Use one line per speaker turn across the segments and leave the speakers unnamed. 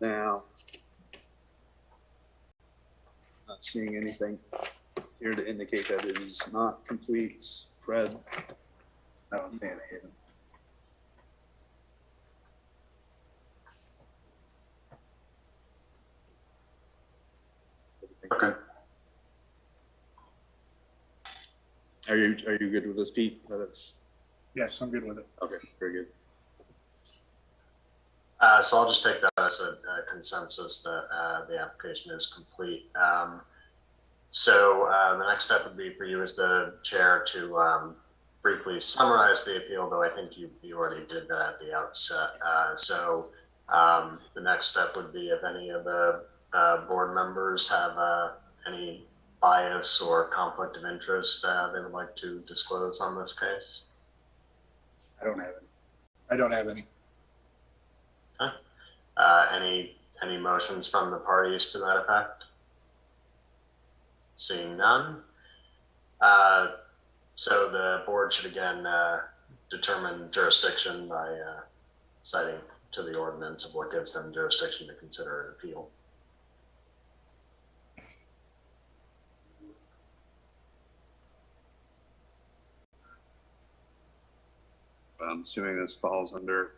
now. Not seeing anything here to indicate that it is not complete. Fred?
I don't see any.
Okay.
Are you good with this, Pete? That it's
Yes, I'm good with it.
okay. Very good.
So I'll just take that as a consensus that the application is complete. So the next step would be for you as the chair to briefly summarize the appeal, though I think you already did that at the outset. So the next step would be if any of the board members have any bias or conflict of interest they would like to disclose on this case.
I don't have any. I don't have any.
Okay. Any motions from the parties to that effect? Seeing none. So the board should again determine jurisdiction by citing to the ordinance of what gives them jurisdiction to consider an appeal.
I'm assuming this falls under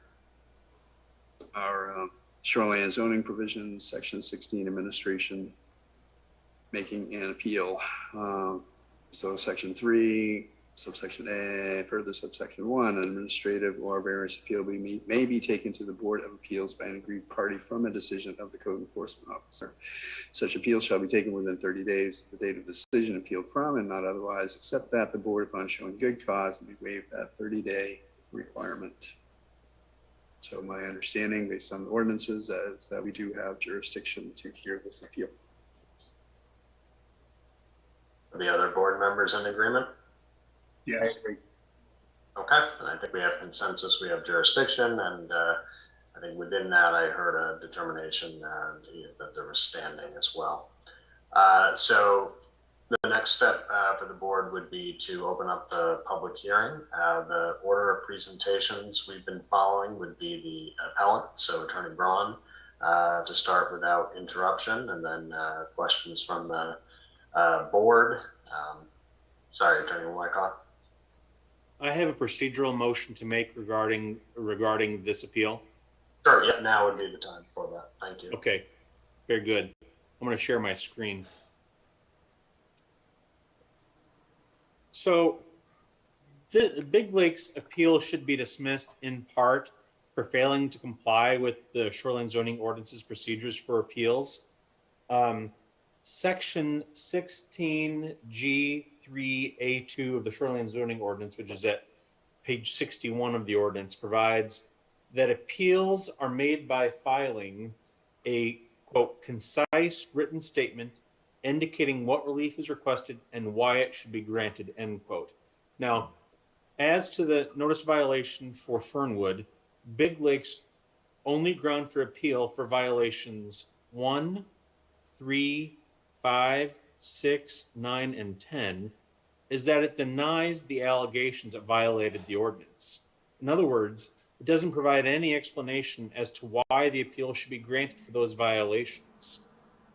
our shoreline zoning provisions, section 16, administration, making an appeal. So section 3, subsection A, further subsection 1, an administrative or various appeal may be taken to the Board of Appeals by an aggrieved party from a decision of the code enforcement officer. Such appeal shall be taken within 30 days of the date of the decision appealed from, and not otherwise, except that the board, upon showing good cause, may waive that 30-day requirement. So my understanding, based on the ordinances, is that we do have jurisdiction to hear this appeal.
Are the other board members in agreement?
Yes.
Okay, and I think we have consensus, we have jurisdiction, and I think within that I heard a determination that there was standing as well. So the next step for the board would be to open up the public hearing. The order of presentations we've been following would be the appellant, so Attorney Braun, to start without interruption, and then questions from the board. Sorry, Attorney Wyckoff.
I have a procedural motion to make regarding this appeal.
Sure, yeah, now would be the time for that. Thank you.
Okay, very good. I'm going to share my screen. So the Big Lake's appeal should be dismissed in part for failing to comply with the shoreline zoning ordinances procedures for appeals. Section 16G3A2 of the shoreline zoning ordinance, which is at page 61 of the ordinance, provides that appeals are made by filing a, quote, concise written statement indicating what relief is requested and why it should be granted, end quote. Now, as to the notice violation for Fernwood, Big Lake's only ground for appeal for violations 1, 3, 5, 6, 9, and 10 is that it denies the allegations that violated the ordinance. In other words, it doesn't provide any explanation as to why the appeal should be granted for those violations.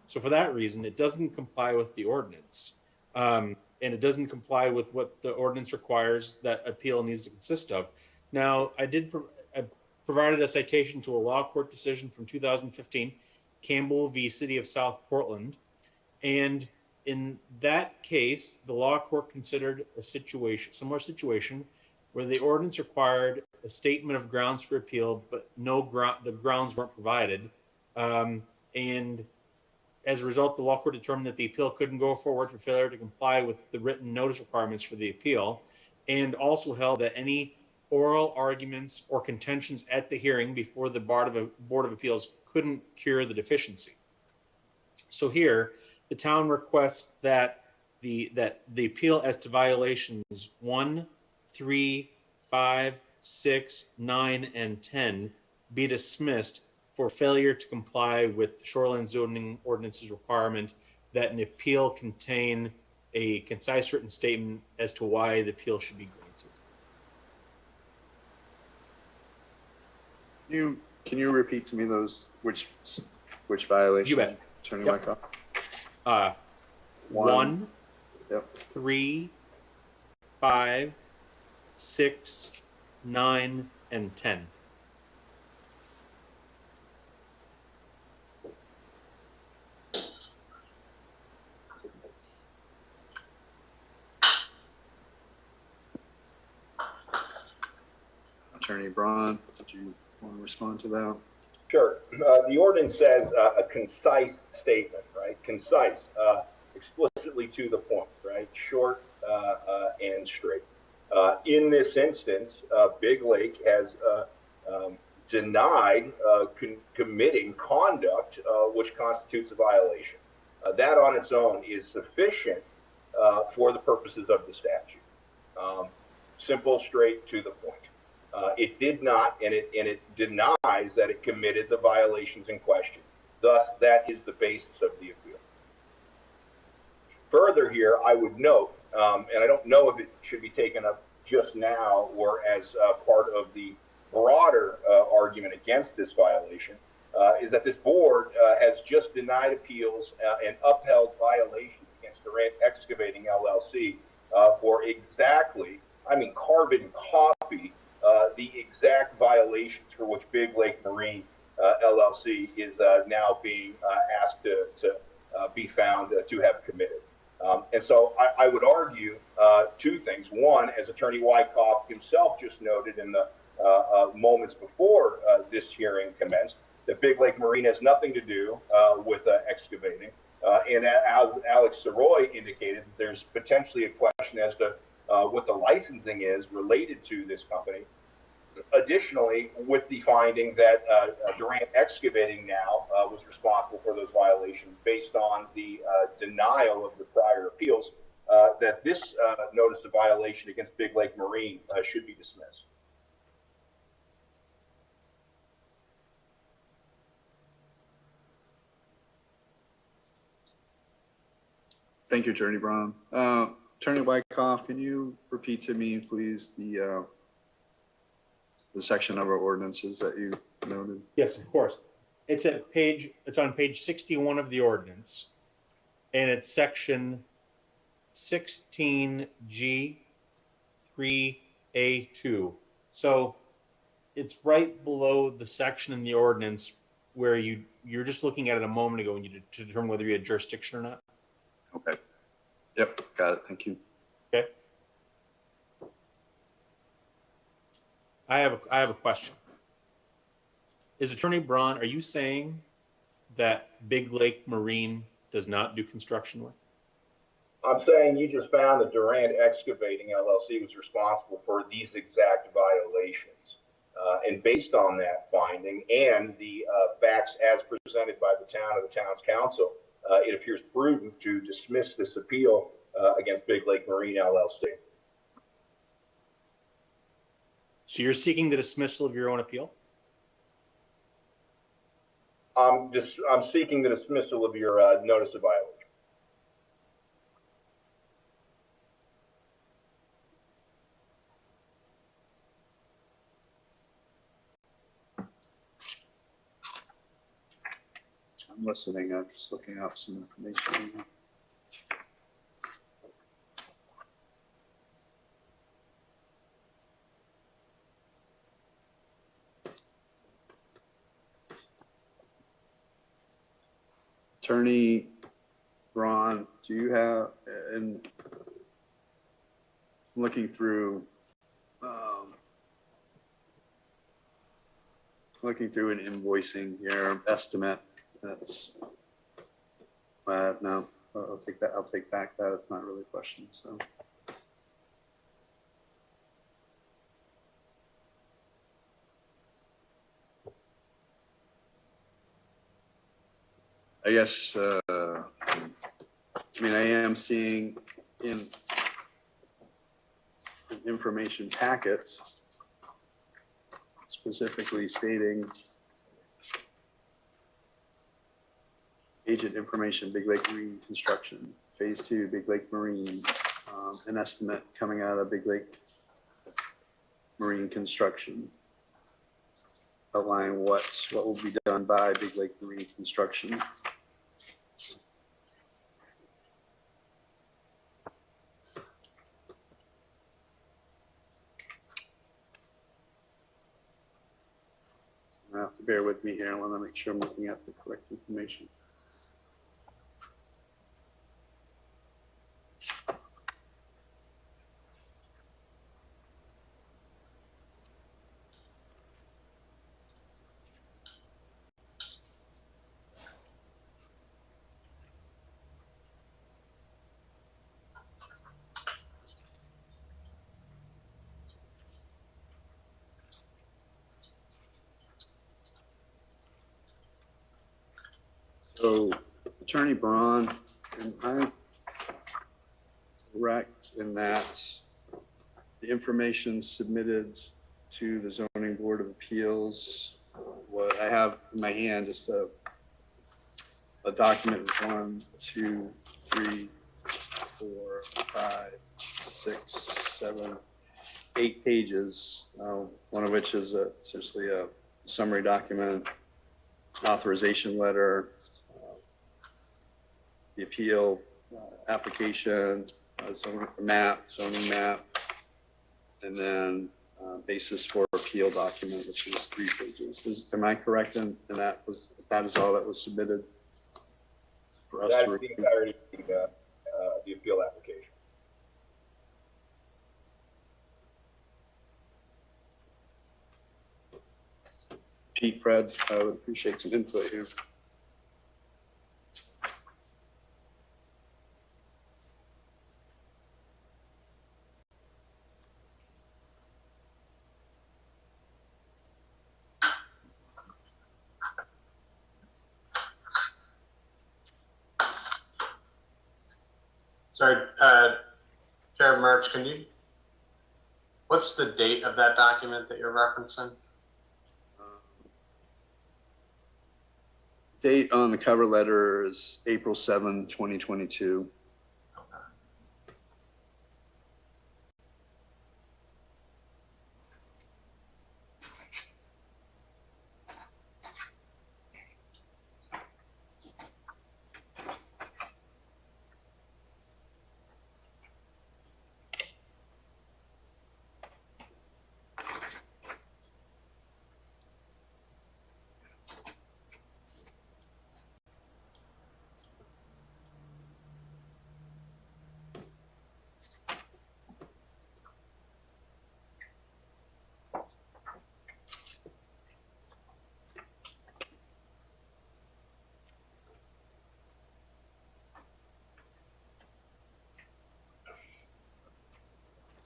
So for that reason, it doesn't comply with the ordinance. And it doesn't comply with what the ordinance requires that appeal needs to consist of. Now, I provided a citation to a law court decision from 2015, Campbell v. City of South Portland. And in that case, the law court considered a similar situation where the ordinance required a statement of grounds for appeal, but the grounds weren't provided. And as a result, the law court determined that the appeal couldn't go forward for failure to comply with the written notice requirements for the appeal, and also held that any oral arguments or contentions at the hearing before the Board of Appeals couldn't cure the deficiency. So here, the town requests that the appeal as to violations 1, 3, 5, 6, 9, and 10 be dismissed for failure to comply with the shoreline zoning ordinance's requirement that an appeal contain a concise written statement as to why the appeal should be granted.
Can you repeat to me those, which violation?
You bet.
Attorney
Yep.
Wyckoff?
1,
Yep.
3, 5, 6, 9, and 10.
Attorney Braun, did you want to respond to that?
Sure. The ordinance says a concise statement, right? Concise, explicitly to the point, right? Short and straight. In this instance, Big Lake has denied committing conduct which constitutes a violation. That on its own is sufficient for the purposes of the statute. Simple, straight, to the point. It did not, and it denies that it committed the violations in question. Thus, that is the basis of the appeal. Further here, I would note, and I don't know if it should be taken up just now or as part of the broader argument against this violation, is that this board has just denied appeals and upheld violations against Durant Excavating LLC for exactly, I mean, carbon copy the exact violations for which Big Lake Marine LLC is now being asked to be found to have committed. And so I would argue two things. One, as Attorney Wyckoff himself just noted in the moments before this hearing commenced, that Big Lake Marine has nothing to do with excavating. And as Alex Soroy indicated, there's potentially a question as to what the licensing is related to this company. Additionally, with the finding that Durant Excavating now was responsible for those violations based on the denial of the prior appeals, that this notice of violation against Big Lake Marine should be dismissed.
Thank you, Attorney Braun. Attorney Wyckoff, can you repeat to me, please, the section of our ordinances that you noted?
Yes, of course. It's on page 61 of the ordinance, and it's section 16G 3A2. So it's right below the section in the ordinance where you're just looking at it a moment ago when you to determine whether you had jurisdiction or not.
Okay. Yep, got it. Thank you.
Okay. I have a question. Is Attorney Braun, are you saying that Big Lake Marine does not do construction work?
I'm saying you just found that Durant Excavating LLC was responsible for these exact violations. And based on that finding and the facts as presented by the town or the town's council, it appears prudent to dismiss this appeal against Big Lake Marine LLC.
So you're seeking the dismissal of your own appeal?
I'm seeking the dismissal of your notice of violation.
I'm listening. I'm just looking up some information. Attorney Braun, do you have, and looking through an invoicing here, estimate, that's, no, I'll take that. I'll take back that. It's not really a question, so. I guess, I mean, I am seeing in an information packet specifically stating agent information, Big Lake Marine Construction, Phase 2, Big Lake Marine, an estimate coming out of Big Lake Marine Construction. outline what will be done by Big Lake Marine Construction. You have to bear with me here. I want to make sure I'm looking at the correct information. So Attorney Braun, am I correct in that the information submitted to the Zoning Board of Appeals, what I have in my hand, just a document with 1, 2, 3, 4, 5, 6, 7, 8 pages, one of which is essentially a summary document, authorization letter, the appeal application, zoning map, and then basis for appeal document, which is 3 pages. Am I correct in that is all that was submitted for us
That's
to
the
review?
entirety of the appeal application.
Pete, Fred, I would appreciate some input here.
Sorry, Chair Murch, what's the date of that document that you're referencing?
Date on the cover letter is April 7, 2022.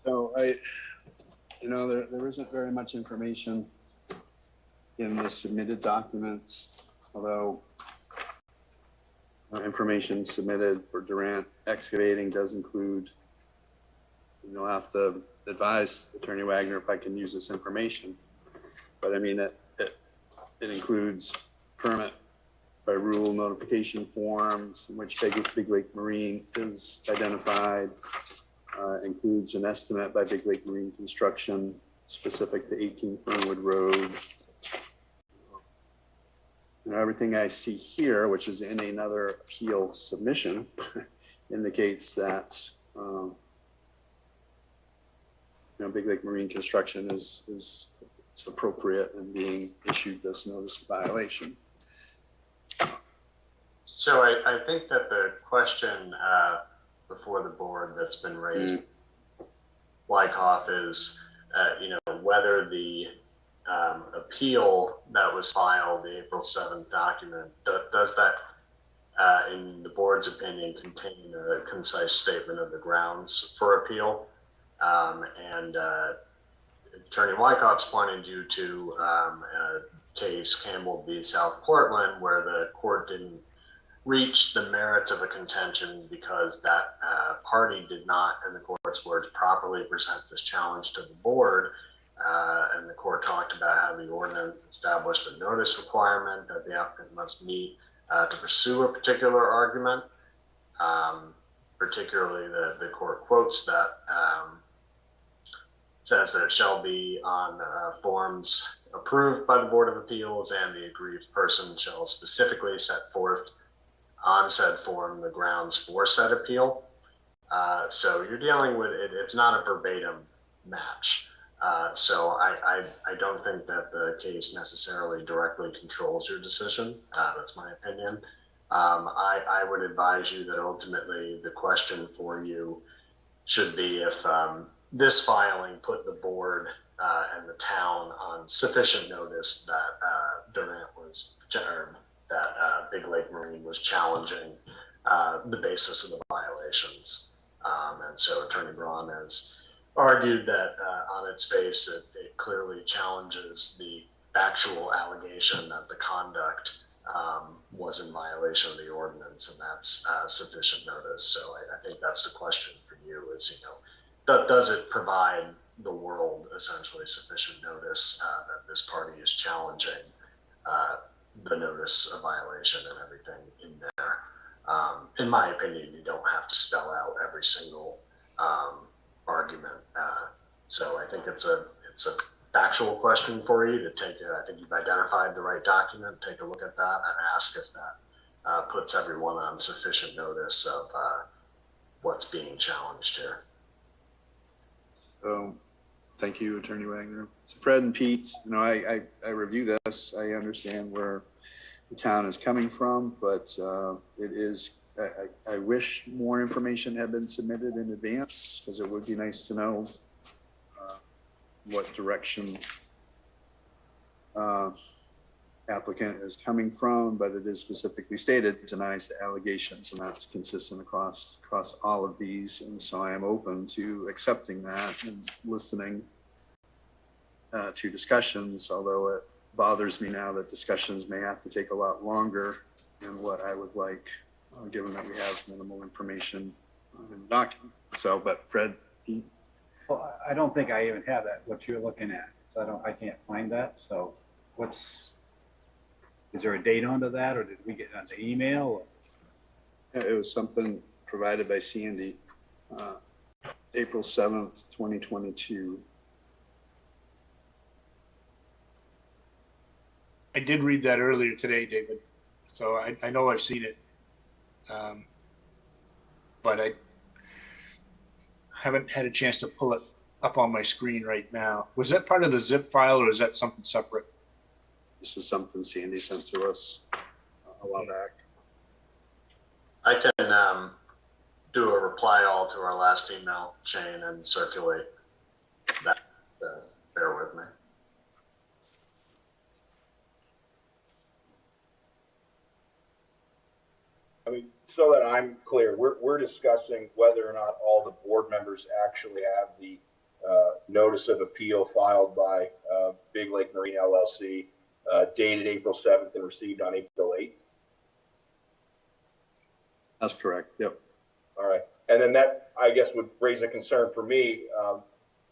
So there isn't very much information in the submitted documents, although information submitted for Durant Excavating does include, you'll have to advise Attorney Wagner if I can use this information. But I mean, it includes permit by rule notification forms in which Big Lake Marine is identified, includes an estimate by Big Lake Marine Construction specific to 18 Fernwood Road. Everything I see here, which is in another appeal submission, indicates that Big Lake Marine Construction is appropriate in being issued this notice of violation.
So I think that the question before the board that's been raised, Wyckoff, is whether the appeal that was filed, the April 7th document, does that, in the board's opinion, contain a concise statement of the grounds for appeal? And Attorney Wyckoff's pointed you to a case, Campbell v. South Portland, where the court didn't reach the merits of a contention because that party did not, in the court's words, properly present this challenge to the board. And the court talked about how the ordinance established a notice requirement that the applicant must meet to pursue a particular argument. Particularly, the court quotes that says that it shall be on forms approved by the Board of Appeals, and the aggrieved person shall specifically set forth on said form the grounds for said appeal. So you're dealing with it, it's not a verbatim match. So I don't think that the case necessarily directly controls your decision. That's my opinion. I would advise you that ultimately the question for you should be if this filing put the board and the town on sufficient notice that Durant was, or that Big Lake Marine was challenging the basis of the violations. And so Attorney Braun has argued that on its face, it clearly challenges the factual allegation that the conduct was in violation of the ordinance, and that's sufficient notice. So I think that's the question for you is, does it provide the world essentially sufficient notice that this party is challenging the notice of violation and everything in there? In my opinion, you don't have to spell out every single argument. So I think it's a factual question for you to take. I think you've identified the right document. Take a look at that and ask if that puts everyone on sufficient notice of what's being challenged here.
So, thank you, Attorney Wagner. So Fred and Pete, I review this. I understand where the town is coming from, but it is, I wish more information had been submitted in advance, because it would be nice to know what direction applicant is coming from, but it is specifically stated denies the allegations, and that's consistent across all of these. And so I am open to accepting that and listening to discussions, although it bothers me now that discussions may have to take a lot longer than what I would like, given that we have minimal information in the document. So, but Fred, Pete?
Well, I don't think I even have that, what you're looking at. So I can't find that. So is there a date onto that, or did we get it on the email?
It was something provided by Sandy, April 7th, 2022.
I did read that earlier today, David. So I know I've seen it. But I haven't had a chance to pull it up on my screen right now. Was that part of the zip file, or is that something separate?
This was something Sandy sent to us a while back.
I can do a reply all to our last email chain and circulate that. Bear with me.
I mean, so that I'm clear, we're discussing whether or not all the board members actually have the notice of appeal filed by Big Lake Marine LLC, dated April 7th and received on April 8th.
That's correct. Yep.
All right. And then that, I guess, would raise a concern for me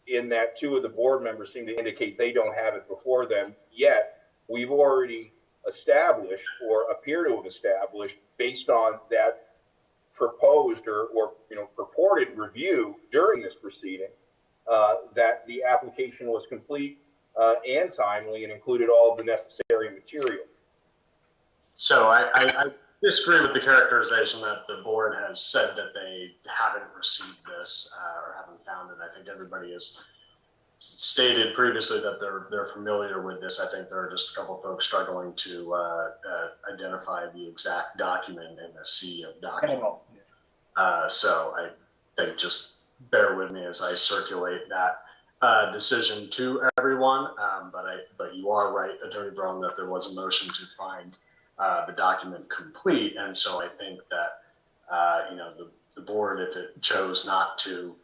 in that two of the board members seem to indicate they don't have it before them, yet we've already established or appear to have established based on that proposed or purported review during this proceeding that the application was complete and timely and included all of the necessary material.
So I disagree with the characterization that the board has said that they haven't received this or haven't found it. I think everybody has stated previously that they're familiar with this. I think there are just a couple of folks struggling to identify the exact document in the sea of documents. So I think just bear with me as I circulate that decision to everyone. But you are right, Attorney Braun, that there was a motion to find the document complete, and so I think that the board, if it chose not to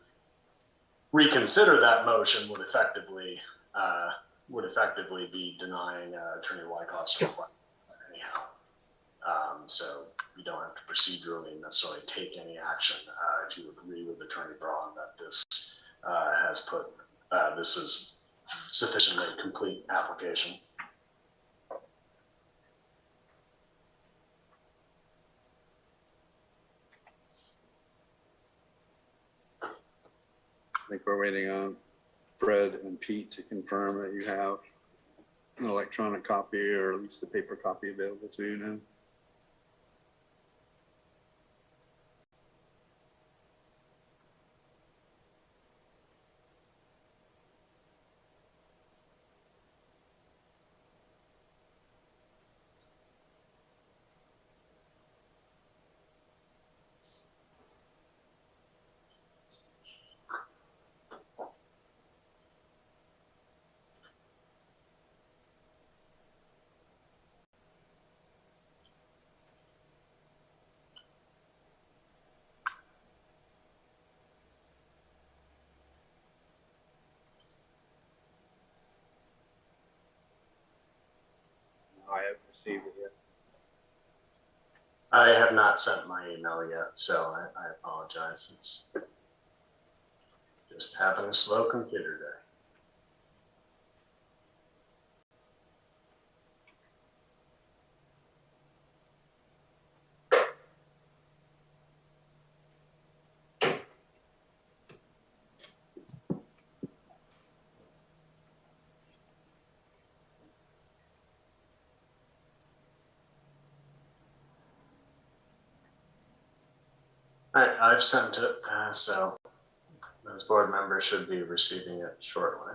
reconsider that motion, would effectively be denying Attorney Wyckoff's request anyhow. So you don't have to procedurally necessarily take any action if you agree with Attorney Braun that this has put this is sufficiently complete application.
I think we're waiting on Fred and Pete to confirm that you have an electronic copy or at least a paper copy available to you now.
No, I haven't received it yet.
I have not sent my email yet, so I apologize. It's just having a slow computer day. All right, I've sent it, so those board members should be receiving it shortly.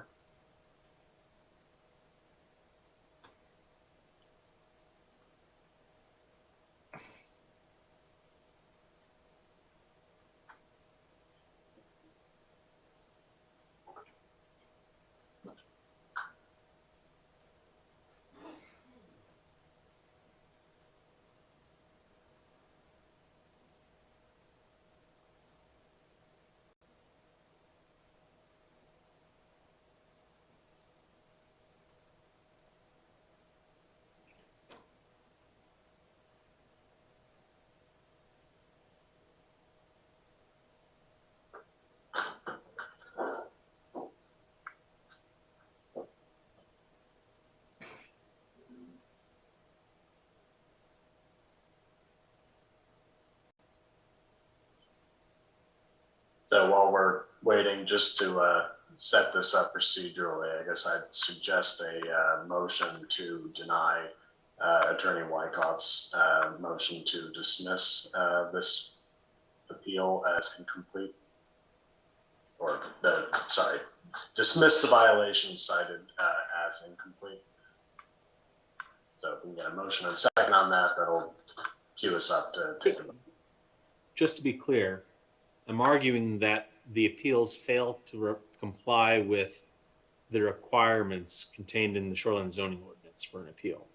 So while we're waiting, just to set this up procedurally, I guess I'd suggest a motion to deny Attorney Wyckoff's motion to dismiss this appeal as incomplete, or dismiss the violations cited as incomplete. So if we can get a motion and second on that, that'll cue us up to take a vote.
Just to be clear, I'm arguing that the appeals fail to comply with the requirements contained in the shoreline zoning ordinance for an appeal,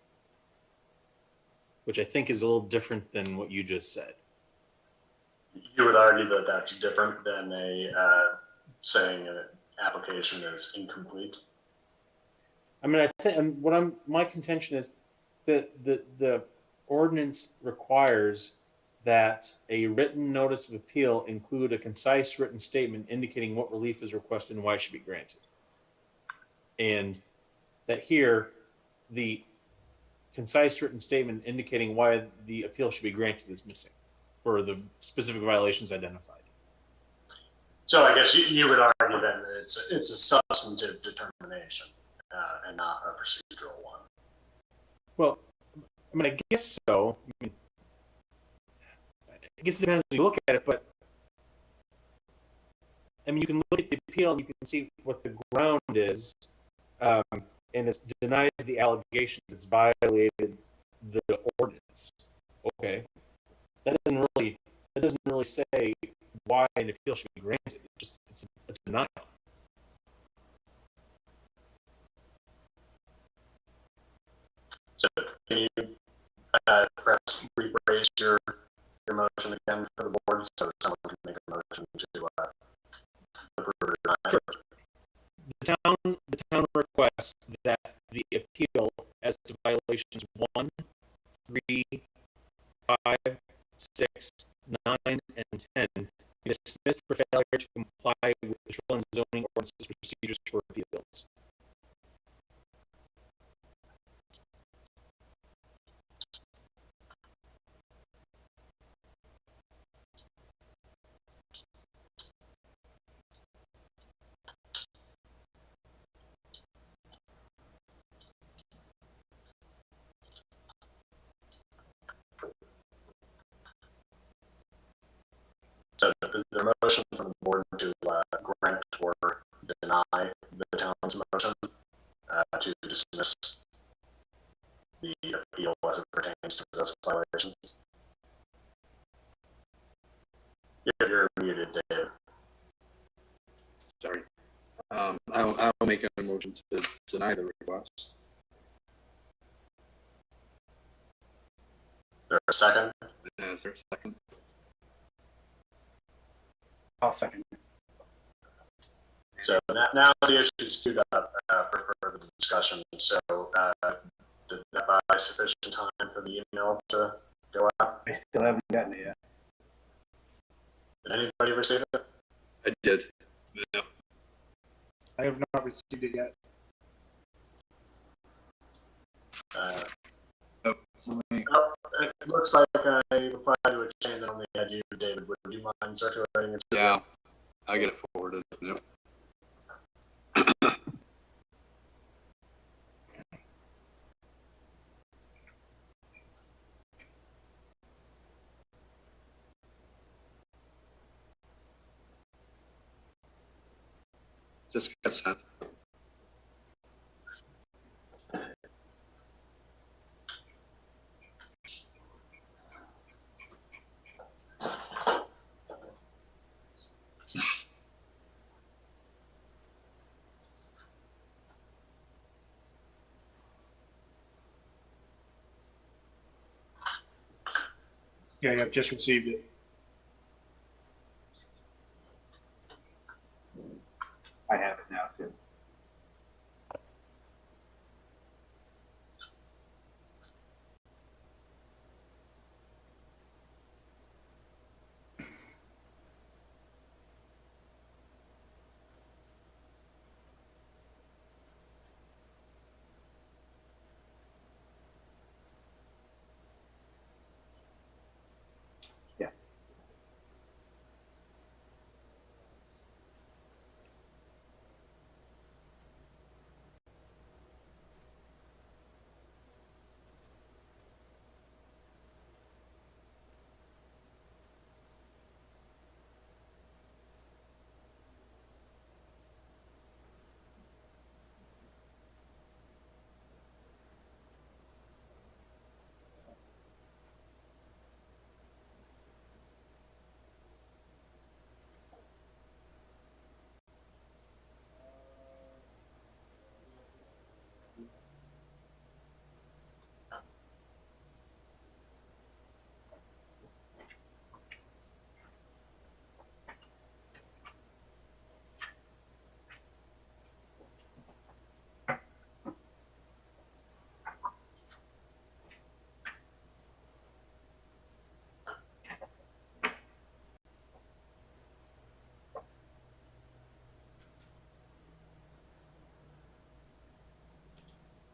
which I think is a little different than what you just said.
You would argue that that's different than saying an application is incomplete?
I mean, I think my contention is that the ordinance requires that a written notice of appeal include a concise written statement indicating what relief is requested and why it should be granted. And that here, the concise written statement indicating why the appeal should be granted is missing for the specific violations identified.
So I guess you would argue then that it's a substantive determination and not a procedural one.
Well, I mean, I guess so. I guess it depends when you look at it, but I mean, you can look at the appeal and you can see what the ground is, and it denies the allegations. It's violated the ordinance. Okay, that doesn't really say why an appeal should be granted. It's a denial.
So can you perhaps rephrase your motion again for the board so that someone can make a motion to approve or deny?
Sure. The town requests that the appeal as to violations 1, 3, 5, 6, 9, and 10 be dismissed for failure to comply with the shoreline zoning ordinances procedures for appeals.
is there a motion from the board to grant or deny the town's motion to dismiss the appeal as it pertains to those violations? Yeah, you're muted, Dave.
Sorry. I'll make a motion to deny the request.
Is there a second?
Is there a second?
I'll second.
So now the issue is queued up for further discussion. So did that buy sufficient time for the email to go out?
I still haven't gotten it yet.
Did anybody receive it?
I did. Yeah.
I have not received it yet.
It looks like I replied to a chain that only had you, David. Would you mind circulating it?
Yeah, I get it forwarded. Yep. Just got sent.
Yeah, I've just received it.
I have it now too. Yes.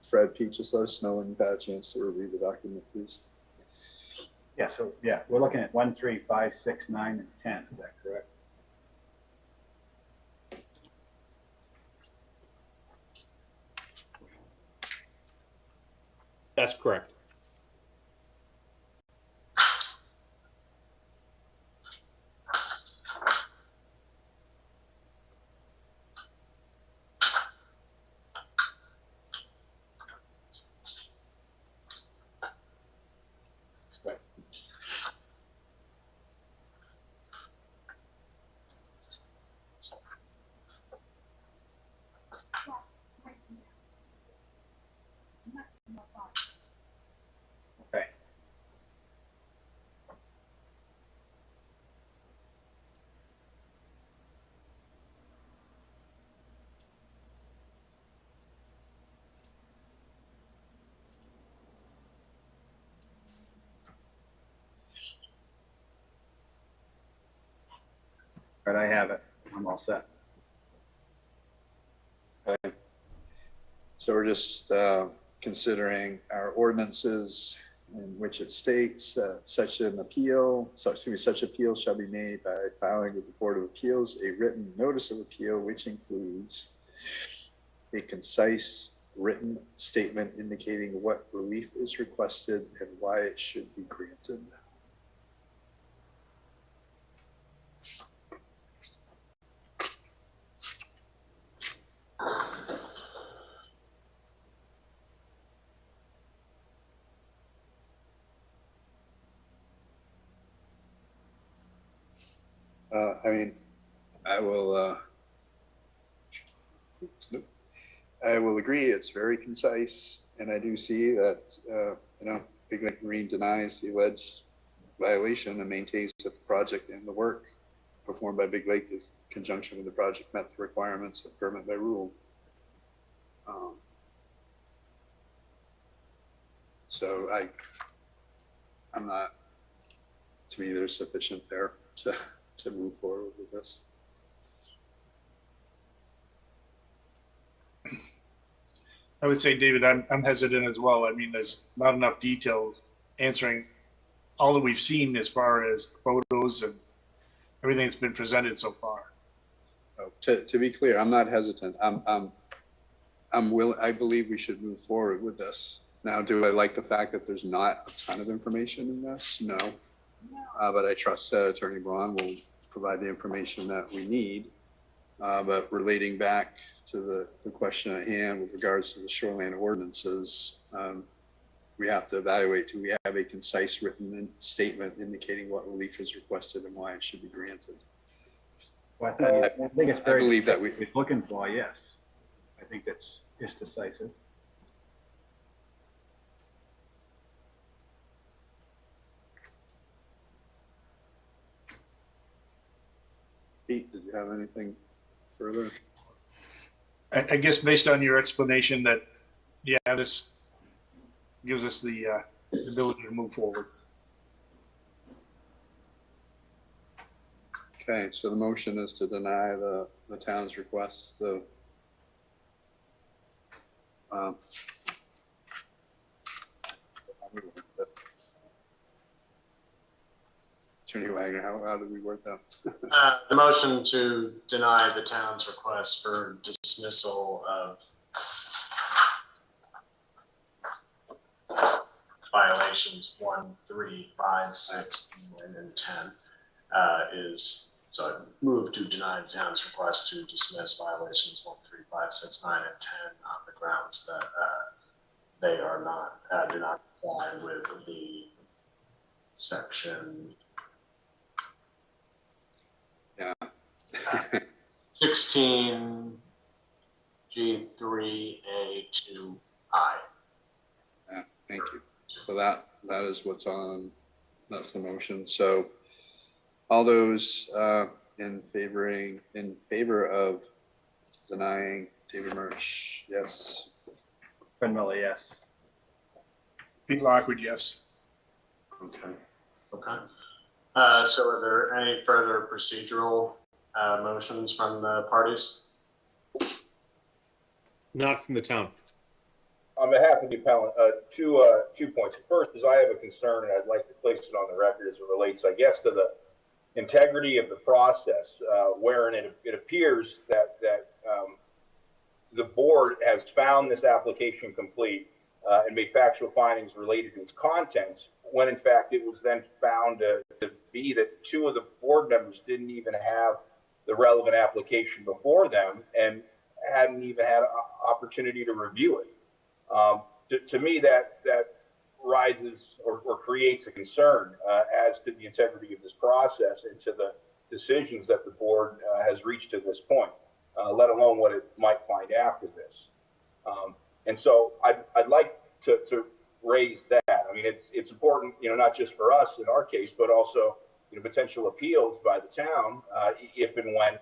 Fred, Pete, just let us know when you've had a chance to review the document, please.
Yeah, so yeah, we're looking at 1, 3, 5, 6, 9, and 10. Is that correct?
That's correct.
Okay. But I have it. I'm all set.
Okay. So we're just considering our ordinances in which it states such appeal shall be made by filing with the Board of Appeals a written notice of appeal, which includes a concise written statement indicating what relief is requested and why it should be granted. I mean, I will, nope. I will agree, it's very concise, and I do see that, Big Lake Marine denies the alleged violation and maintains that the project and the work performed by Big Lake is in conjunction with the project met the requirements of permit by rule. So I'm not, to me, there's sufficient there to move forward with this.
I would say, David, I'm hesitant as well. I mean, there's not enough details answering all that we've seen as far as the photos and everything that's been presented so far.
Oh, to be clear, I'm not hesitant. I'm willing. I believe we should move forward with this. Now, do I like the fact that there's not a ton of information in this? No. But I trust Attorney Braun will provide the information that we need. But relating back to the question at hand with regards to the shoreline ordinances, we have to evaluate, do we have a concise written statement indicating what relief is requested and why it should be granted?
Well, I think it's
I
very,
believe that
we're looking for, yes. I think that's just decisive.
Pete, did you have anything further?
I guess based on your explanation that, yeah, this gives us the ability to move forward.
Okay, so the motion is to deny the town's request of Attorney Wagner, how did we word that?
The motion to deny the town's request for dismissal of violations 1, 3, 5, 6, 9, and 10 is, so I move to deny the town's request to dismiss violations 1, 3, 5, 6, 9, and 10 on the grounds that they are not, do not comply with the section
Yeah.
16 G3A2I.
Yeah, thank you. So that is what's on, that's the motion. So all those in favor of denying David Murch, yes.
Fred Miller, yes.
Pete Lockwood, yes.
Okay.
Okay. So are there any further procedural motions from the parties?
Not from the town.
On behalf of the appellant, two points. First is I have a concern, and I'd like to place it on the record as it relates, I guess, to the integrity of the process, wherein it appears that the board has found this application complete and made factual findings related to its contents, when in fact it was then found to be that two of the board members didn't even have the relevant application before them and hadn't even had an opportunity to review it. To me, that rises or creates a concern as to the integrity of this process and to the decisions that the board has reached to this point, let alone what it might find after this. And so I'd like to raise that. I mean, it's important, not just for us in our case, but also, potential appeals by the town if and when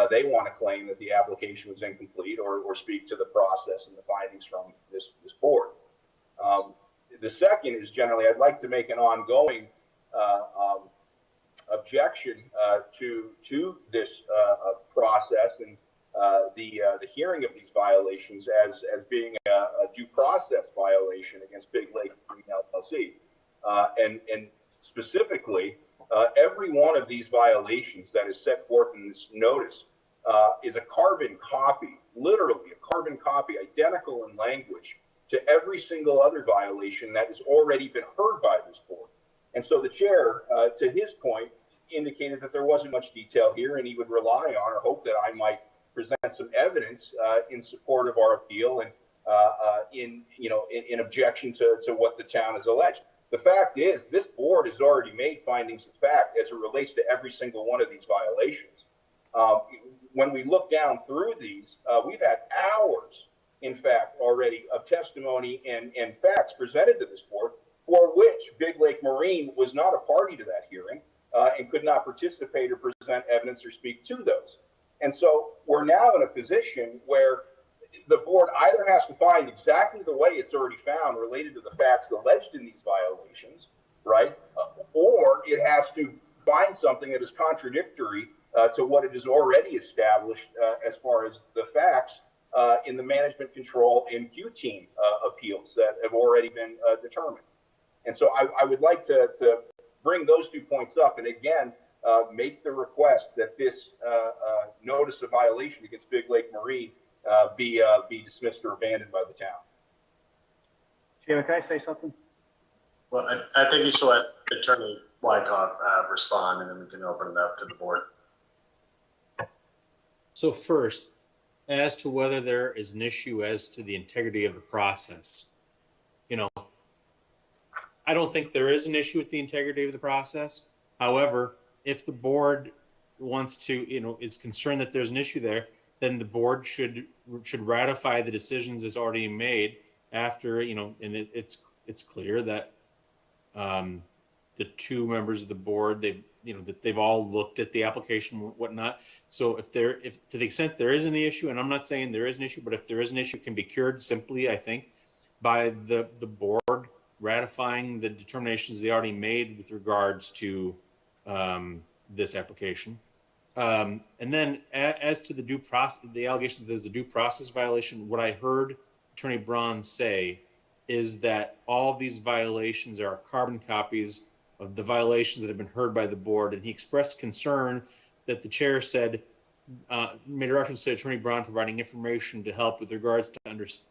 they want to claim that the application was incomplete or speak to the process and the findings from this board. The second is generally, I'd like to make an ongoing objection to this process and the hearing of these violations as being a due process violation against Big Lake Marine LLC. And specifically, every one of these violations that is set forth in this notice is a carbon copy, literally a carbon copy, identical in language to every single other violation that has already been heard by this board. And so the chair, to his point, indicated that there wasn't much detail here, and he would rely on or hope that I might present some evidence in support of our appeal and in objection to what the town has alleged. The fact is, this board has already made findings of fact as it relates to every single one of these violations. When we look down through these, we've had hours, in fact, already of testimony and facts presented to this board for which Big Lake Marine was not a party to that hearing and could not participate or present evidence or speak to those. And so we're now in a position where the board either has to find exactly the way it's already found related to the facts alleged in these violations, right? Or it has to find something that is contradictory to what it has already established as far as the facts in the management control and Q team appeals that have already been determined. And so I would like to bring those 2 points up and again, make the request that this notice of violation against Big Lake Marine be dismissed or abandoned by the town.
Chairman, can I say something?
Well, I think you should let Attorney Wyckoff respond, and then we can open it up to the board.
So first, as to whether there is an issue as to the integrity of the process, I don't think there is an issue with the integrity of the process. However, if the board wants to, is concerned that there's an issue there, then the board should ratify the decisions that's already made after, and it's clear that the 2 members of the board, that they've all looked at the application and whatnot. So if to the extent there is any issue, and I'm not saying there is an issue, but if there is an issue, it can be cured simply, I think, by the board ratifying the determinations they already made with regards to this application. And then as to the due process, the allegation that there's a due process violation, what I heard Attorney Braun say is that all of these violations are carbon copies of the violations that have been heard by the board. And he expressed concern that the chair said, made a reference to Attorney Braun providing information to help with regards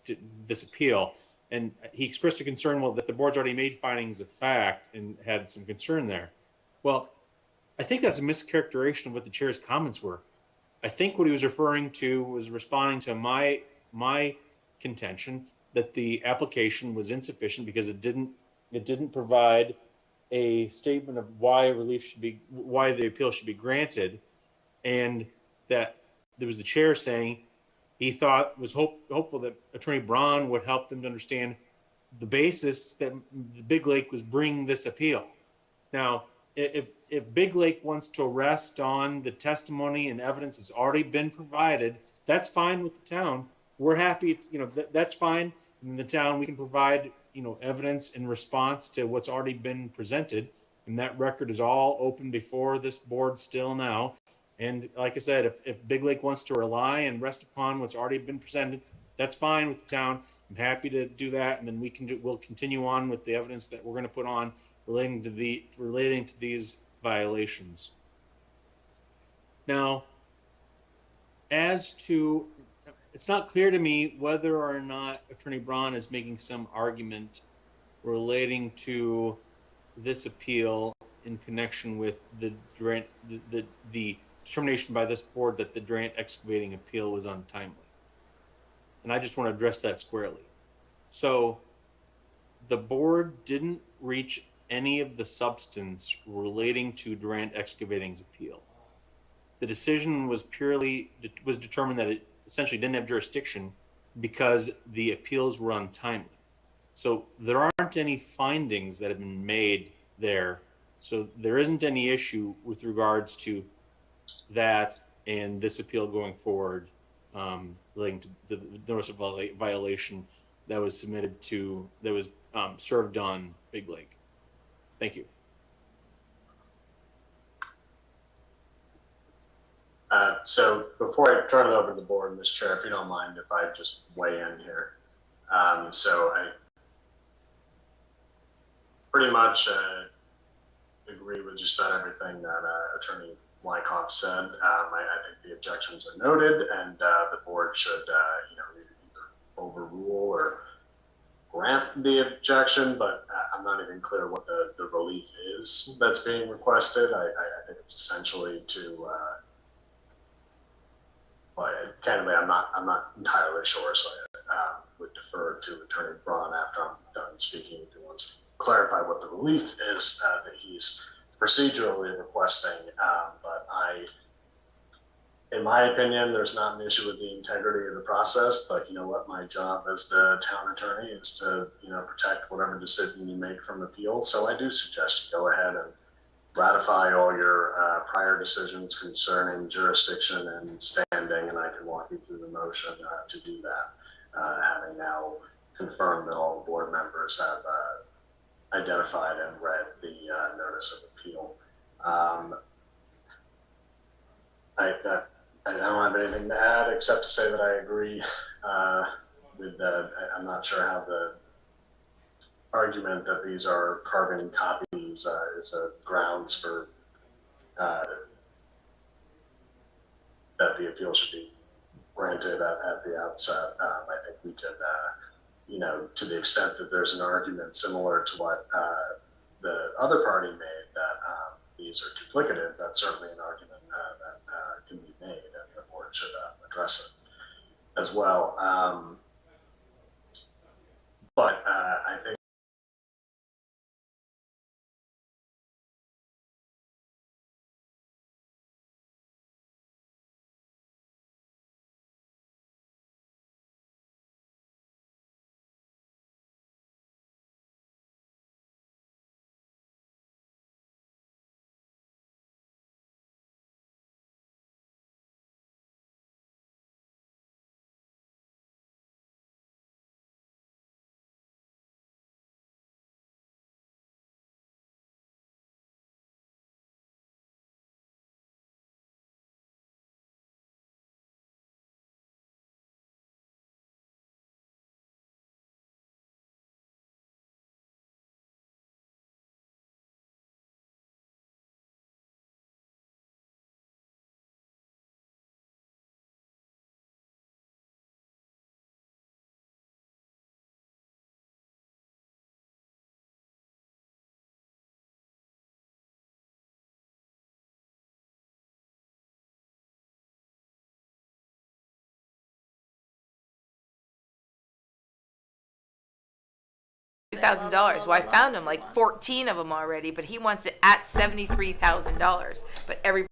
to this appeal. And he expressed a concern, that the board's already made findings of fact and had some concern there. Well, I think that's a mischaracterization of what the chair's comments were. I think what he was referring to was responding to my contention that the application was insufficient because it didn't provide a statement of why the appeal should be granted, and that there was the chair saying he was hopeful that Attorney Braun would help them to understand the basis that the Big Lake was bringing this appeal. Now, if Big Lake wants to rest on the testimony and evidence that's already been provided, that's fine with the town. We're happy, that's fine. In the town, we can provide, evidence in response to what's already been presented. And that record is all open before this board still now. And like I said, if Big Lake wants to rely and rest upon what's already been presented, that's fine with the town. I'm happy to do that. And then we'll continue on with the evidence that we're going to put on relating to these violations. Now, as to, it's not clear to me whether or not Attorney Braun is making some argument relating to this appeal in connection with the determination by this board that the Durant excavating appeal was untimely. And I just want to address that squarely. So the board didn't reach any of the substance relating to Durant Excavating's appeal. The decision was determined that it essentially didn't have jurisdiction because the appeals were untimely. So there aren't any findings that have been made there. So there isn't any issue with regards to that and this appeal going forward relating to the notice of violation that was served on Big Lake. Thank you.
So before I turn it over to the board, Mr. Chair, if you don't mind if I just weigh in here. So I pretty much agree with just about everything that Attorney Wyckoff said. I think the objections are noted, and the board should either overrule or grant the objection, but I'm not even clear what the relief is that's being requested. I think it's essentially to, candidly, I'm not entirely sure, so I would defer to Attorney Braun after I'm done speaking if he wants to clarify what the relief is that he's procedurally requesting. But in my opinion, there's not an issue with the integrity of the process, but you know what, my job as the town attorney is to, protect whatever decision you make from appeal. So I do suggest you go ahead and ratify all your prior decisions concerning jurisdiction and standing, and I can walk you through the motion to do that, having now confirmed that all the board members have identified and read the notice of appeal. I don't have anything to add except to say that I agree with that. I'm not sure how the argument that these are carbon copies is a grounds for that the appeal should be granted at the outset. I think we could, to the extent that there's an argument similar to what the other party made that these are duplicative, that's certainly an argument that can be made, and the board should address it as well. But I think
$2,000. Well, I found him like 14 of them already, but he wants it at $73,000. But every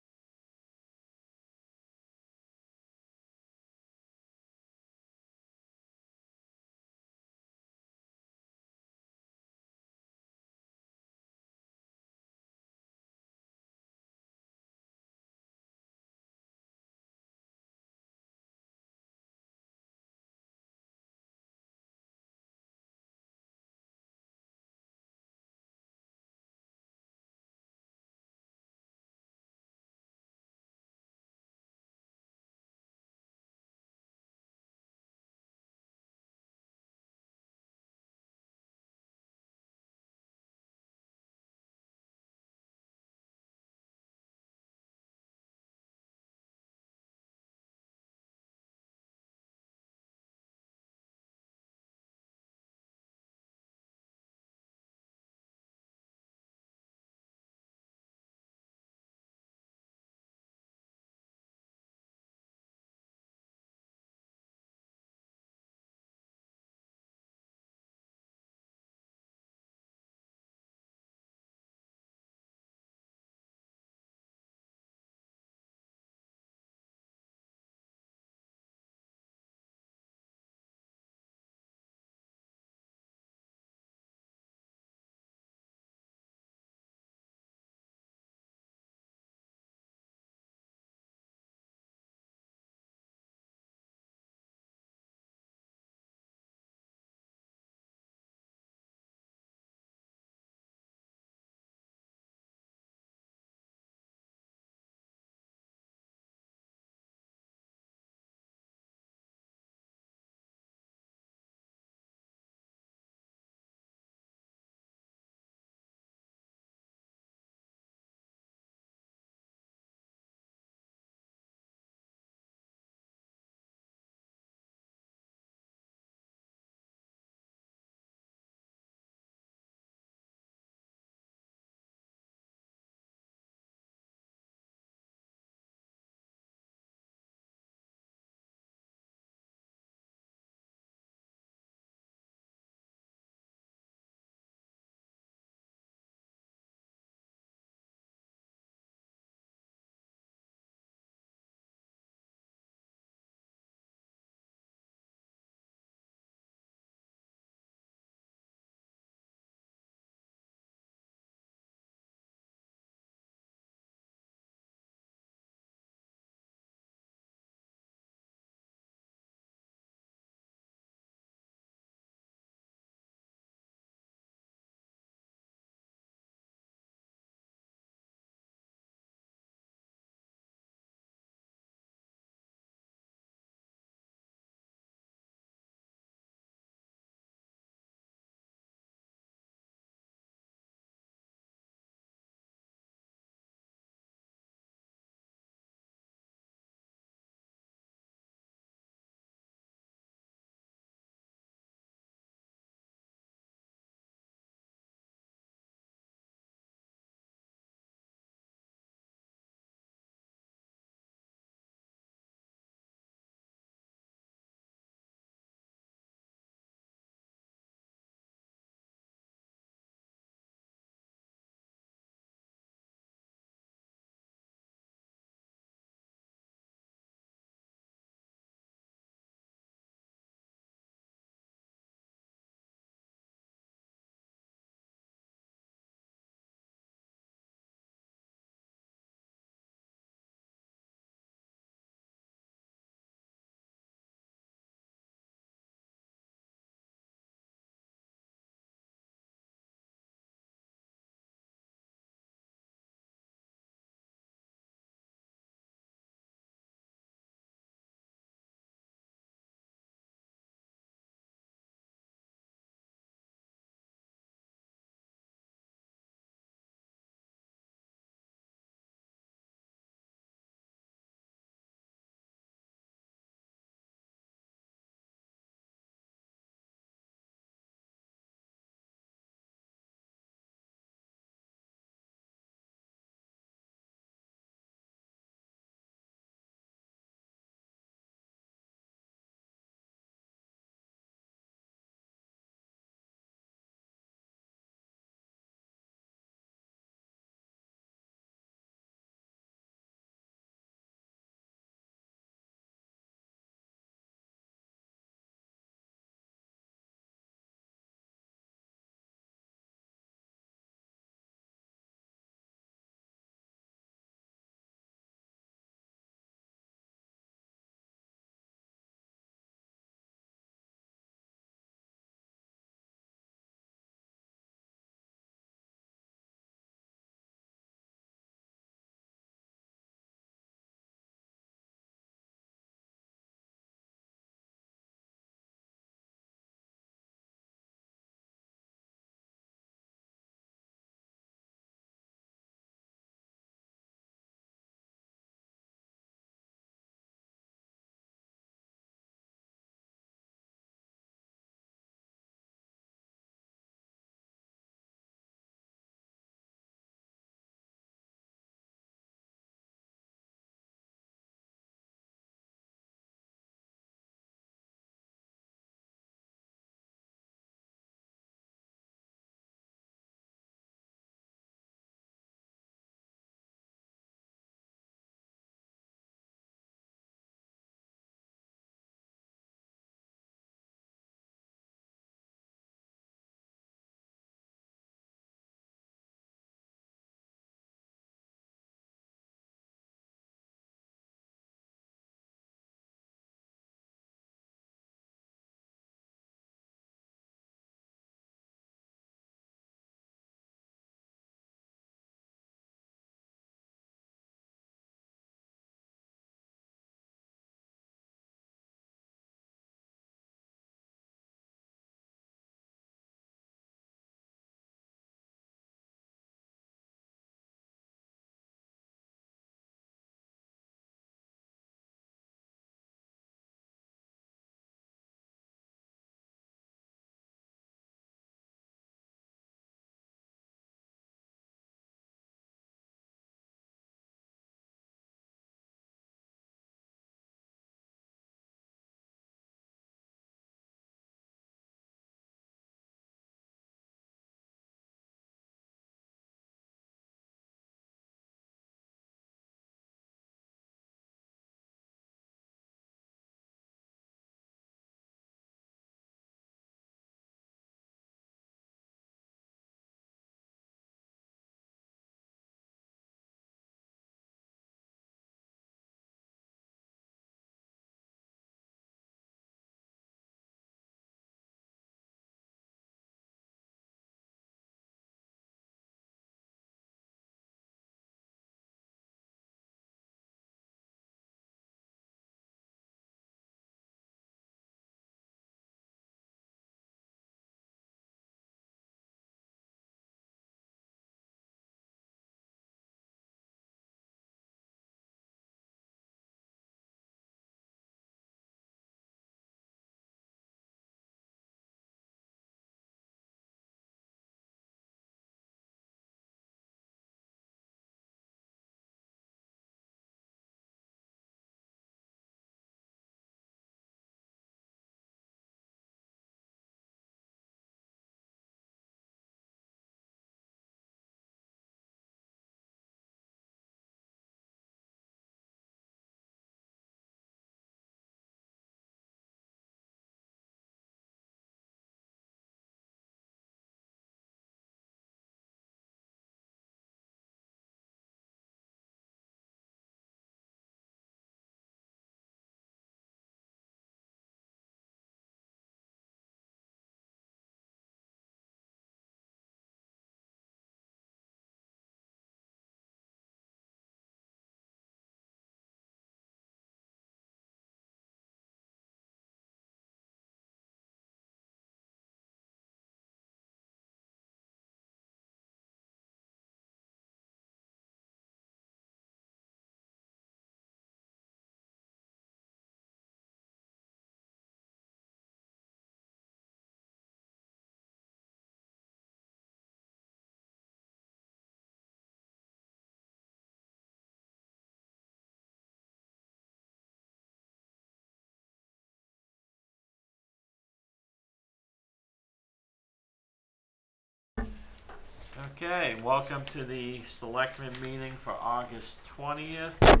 Okay, welcome to the Selectmen meeting for August 20th.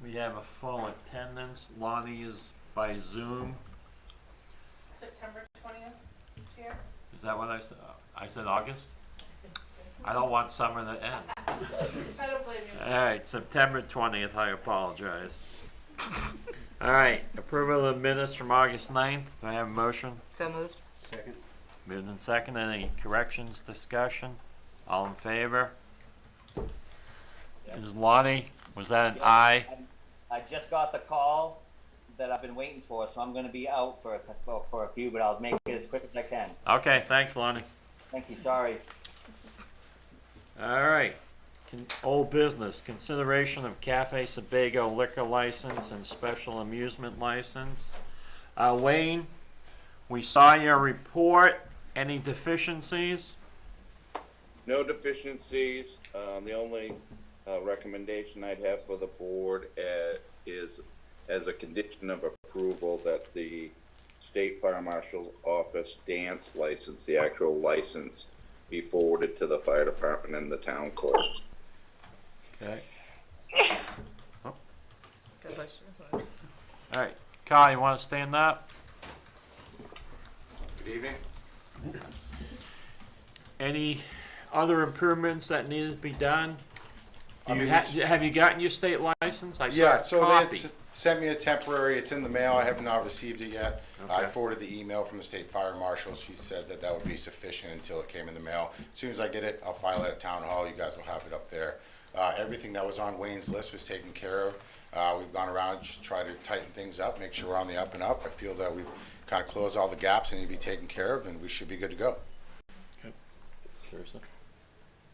We have a full attendance. Lonnie is by Zoom.
September 20th, Chair?
Is that what I said? I said August? I don't want summer to end.
I don't blame you.
All right, September 20th, I apologize. All right, approval of minutes from August 9th. Do I have a motion?
So moved.
Second.
Moved and second. Any corrections, discussion? All in favor? Is Lonnie, was that an aye?
I just got the call that I've been waiting for, so I'm going to be out for a few, but I'll make it as quick as I can.
Okay, thanks, Lonnie.
Thank you. Sorry.
All right. Old business, consideration of Cafe Sebago liquor license and special amusement license. Wayne, we saw your report. Any deficiencies?
No deficiencies. The only recommendation I'd have for the board is, as a condition of approval, that the State Fire Marshal's Office dance license, the actual license, be forwarded to the fire department and the town clerk.
Okay. Oh.
God bless you.
All right. Kyle, you want to stand up?
Good evening.
Any other improvements that need to be done?
I mean,
Have you gotten your state license? I
yeah,
saw a
so they had
copy.
sent me a temporary, it's in the mail, I have not received it yet. I
Okay.
forwarded the email from the state fire marshal, she said that that would be sufficient until it came in the mail. As soon as I get it, I'll file it at town hall, you guys will have it up there. Everything that was on Wayne's list was taken care of. We've gone around, just try to tighten things up, make sure we're on the up and up. I feel that we've kind of closed all the gaps and need to be taken care of, and we should be good to go.
Seriously?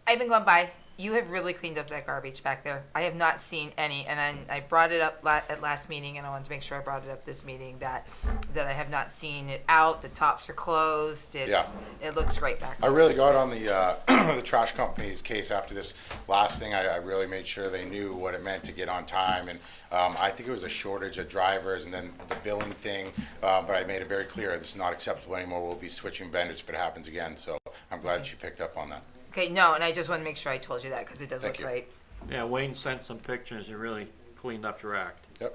I've been going by. You have really cleaned up that garbage back there. I have not seen any, and I brought it up at last meeting, and I wanted to make sure I brought it up this meeting, that I have not seen it out. The tops are closed.
Yeah.
It looks great back
I
there.
really got on the the trash company's case after this last thing. I really made sure they knew what it meant to get on time, and I think it was a shortage of drivers, and then the billing thing. But I made it very clear this is not acceptable anymore. We'll be switching vendors if it happens again. So I'm glad she picked up on that.
Okay, no, and I just want to make sure I told you that because it does
Thank
look
you.
great.
Yeah, Wayne sent some pictures. You really cleaned up your act.
Yep.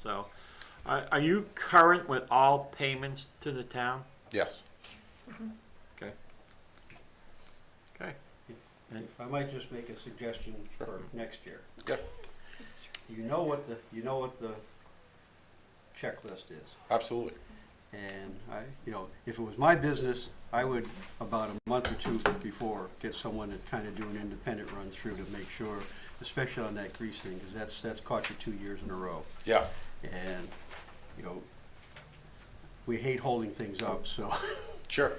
So, are you current with all payments to the town?
Yes.
Okay. Okay.
And if I might just make a suggestion for next year.
Yeah.
You know what the checklist is.
Absolutely.
And if it was my business, I would, about a month or two before, get someone to kind of do an independent run through to make sure, especially on that grease thing, because that's caught you 2 years in a row.
Yeah.
And, we hate holding things up, so.
Sure.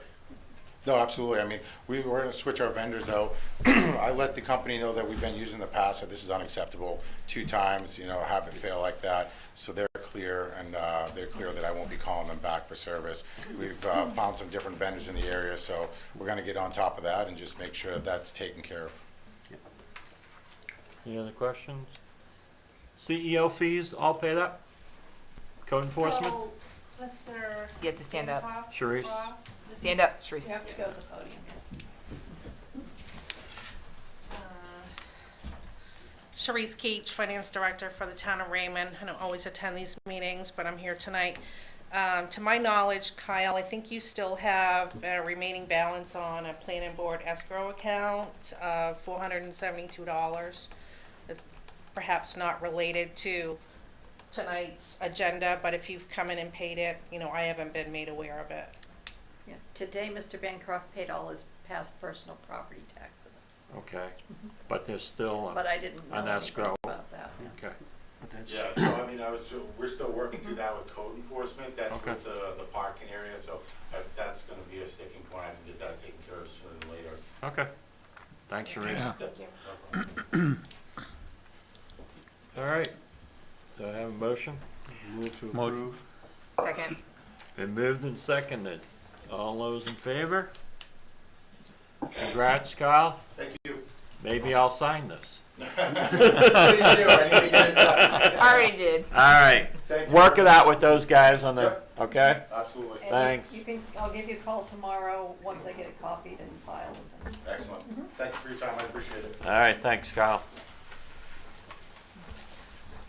No, absolutely. I mean, we're going to switch our vendors out. I let the company know that we've been using in the past, that this is unacceptable 2 times, have it fail like that. So they're clear, and they're clear that I won't be calling them back for service. We've found some different vendors in the area, so we're going to get on top of that and just make sure that's taken care of.
Any other questions? CEO fees all paid up? Code enforcement?
So, Mr.
You have to stand up.
Bancroft,
Sharice?
this
Stand
is-
up, Sharice.
You have to go to the podium. Sharice Keach, Finance Director for the Town of Raymond. I don't always attend these meetings, but I'm here tonight. To my knowledge, Kyle, I think you still have a remaining balance on a planning board escrow account of $472. It's perhaps not related to tonight's agenda, but if you've come in and paid it, I haven't been made aware of it.
Yeah. Today, Mr. Bancroft paid all his past personal property taxes,
Okay. But there's still
but I didn't know
an
anything
escrow.
about that.
Okay.
But that's,
Yeah, so I mean, we're still working through that with code enforcement. That's
Okay.
with the parking area, so that's going to be a sticking point. I can get that taken care of sooner than later.
Okay. Thanks, Sharice.
Thank you.
All right. Do I have a motion?
move to approve.
Second.
Been moved and seconded. All those in favor? Congrats, Kyle.
Thank you.
Maybe I'll sign this.
Please do. I need to get it done.
Already did.
All right.
Thank you.
Work it out with those guys on the Okay?
Absolutely.
And
Thanks.
I'll give you a call tomorrow once I get it copied and filed with them.
Excellent. Thank you for your time. I appreciate it.
All right, thanks, Kyle.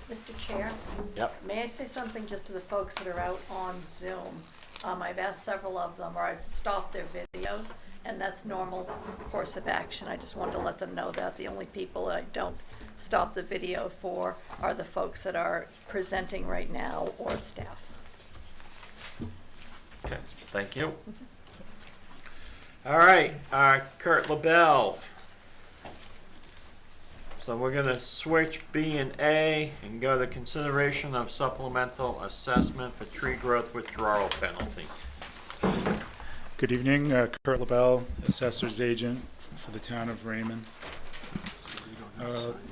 Mr. Chair?
Yep.
May I say something just to the folks that are out on Zoom? I've asked several of them, or I've stopped their videos, and that's normal course of action. I just wanted to let them know that the only people that I don't stop the video for are the folks that are presenting right now or staff.
Okay, thank you. All right, Kurt LaBelle. So we're gonna switch B and A and go to consideration of supplemental assessment for tree growth withdrawal penalty.
Good evening, Kurt LaBelle, Assessor's Agent for the town of Raymond.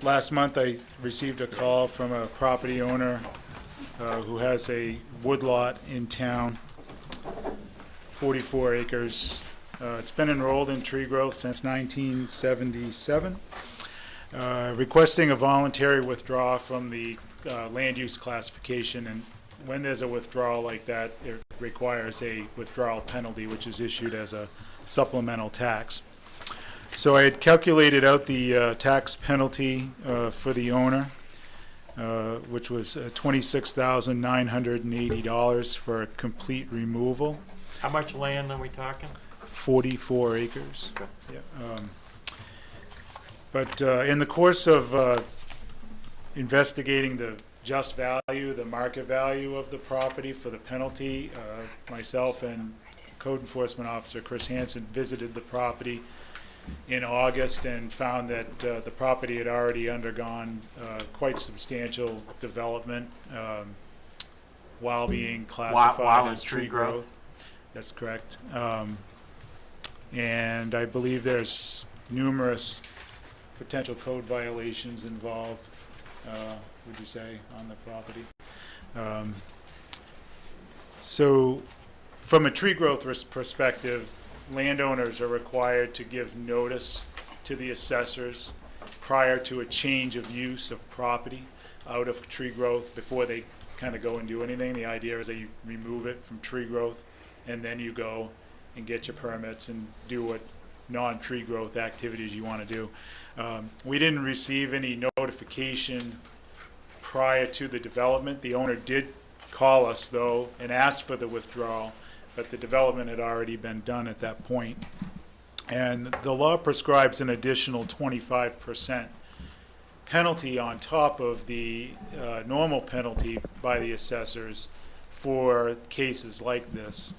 Last month I received a call from a property owner who has a woodlot in town, 44 acres. It's been enrolled in tree growth since 1977. Requesting a voluntary withdrawal from the land use classification, and when there's a withdrawal like that, it requires a withdrawal penalty, which is issued as a supplemental tax. So I had calculated out the tax penalty for the owner, which was $26,980 for a complete removal.
How much land are we talking?
44 acres.
Okay.
Yeah, but in the course of investigating the just value, the market value of the property for the penalty, myself and Code Enforcement Officer Chris Hansen visited the property in August and found that the property had already undergone quite substantial development while being classified as tree growth. That's correct. And I believe there's numerous potential code violations involved, would you say, on the property. So from a tree growth perspective, landowners are required to give notice to the assessors prior to a change of use of property out of tree growth before they kind of go and do anything. The idea is that you remove it from tree growth and then you go and get your permits and do what non-tree growth activities you want to do. We didn't receive any notification prior to the development. The owner did call us though and ask for the withdrawal, but the development had already been done at that point. And the law prescribes an additional 25% penalty on top of the normal penalty by the assessors for cases like this.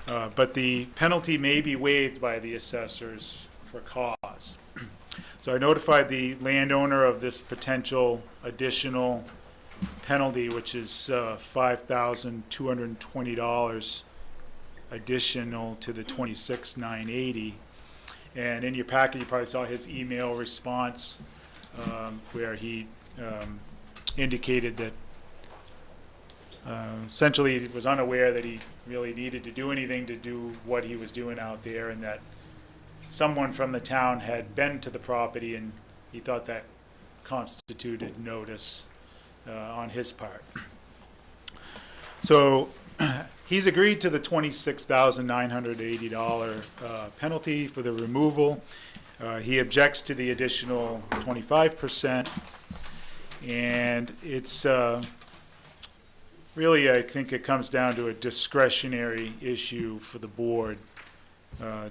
But the penalty may be waived by the assessors for cause. So I notified the landowner of this potential additional penalty, which is $5,220 additional to the $26,980. And in your packet, you probably saw his email response where he indicated that essentially he was unaware that he really needed to do anything to do what he was doing out there, and that someone from the town had been to the property and he thought that constituted notice on his part. So he's agreed to the $26,980 penalty for the removal. He objects to the additional 25%, and it's really, I think it comes down to a discretionary issue for the board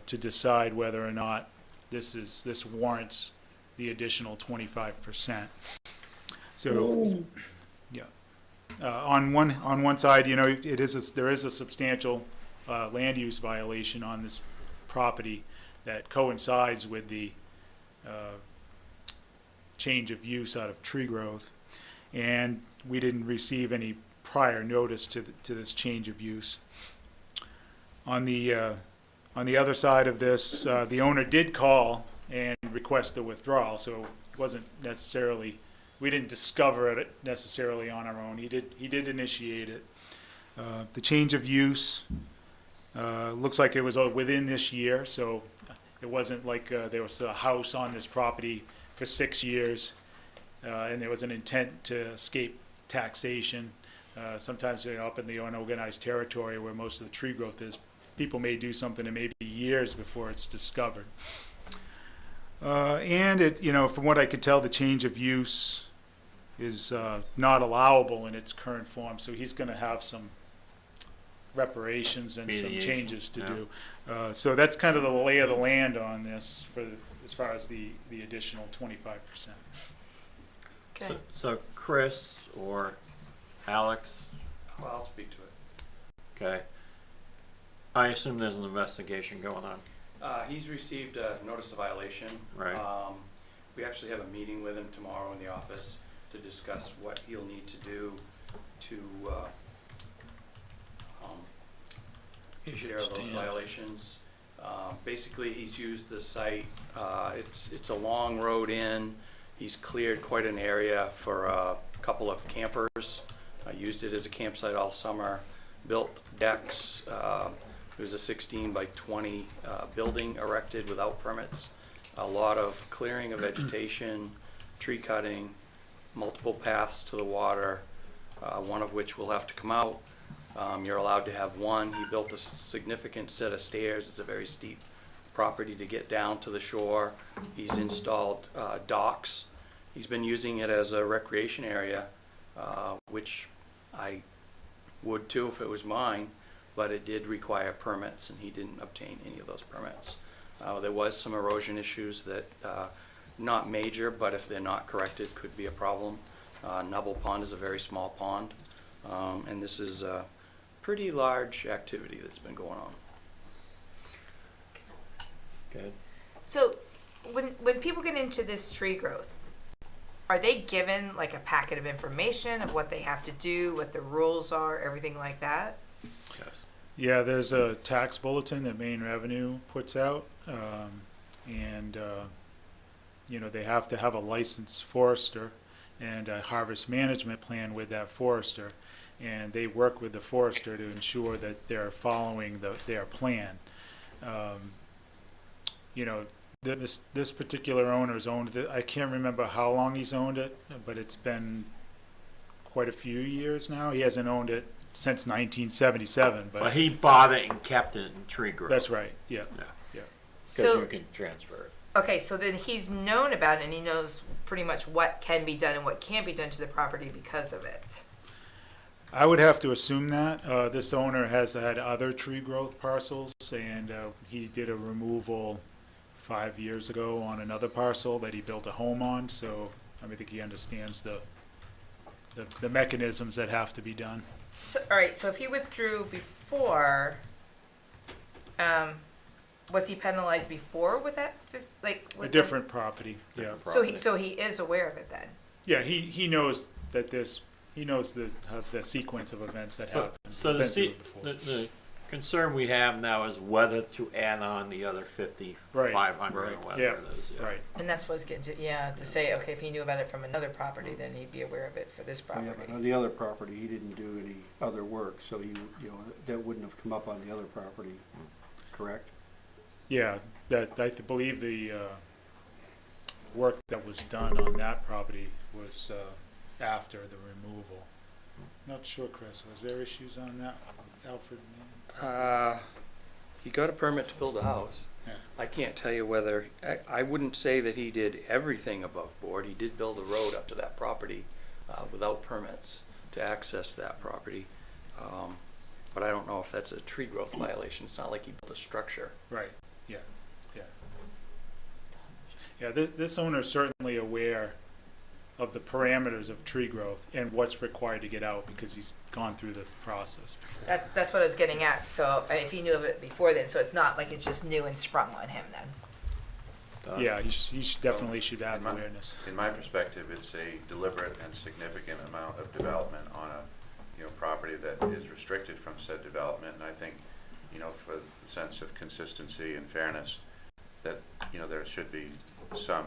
to decide whether or not this warrants the additional 25%. So, yeah, on one side, you know, there is a substantial land use violation on this property that coincides with the change of use out of tree growth, and we didn't receive any prior notice to this change of use. On the other side of this, the owner did call and request a withdrawal, so it wasn't necessarily, we didn't discover it necessarily on our own. He did initiate it. The change of use looks like it was within this year, so it wasn't like there was a house on this property for 6 years and there was an intent to escape taxation. Sometimes, up in the unorganized territory where most of the tree growth is, people may do something and maybe years before it's discovered. And it, from what I can tell, the change of use is not allowable in its current form. So he's going to have some reparations and some
Mediation,
changes to
yeah.
do. So that's kind of the lay of the land on this as far as the additional 25%.
Okay.
So Chris or Alex,
Well, I'll speak to it.
okay. I assume there's an investigation going on.
He's received a notice of violation.
Right.
We actually have a meeting with him tomorrow in the office to discuss what he'll need to do to take care of those violations. Basically, he's used the site. It's a long road in. He's cleared quite an area for a couple of campers. Used it as a campsite all summer. Built decks. There's a 16 by 20 building erected without permits. A lot of clearing of vegetation, tree cutting, multiple paths to the water, one of which will have to come out. You're allowed to have one. He built a significant set of stairs. It's a very steep property to get down to the shore. He's installed docks. He's been using it as a recreation area, which I would too if it was mine, but it did require permits and he didn't obtain any of those permits. There was some erosion issues that, not major, but if they're not corrected, could be a problem. Nubble Pond is a very small pond, and this is a pretty large activity that's been going on.
Good.
So when people get into this tree growth, are they given like a packet of information of what they have to do, what the rules are, everything like that?
Yes.
Yeah, there's a tax bulletin that Maine Revenue puts out, and they have to have a licensed forester and a harvest management plan with that forester, and they work with the forester to ensure that they're following their plan. This particular owner's owned it. I can't remember how long he's owned it, but it's been quite a few years now. He hasn't owned it since 1977,
But he bought it and kept it in tree growth.
that's right. Yeah.
Because
So
you can transfer it.
okay, so then he's known about it and he knows pretty much what can be done and what can't be done to the property because of it.
I would have to assume that. This owner has had other tree growth parcels, and he did a removal 5 years ago on another parcel that he built a home on, so I think he understands the mechanisms that have to be done.
So, all right, so if he withdrew before, was he penalized before with that? Like
A
with
different property, yeah.
So he is aware of it then.
Yeah, he knows that he knows the sequence of events that happen.
So
He's been through it before.
the concern we have now is whether to add on the other 5,500 or whatever
Yeah,
it is. Yeah.
right.
And that's what's getting to, to say, okay, if he knew about it from another property, then he'd be aware of it for this
Yeah,
property.
but on the other property, he didn't do any other work, so that wouldn't have come up on the other property, correct?
Yeah, that I believe the work that was done on that property was after the removal. Not sure, Chris, was there issues on that, Alfred?
He got a permit to build a house.
Yeah.
I can't tell you whether, I wouldn't say that he did everything above board. He did build a road up to that property without permits to access that property. But I don't know if that's a tree growth violation. It's not like he built a structure.
Right, yeah. Yeah, this owner is certainly aware of the parameters of tree growth and what's required to get out because he's gone through this process before.
That's what I was getting at. So if he knew of it before then, so it's not like it's just new and sprung on him then.
Yeah, he definitely should have awareness.
In my perspective, it's a deliberate and significant amount of development on a property that is restricted from said development, and I think for the sense of consistency and fairness that there should be some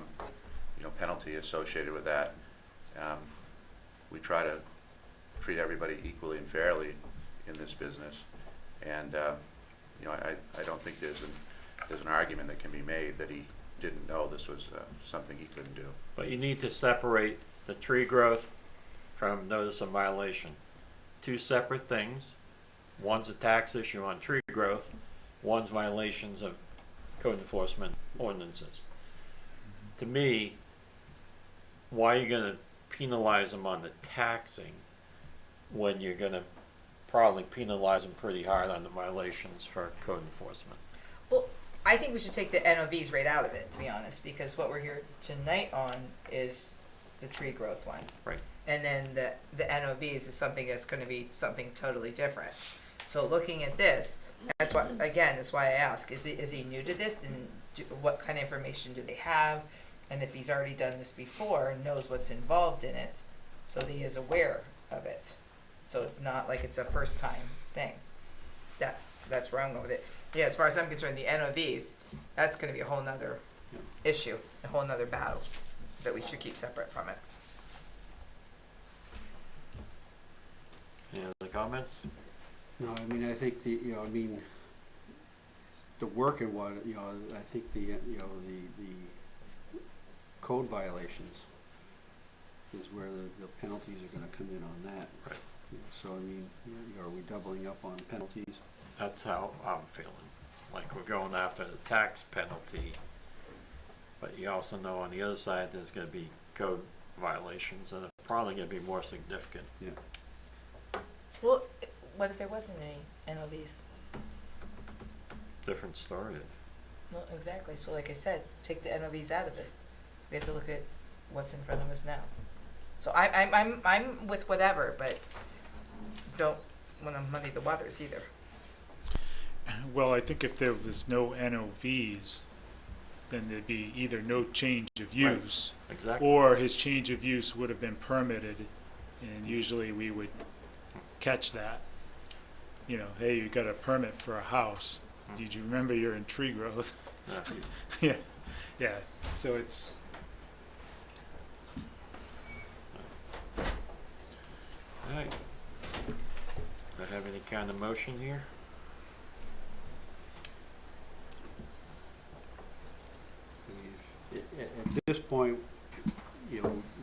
penalty associated with that. We try to treat everybody equally and fairly in this business, and I don't think there's an argument that can be made that he didn't know this was something he couldn't do.
But you need to separate the tree growth from notice of violation. two separate things. One's a tax issue on tree growth, one's violations of code enforcement ordinances. To me, why are you gonna penalize them on the taxing when you're gonna probably penalize them pretty hard on the violations for code enforcement?
Well, I think we should take the NOVs right out of it, to be honest, because what we're here tonight on is the tree growth one.
Right.
And then the NOVs is something that's gonna be something totally different. So looking at this, that's why, again, that's why I ask, is he new to this, and what kind of information do they have? And if he's already done this before and knows what's involved in it, so that he is aware of it. So it's not like it's a first time thing. That's where I'm going with it. Yeah, as far as I'm concerned, the NOVs, that's gonna be a whole nother issue, a whole nother battle that we should keep separate from it.
Any other comments?
No, I mean, I think the work and what, I think the code violations is where the penalties are gonna come in on that.
Right.
So, I mean, are we doubling up on penalties?
That's how I'm feeling. Like we're going after the tax penalty, but you also know on the other side there's gonna be code violations and it's probably gonna be more significant.
Yeah.
Well, what if there wasn't any NOVs?
Different story.
Well, exactly. So like I said, take the NOVs out of this. We have to look at what's in front of us now. So I'm with whatever, but don't want to muddy the waters either.
Well, I think if there was no NOVs, then there'd be either no change of use,
Right. Exactly.
or his change of use would have been permitted, and usually we would catch that. Hey, you got a permit for a house. Did you remember you're in tree growth?
Yeah.
yeah. So it's.
All right. Do I have any kind of motion here?
At this point,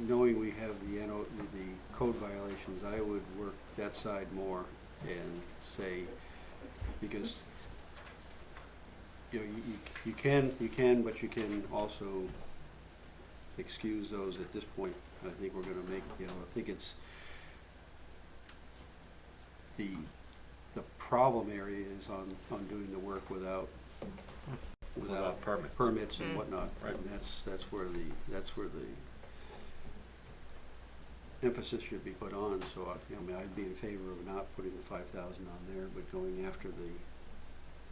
knowing we have the code violations, I would work that side more and say, because you can, but you can also excuse those at this point. I think we're going to make, I think it's the problem area is on doing the work without permits and whatnot.
Right.
And that's where the emphasis should be put on. So I'd be in favor of not putting the 5,000 on there, but going after the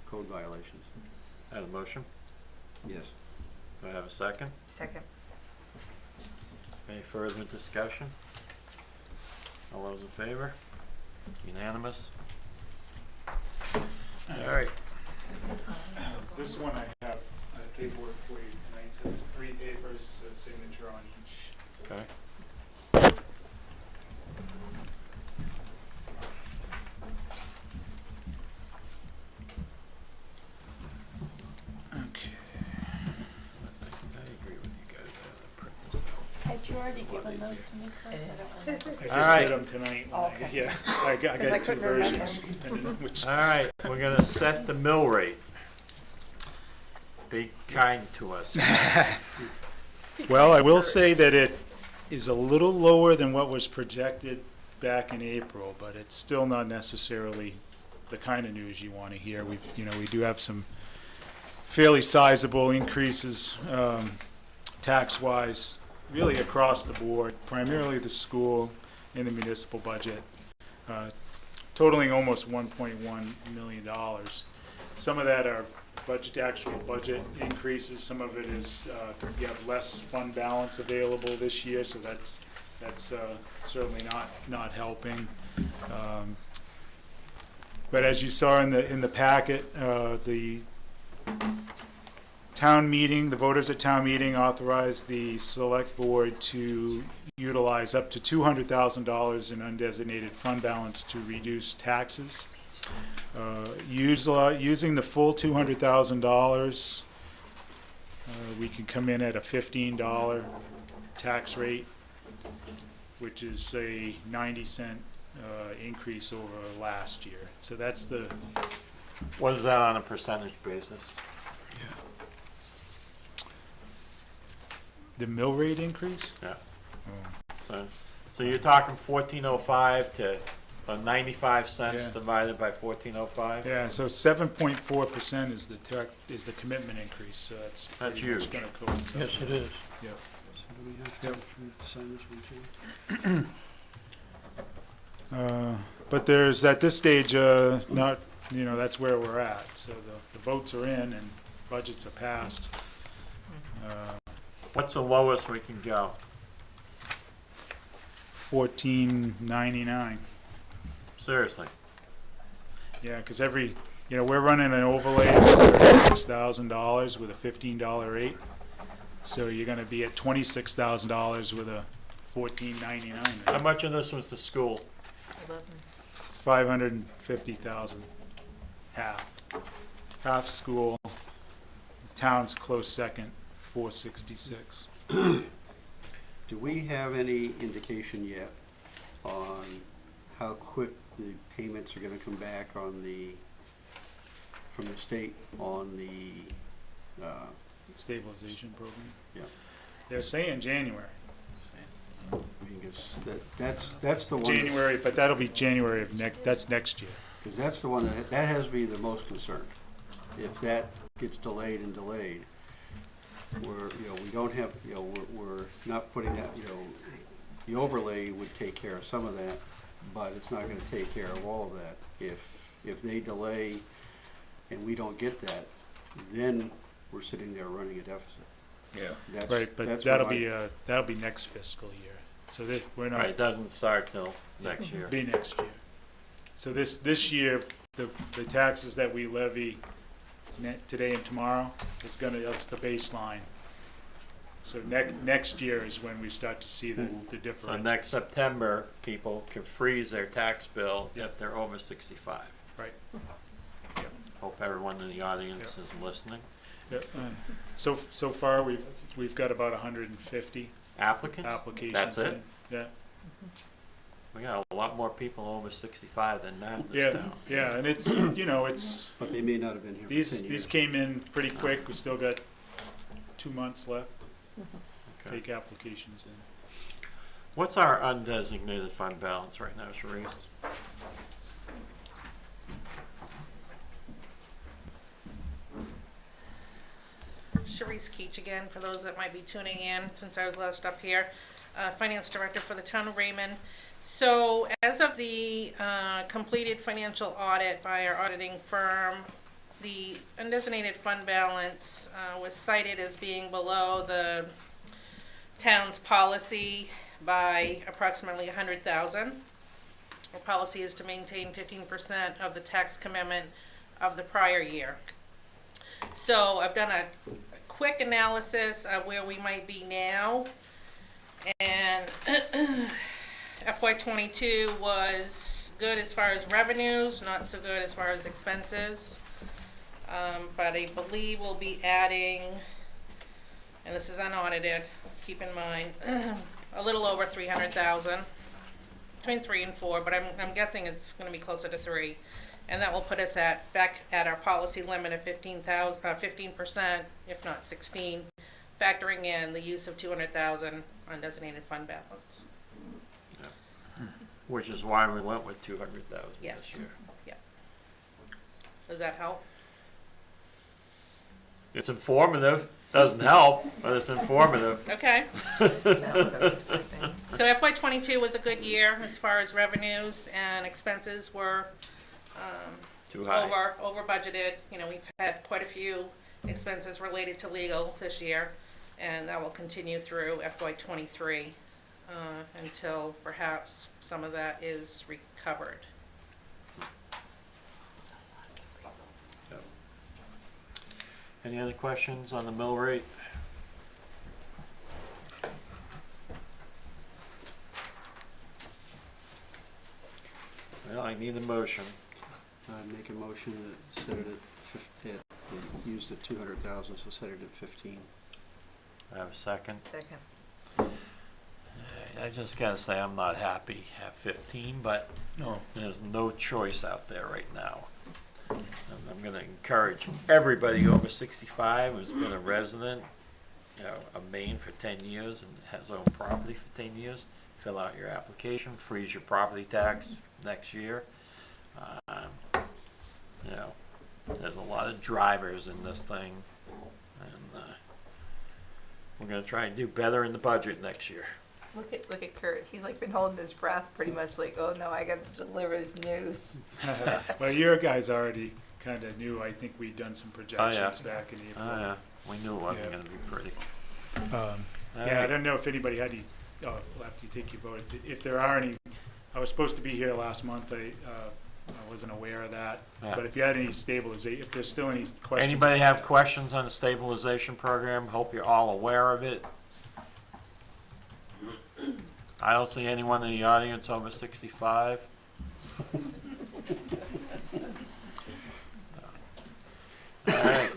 code violations.
Have a motion?
Yes.
Do I have a second?
Second.
Any further discussion? All those in favor? Unanimous? All right.
This one I have a paperwork for you tonight. So there's 3 papers, a signature on each.
Okay.
Had you already given those to me, Chris?
I just
All right.
did them tonight.
Okay.
Yeah, I got 2
couldn't remember.
versions, depending on which.
All right, we're gonna set the mill rate. Be kind to us.
Well, I will say that it is a little lower than what was projected back in April, but it's still not necessarily the kind of news you want to hear. We do have some fairly sizable increases, tax-wise, really across the board, primarily the school and the municipal budget, totaling almost $1.1 million. Some of that are actual budget increases. Some of it is you have less fund balance available this year, so that's certainly not helping. But as you saw in the packet, the town meeting, the voters at town meeting authorized the select board to utilize up to $200,000 in undesignated fund balance to reduce taxes. Using the full $200,000, we can come in at a $15 tax rate, which is a 90-cent increase over last year. So that's the,
What is that on a percentage basis?
the mill rate increase?
Yeah. So you're talking 1405 to 95 cents
Yeah.
divided by 1405?
Yeah, so 7.4% is the commitment increase, so that's
That's
pretty much
huge.
gonna coincide.
Yes, it is.
Yep.
So do we have to sign this one too?
But there's, at this stage, not, that's where we're at. So the votes are in and budgets are passed.
What's the lowest we can go?
$14.99.
Seriously?
Yeah, because we're running an overlay of $36,000 with a $15 rate. So you're gonna be at $26,000 with a $14.99 rate.
How much of this was the school?
550,000, half school, town's close second, 466.
Do we have any indication yet on how quick the payments are gonna come back on from the state on the,
Stabilization program.
yeah?
They're saying January.
Because that's the one.
January, but that'll be January of that's next year.
Because that's the one that has me the most concerned. If that gets delayed, we don't have, we're not putting that, the overlay would take care of some of that, but it's not gonna take care of all of that. If they delay and we don't get that, then we're sitting there running a deficit.
Yeah. Right, but that'll be next fiscal year. So we're not.
Right, it doesn't start till next year.
Be next year. So this year, the taxes that we levy today and tomorrow that's the baseline. So next year is when we start to see the difference.
So next September, people can freeze their tax bill if they're over 65.
Right.
Hope everyone in the audience is listening.
Yep. So far, we've got about 150 applications.
That's it?
in. Yeah.
We got a lot more people over 65 than that in this town.
Yeah, and it's it's.
But they may not have been here.
These came in pretty quick. We still got 2 months left.
Okay.
Take applications in.
What's our undesignated fund balance right now, Sharice?
Sharice Keach again, for those that might be tuning in since I was last up here, Finance Director for the Town of Raymond. So as of the completed financial audit by our auditing firm, the undesignated fund balance was cited as being below the town's policy by approximately $100,000. Our policy is to maintain 15% of the tax commitment of the prior year. So I've done a quick analysis of where we might be now, and FY22 was good as far as revenues, not so good as far as expenses. But I believe we'll be adding, and this is unaudited, keep in mind, a little over 300,000, between 3 and 4, but I'm guessing it's going to be closer to 3. And that will put us back at our policy limit of 15%, if not 16, factoring in the use of 200,000 undesignated fund balance.
Yeah. Which is why we went with 200,000 this year.
Yeah. Does that help?
It's informative. Doesn't help, but it's informative.
Okay. So FY22 was a good year as far as revenues, and expenses were
too high.
over budgeted. We've had quite a few expenses related to legal this year, and that will continue through FY23 until perhaps some of that is recovered.
Any other questions on the mill rate? Well, I need a motion.
I'd make a motion that set it at used at 200,000, so set it at 15.
I have a second.
Second.
I just gotta say, I'm not happy at 15, but there's no choice out there right now. And I'm gonna encourage everybody over 65 who's been a resident, of Maine for 10 years and has owned property for 10 years, fill out your application, freeze your property tax next year. There's a lot of drivers in this thing, and we're gonna try and do better in the budget next year.
Look at Kurt. He's like been holding his breath, pretty much like, oh no, I got to deliver his news.
Well, your guys already kind of knew. I think we'd done some projections back in April.
Oh yeah, we knew it wasn't gonna be pretty.
I don't know if anybody had any. After you take your vote, if there are any, I was supposed to be here last month. I wasn't aware of that.
Yeah.
But if you had any stabilization, if there's still any questions.
Anybody have questions on the stabilization program? Hope you're all aware of it. I don't see anyone in the audience over 65. All right.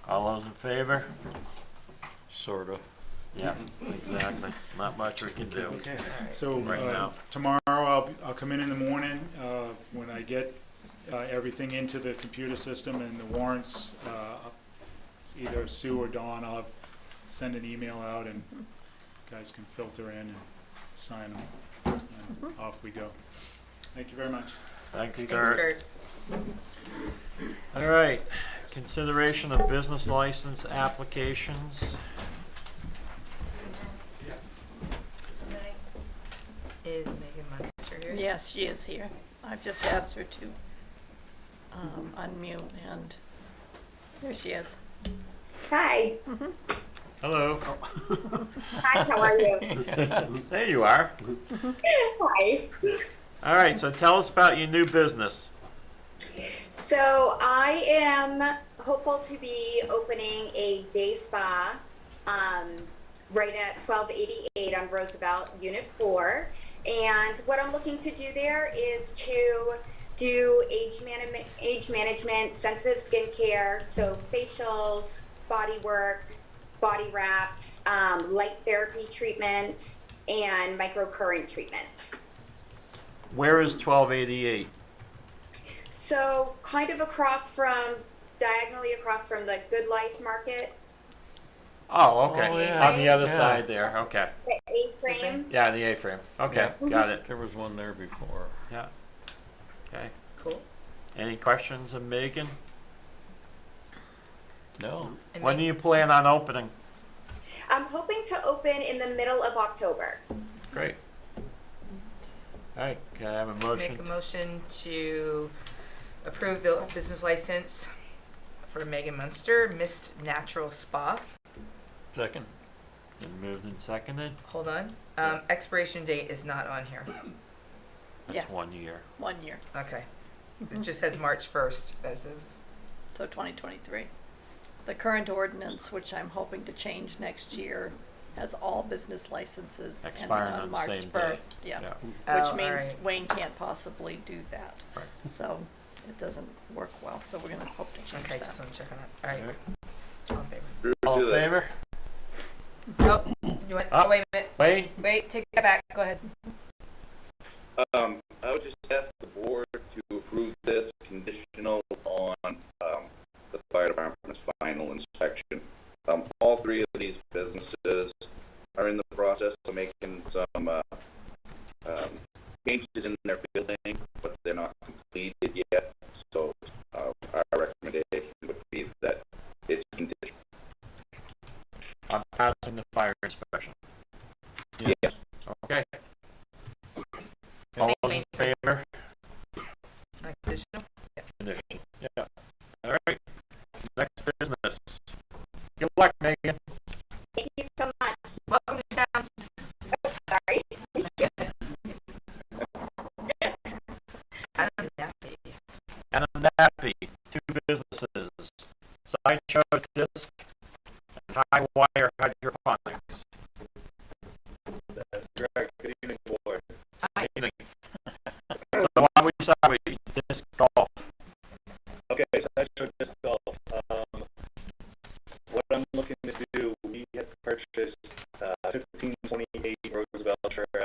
All those in favor?
Sort of.
Yeah, exactly. Not much we can do.
Okay. So
right now.
Tomorrow I'll come in the morning when I get everything into the computer system and the warrants. Either Sue or Dawn, I'll send an email out and guys can filter in and sign them. And off we go. Thank you very much.
Thanks,
Thanks,
Kurt.
Kurt.
All right. Consideration of business license applications.
Is Megan Munster here?
Yes, she is here. I've just asked her to unmute, and there she is.
Hi.
Hello.
Hi, how are you?
There you are.
Hi.
All right, so tell us about your new business.
So I am hopeful to be opening a day spa right at 1288 on Roosevelt, Unit 4. And what I'm looking to do there is to do age management, sensitive skincare, so facials, body work, body wraps, light therapy treatments, and microcurrent treatments.
Where is 1288?
So kind of diagonally across from the Good Life Market.
Oh, okay.
Oh, yeah.
On the other side there. Okay.
The A-frame.
Yeah, the A-frame. Okay, got it.
There was one there before.
Yeah. Okay.
Cool.
Any questions of Megan?
No.
When do you plan on opening?
I'm hoping to open in the middle of October.
Great. All right, can I have a motion?
Make a motion to approve the business license for Megan Munster, Mist Natural Spa.
Second.
Been moved and seconded.
Hold on. Expiration date is not on here.
That's
Yes.
1 year.
1 year.
Okay. It just has March 1st as of.
So 2023. The current ordinance, which I'm hoping to change next year, has all business licenses ending
Expiring
on
on the
March
same
1st.
day.
Yeah.
Oh,
Which
all
means
right.
Wayne can't possibly do that.
Right.
So it doesn't work well. So we're going to hope to change
Okay,
that.
just want to check on that. All right.
All right.
All in favor?
All in favor?
Oh, you want,
Oh.
oh, wait a minute.
Wait.
Take that back. Go ahead.
I would just ask the board to approve this conditional on the fire department's final inspection. All three of these businesses are in the process of making some changes in their building, but they're not completed yet. So our recommendation would be that it's conditional.
I'm passing the fire inspection.
Yes.
Okay. All those in favor?
Not conditional? Yeah.
Condition. Yeah. All right. Next business. Good luck, Megan.
Thank you so much.
Welcome to town.
Oh, sorry.
And a nappy. 2 businesses. Sideshow Disc and High Wire Hydroponics.
That's correct. Good evening, board.
Good evening. So why don't we start with disc golf?
Okay, so I showed disc golf. What I'm looking to do, we have purchased 1528 Roosevelt Trail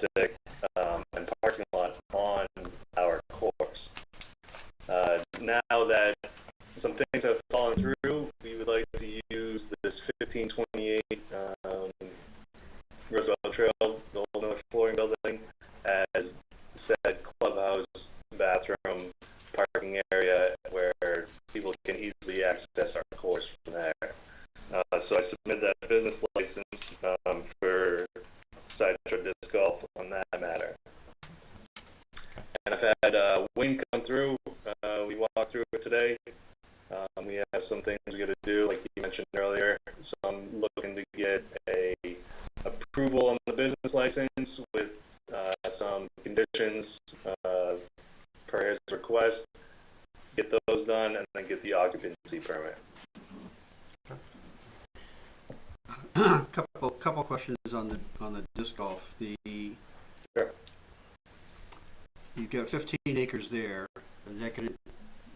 septic and parking lot on our course. Now that some things have fallen through, we would like to use this 1528 Roosevelt Trail, the old Miller Flooring building, as said clubhouse, bathroom, parking area where people can easily access our course from there. So I submitted that business license for sideshow disc golf on that matter. And I've had Wayne come through. We walked through it today. We have some things we got to do, like you mentioned earlier. So I'm looking to get a approval on the business license with some conditions per his request. Get those done, and then get the occupancy permit.
Couple questions on the disc golf.
Sure.
You've got 15 acres there. Is that going to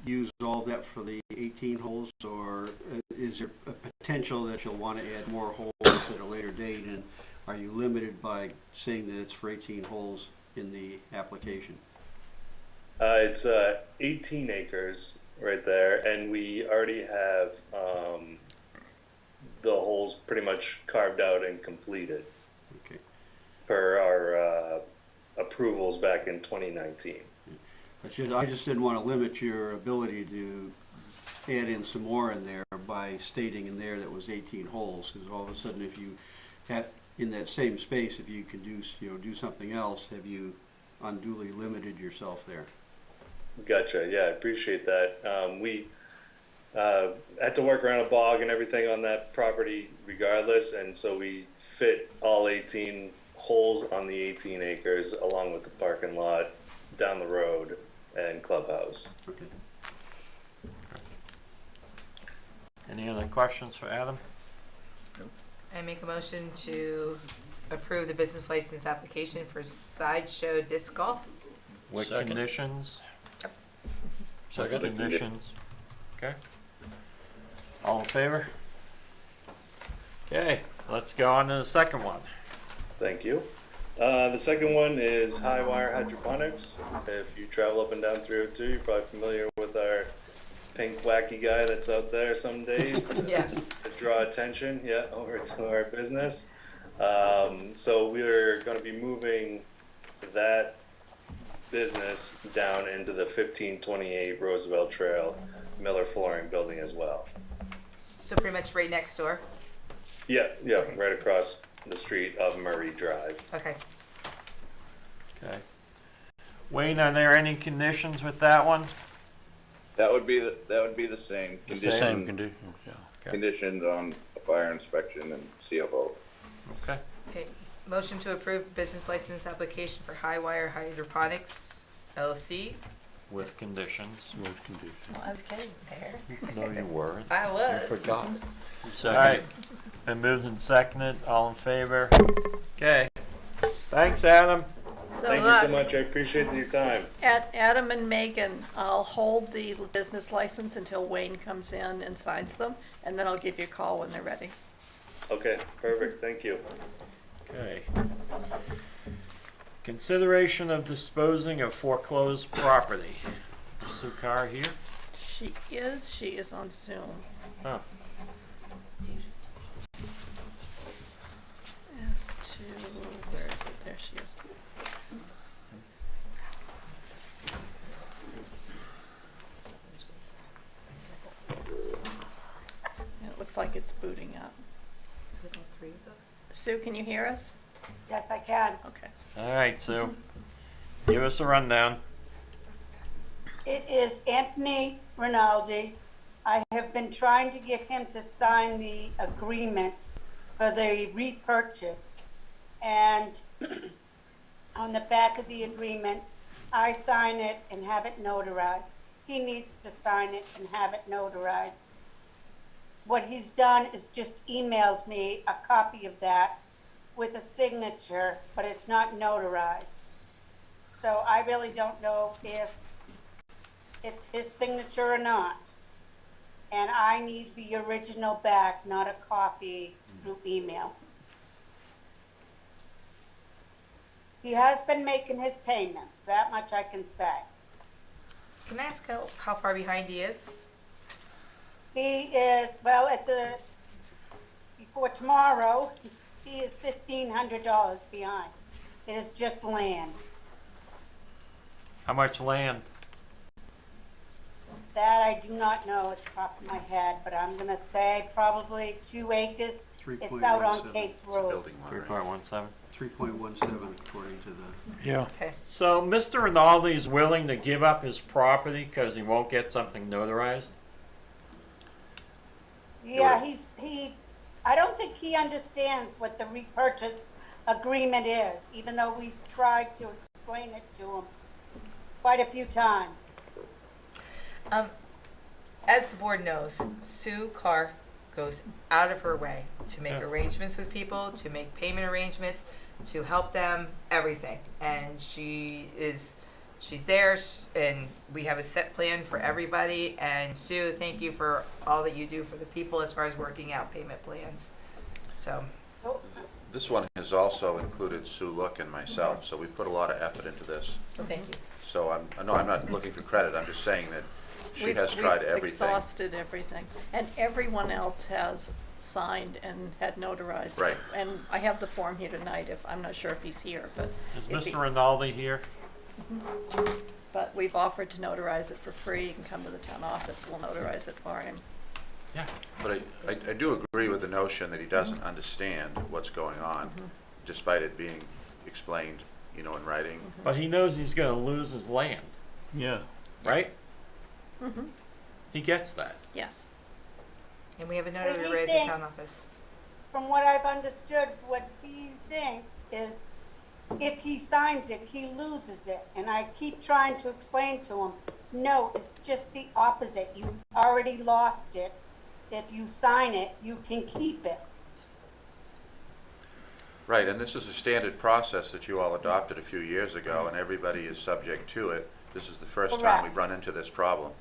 use all that for the 18 holes, or is there a potential that you'll want to add more holes at a later date? And are you limited by saying that it's for 18 holes in the application?
It's 18 acres right there, and we already have the holes pretty much carved out and completed.
Okay.
Per our approvals back in 2019.
I just didn't want to limit your ability to add in some more in there by stating in there that was 18 holes, because all of a sudden, if you have in that same space, if you can do something else, have you unduly limited yourself there?
Gotcha. Yeah, I appreciate that. We had to work around a bog and everything on that property regardless, and so we fit all 18 holes on the 18 acres along with the parking lot down the road and clubhouse.
Okay.
Any other questions for Adam?
I make a motion to approve the business license application for Sideshow Disc Golf.
With
Second.
Conditions?
Second.
With conditions. Okay. All in favor? Okay, let's go on to the second one.
Thank you. The second one is High Wire Hydroponics. If you travel up and down 302, you're probably familiar with our pink wacky guy that's out there some days to,
Yeah.
to draw attention, over to our business. So we're going to be moving that business down into the 1528 Roosevelt Trail Miller Flooring building as well.
So pretty much right next door.
Yeah, right across the street of Murray Drive.
Okay.
Okay. Wayne, are there any conditions with that one?
That would be the same.
Same conditions, yeah.
Okay.
Conditions on fire inspection and CFO.
Okay.
Okay. Motion to approve business license application for High Wire Hydroponics LLC.
With conditions.
With conditions.
Well, I was kidding there.
No, you weren't.
I was.
You forgot.
Second.
All right. Been moved and seconded. All in favor? Okay. Thanks, Adam.
So
Thank you so much. I appreciate your time.
Adam and Megan, I'll hold the business license until Wayne comes in and signs them, and then I'll give you a call when they're ready.
Okay, perfect. Thank you.
Okay. Consideration of disposing of foreclosed property. Is Sukar here?
She is on Zoom.
Oh.
Where is it? There she is. It looks like it's booting up. Sue, can you hear us?
Yes, I can.
Okay.
All right, Sue. Give us a rundown.
It is Anthony Rinaldi. I have been trying to get him to sign the agreement for the repurchase. And on the back of the agreement, I sign it and have it notarized. He needs to sign it and have it notarized. What he's done is just emailed me a copy of that with a signature, but it's not notarized. So I really don't know if it's his signature or not. And I need the original back, not a copy through email. He has been making his payments, that much I can say.
Can I ask how far behind he is?
He is, well, before tomorrow, he is $1,500 behind. It is just land.
How much land?
That I do not know at the top of my head, but I'm gonna say probably 2 acres. It's out on Cape Road.
3.17?
3.17 according to the.
Yeah.
Okay.
So Mr. Rinaldi is willing to give up his property because he won't get something notarized?
Yeah, I don't think he understands what the repurchase agreement is, even though we've tried to explain it to him quite a few times.
As the board knows, Sue Carr goes out of her way to make arrangements with people, to make payment arrangements, to help them, everything. And she's there, and we have a set plan for everybody. And Sue, thank you for all that you do for the people as far as working out payment plans. So.
This one has also included Sue Look and myself, so we put a lot of effort into this.
Well, thank you.
So I'm not looking for credit. I'm just saying that she has tried everything.
We've exhausted everything, and everyone else has signed and had notarized.
Right.
And I have the form here tonight. I'm not sure if he's here, but.
Is Mr. Rinaldi here?
But we've offered to notarize it for free. You can come to the town office. We'll notarize it for him.
Yeah.
But I do agree with the notion that he doesn't understand what's going on, despite it being explained, in writing.
But he knows he's going to lose his land.
Yeah.
Right?
Mm-hmm.
He gets that.
Yes.
And we have a
What
notary
he
right at the
thinks-
town office.
From what I've understood, what he thinks is if he signs it, he loses it. And I keep trying to explain to him, no, it's just the opposite. You've already lost it. If you sign it, you can keep it.
Right, and this is a standard process that you all adopted a few years ago, and everybody is subject to it. This is the first time
Correct.
we've run into this problem.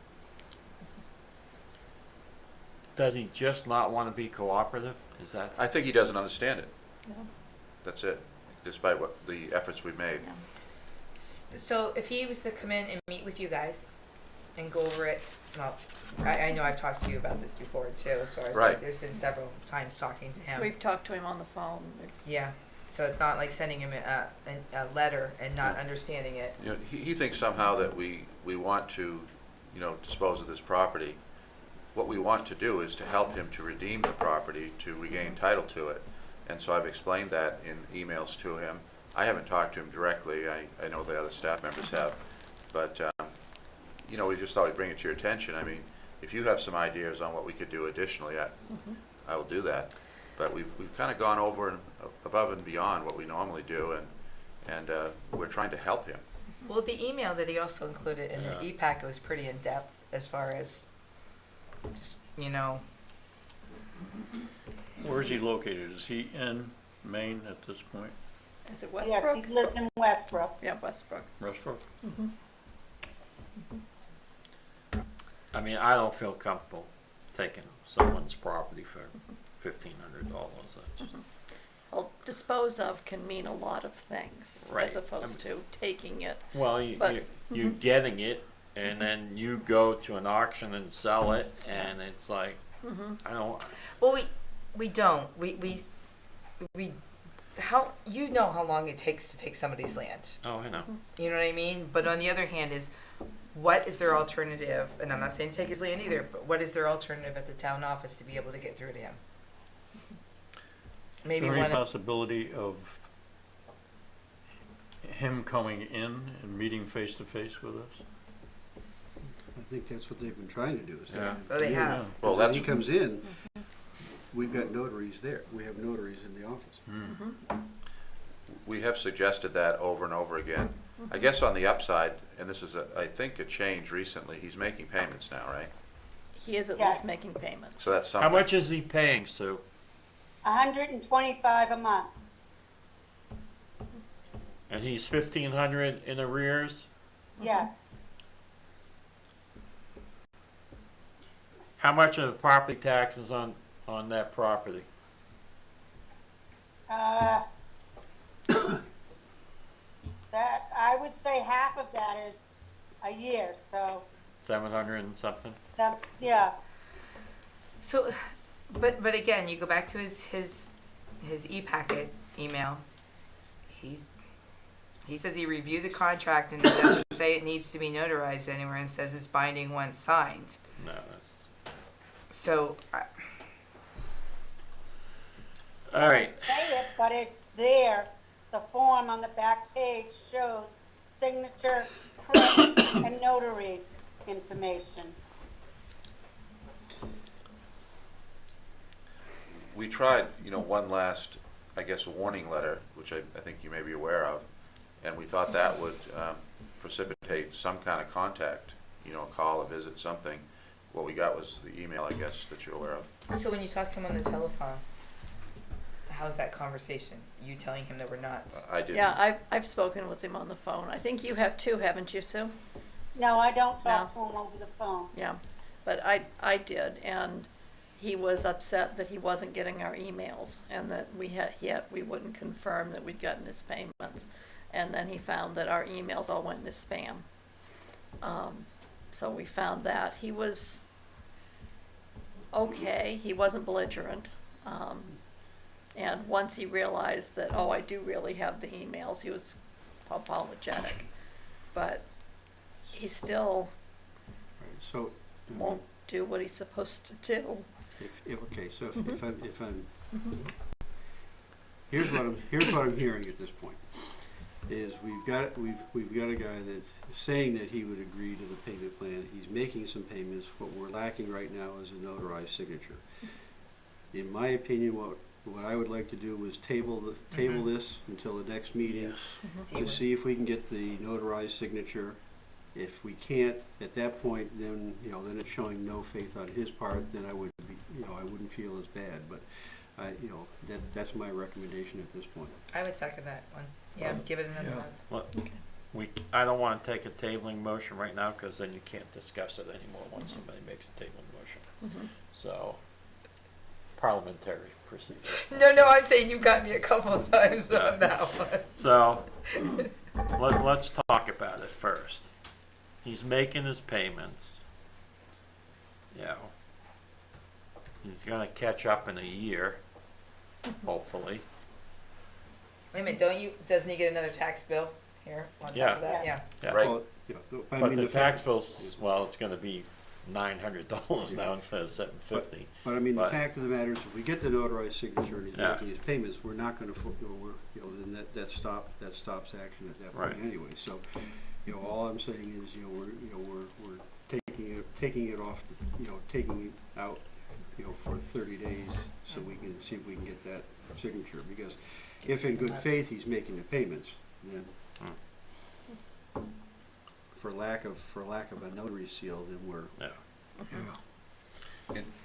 Does he just not want to be cooperative? Is that?
I think he doesn't understand it.
No.
That's it, despite what the efforts we've made.
So if he was to come in and meet with you guys and go over it, well, I know I've talked to you about this before too, as far as
Right.
like, there's been several times talking to him.
We've talked to him on the phone.
Yeah, so it's not like sending him a letter and not understanding it.
He thinks somehow that we want to, dispose of this property. What we want to do is to help him to redeem the property, to regain title to it. And so I've explained that in emails to him. I haven't talked to him directly. I know the other staff members have. But, we just thought we'd bring it to your attention. I mean, if you have some ideas on what we could do additionally, I will do that. But we've kind of gone over and above and beyond what we normally do, and we're trying to help him.
Well, the email that he also included in the e-packet was pretty in-depth as far as just,
Where is he located? Is he in Maine at this point?
Is it Westbrook?
Yes, he lives in Westbrook.
Yeah, Westbrook.
Westbrook?
Mm-hmm.
I mean, I don't feel comfortable taking someone's property for $1,500. That's just,
Well, dispose of can mean a lot of things,
Right.
as opposed to taking it.
well,
But-
you're getting it, and then you go to an auction and sell it, and it's like, I don't.
well, we don't. How long it takes to take somebody's land.
Oh, I know.
You know what I mean? But on the other hand is, what is their alternative? And I'm not saying take his land either, but what is their alternative at the town office to be able to get through to him? Maybe
Is there any
one.
possibility of him coming in and meeting face to face with us?
I think that's what they've been trying to do. Is
Yeah.
Oh, they have.
Well,
Well,
when
that's
he comes in, we've got notaries there. We have notaries in the office.
We have suggested that over and over again. I guess on the upside, and this is, I think, a change recently, he's making payments now, right?
He is at
Yes.
least making payments.
So that's
How
something.
much is he paying, Sue?
$125 a month.
And he's 1,500 in arrears?
Yes.
How much are the property taxes on that property?
I would say half of that is a year, so
700 and something?
that, yeah.
So, but again, you go back to his e-packet email. He says he reviewed the contract and it doesn't say it needs to be notarized anywhere, and says it's binding once signed.
No, that's...
So,
All right.
Say it, but it's there. The form on the back page shows signature, print, and notaries information.
We tried, one last, I guess, warning letter, which I think you may be aware of, and we thought that would precipitate some kind of contact, a call, a visit, something. What we got was the email, I guess, that you're aware of.
so when you talk to him on the telephone, how's that conversation? You telling him that we're not?
I didn't.
Yeah, I've spoken with him on the phone. I think you have too, haven't you, Sue?
No, I don't talk to him over the phone.
Yeah, but I did, and he was upset that he wasn't getting our emails, and that we wouldn't confirm that we'd gotten his payments, and then he found that our emails all went into spam. So we found that he was okay. He wasn't belligerent, and once he realized that, oh, I do really have the emails, he was apologetic, but he still
So,
won't do what he's supposed to do.
okay, so if I'm, here's what I'm hearing at this point, is we've got a guy that's saying that he would agree to the payment plan. He's making some payments. What we're lacking right now is a notarized signature. In my opinion, what I would like to do is table this until the next meeting to see if we can get the notarized signature. If we can't, at that point, then then it's showing no faith on his part. Then I would be, I wouldn't feel as bad. But that's my recommendation at this point.
I would second that one. Yeah, give it another month.
Well, I don't want to take a tabling motion right now, because then you can't discuss it anymore once somebody makes a tabling motion. So, parliamentary procedure.
No, I'm saying you got me a couple of times on that one.
So, let's talk about it first. He's making his payments. He's going to catch up in a year, hopefully.
Wait a minute, doesn't he get another tax bill here on top of that? Yeah.
Right.
Well,
But the tax bill's, it's going to be $900 now instead of $750.
But I mean, the fact of the matter is, if we get the notarized signature and he's making his payments, we're not going to, then that stops action at that point anyway. So, all I'm saying is, we're taking it off, taking it out, for 30 days, so we can see if we can get that signature. Because if in good faith he's making the payments, then for lack of a notary seal, then we're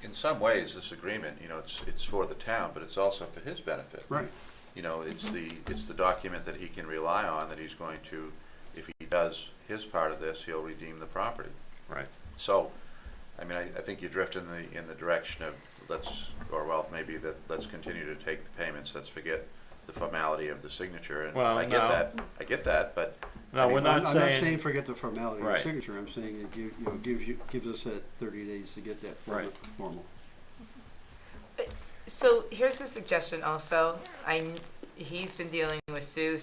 In some ways, this agreement, it's for the town, but it's also for his benefit.
Right.
It's the document that he can rely on, that he's going to, if he does his part of this, he'll redeem the property.
Right.
So, I mean, I think you drift in the direction of maybe let's continue to take the payments. Let's forget the formality of the signature. And
Well,
I get that, but
no, we're not
I'm
saying.
not saying forget the formality of
Right.
the signature. I'm saying it gives us that 30 days to get that formal.
So here's a suggestion also. He's been dealing with Sue,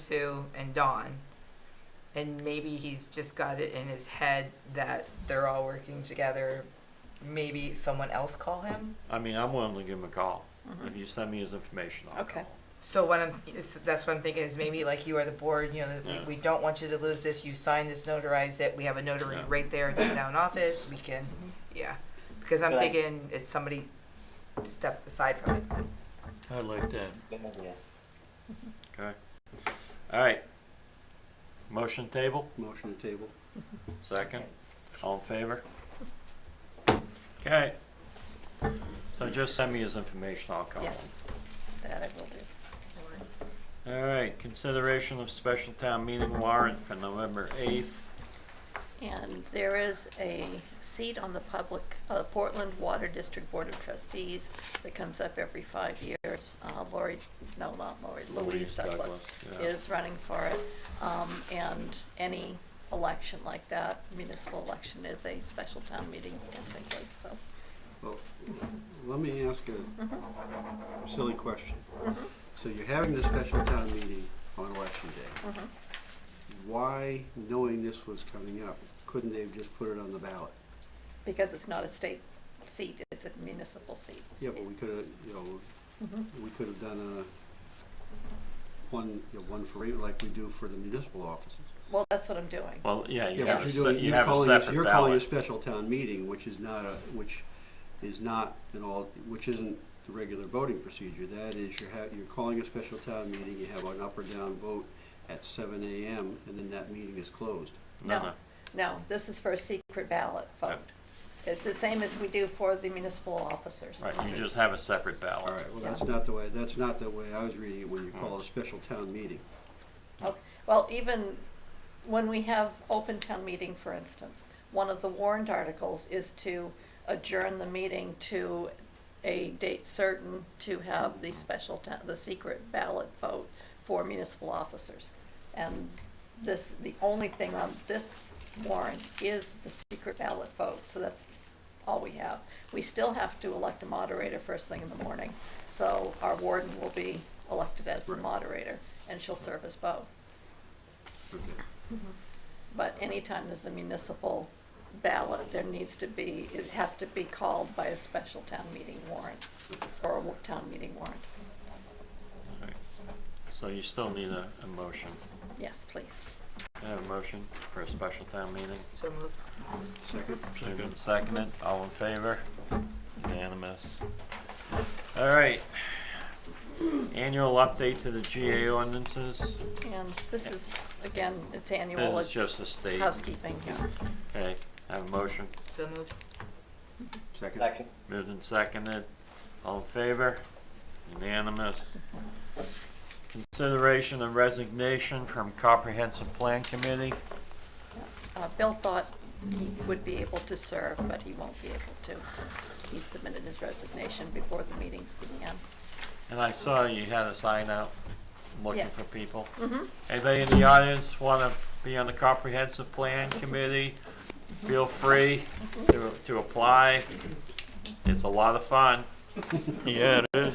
and Dawn. And maybe he's just got it in his head that they're all working together. Maybe someone else call him.
I mean, I'm willing to give him a call. If you send me his information, I'll call him.
So that's what I'm thinking is, maybe like you are the board, we don't want you to lose this. You sign this, notarize it. We have a notary right there at the town office. We can, because I'm thinking it's somebody stepped aside from it.
I like that.
Okay. All right. Motion table?
Motion table.
Second. All in favor? Okay. So just send me his information, I'll call him.
That I will do.
All right, consideration of special town meeting warrant for November 8th.
And there is a seat on the Portland Water District Board of Trustees that comes up every 5 years. Louise Douglas
yeah.
is running for it. And any election like that, municipal election, is a special town meeting can take place, so.
Well, let me ask a silly question. So you're having this special town meeting on election day. Why, knowing this was coming up, couldn't they have just put it on the ballot?
Because it's not a state seat, it's a municipal seat.
Yeah, but we could have, we could have done one for rate like we do for the municipal offices.
Well, that's what I'm doing.
Well, yeah, you
Yeah,
have
but
you have a separate
you're calling a
ballot.
special town meeting, which is not which isn't the regular voting procedure. That is, you're calling a special town meeting, you have an up or down vote at 7 a.m. and then that meeting is closed.
No, this is for a secret ballot vote. It's the same as we do for the municipal officers.
Right, you just have a separate ballot.
All right, well, that's not the way I was reading it when you call it a special town meeting.
Okay. Well, even when we have open town meeting, for instance, one of the warrant articles is to adjourn the meeting to a date certain to have the the secret ballot vote for municipal officers. And the only thing on this warrant is the secret ballot vote, so that's all we have. We still have to elect a moderator first thing in the morning, so our warden will be elected as the moderator, and she'll serve as both. But anytime there's a municipal ballot, it has to be called by a special town meeting warrant, or a town meeting warrant.
All right. So you still need a motion.
Yes, please.
I have a motion for a special town meeting.
So moved.
Second.
Moved and seconded. All in favor? Unanimous. All right. Annual update to the GA ordinances.
And this is, again, it's annual.
This is
It's
just a state.
housekeeping, yeah.
Okay, I have a motion.
So moved.
Second.
Moved and seconded. All in favor? Unanimous. Consideration of resignation from Comprehensive Plan Committee.
Bill thought he would be able to serve, but he won't be able to, so he submitted his resignation before the meetings began.
And I saw you had a sign out looking
Yes.
for people. Anybody in the audience want to be on the Comprehensive Plan Committee? Feel free to apply. It's a lot of fun.
Yeah, it is.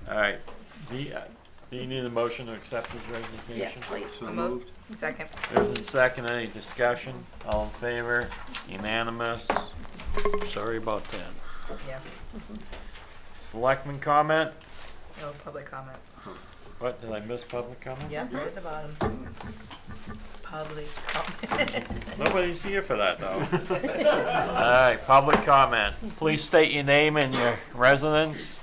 All right. Do you need a motion to accept his resignation?
Yes, please.
So moved.
Second.
Moved and seconded. Any discussion? All in favor? Unanimous.
Sorry about that.
Yeah.
Selectman comment?
No public comment.
What, did I miss public comment?
Yeah, right at the bottom. Public comment.
Nobody's here for that, though. All right, public comment. Please state your name and your residence.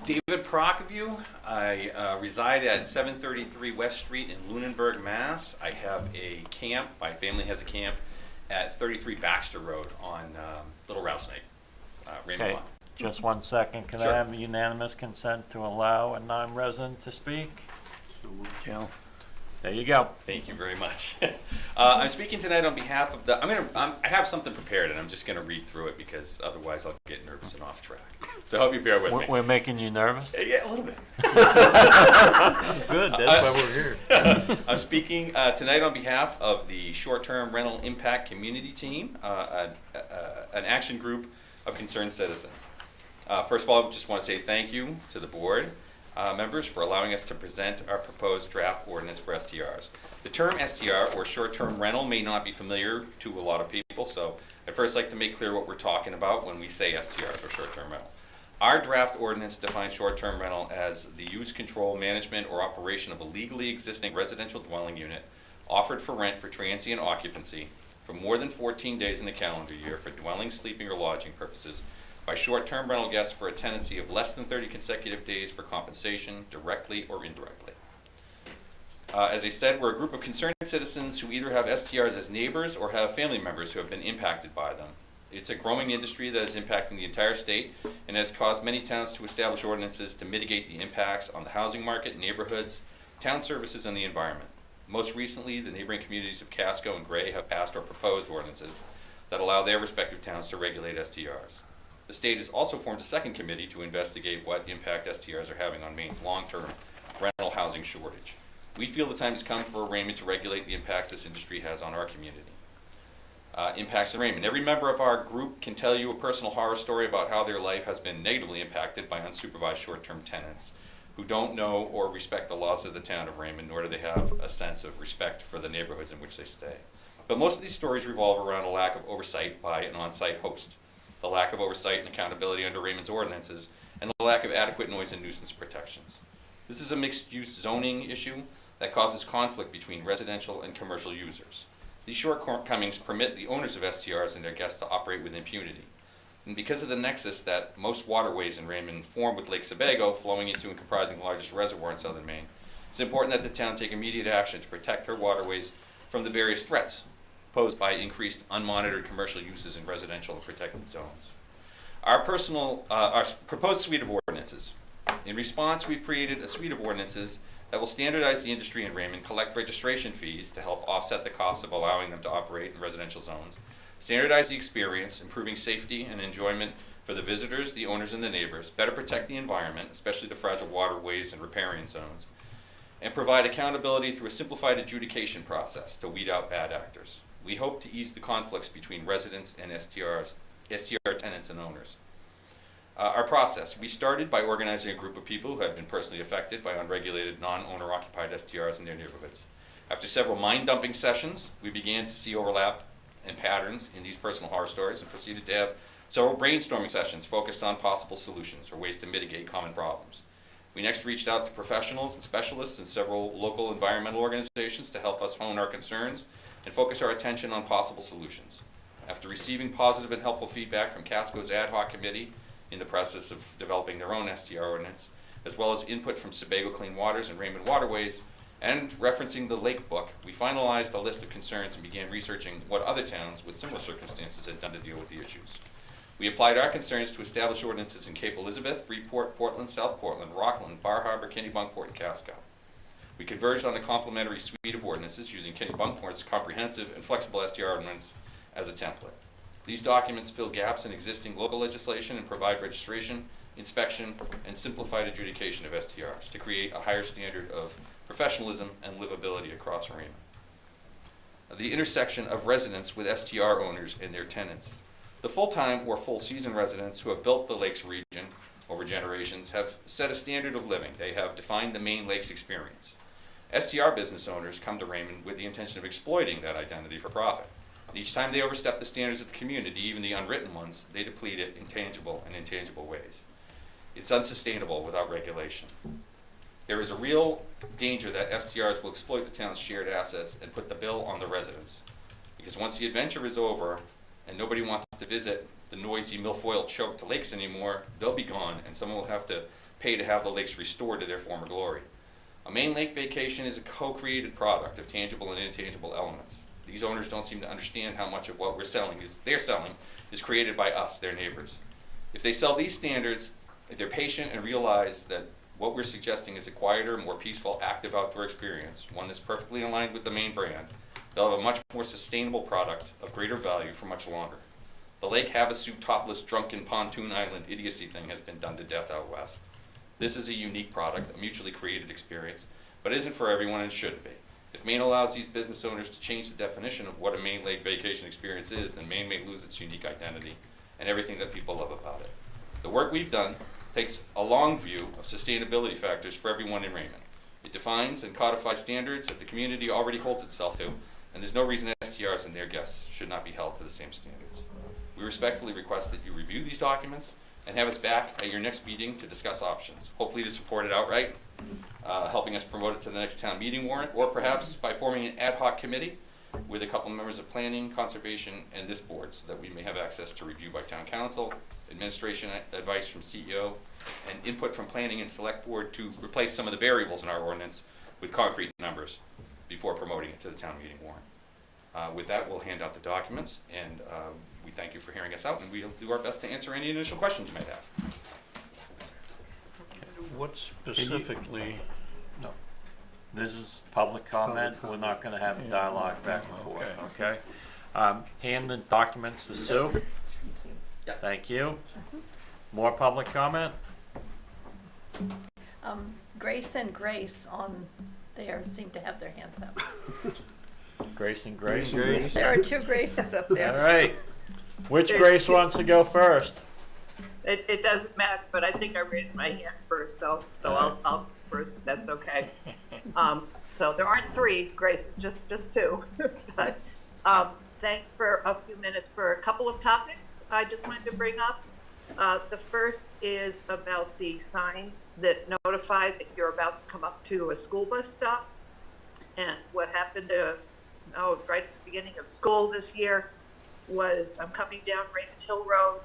David Prokofiew. I reside at 733 West Street in Lunenburg, Mass. I have a camp. My family has a camp at 33 Baxter Road on Little Rattlesnake, Raymond
Okay,
Maine.
just 1 second. Can
Sure.
I have unanimous consent to allow a non-resident to speak?
So moved.
Yeah.
There you go.
Thank you very much. I'm speaking tonight on behalf of the. I have something prepared, and I'm just going to read through it because otherwise I'll get nervous and off track. So I hope you bear with me.
We're making you nervous?
Yeah, a little bit.
Good, that's why we're here.
I'm speaking tonight on behalf of the Short-Term Rental Impact Community Team, an action group of concerned citizens. First of all, I just want to say thank you to the board members for allowing us to present our proposed draft ordinance for STRs. The term STR, or short-term rental, may not be familiar to a lot of people, so I'd first like to make clear what we're talking about when we say STRs, or short-term rental. Our draft ordinance defines short-term rental as the use, control, management, or operation of a legally existing residential dwelling unit offered for rent for transient occupancy for more than 14 days in a calendar year for dwelling, sleeping, or lodging purposes by short-term rental guests for a tenancy of less than 30 consecutive days for compensation, directly or indirectly. As I said, we're a group of concerned citizens who either have STRs as neighbors or have family members who have been impacted by them. It's a growing industry that is impacting the entire state and has caused many towns to establish ordinances to mitigate the impacts on the housing market, neighborhoods, town services, and the environment. Most recently, the neighboring communities of Casco and Gray have passed or proposed ordinances that allow their respective towns to regulate STRs. The state has also formed a second committee to investigate what impact STRs are having on Maine's long-term rental housing shortage. We feel the time has come for Raymond to regulate the impacts this industry has on our community. Impacts in Raymond. Every member of our group can tell you a personal horror story about how their life has been negatively impacted by unsupervised short-term tenants who don't know or respect the laws of the town of Raymond, nor do they have a sense of respect for the neighborhoods in which they stay. But most of these stories revolve around a lack of oversight by an on-site host, the lack of oversight and accountability under Raymond's ordinances, and the lack of adequate noise and nuisance protections. This is a mixed-use zoning issue that causes conflict between residential and commercial users. These shortcomings permit the owners of STRs and their guests to operate with impunity. And because of the nexus that most waterways in Raymond form with Lake Sebago, flowing into and comprising the largest reservoir in southern Maine, it's important that the town take immediate action to protect her waterways from the various threats posed by increased unmonitored commercial uses in residential and protected zones. Our proposed suite of ordinances. In response, we've created a suite of ordinances that will standardize the industry in Raymond, collect registration fees to help offset the cost of allowing them to operate in residential zones, standardize the experience, improving safety and enjoyment for the visitors, the owners, and the neighbors, better protect the environment, especially the fragile waterways and riparian zones, and provide accountability through a simplified adjudication process to weed out bad actors. We hope to ease the conflicts between residents and STR tenants and owners. Our process. We started by organizing a group of people who had been personally affected by unregulated, non-owner occupied STRs in their neighborhoods. After several mind-dumping sessions, we began to see overlap and patterns in these personal horror stories and proceeded to have several brainstorming sessions focused on possible solutions or ways to mitigate common problems. We next reached out to professionals and specialists in several local environmental organizations to help us hone our concerns and focus our attention on possible solutions. After receiving positive and helpful feedback from Casco's ad hoc committee in the process of developing their own STR ordinance, as well as input from Sebago Clean Waters and Raymond Waterways, and referencing the Lake Book, we finalized a list of concerns and began researching what other towns with similar circumstances had done to deal with the issues. We applied our concerns to establish ordinances in Cape Elizabeth, Freeport, Portland, South Portland, Rockland, Bar Harbor, Kennebunkport, and Casco. We converged on a complementary suite of ordinances using Kennebunkport's comprehensive and flexible STR ordinance as a template. These documents fill gaps in existing local legislation and provide registration, inspection, and simplified adjudication of STRs to create a higher standard of professionalism and livability across Raymond. The intersection of residents with STR owners and their tenants. The full-time or full-season residents who have built the Lakes region over generations have set a standard of living. They have defined the Maine Lakes experience. STR business owners come to Raymond with the intention of exploiting that identity for profit. And each time they overstep the standards of the community, even the unwritten ones, they deplete it in tangible and intangible ways. It's unsustainable without regulation. There is a real danger that STRs will exploit the town's shared assets and put the bill on the residents. Because once the adventure is over and nobody wants to visit the noisy milfoil choked lakes anymore, they'll be gone and someone will have to pay to have the lakes restored to their former glory. A Maine Lake vacation is a co-created product of tangible and intangible elements. These owners don't seem to understand how much of what they're selling is created by us, their neighbors. If they sell these standards, if they're patient and realize that what we're suggesting is a quieter, more peaceful, active outdoor experience, one that's perfectly aligned with the Maine brand, they'll have a much more sustainable product of greater value for much longer. The lake havosuit, topless, drunken pontoon island idiocy thing has been done to death out west. This is a unique product, a mutually created experience, but isn't for everyone and shouldn't be. If Maine allows these business owners to change the definition of what a Maine Lake vacation experience is, then Maine may lose its unique identity and everything that people love about it. The work we've done takes a long view of sustainability factors for everyone in Raymond. It defines and codifies standards that the community already holds itself to, and there's no reason STRs and their guests should not be held to the same standards. We respectfully request that you review these documents and have us back at your next meeting to discuss options, hopefully to support it outright, helping us promote it to the next town meeting warrant, or perhaps by forming an ad hoc committee with a couple members of planning, conservation, and this board so that we may have access to review by town council, administration advice from CEO, and input from planning and select board to replace some of the variables in our ordinance with concrete numbers before promoting it to the town meeting warrant. With that, we'll hand out the documents, and we thank you for hearing us out, and we'll do our best to answer any initial questions you might have.
What specifically, no,
This is public comment. We're not going to have a dialogue back and forth, okay? Hand the documents to Sue. Thank you. More public comment?
Grace and Grace on there seem to have their hands up.
Grace and Grace.
There are two Graces up there.
All right. Which Grace wants to go first?
It doesn't matter, but I think I raised my hand first, so I'll first if that's okay. So there aren't three Graces, just two. But thanks for a few minutes for a couple of topics I just wanted to bring up. The first is about the signs that notify that you're about to come up to a school bus stop. And what happened right at the beginning of school this year was I'm coming down Raymond Hill Road,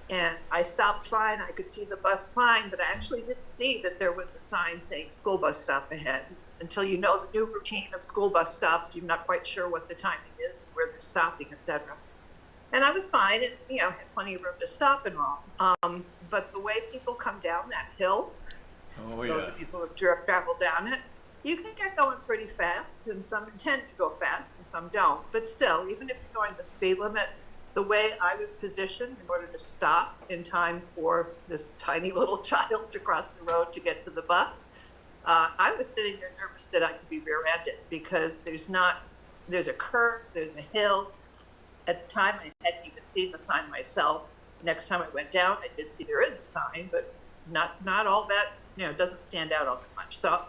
and I stopped fine. I could see the bus fine, but I actually didn't see that there was a sign saying school bus stop ahead. Until you know the new routine of school bus stops, you're not quite sure what the timing is, where they're stopping, etc. And I was fine, and had plenty of room to stop and all. But the way people come down that hill, those of you who have traveled down it, you can get going pretty fast, and some intend to go fast, and some don't. But still, even if you're going the speed limit, the way I was positioned in order to stop in time for this tiny little child to cross the road to get to the bus, I was sitting there nervous that I could be rear-ended because there's a curve, there's a hill. At the time, I hadn't even seen the sign myself. Next time I went down, I did see there is a sign, but not all that, doesn't stand out all that much. So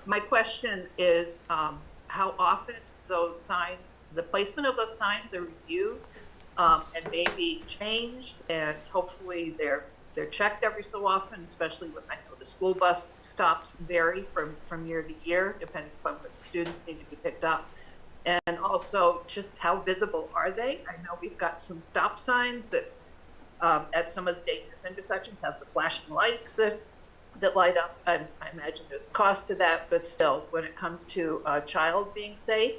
my question is how often those signs, the placement of those signs are reviewed and maybe changed, and hopefully they're checked every so often, especially when I know the school bus stops vary from year to year, depending upon what the students need to be picked up. And also, just how visible are they? I know we've got some stop signs that at some of the dangerous intersections have the flashing lights that light up. I imagine there's cost to that, but still, when it comes to a child being safe,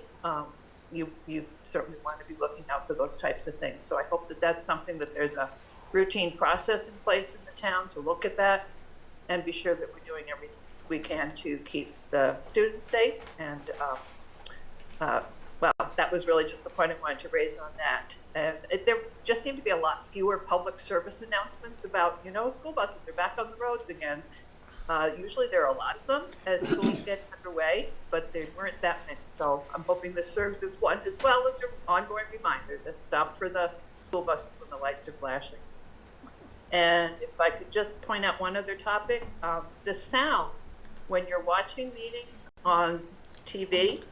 you certainly want to be looking out for those types of things. So I hope that that's something that there's a routine process in place in the town to look at that and be sure that we're doing everything we can to keep the students safe. And well, that was really just the point I wanted to raise on that. And there just seemed to be a lot fewer public service announcements about, school buses are back on the roads again. Usually there are a lot of them as schools get underway, but there weren't that many. So I'm hoping this serves as one, as well as an ongoing reminder to stop for the school buses when the lights are flashing. And if I could just point out one other topic, the sound when you're watching meetings on TV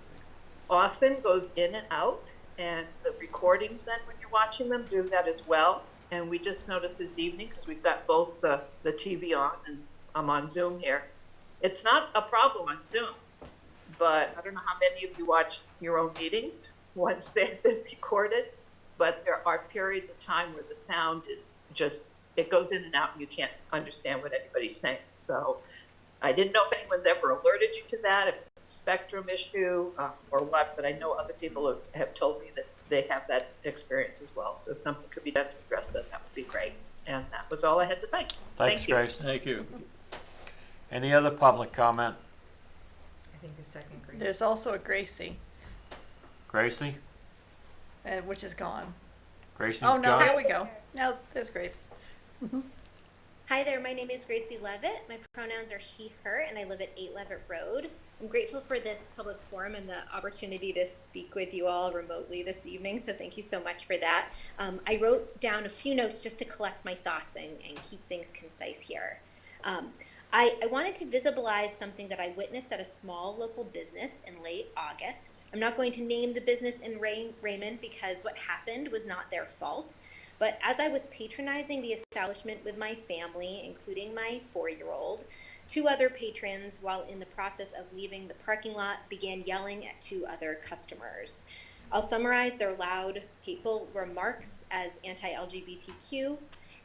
often goes in and out, and the recordings then when you're watching them do that as well. And we just noticed this evening, because we've got both the TV on and I'm on Zoom here. It's not a problem on Zoom, but I don't know how many of you watch your own meetings once they've been recorded, but there are periods of time where the sound is just, it goes in and out and you can't understand what anybody's saying. So I didn't know if anyone's ever alerted you to that, if it's a spectrum issue or what, but I know other people have told me that they have that experience as well. So if something could be done to address that, that would be great. And that was all I had to say.
Thanks,
Thank you.
Grace.
Thank you.
Any other public comment?
I think the second Grace.
There's also a Gracie,
Gracie?
which is gone.
Gracie's
Oh, no,
gone?
there we go. Now there's Gracie.
Hi there, my name is Gracie Levitt. My pronouns are she, her, and I live at 8 Levitt Road. I'm grateful for this public forum and the opportunity to speak with you all remotely this evening, so thank you so much for that. I wrote down a few notes just to collect my thoughts and keep things concise here. I wanted to visualize something that I witnessed at a small local business in late August. I'm not going to name the business in Raymond because what happened was not their fault. But as I was patronizing the establishment with my family, including my 4-year-old, 2 other patrons, while in the process of leaving the parking lot, began yelling at 2 other customers. I'll summarize their loud, hateful remarks as anti-LGBTQ,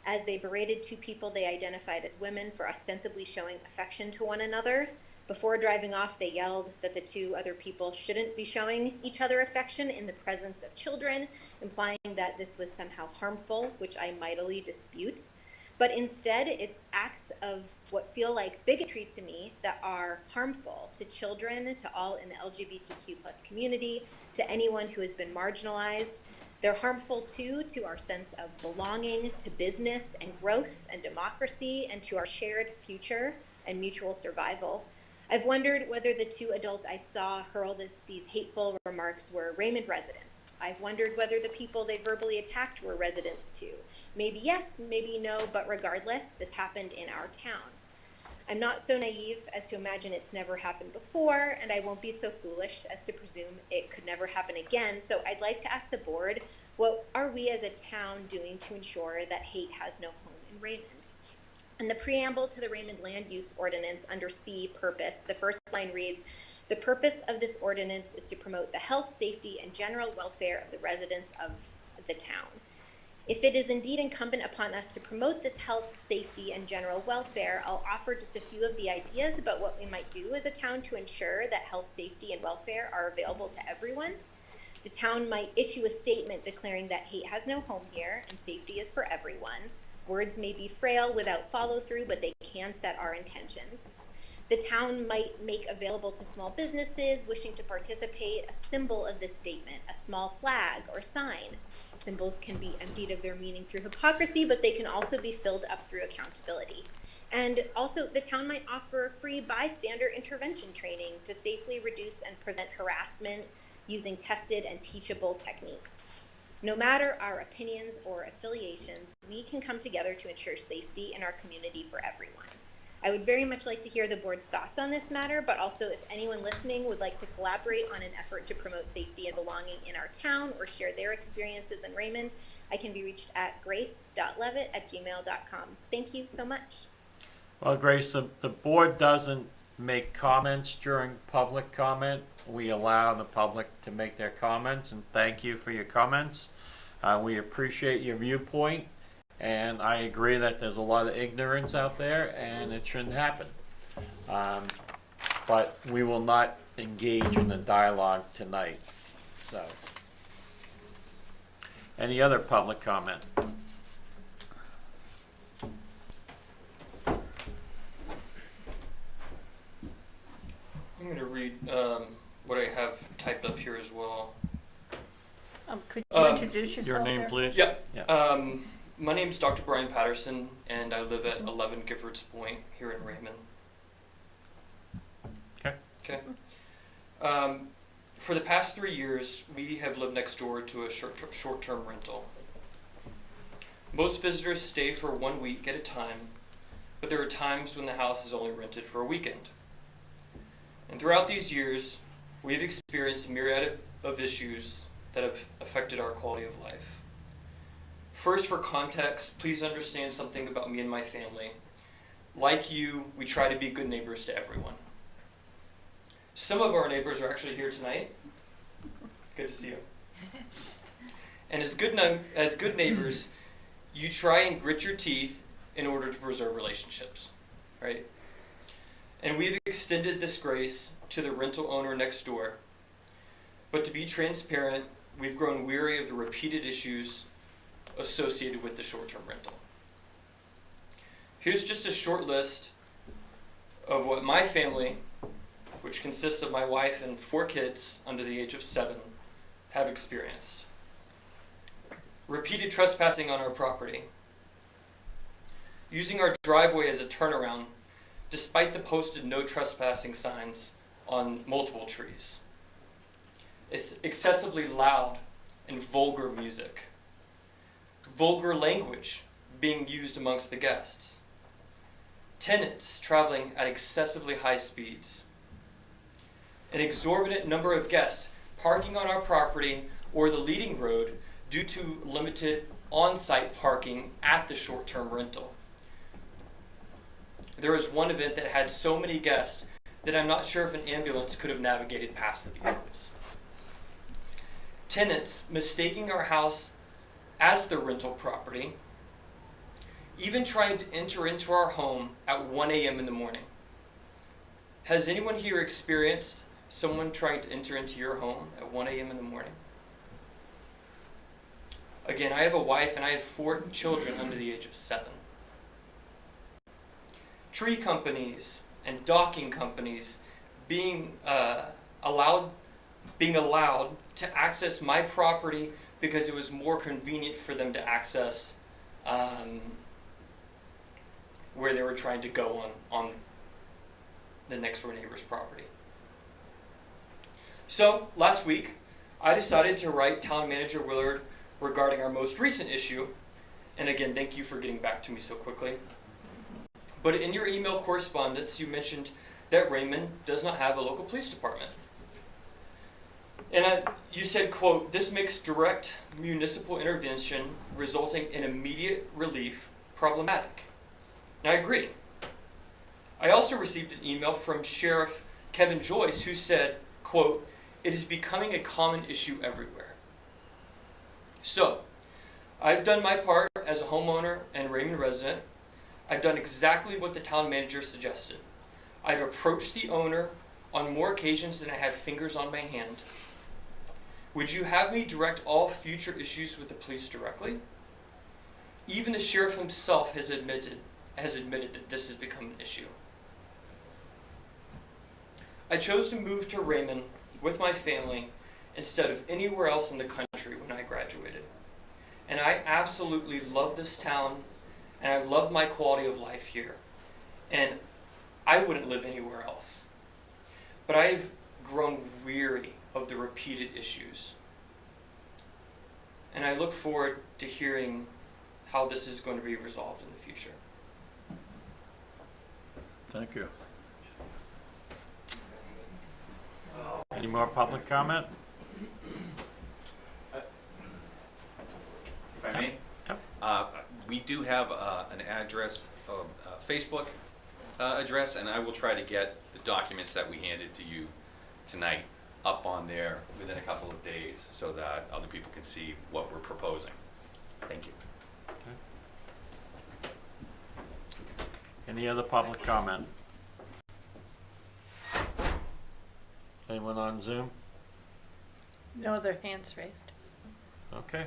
as they berated 2 people they identified as women for ostensibly showing affection to one another. Before driving off, they yelled that the 2 other people shouldn't be showing each other affection in the presence of children, implying that this was somehow harmful, which I mightily dispute. but instead it's acts of what feel like bigotry to me that are harmful to children, to all in the LGBTQ plus community, to anyone who has been marginalized. They're harmful too to our sense of belonging, to business and growth and democracy, and to our shared future and mutual survival. I've wondered whether the two adults I saw hurl these hateful remarks were Raymond residents. I've wondered whether the people they verbally attacked were residents too. Maybe yes, maybe no, but regardless, this happened in our town. I'm not so naive as to imagine it's never happened before, and I won't be so foolish as to presume it could never happen again. So I'd like to ask the board, what are we as a town doing to ensure that hate has no home in Raymond? In the preamble to the Raymond Land Use Ordinance under C, purpose, the first line reads, "The purpose of this ordinance is to promote the health, safety, and general welfare of the residents of the town." If it is indeed incumbent upon us to promote this health, safety, and general welfare, I'll offer just a few of the ideas about what we might do as a town to ensure that health, safety, and welfare are available to everyone. The town might issue a statement declaring that hate has no home here and safety is for everyone. Words may be frail without follow-through, but they can set our intentions. The town might make available to small businesses wishing to participate a symbol of this statement, a small flag or sign. Symbols can be emptied of their meaning through hypocrisy, but they can also be filled up through accountability. And also, the town might offer free bystander intervention training to safely reduce and prevent harassment using tested and teachable techniques. No matter our opinions or affiliations, we can come together to ensure safety in our community for everyone. I would very much like to hear the board's thoughts on this matter, but also if anyone listening would like to collaborate on an effort to promote safety and belonging in our town or share their experiences in Raymond, I can be reached at grace.levitt@gmail.com. Thank you so much.
Well, Grace, the board doesn't make comments during public comment. We allow the public to make their comments, and thank you for your comments. We appreciate your viewpoint, and I agree that there's a lot of ignorance out there, and it shouldn't happen. But we will not engage in a dialogue tonight. So, any other public comment?
I'm going to read what I have typed up here as well.
Could you introduce yourself,
your name,
sir?
please?
Yep.
Yeah.
My name is Dr. Brian Patterson, and I live at 11 Giffords Point here in Raymond.
Okay.
Okay. For the past 3 years, we have lived next door to a short-term rental. Most visitors stay for 1 week at a time, but there are times when the house is only rented for a weekend. And throughout these years, we've experienced a myriad of issues that have affected our quality of life. First, for context, please understand something about me and my family. Like you, we try to be good neighbors to everyone. Some of our neighbors are actually here tonight. Good to see you. And as good neighbors, you try and grit your teeth in order to preserve relationships, right? And we've extended this grace to the rental owner next door. But to be transparent, we've grown weary of the repeated issues associated with the short-term rental. Here's just a short list of what my family, which consists of my wife and 4 kids under the age of 7, have experienced. Repeated trespassing on our property. Using our driveway as a turnaround despite the posted no trespassing signs on multiple trees. It's excessively loud and vulgar music. Vulgar language being used amongst the guests. Tenants traveling at excessively high speeds. An exorbitant number of guests parking on our property or the leading road due to limited on-site parking at the short-term rental. There was one event that had so many guests that I'm not sure if an ambulance could have navigated past the vehicles. Tenants mistaking our house as their rental property, even trying to enter into our home at 1 a.m. in the morning. Has anyone here experienced someone trying to enter into your home at 1 a.m. in the morning? Again, I have a wife and I have 4 children under the age of 7. tree companies and docking companies being allowed to access my property because it was more convenient for them to access where they were trying to go on the next door neighbor's property. So last week, I decided to write Town Manager Willard regarding our most recent issue. And again, thank you for getting back to me so quickly. But in your email correspondence, you mentioned that Raymond does not have a local police department. And you said, quote, "This makes direct municipal intervention resulting in immediate relief problematic." And I agree. I also received an email from Sheriff Kevin Joyce who said, quote, "It is becoming a common issue everywhere." So, I've done my part as a homeowner and Raymond resident. I've done exactly what the town manager suggested. I've approached the owner on more occasions than I have fingers on my hand. Would you have me direct all future issues with the police directly? Even the sheriff himself has admitted that this has become an issue. I chose to move to Raymond with my family instead of anywhere else in the country when I graduated. And I absolutely love this town, and I love my quality of life here. And I wouldn't live anywhere else. But I've grown weary of the repeated issues. And I look forward to hearing how this is going to be resolved in the future.
Thank you. Any more public comment?
If I may? We do have an address, Facebook address, and I will try to get the documents that we handed to you tonight up on there within a couple of days so that other people can see what we're proposing. Thank you.
Okay. Any other public comment? Anyone on Zoom?
No other hands raised.
Okay.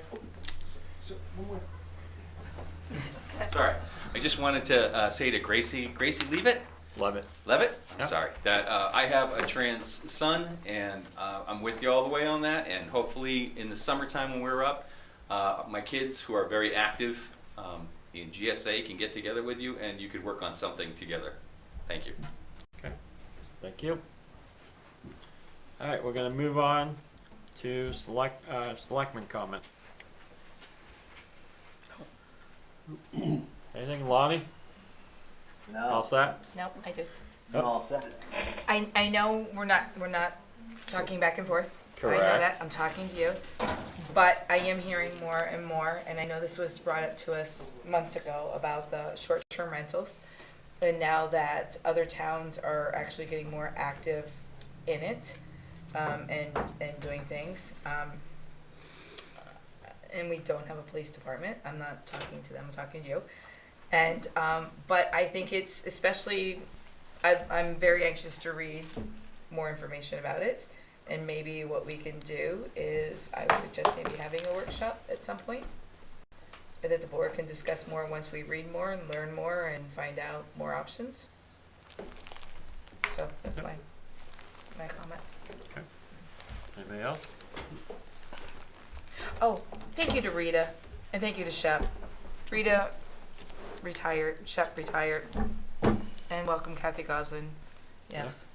Sorry, I just wanted to say to Gracie Leavitt? Levitt? I'm sorry. That I have a trans son, and I'm with you all the way on that, and hopefully in the summertime when we're up, my kids who are very active in GSA can get together with you, and you could work on something together. Thank you.
Okay. Thank you. All right, we're going to move on to selectmen comment. Anything, Lonnie?
No.
All set?
Nope, I did.
I'm all set.
I know we're not talking back and forth. I know
Correct.
that. I'm talking to you. But I am hearing more and more, and I know this was brought up to us months ago about the short-term rentals. And now that other towns are actually getting more active in it, and doing things. And we don't have a police department. I'm not talking to them, I'm talking to you. And, but I think it's especially, I'm very anxious to read more information about it. And maybe what we can do is, I would suggest maybe having a workshop at some point. And that the board can discuss more once we read more and learn more and find out more options. So that's my comment.
Okay. Anybody else?
Oh, thank you to Rita, and thank you to Shep. Rita retired, Shep retired, and welcome Kathy Goslin. Yes.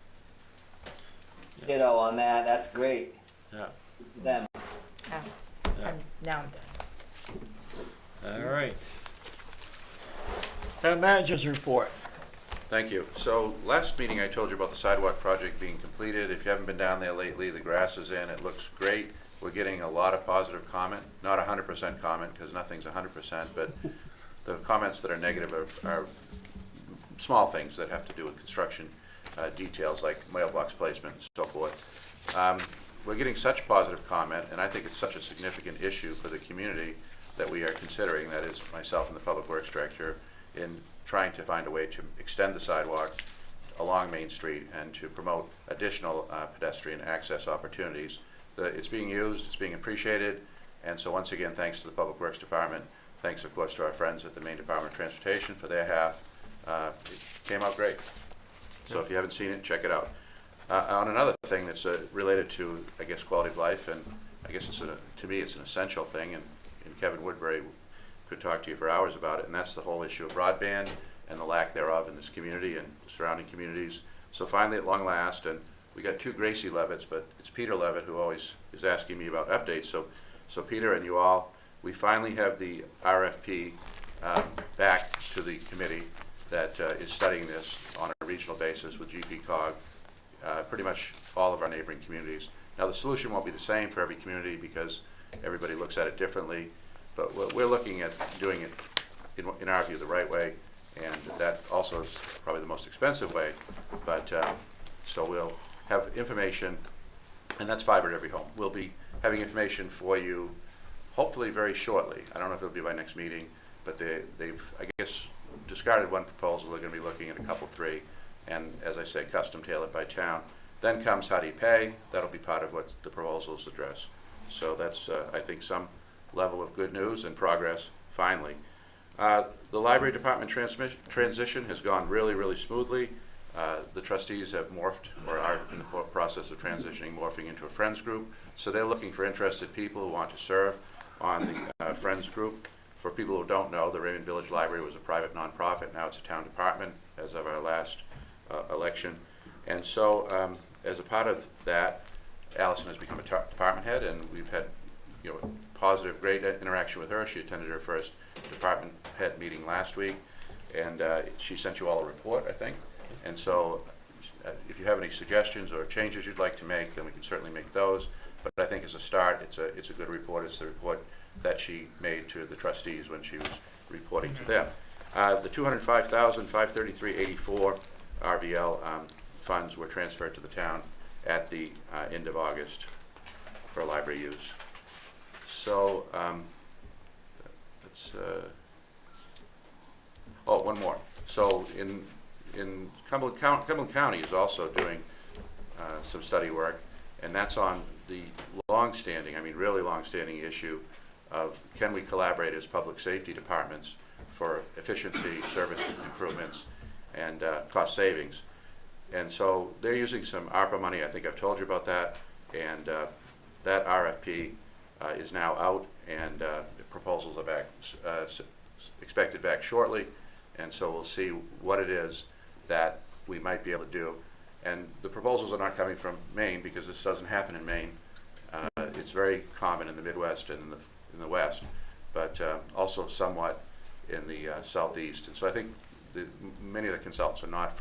Ditto on that. That's great.
Yeah.
Them.
Yeah. Now I'm done.
All right. Town manager's report.
Thank you. So last meeting I told you about the sidewalk project being completed. If you haven't been down there lately, the grass is in, it looks great. We're getting a lot of positive comment, not 100% comment because nothing's 100%, but the comments that are negative are small things that have to do with construction details like mailbox placement and so forth. We're getting such positive comment, and I think it's such a significant issue for the community that we are considering, that is myself and the Public Works Director, in trying to find a way to extend the sidewalk along Main Street and to promote additional pedestrian access opportunities. It's being used, it's being appreciated, and so once again, thanks to the Public Works Department, thanks of course to our friends at the Maine Department of Transportation for their half, It came out great. So if you haven't seen it, check it out. On another thing that's related to, I guess, quality of life, and I guess to me it's an essential thing, and Kevin Woodbury could talk to you for hours about it, and that's the whole issue of broadband and the lack thereof in this community and surrounding communities. So finally, at long last, and we got two Gracie Levitts, but it's Peter Levitt who always is asking me about updates. So Peter and you all, we finally have the RFP back to the committee that is studying this on a regional basis with GPCOG, pretty much all of our neighboring communities. Now the solution won't be the same for every community because everybody looks at it differently, but we're looking at doing it, in our view, the right way, and that also is probably the most expensive way, but so we'll have information, and that's fiber to every home. We'll be having information for you hopefully very shortly. I don't know if it'll be by next meeting, but they've, I guess, discarded one proposal. They're going to be looking at a couple, three, and as I say, custom tailored by town. Then comes how do you pay? That'll be part of what the proposals address. So that's, I think, some level of good news and progress, finally. The library department transition has gone really, really smoothly. The trustees have morphed, or are in the process of transitioning, morphing into a Friends group. So they're looking for interested people who want to serve on the Friends group. For people who don't know, the Raymond Village Library was a private nonprofit. Now it's a town department as of our last election. And so as a part of that, Allison has become a department head, and we've had positive, great interaction with her. She attended her first department head meeting last week, and she sent you all a report, I think. And so if you have any suggestions or changes you'd like to make, then we can certainly make those. But I think as a start, it's a good report. It's the report that she made to the trustees when she was reporting to them. The $205,533.84 RVL funds were transferred to the town at the end of August for library use. So one more. So in Cumberland County is also doing some study work, and that's on the long-standing, really long-standing issue of can we collaborate as public safety departments for efficiency, service improvements, and cost savings. And so they're using some ARPA money. I think I've told you about that. And that RFP is now out, and proposals are back, expected back shortly. And so we'll see what it is that we might be able to do. And the proposals are not coming from Maine, because this doesn't happen in Maine. It's very common in the Midwest and in the West, but also somewhat in the Southeast. And so I think many of the consultants are not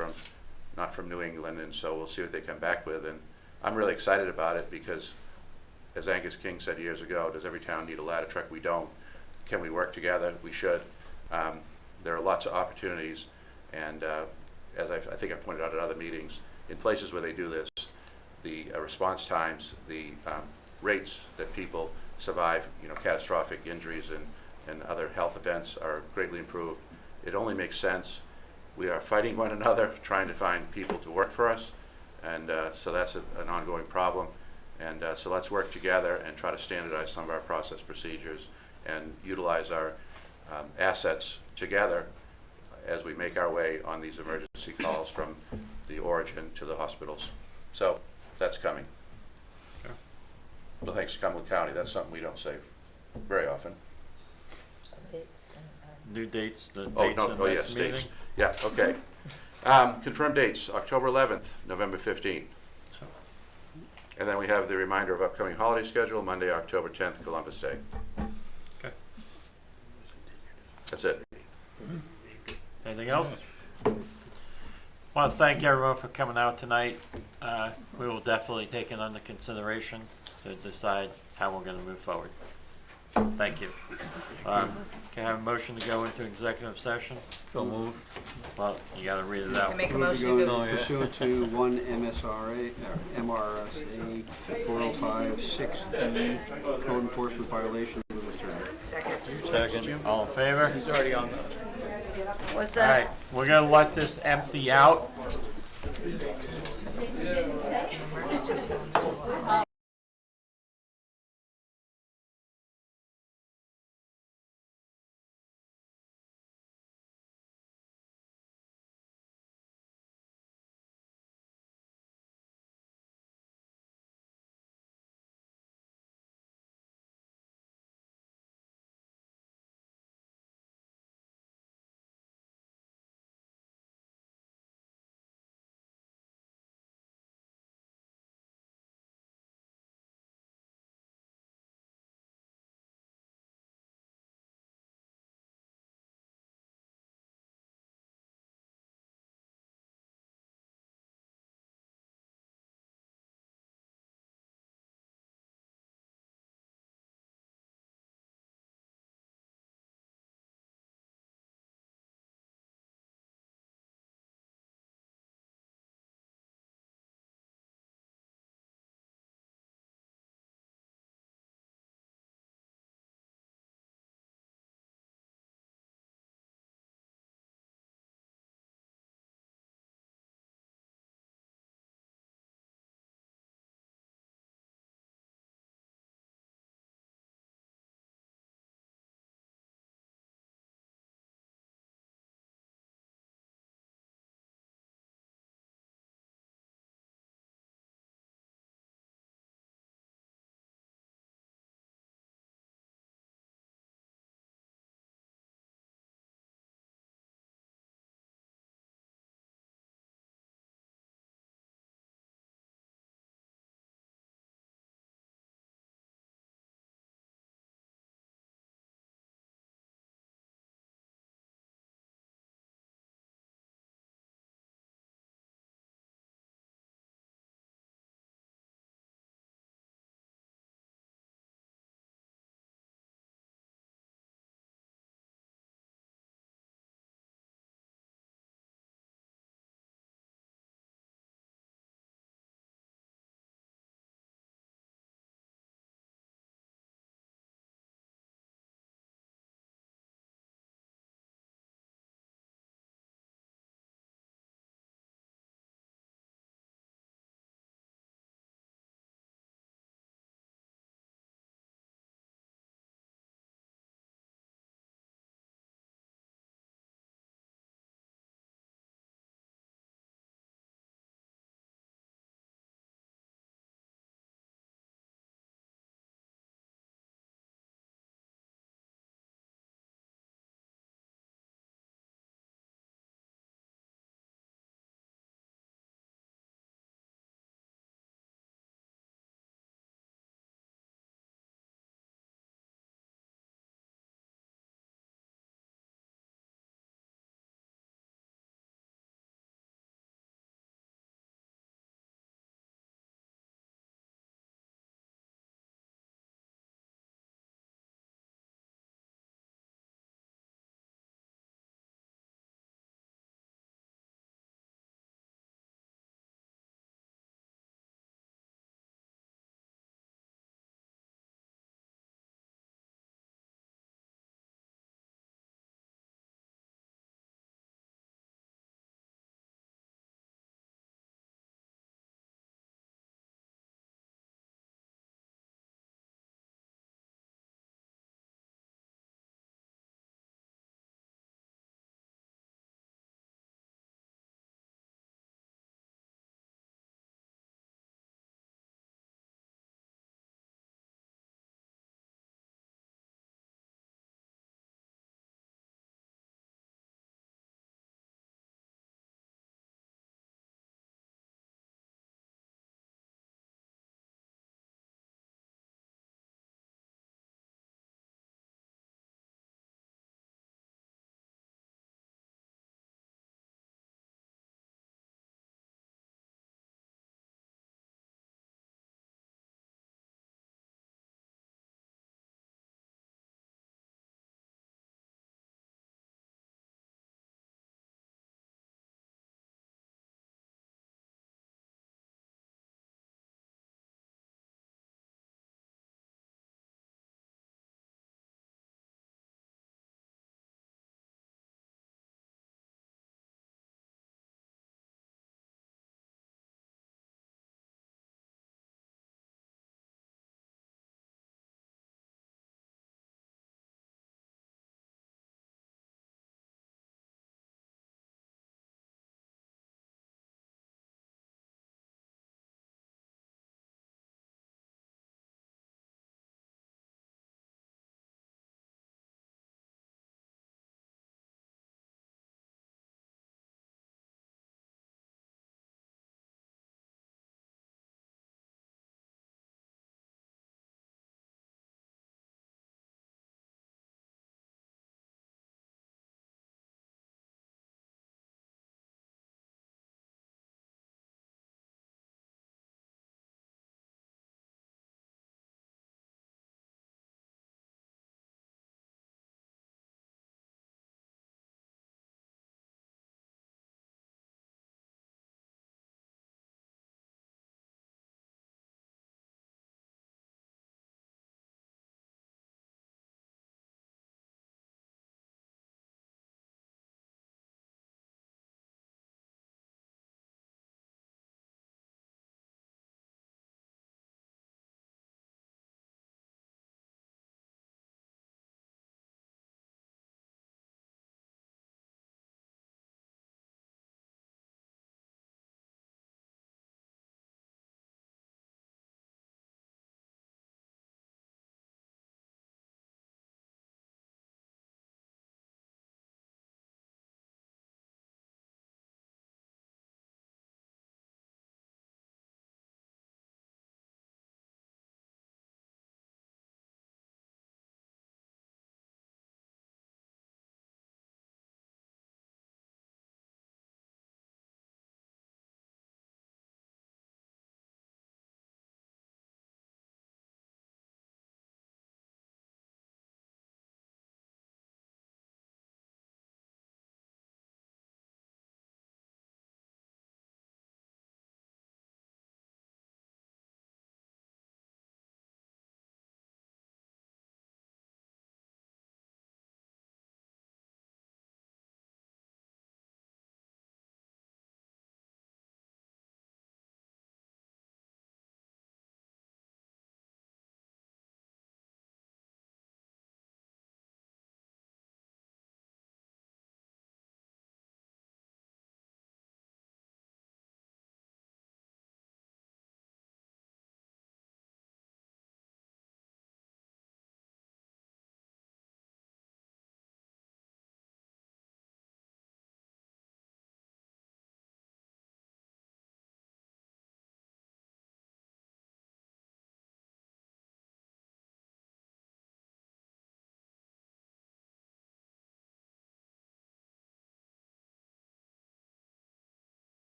from New England, and so we'll see what they come back with. And I'm really excited about it because, as Angus King said years ago, does every town need a ladder truck? We don't. Can we work together? We should. There are lots of opportunities, and as I think I pointed out at other meetings, in places where they do this, the response times, the rates that people survive, catastrophic injuries and other health events are greatly improved. It only makes sense. We are fighting one another, trying to find people to work for us, and so that's an ongoing problem. And so let's work together and try to standardize some of our process procedures and utilize our assets together as we make our way on these emergency calls from the origin to the hospitals. So that's coming.
Okay.
Well, thanks to Cumberland County. That's something we don't say very often.
New dates, the
Oh,
dates
no,
of
oh
the
yes,
next meeting?
dates. Yeah, okay. Confirmed dates, October 11th, November 15th. And then we have the reminder of upcoming holiday schedule, Monday, October 10th, Columbus Day.
Okay.
That's it.
Anything else? Want to thank everyone for coming out tonight. We will definitely take it under consideration to decide how we're going to move forward. Thank you. Can I have a motion to go into executive session?
So moved.
Well, you got to read it out.
Make a motion to go.
Pursuant to 1 MSRA, MRSA 405-6D, code enforcement violation with Mr.
Second. All in favor?
He's already on the.
What's
All right,
that?
we're going to let this empty out.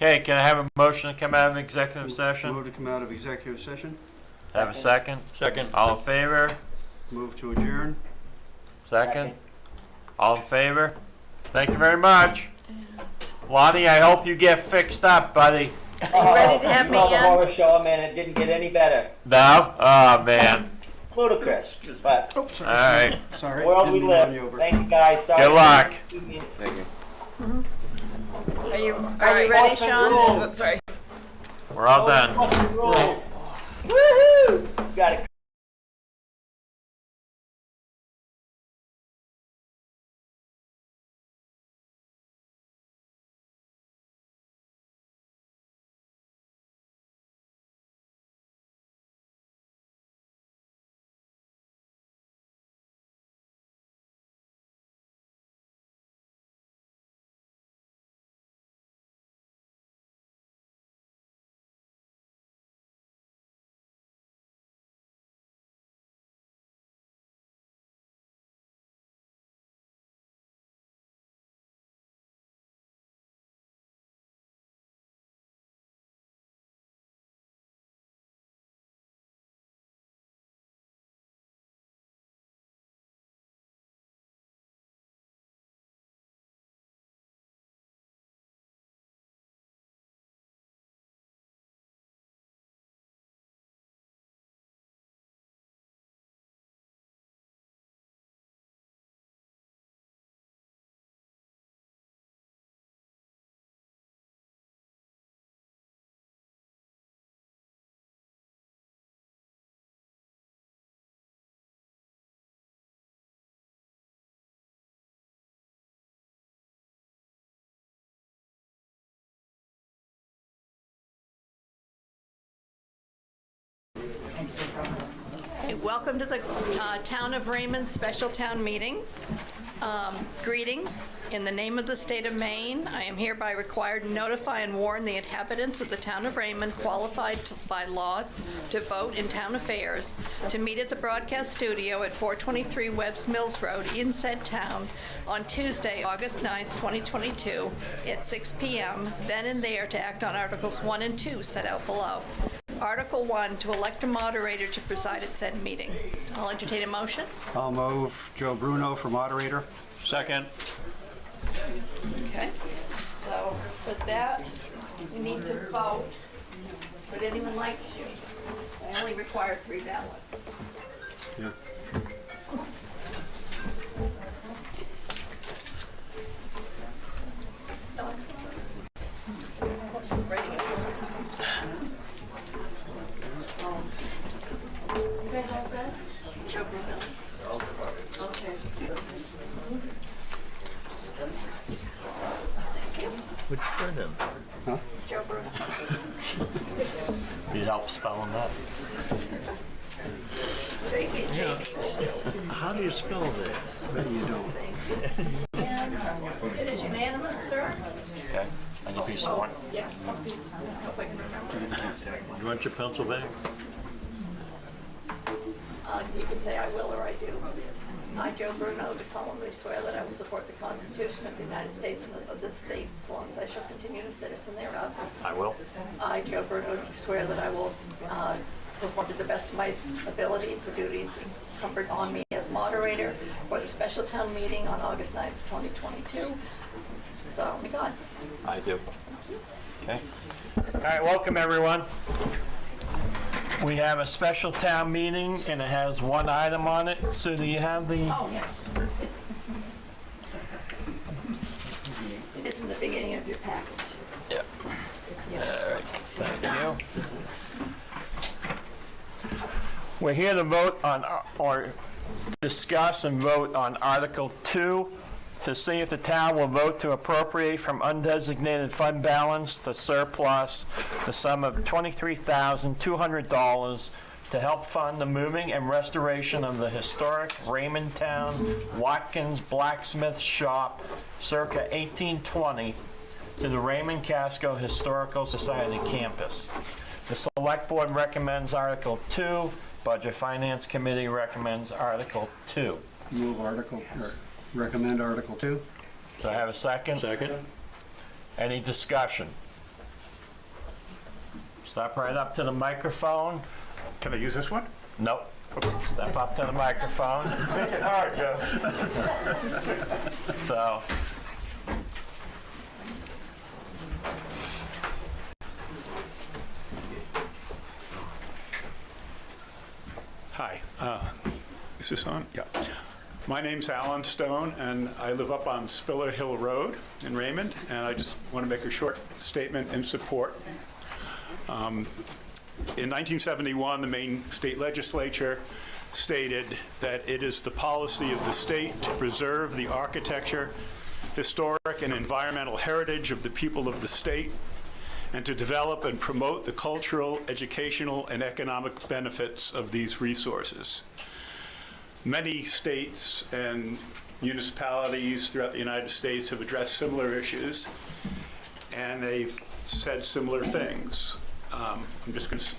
Okay, can I have a motion to come out of executive session?
Move to come out of executive session.
Have a second?
Second.
All in favor?
Move to adjourn.
Second? All in favor? Thank you very much. Lonnie, I hope you get fixed up, buddy.
Are you
ready to have me
the
in?
horror show, man, it didn't get any better.
No? Oh, man.
Ludicrous, but
All right.
Sorry.
world we
didn't mean to run you
live.
over.
Thank you, guys. Sorry.
Good luck.
Thank you.
Are you
right,
ready,
Boston
Sean?
rules.
Oh, sorry.
We're all done.
Rules. Woohoo! Got it.
Okay, welcome to the Town of Raymond Special Town Meeting. Greetings. In the name of the state of Maine, I am hereby required to notify and warn the inhabitants of the Town of Raymond qualified by law to vote in town affairs to meet at the broadcast studio at 423 Webbs Mills Road in said town on Tuesday, August 9th, 2022 at 6 p.m., then and there to act on Articles 1 and 2 set out below. Article 1, to elect a moderator to preside at said meeting. I'll entertain a motion.
I'll move Joe Bruno for moderator.
Second.
Okay, so for that, we need to vote. Would anyone like to? I only require 3 ballots.
Yeah.
You guys all set? Joe Bruno. Okay. Thank you.
Which Brendan?
Huh?
Joe Bruno.
Need help spelling that? How do you spell that?
Maybe you don't.
It is unanimous, sir?
Okay. And a piece of one.
Yes. I hope I can remember.
You want your pencil back?
You can say I will or I do. I, Joe Bruno, do solemnly swear that I will support the Constitution of the United States and of this state as long as I shall continue a citizen thereof.
I will.
I, Joe Bruno, do swear that I will perform to the best of my abilities the duties incumbent on me as moderator for the special town meeting on August 9th, 2022. So help me God.
I do. Okay. All right, welcome everyone. We have a special town meeting and it has one item on it. So do you have the?
Oh, yes. It is in the beginning of your package.
Yeah. All right, thank you. We're here to vote on, or discuss and vote on Article 2, to see if the town will vote to appropriate from undesignated fund balance the surplus the sum of $23,200 to help fund the moving and restoration of the historic Raymond Town Watkins Blacksmith Shop circa 1820 to the Raymond Casco Historical Society campus. The Select Board recommends Article 2. Budget Finance Committee recommends Article 2.
Move article, or recommend Article 2.
Do I have a second?
Second.
Any discussion? Step right up to the microphone.
Can I use this one?
Nope. Step up to the microphone.
Make it hard, Joe.
So.
Hi. Is this on? Yeah. My name's Alan Stone, and I live up on Spiller Hill Road in Raymond, and I just want to make a short statement in support. In 1971, the Maine State Legislature stated that it is the policy of the state to preserve the architecture, historic, and environmental heritage of the people of the state, and to develop and promote the cultural, educational, and economic benefits of these resources. Many states and municipalities throughout the United States have addressed similar issues, and they've said similar things. I'm just going to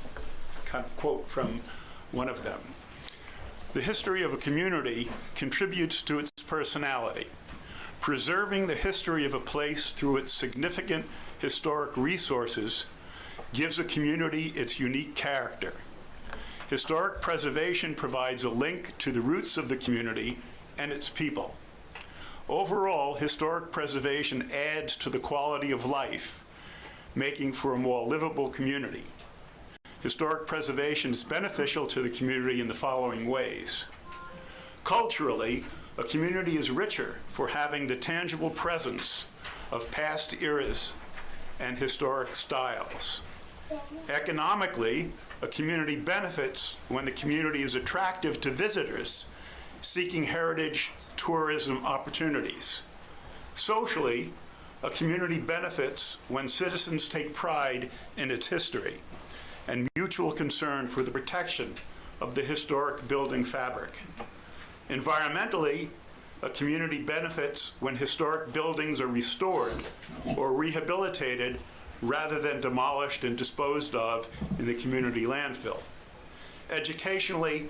kind of quote from one of them. The history of a community contributes to its personality. Preserving the history of a place through its significant historic resources gives a community its unique character. Historic preservation provides a link to the roots of the community and its people. Overall, historic preservation adds to the quality of life, making for a more livable community. Historic preservation is beneficial to the community in the following ways. Culturally, a community is richer for having the tangible presence of past eras and historic styles. Economically, a community benefits when the community is attractive to visitors seeking heritage tourism opportunities. Socially, a community benefits when citizens take pride in its history and mutual concern for the protection of the historic building fabric. Environmentally, a community benefits when historic buildings are restored or rehabilitated rather than demolished and disposed of in the community landfill. Educationally,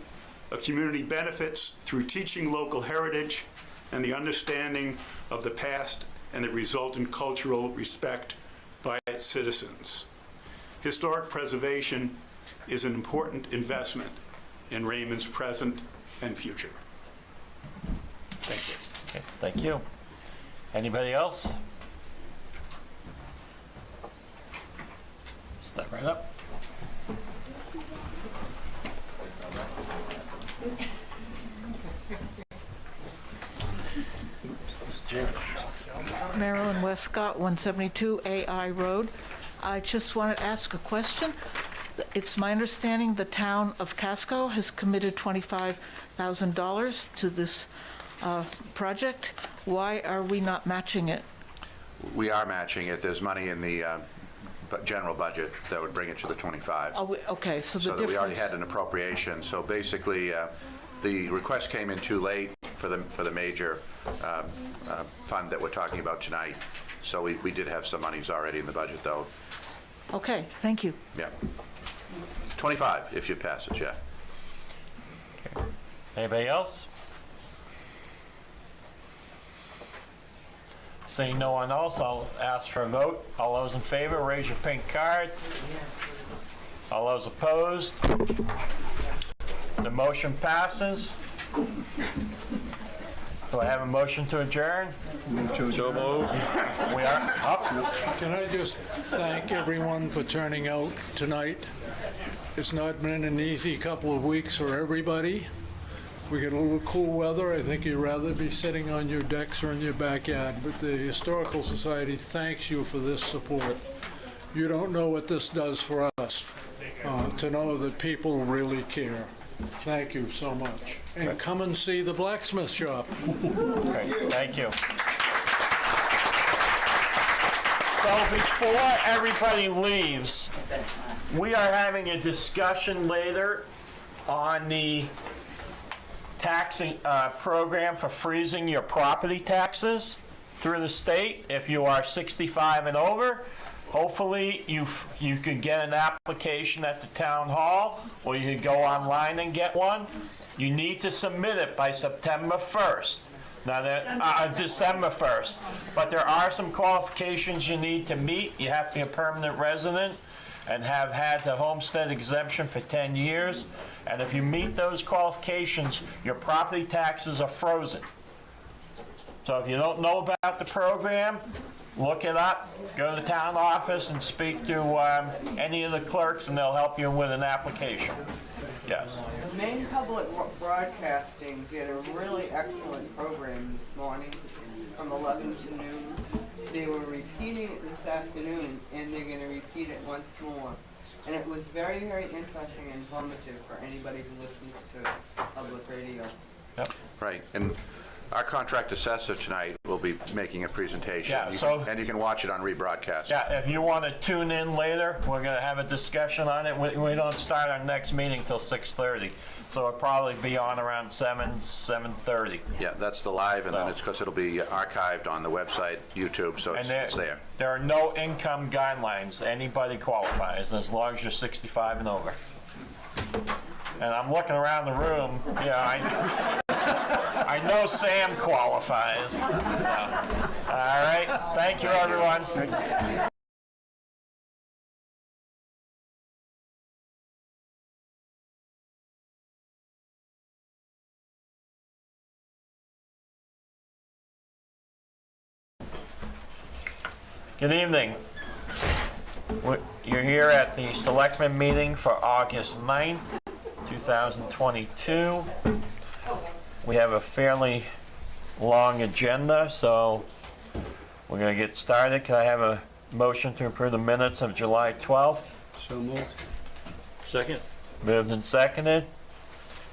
a community benefits through teaching local heritage and the understanding of the past and the resultant cultural respect by its citizens. Historic preservation is an important investment in Raymond's present and future. Thank you.
Okay, thank you. Anybody else? Step right up.
Marilyn Westcott, 172 AI Road. I just want to ask a question. It's my understanding the town of Casco has committed $25,000 to this project. Why are we not matching it?
We are matching it. There's money in the general budget that would bring it to the 25.
Oh, okay, so the difference.
We already had an appropriation. So basically, the request came in too late for the major fund that we're talking about tonight. So we did have some monies already in the budget, though.
Okay, thank you.
Yeah. 25 if you pass it, yeah.
Okay. Anybody else? Seeing no one else, I'll ask for a vote. All those in favor, raise your pink card. All those opposed? The motion passes. Do I have a motion to adjourn?
So moved.
We are up.
Can I just thank everyone for turning out tonight? It's not been an easy couple of weeks for everybody. We get a little cool weather. I think you'd rather be sitting on your decks or in your backyard, but the Historical Society thanks you for this support. You don't know what this does for us, to know that people really care. Thank you so much. And come and see the blacksmith shop.
Okay, thank you. So before everybody leaves, we are having a discussion later on the taxing program for freezing your property taxes through the state. If you are 65 and over, hopefully you could get an application at the town hall, or you could go online and get one. You need to submit it by September 1st. Now, December 1st. But there are some qualifications you need to meet. You have to be a permanent resident, and have had the homestead exemption for 10 years. And if you meet those qualifications, your property taxes are frozen. So if you don't know about the program, look it up, go to the town office and speak to any of the clerks and they'll help you with an application. Yes.
Maine Public Broadcasting did a really excellent program this morning from 11 to noon. They were repeating it this afternoon, and they're going to repeat it once more. And it was very, very interesting and informative for anybody who listens to public radio.
Yep.
Right, and our contract assessor tonight will be making a presentation.
Yeah,
And you can watch it on rebroadcast.
Yeah, if you want to tune in later, we're going to have a discussion on it. We don't start our next meeting till 6:30, so it'll probably be on around 7:30.
Yeah, that's the live, and then it's because it'll be archived on the website, YouTube, so it's there.
There are no income guidelines. Anybody qualifies, as long as you're 65 and over. And I'm looking around the room. Yeah, I know Sam qualifies. So. All right. Thank you, everyone. Good evening. You're here at the Selectmen meeting for August 9th, 2022. We have a fairly long agenda, so we're going to get started. Can I have a motion to approve the minutes of July 12th?
So moved.
Second. Moved and seconded.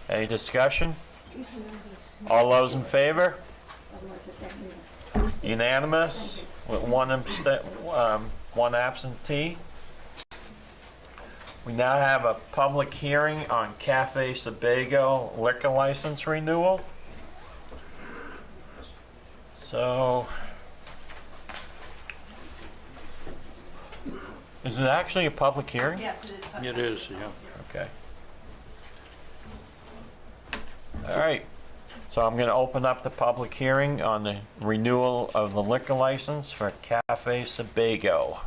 Any discussion? All those in favor? Unanimous with one absentee. We now have a public hearing on Cafe Sebago liquor license renewal. So, is it actually a public hearing?
Yes, it is.
It is, yeah. Okay. All right. So I'm going to open up the public hearing on the renewal of the liquor license for Cafe Sebago.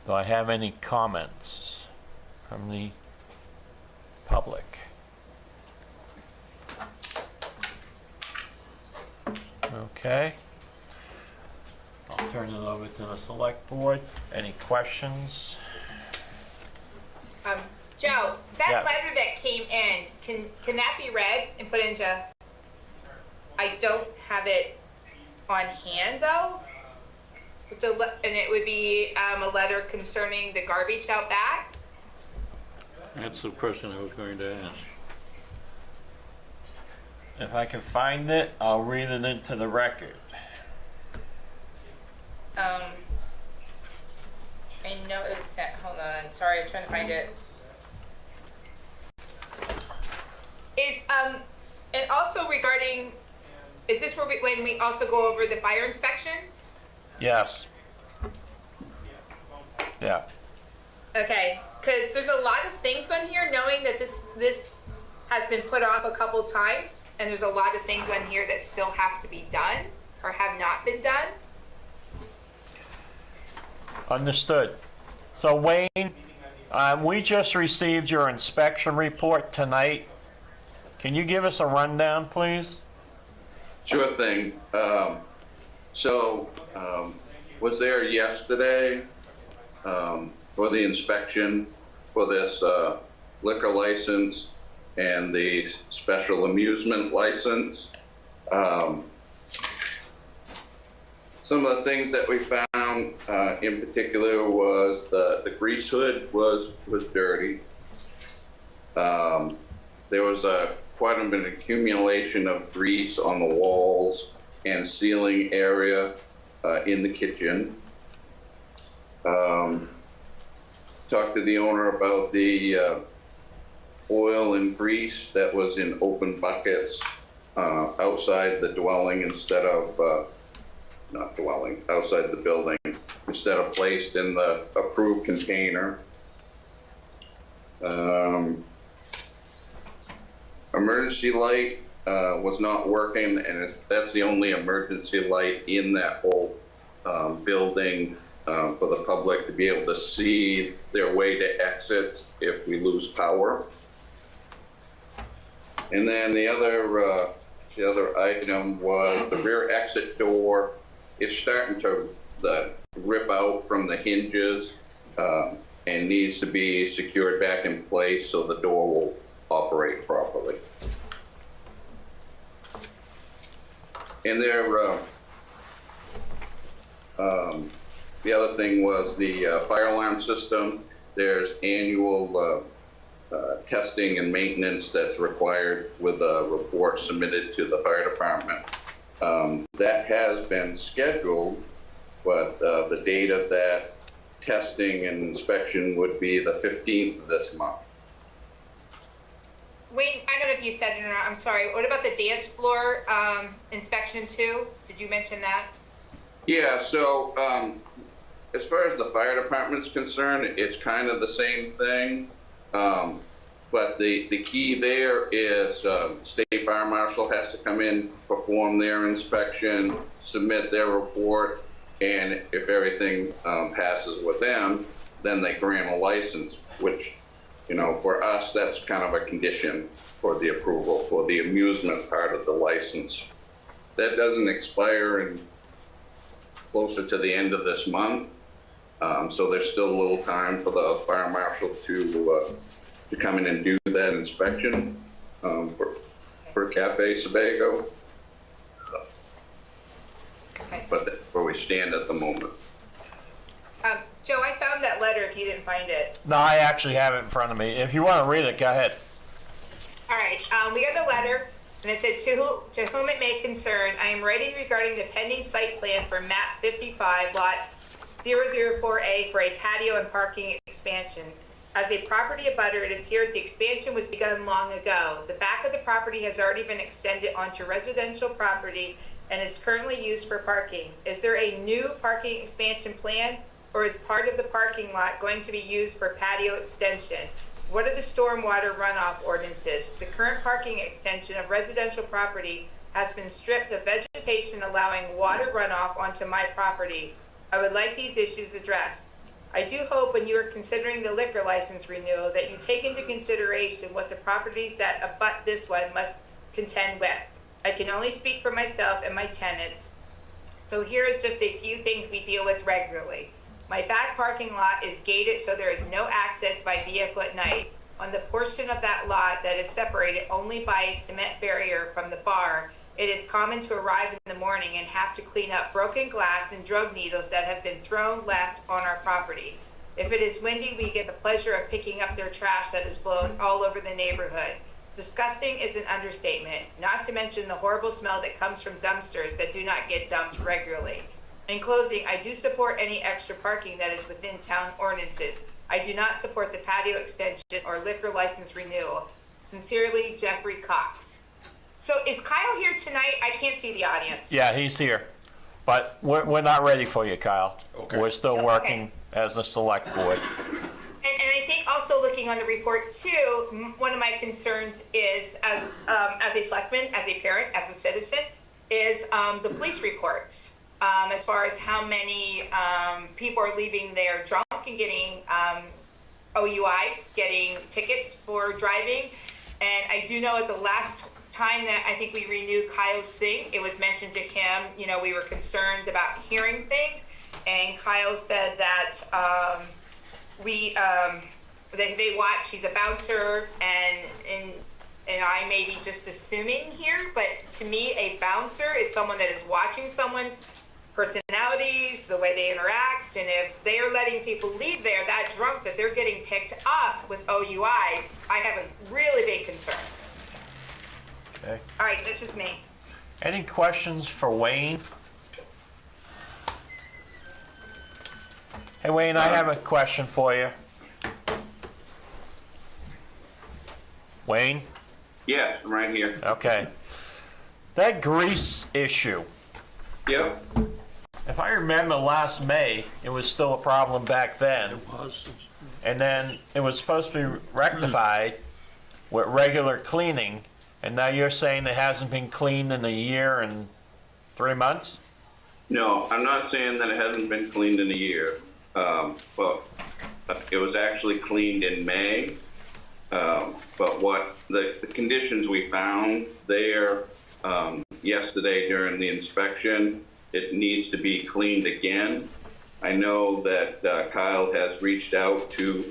Do I have any comments from the public? Okay. I'll turn it over to the select board. Any questions?
Joe, that
Yes.
letter that came in, can that be read and put into, I don't have it on hand though? And it would be a letter concerning the garbage out back?
That's the question I was going to ask. If I can find it, I'll read it into the record.
I know it was sent, hold on, sorry, I'm trying to find it. Is, and also regarding, is this where when we also go over the fire inspections?
Yes. Yeah.
Okay, because there's a lot of things on here, knowing that this has been put off a couple times, and there's a lot of things on here that still have to be done or have not been done.
Understood. So Wayne, we just received your inspection report tonight. Can you give us a rundown, please?
Sure thing. Was there yesterday for the inspection for this liquor license and the special amusement license. Some of the things that we found in particular was the grease hood was dirty. There was quite an accumulation of grease on the walls and ceiling area in the kitchen. Talked to the owner about the oil and grease that was in open buckets outside the dwelling instead of, outside the building, instead of placed in the approved container. Emergency light was not working, and that's the only emergency light in that whole building for the public to be able to see their way to exits if we lose power. And then the other item was the rear exit door is starting to rip out from the hinges and needs to be secured back in place so the door will operate properly. And there, the other thing was the fire alarm system. There's annual testing and maintenance that's required with a report submitted to the fire department. That has been scheduled, but the date of that testing and inspection would be the 15th of this month.
Wayne, I don't know if you said it or not, I'm sorry. What about the dance floor inspection too? Did you mention that?
Yeah, so as far as the fire department's concerned, it's kind of the same thing. But the key there is state fire marshal has to come in, perform their inspection, submit their report, and if everything passes with them, then they grant a license, which, you know, for us, that's kind of a condition for the approval for the amusement part of the license. That doesn't expire in closer to the end of this month. So there's still a little time for the fire marshal to come in and do that inspection for Cafe Sebago.
Okay.
But that's where we stand at the moment.
Joe, I found that letter if you didn't find it.
No, I actually have it in front of me. If you want to read it, go ahead.
All right, we got the letter, and it said, to whom it may concern, I am writing regarding the pending site plan for map 55, lot 004A for a patio and parking expansion. As a property abutter, it appears the expansion was begun long ago. The back of the property has already been extended onto residential property and is currently used for parking. Is there a new parking expansion plan, or is part of the parking lot going to be used for patio extension? What are the stormwater runoff ordinances? The current parking extension of residential property has been stripped of vegetation allowing water runoff onto my property. I would like these issues addressed. I do hope when you are considering the liquor license renewal that you take into consideration what the properties that abut this one must contend with. I can only speak for myself and my tenants. So here is just a few things we deal with regularly. My back parking lot is gated, so there is no access by vehicle at night. On the portion of that lot that is separated only by a cement barrier from the bar, it is common to arrive in the morning and have to clean up broken glass and drug needles that have been thrown left on our property. If it is windy, we get the pleasure of picking up their trash that is blown all over the neighborhood. Disgusting is an understatement, not to mention the horrible smell that comes from dumpsters that do not get dumped regularly. In closing, I do support any extra parking that is within town ordinances. I do not support the patio extension or liquor license renewal. Sincerely, Jeffrey Cox. So is Kyle here tonight? I can't see the audience.
Yeah, he's here. But we're not ready for you, Kyle. Okay. We're still working as a select board.
And I think also looking on the report too, one of my concerns is as a selectman, as a parent, as a citizen, is the police reports. As far as how many people are leaving there drunk and getting OUIs, getting tickets for driving. And I do know at the last time that I think we renewed Kyle's thing, it was mentioned to him, you know, we were concerned about hearing things. And Kyle said that they watch, he's a bouncer, and I may be just assuming here, but to me, a bouncer is someone that is watching someone's personalities, the way they interact, and if they are letting people leave there that drunk that they're getting picked up with OUIs, I have a really big concern.
Okay.
All right, that's just me.
Any questions for Wayne? Hey, Wayne, I have a question for you. Wayne?
Yes, I'm right here.
Okay. That grease issue.
Yep.
If I remember last May, it was still a problem back then. It was. And then it was supposed to be rectified with regular cleaning, and now you're saying it hasn't been cleaned in a year and 3 months?
No, I'm not saying that it hasn't been cleaned in a year, but it was actually cleaned in May. But what the conditions we found there yesterday during the inspection, it needs to be cleaned again. I know that Kyle has reached out to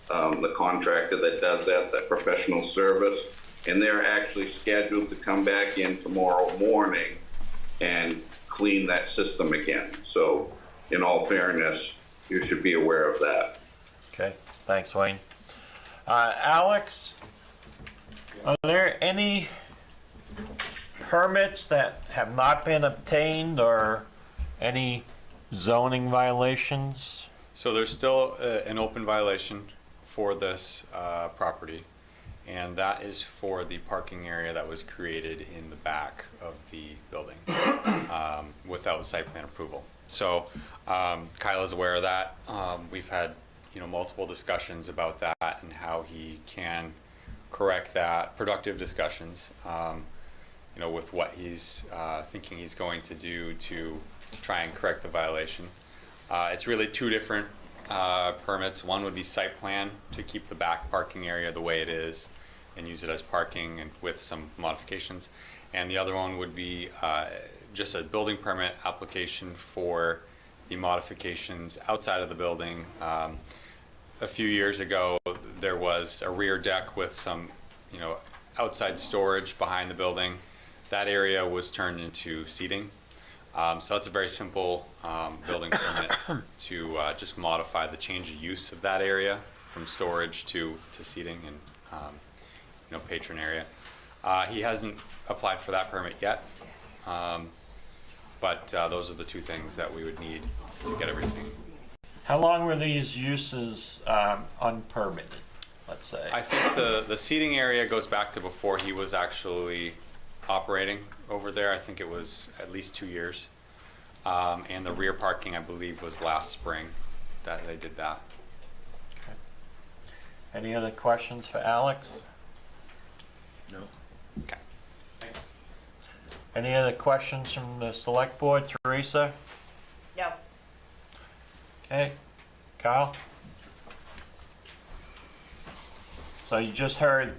the contractor that does that professional service, and they're actually scheduled to come back in tomorrow morning and clean that system again. So in all fairness, you should be aware of that.
Okay, thanks, Wayne. Alex, are there any permits that have not been obtained or any zoning violations?
So there's still an open violation for this property, and that is for the parking area that was created in the back of the building without site plan approval. So Kyle is aware of that. We've had multiple discussions about that and how he can correct that, productive discussions, with what he's thinking he's going to do to try and correct the violation. It's really two different permits. One would be site plan to keep the back parking area the way it is and use it as parking and with some modifications. And the other one would be just a building permit application for the modifications outside of the building. A few years ago, there was a rear deck with some, outside storage behind the building. That area was turned into seating. So that's a very simple building permit to just modify the change of use of that area from storage to seating and patron area. He hasn't applied for that permit yet, but those are the two things that we would need to get everything.
How long were these uses unpermitted, let's say?
I think the seating area goes back to before he was actually operating over there. I think it was at least 2 years. And the rear parking, I believe, was last spring that they did that.
Okay. Any other questions for Alex?
No. Okay. Thanks.
Any other questions from the select board? Teresa?
No.
Okay. Kyle? So you just heard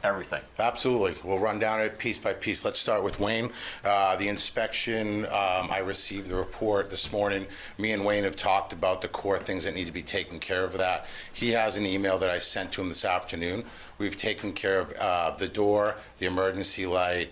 everything.
Absolutely. We'll run down it piece by piece. Let's start with Wayne. The inspection, I received the report this morning. Me and Wayne have talked about the core things that need to be taken care of that. He has an email that I sent to him this afternoon. We've taken care of the door, the emergency light,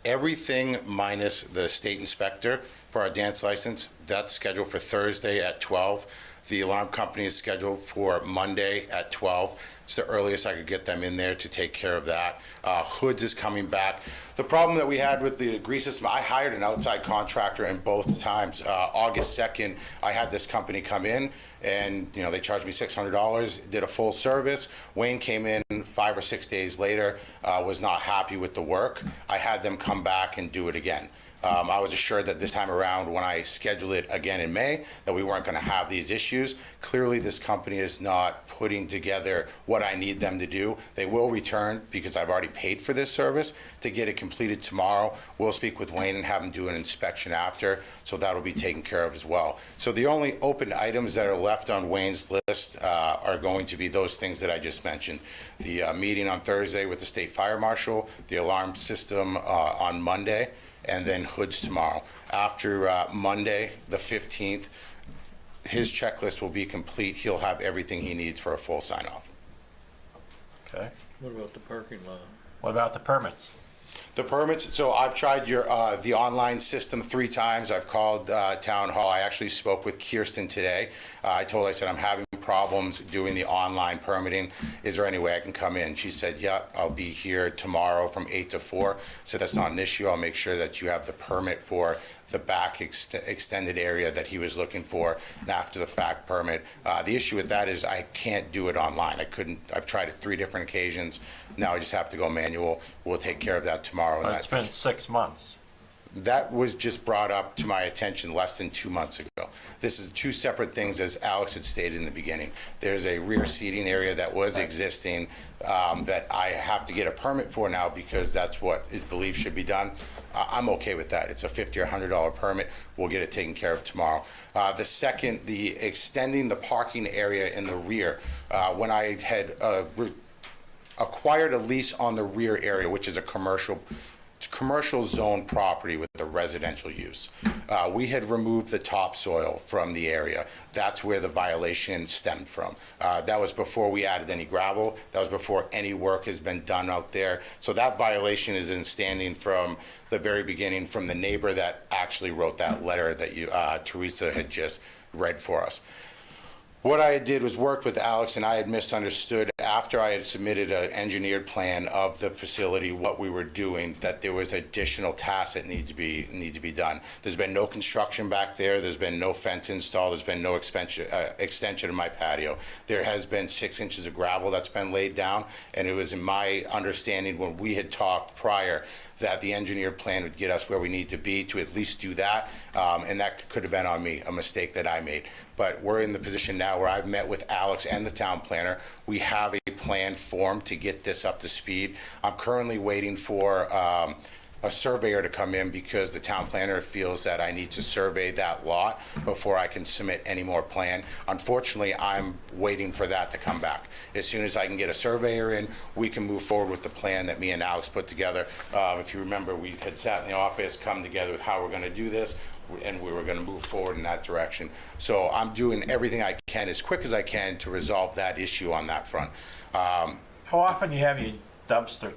everything minus the state inspector for our dance license. That's scheduled for Thursday at 12. The alarm company is scheduled for Monday at 12. It's the earliest I could get them in there to take care of that. Hoods is coming back. The problem that we had with the grease system, I hired an outside contractor in both times. August 2nd, I had this company come in and they charged me $600, did a full service. Wayne came in 5 or 6 days later, was not happy with the work. I had them come back and do it again. I was assured that this time around, when I scheduled it again in May, that we weren't going to have these issues. Clearly, this company is not putting together what I need them to do. They will return, because I've already paid for this service, to get it completed tomorrow. We'll speak with Wayne and have him do an inspection after, so that'll be taken care of as well. So the only open items that are left on Wayne's list are going to be those things that I just mentioned. The meeting on Thursday with the state fire marshal, the alarm system on Monday, and then hoods tomorrow. After Monday, the 15th, his checklist will be complete. He'll have everything he needs for a full sign-off.
Okay.
What about the parking lot?
What about the permits?
The permits, so I've tried the online system 3 times. I've called Town Hall. I actually spoke with Kirsten today. I said, I'm having problems doing the online permitting. Is there any way I can come in? She said, yeah, I'll be here tomorrow from 8 to 4. So that's not an issue. I'll make sure that you have the permit for the back extended area that he was looking for, and after the fact permit. The issue with that is I can't do it online. I've tried it 3 different occasions. Now I just have to go manual. We'll take care of that tomorrow.
It's been 6 months.
That was just brought up to my attention less than 2 months ago. This is two separate things, as Alex had stated in the beginning. There's a rear seating area that was existing that I have to get a permit for now because that's what is believed should be done. I'm okay with that. It's a $50 or $100 permit. We'll get it taken care of tomorrow. The second, the extending the parking area in the rear. When I had acquired a lease on the rear area, which is a commercial zone property with a residential use. We had removed the topsoil from the area. That's where the violation stemmed from. That was before we added any gravel. That was before any work has been done out there. So that violation is in standing from the very beginning, from the neighbor that actually wrote that letter that you, Teresa had just read for us. What I did was work with Alex, and I had misunderstood after I had submitted an engineered plan of the facility, what we were doing, that there was additional tasks that need to be done. There's been no construction back there. There's been no fence installed. There's been no extension of my patio. There has been 6 inches of gravel that's been laid down, and it was in my understanding when we had talked prior that the engineered plan would get us where we need to be to at least do that, and that could have been on me, a mistake that I made. But we're in the position now where I've met with Alex and the town planner. We have a plan formed to get this up to speed. I'm currently waiting for a surveyor to come in because the town planner feels that I need to survey that lot before I can submit any more plan. Unfortunately, I'm waiting for that to come back. As soon as I can get a surveyor in, we can move forward with the plan that me and Alex put together. If you remember, we had sat in the office, come together with how we're going to do this, and we were going to move forward in that direction. So I'm doing everything I can as quick as I can to resolve that issue on that front.
How often do you have your dumpster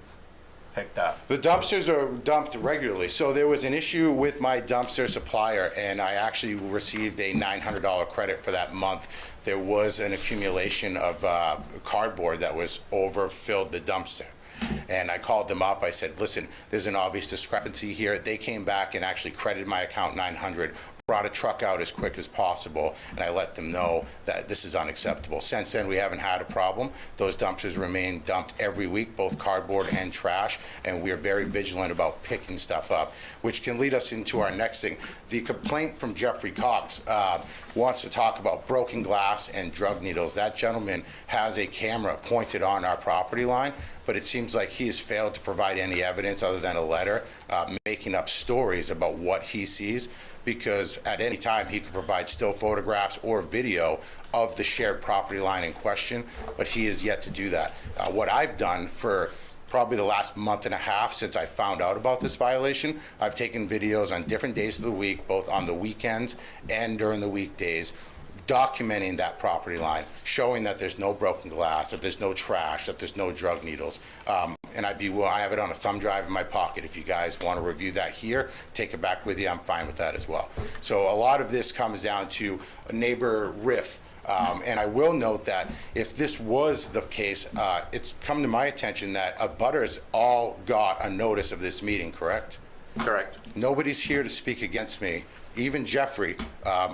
picked up?
The dumpsters are dumped regularly. So there was an issue with my dumpster supplier, and I actually received a $900 credit for that month. There was an accumulation of cardboard that was overfilled the dumpster. And I called them up. I said, listen, there's an obvious discrepancy here. They came back and actually credited my account $900, brought a truck out as quick as possible, and I let them know that this is unacceptable. Since then, we haven't had a problem. Those dumpsters remain dumped every week, both cardboard and trash, and we're very vigilant about picking stuff up, which can lead us into our next thing. The complaint from Jeffrey Cox wants to talk about broken glass and drug needles. That gentleman has a camera pointed on our property line, but it seems like he has failed to provide any evidence other than a letter, making up stories about what he sees, because at any time he could provide still photographs or video of the shared property line in question, but he has yet to do that. What I've done for probably the last month and a half since I found out about this violation, I've taken videos on different days of the week, both on the weekends and during the weekdays, documenting that property line, showing that there's no broken glass, that there's no trash, that there's no drug needles. And I have it on a thumb drive in my pocket. If you guys want to review that here, take it back with you, I'm fine with that as well. So a lot of this comes down to a neighbor riff. And I will note that if this was the case, it's come to my attention that abutters all got a notice of this meeting, correct?
Correct.
Nobody's here to speak against me, even Jeffrey,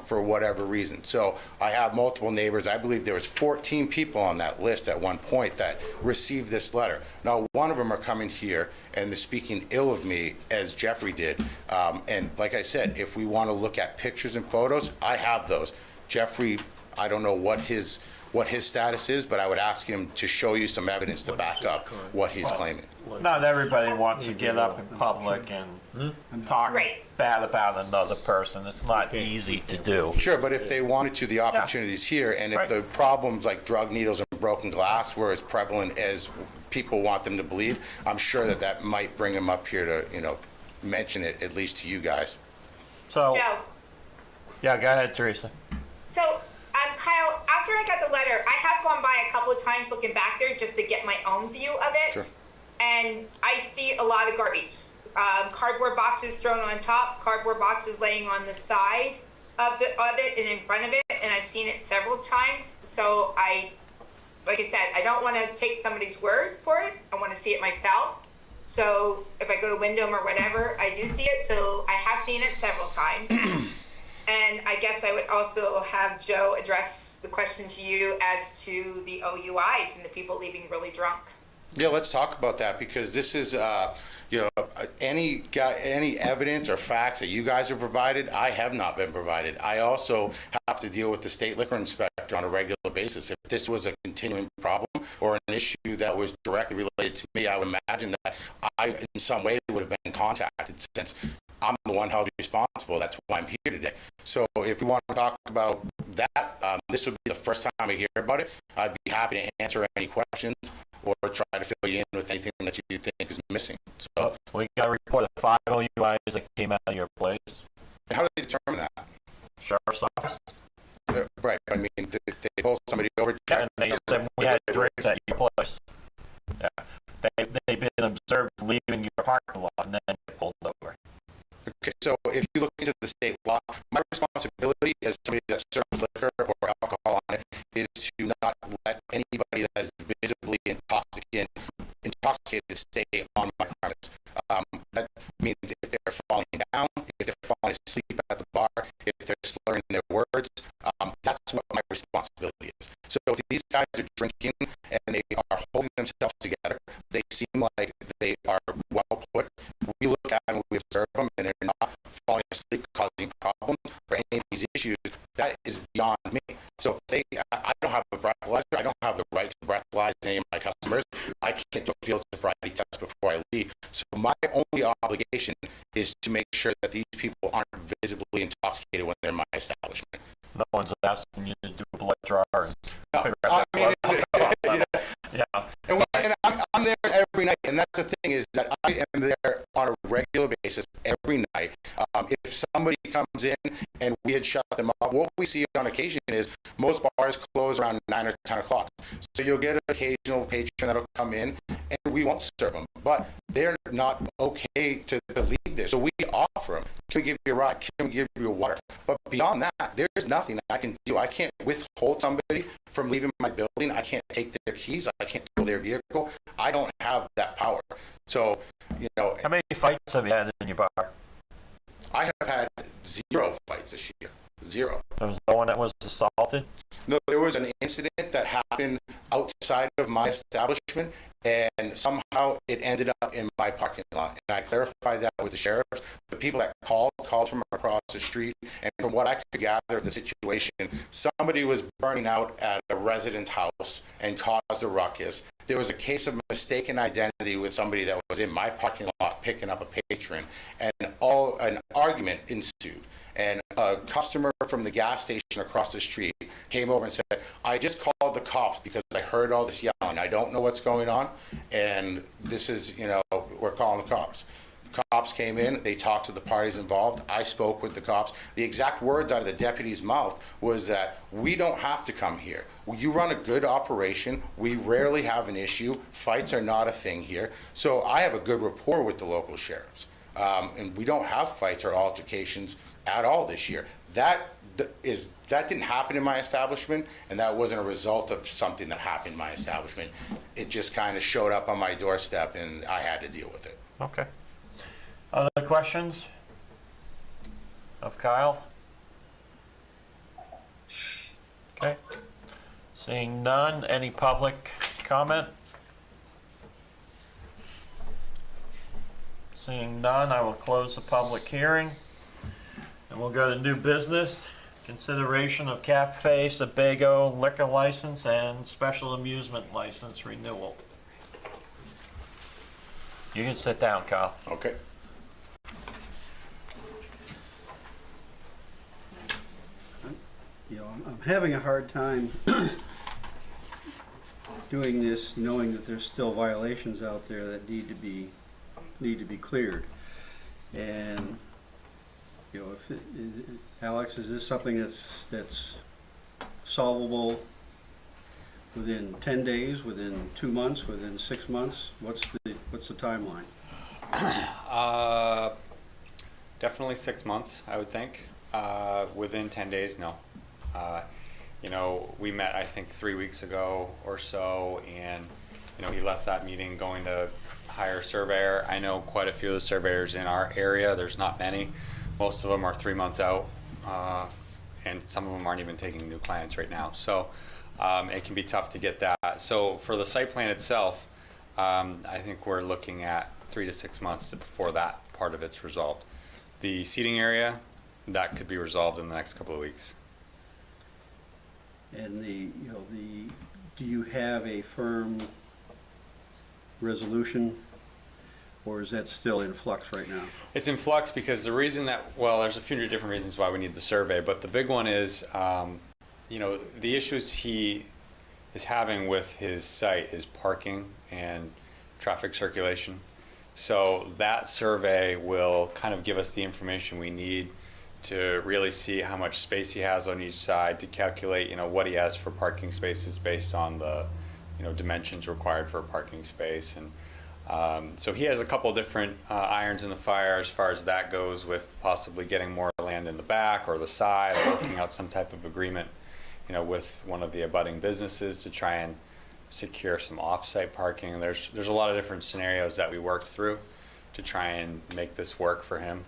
for whatever reason. So I have multiple neighbors. I believe there was 14 people on that list at one point that received this letter. Now, one of them are coming here and they're speaking ill of me, as Jeffrey did. And like I said, if we want to look at pictures and photos, I have those. Jeffrey, I don't know what his status is, but I would ask him to show you some evidence to back up what he's claiming.
Not everybody wants to get up in public and talk bad about another person. It's not easy to do.
Sure, but if they wanted to, the opportunity's here, and if the problems like drug needles and broken glass were as prevalent as people want them to believe, I'm sure that might bring them up here to, mention it, at least to you guys.
So,
Joe.
Yeah, go ahead, Teresa.
So, Kyle, after I got the letter, I have gone by a couple of times looking back there just to get my own view of it.
Sure.
And I see a lot of garbage. Cardboard boxes thrown on top, cardboard boxes laying on the side of it and in front of it, and I've seen it several times. So like I said, I don't want to take somebody's word for it. I want to see it myself. So if I go to Wyndham or whatever, I do see it. So I have seen it several times. And I guess I would also have Joe address the question to you as to the OUIs and the people leaving really drunk.
Yeah, let's talk about that, because this is, any evidence or facts that you guys have provided, I have not been provided. I also have to deal with the state liquor inspector on a regular basis. If this was a continuing problem or an issue that was directly related to me, I would imagine that I, in some way, would have been contacted, since I'm the one held responsible. That's why I'm here today. So if you want to talk about that, this would be the first time I hear about it. I'd be happy to answer any questions or try to fill you in with anything that you think is missing. So
we got a report of 5 OUIs that came out of your place.
How do they determine that?
Sheriff's office.
Right. I mean, they pull somebody over.
Yeah, and they said we had drinks at your place. Yeah. They've been observed leaving your parking lot and then they pulled over.
Okay, so if you look into the state law, my responsibility as somebody that serves liquor or alcohol on it is to not let anybody that is visibly intoxicated stay on my premise. That means if they're falling down, if they're falling asleep at the bar, if they're slurring their words, that's what my responsibility is. So if these guys are drinking and they are holding themselves together, they seem like they are well put. We look at them, we observe them, and they're not falling asleep, causing problems, or any of these issues. That is beyond me. So if I don't have a breathalyzer, I don't have the right to breathalyze any of my customers. I can't do a field sobriety test before I leave. So my only obligation is to make sure that these people aren't visibly intoxicated when they're in my establishment.
No one's asking you to do a blood draw.
No, I mean,
yeah.
And I'm there every night, and that's the thing, is that I am there on a regular basis every night. If somebody comes in and we had shut them up, what we see on occasion is most bars close around 9 or 10 o'clock. So you'll get an occasional patron that'll come in, and we won't serve them. But they're not okay to leave there. So we offer them, can we give you a ride? Can we give you a water? But beyond that, there's nothing that I can do. I can't withhold somebody from leaving my building. I can't take their keys. I can't tow their vehicle. I don't have that power. So,
how many fights have you had in your bar?
I have had 0 fights this year. 0.
There was no one that was assaulted?
No, there was an incident that happened outside of my establishment, and somehow it ended up in my parking lot. And I clarified that with the sheriffs. The people that called from across the street, and from what I could gather of the situation, somebody was burning out at a resident's house and caused a ruckus. There was a case of mistaken identity with somebody that was in my parking lot picking up a patron, and an argument ensued. And a customer from the gas station across the street came over and said, I just called the cops because I heard all this yelling. I don't know what's going on, and this is, we're calling the cops. Cops came in, they talked to the parties involved. I spoke with the cops. The exact words out of the deputy's mouth was that we don't have to come here. You run a good operation. We rarely have an issue. Fights are not a thing here. So I have a good rapport with the local sheriffs. And we don't have fights or altercations at all this year. That didn't happen in my establishment, and that wasn't a result of something that happened in my establishment. It just kind of showed up on my doorstep, and I had to deal with it.
Okay. Other questions of Kyle? Okay. Seeing none, any public comment? Seeing none, I will close the public hearing. And we'll go to new business. Consideration of Cafe Sebago liquor license and special amusement license renewal. You can sit down, Kyle.
Okay.
I'm having a hard time doing this, knowing that there's still violations out there that need to be cleared. And Alex, is this something that's solvable within 10 days, within 2 months, within 6 months? What's the timeline?
Definitely 6 months, I would think. Within 10 days, no. We met, I think, 3 weeks ago or so, and he left that meeting going to hire a surveyor. I know quite a few of the surveyors in our area. There's not many. Most of them are 3 months out, and some of them aren't even taking new clients right now. So it can be tough to get that. So for the site plan itself, I think we're looking at 3 to 6 months before that part of it's resolved. The seating area, that could be resolved in the next couple of weeks.
And do you have a firm resolution, or is that still in flux right now?
It's in flux because the reason that, well, there's a few different reasons why we need the survey, but the big one is, the issues he is having with his site is parking and traffic circulation. So that survey will kind of give us the information we need to really see how much space he has on each side, to calculate, what he has for parking spaces based on the, dimensions required for a parking space. And so he has a couple different irons in the fire as far as that goes, with possibly getting more land in the back or the side, or working out some type of agreement, with one of the abutting businesses to try and secure some off-site parking. There's a lot of different scenarios that we worked through to try and make this work for him.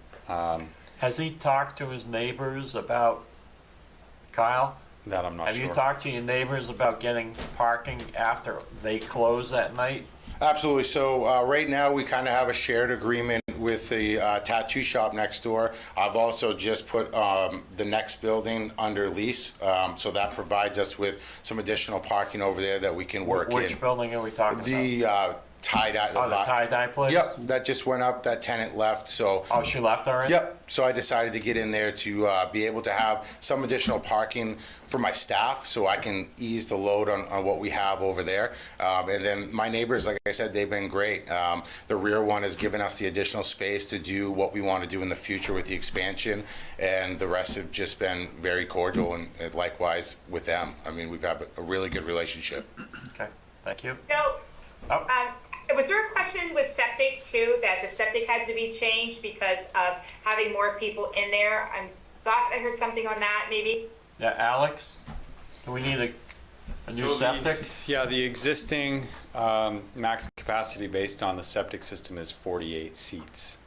Has he talked to his neighbors about, Kyle?
That I'm not sure.
Have you talked to your neighbors about getting parking after they close at night?
Absolutely. So right now we kind of have a shared agreement with the tattoo shop next door. I've also just put the next building under lease, so that provides us with some additional parking over there that we can work in.
Which building are we talking about?
The tie-dye.
The tie-dye place?
Yep, that just went up. That tenant left, so.
Oh, she left already?
Yep, so I decided to get in there to be able to have some additional parking for my staff, so I can ease the load on what we have over there. And then my neighbors, like I said, they've been great. The rear one has given us the additional space to do what we want to do in the future with the expansion, and the rest have just been very cordial, and likewise with them. I mean, we've had a really good relationship.
Okay, thank you.
So, was there a question with septic too, that the septic had to be changed because of having more people in there? I thought I heard something on that, maybe?
Yeah, Alex, do we need a new septic?
The existing max capacity based on the septic system is 48 seats.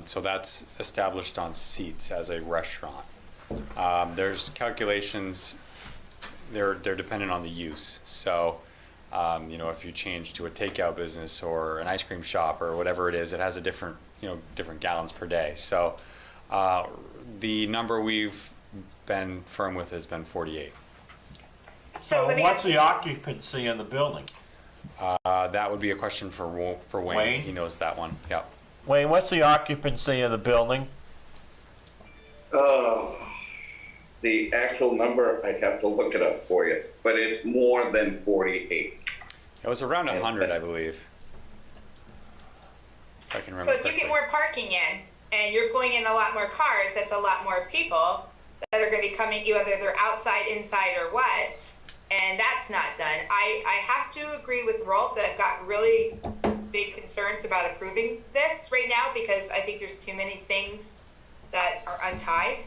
So that's established on seats as a restaurant. There's calculations, they're dependent on the use. So, if you change to a takeout business or an ice cream shop or whatever it is, it has a different, different gallons per day. So the number we've been firm with has been 48.
So what's the occupancy in the building?
That would be a question for Wayne.
Wayne?
He knows that one. Yep.
Wayne, what's the occupancy of the building?
The actual number, I'd have to look it up for you, but it's more than 48.
It was around 100, I believe. If I can remember
So if you get more parking in, and you're pulling in a lot more cars, that's a lot more people that are going to be coming, whether they're outside, inside, or what, and that's not done. I have to agree with Rolf that I've got really big concerns about approving this right now, because I think there's too many things that are untied.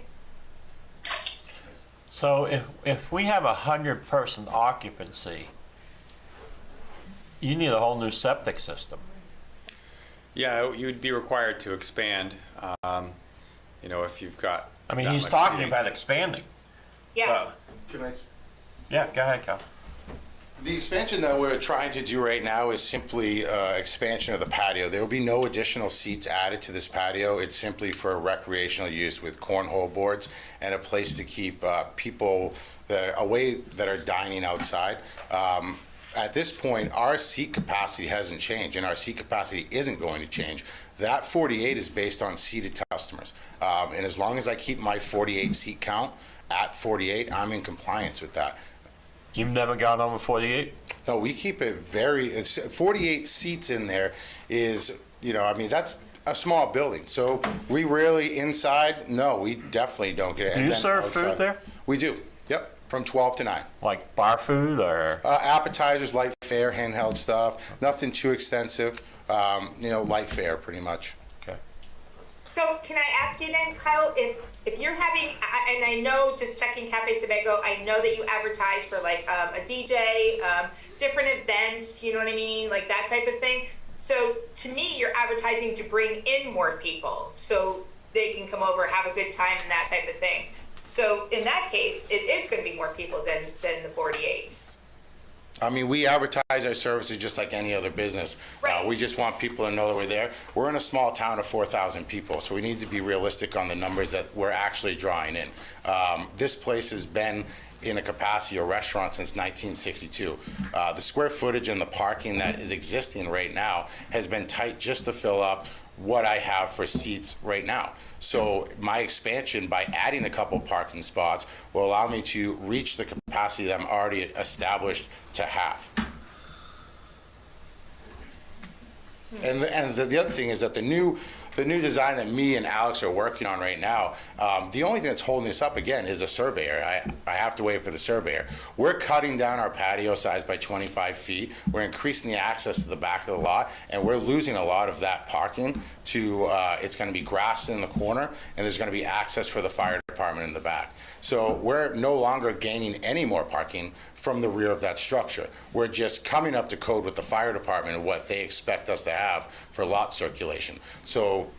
So if we have 100-person occupancy, you need a whole new septic system.
Yeah, you would be required to expand, if you've got.
I mean,
that
he's
much
talking
seating.
about expanding.
Yeah.
Can I?
Yeah, go ahead, Cal.
The expansion that we're trying to do right now is simply expansion of the patio. There will be no additional seats added to this patio. It's simply for recreational use with cornhole boards and a place to keep people away that are dining outside. At this point, our seat capacity hasn't changed, and our seat capacity isn't going to change. That 48 is based on seated customers. And as long as I keep my 48 seat count at 48, I'm in compliance with that.
You've never gone over 48?
No, we keep it 48 seats in there is, that's a small building. So we rarely inside, no, we definitely don't get it.
Do you serve food there?
We do, yep, from 12 to 9.
Like bar food or?
Appetizers, light fare, handheld stuff, nothing too extensive, light fare pretty much.
Okay.
So can I ask you then, Kyle, if you're having, and I know just checking Cafe Sebago, I know that you advertise for like a DJ, different events, you know what I mean? Like that type of thing. So to me, you're advertising to bring in more people so they can come over, have a good time and that type of thing. So in that case, it is going to be more people than the 48.
I mean, we advertise our services just like any other business. We just want people to know that we're there. We're in a small town of 4,000 people, so we need to be realistic on the numbers that we're actually drawing in. This place has been in a capacity of restaurant since 1962. The square footage and the parking that is existing right now has been tight just to fill up what I have for seats right now. So my expansion by adding a couple parking spots will allow me to reach the capacity that I'm already established to have. And the other thing is that the new design that me and Alex are working on right now, the only thing that's holding this up again is a surveyor. I have to wait for the surveyor. We're cutting down our patio size by 25 feet. We're increasing the access to the back of the lot, and we're losing a lot of that parking to, it's gonna be grass in the corner, and there's gonna be access for the fire department in the back. So we're no longer gaining any more parking from the rear of that structure. We're just coming up to code with the fire department and what they expect us to have for lot circulation. So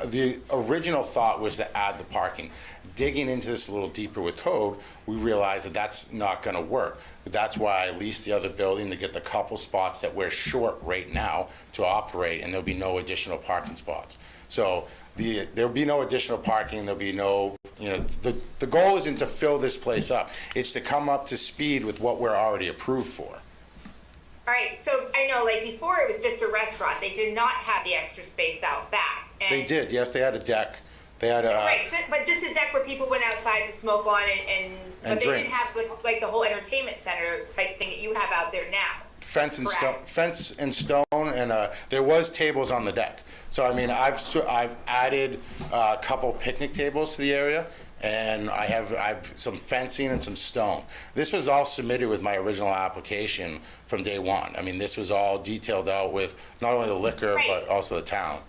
the original thought was to add the parking. Digging into this a little deeper with code, we realized that that's not gonna work. That's why I leased the other building to get the couple spots that we're short right now to operate, and there'll be no additional parking spots. So there'll be no additional parking, there'll be no, the goal isn't to fill this place up. It's to come up to speed with what we're already approved for.
All right, so I know, like, before it was just a restaurant. They did not have the extra space out back. And
They did, yes, they had a deck. They had a...
Right, but just a deck where people went outside to smoke on but they
drink.
didn't have like the whole entertainment center type thing that you have out there now.
Fence and stone, and there was tables on the deck. So I mean, I've added a couple picnic tables to the area, and I have some fencing and some stone. This was all submitted with my original application from day one. I mean, this was all detailed out with not only the liquor but also the town.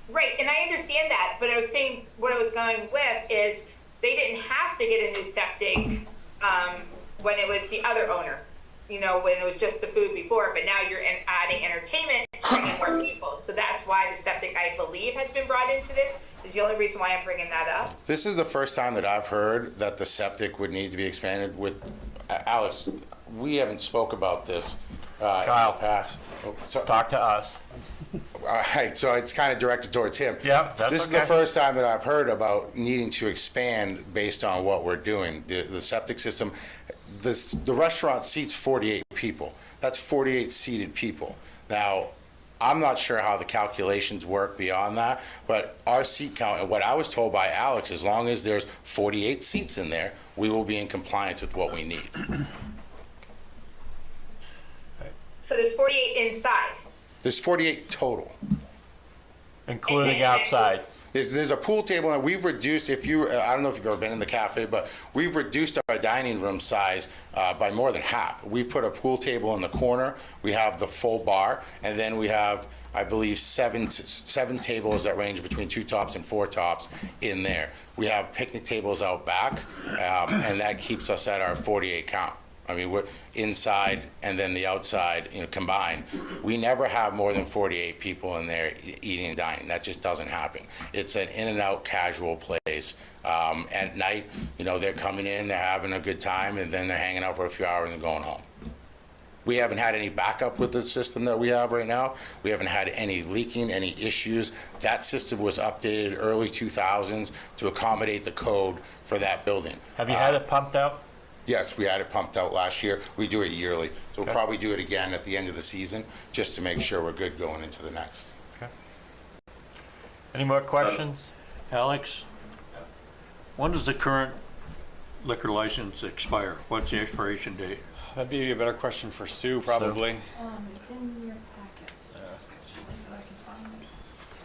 Right, and I understand that, but I was saying what I was going with is they didn't have to get a new septic when it was the other owner. When it was just the food before, but now you're adding entertainment, bringing more people. So that's why the septic, I believe, has been brought into this. Is the only reason why I'm bringing that up.
This is the first time that I've heard that the septic would need to be expanded with, Alex, we haven't spoke about this
Kyle,
in the past.
Talk to us.
All right, so it's kind of directed towards him.
Yeah, that's
This is the first time that I've heard about needing to expand based on what we're doing. The septic system, the restaurant seats 48 people. That's 48 seated people. Now, I'm not sure how the calculations work beyond that, but our seat count, and what I was told by Alex, as long as there's 48 seats in there, we will be in compliance with what we need.
So there's 48 inside.
There's 48 total.
Including outside.
There's a pool table, and we've reduced, I don't know if you've ever been in the cafe, but we've reduced our dining room size by more than half. We put a pool table in the corner, we have the full bar, and then we have, I believe, seven tables that range between 2 tops and 4 tops in there. We have picnic tables out back, and that keeps us at our 48 count. I mean, we're inside and then the outside, combined. We never have more than 48 people in there eating and dining. That just doesn't happen. It's an in and out casual place. At night, they're coming in, they're having a good time, and then they're hanging out for a few hours and going home. We haven't had any backup with the system that we have right now. We haven't had any leaking, any issues. That system was updated early 2000s to accommodate the code for that building.
Have you had it pumped out?
Yes, we had it pumped out last year. We do it yearly. So we'll probably do it again at the end of the season just to make sure we're good going into the next.
Okay. Any more questions?
Alex, when does the current liquor license expire? What's the expiration date?
That'd be a better question for Sue, probably.
It's in your packet.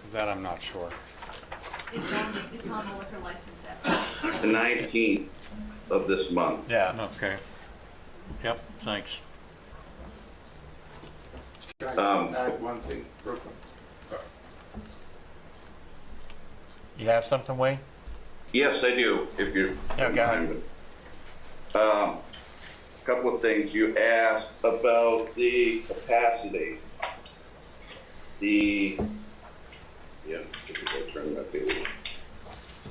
Is that I'm not sure.
It's on the liquor license app.
The 19th of this month.
Yeah.
Okay. Yep, thanks.
Add one thing, real quick. Sorry.
You have something, Wayne?
Yes, I do, if you don't mind. Couple of things. You asked about the capacity.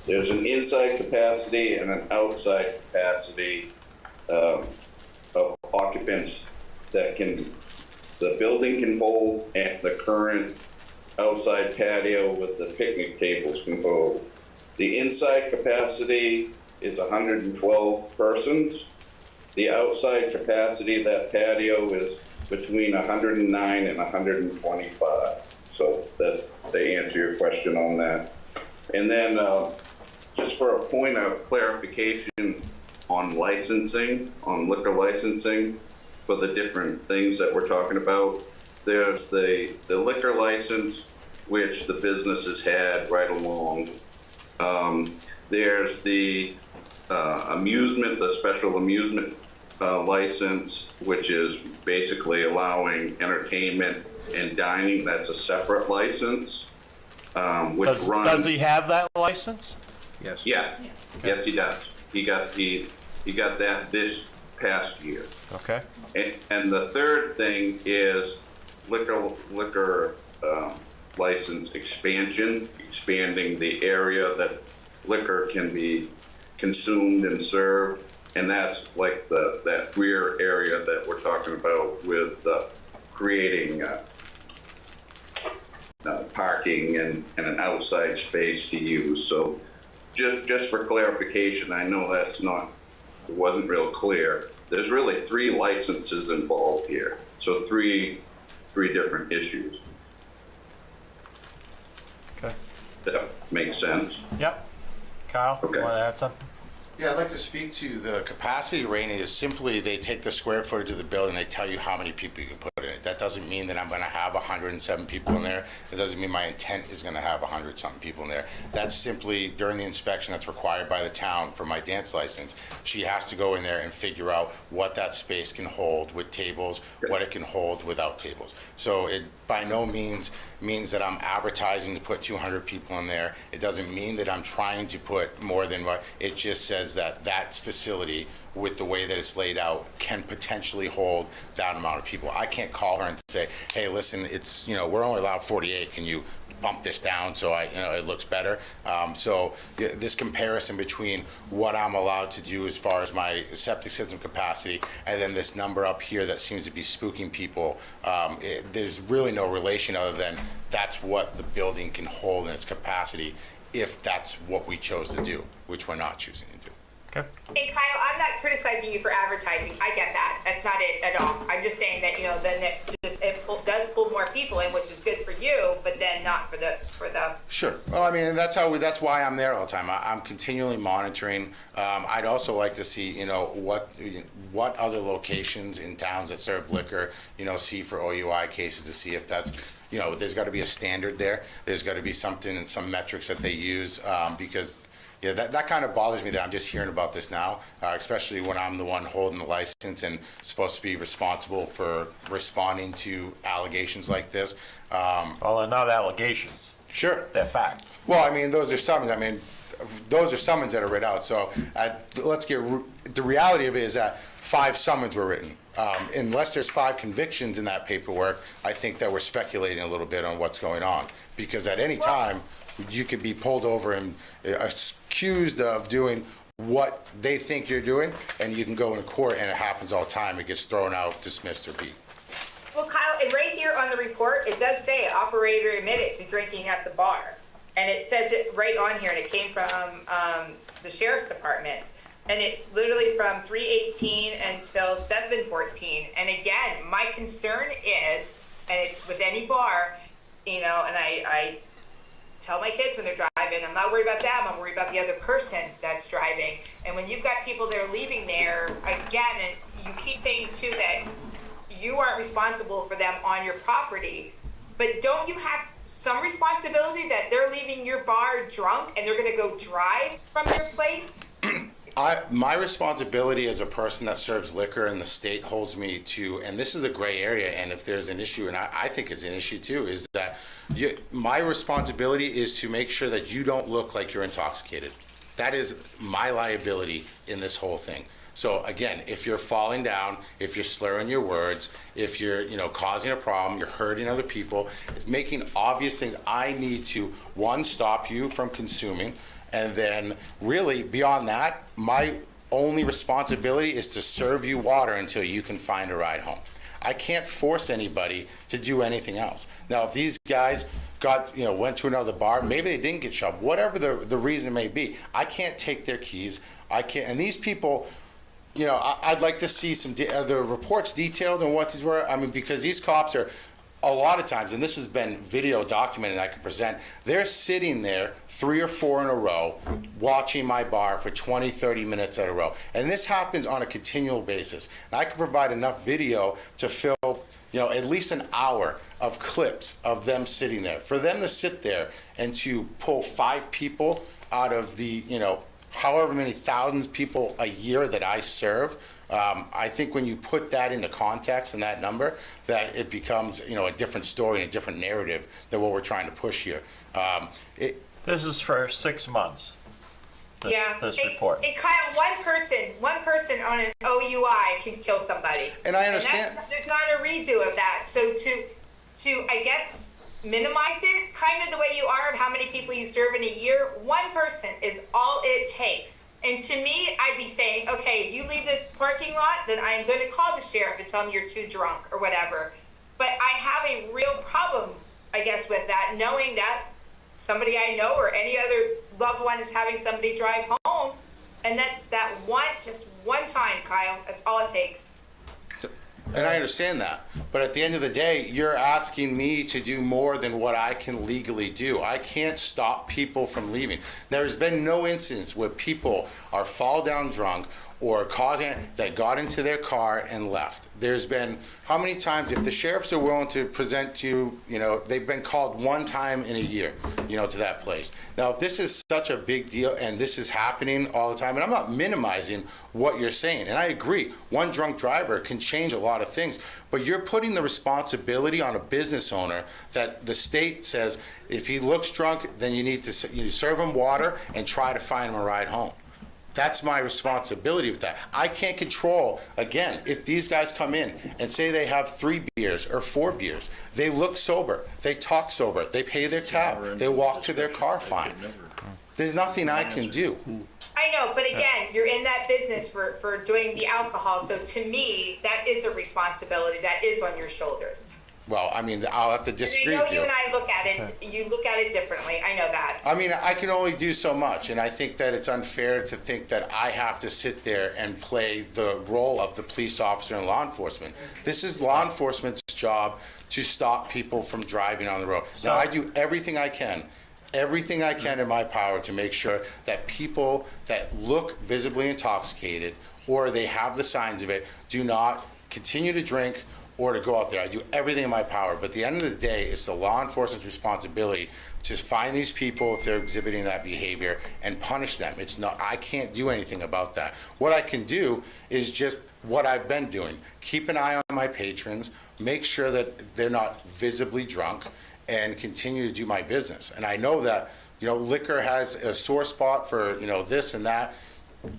There's an inside capacity and an outside capacity of occupants that the building can hold and the current outside patio with the picnic tables can hold. The inside capacity is 112 persons. The outside capacity of that patio is between 109 and 125. So that's to answer your question on that. And then just for a point of clarification on licensing, on liquor licensing for the different things that we're talking about, there's the liquor license, which the business has had right along. There's the the special amusement license, which is basically allowing entertainment and dining. That's a separate license, which
Does he have that license?
Yes.
Yeah. Yes, he does. He got that this past year.
Okay.
And the third thing is liquor license expansion, expanding the area that liquor can be consumed and served, and that's like that rear area that we're talking about with creating parking and an outside space to use. So just for clarification, I know it wasn't real clear. There's really 3 licenses involved here, so three different issues.
Okay.
That makes sense.
Yep. Kyle,
Okay.
you want to add something?
Yeah, I'd like to speak to the capacity rating is simply they take the square footage of the building, they tell you how many people you can put in it. That doesn't mean that I'm going to have 107 people in there. It doesn't mean my intent is going to have 100-something people in there. That's simply during the inspection that's required by the town for my dance license. She has to go in there and figure out what that space can hold with tables, what it can hold without tables. So it by no means that I'm advertising to put 200 people in there. It doesn't mean that I'm trying to put more than what, it just says that facility with the way that it's laid out can potentially hold that amount of people. I can't call her and say, hey, listen, it's, we're only allowed 48. Can you bump this down so it looks better? So this comparison between what I'm allowed to do as far as my septic system capacity and then this number up here that seems to be spooking people, there's really no relation other than that's what the building can hold in its capacity if that's what we chose to do, which we're not choosing to do.
Okay.
Hey Kyle, I'm not criticizing you for advertising. I get that. That's not it at all. I'm just saying that then it does pull more people in, which is good for you, but then not for the.
Sure. Well, I mean, that's why I'm there all the time. I'm continually monitoring. I'd also like to see, what other locations in towns that serve liquor, see for OUI cases to see if that's. There's got to be a standard there. There's got to be something and some metrics that they use because. Yeah, that kind of bothers me that I'm just hearing about this now, especially when I'm the one holding the license and supposed to be responsible for responding to allegations like this.
Well, they're not allegations.
Sure.
They're fact.
Well, I mean, those are summons. Those are summons that are read out. So the reality of it is that 5 summons were written. Unless there's 5 convictions in that paperwork, I think that we're speculating a little bit on what's going on. Because at any time, you could be pulled over and accused of doing what they think you're doing, and you can go into court, and it happens all the time. It gets thrown out, dismissed, or beat.
Well, Kyle, and right here on the report, it does say operator admitted to drinking at the bar. And it says it right on here, and it came from the Sheriff's Department. And it's literally from 3/18 until 7/14. And again, my concern is, and it's with any bar, and I tell my kids when they're driving, I'm not worried about them, I'm worried about the other person that's driving. And when you've got people that are leaving there, again, and you keep saying too that you aren't responsible for them on your property, but don't you have some responsibility that they're leaving your bar drunk and they're gonna go drive from your place?
My responsibility as a person that serves liquor and the state holds me to, and this is a gray area, and if there's an issue, and I think it's an issue too, is that my responsibility is to make sure that you don't look like you're intoxicated. That is my liability in this whole thing. So again, if you're falling down, if you're slurring your words, if you're causing a problem, you're hurting other people, it's making obvious things. I need to, 1, stop you from consuming. And then really beyond that, my only responsibility is to serve you water until you can find a ride home. I can't force anybody to do anything else. Now, if these guys went to another bar, maybe they didn't get shoved, whatever the reason may be, I can't take their keys. I can't, and these people, I'd like to see some the reports detailed on what these were. I mean, because these cops are, a lot of times, and this has been video documented I can present, they're sitting there 3 or 4 in a row watching my bar for 20, 30 minutes at a row. And this happens on a continual basis. And I can provide enough video to fill at least an hour of clips of them sitting there. For them to sit there and to pull 5 people out of the, however many thousands of people a year that I serve, I think when you put that into context and that number, that it becomes, a different story and a different narrative than what we're trying to push here.
This is for 6 months. This report.
And Kyle, one person on an OUI can kill somebody.
And I understand.
And there's not a redo of that. So to I guess minimize it, kind of the way you are of how many people you serve in a year, one person is all it takes. And to me, I'd be saying, okay, if you leave this parking lot, then I'm going to call the sheriff and tell him you're too drunk or whatever. But I have a real problem, I guess, with that, knowing that somebody I know or any other loved one is having somebody drive home. And that's that just one time, Kyle. That's all it takes.
And I understand that. But at the end of the day, you're asking me to do more than what I can legally do. I can't stop people from leaving. There's been no instance where people are fall down drunk or that got into their car and left. There's been, how many times, if the sheriffs are willing to present to you, they've been called one time in a year, to that place. Now, if this is such a big deal and this is happening all the time, and I'm not minimizing what you're saying, and I agree, one drunk driver can change a lot of things, but you're putting the responsibility on a business owner that the state says, if he looks drunk, then you need to serve him water and try to find him a ride home. That's my responsibility with that. I can't control, again, if these guys come in and say they have 3 beers or 4 beers, they look sober, they talk sober, they pay their tab, they walk to their car fine. There's nothing I can do.
I know, but again, you're in that business for doing the alcohol, so to me, that is a responsibility that is on your shoulders.
Well, I mean, I'll have to disagree with you.
You and I look at it, you look at it differently, I know that.
I mean, I can only do so much, and I think that it's unfair to think that I have to sit there and play the role of the police officer and law enforcement. This is law enforcement's job to stop people from driving on the road. Now, I do everything I can in my power to make sure that people that look visibly intoxicated or they have the signs of it do not continue to drink or to go out there. I do everything in my power, but at the end of the day, it's the law enforcement's responsibility to find these people if they're exhibiting that behavior and punish them. It's not, I can't do anything about that. What I can do is just what I've been doing. Keep an eye on my patrons, make sure that they're not visibly drunk, and continue to do my business. And I know that, liquor has a sore spot for, this and that.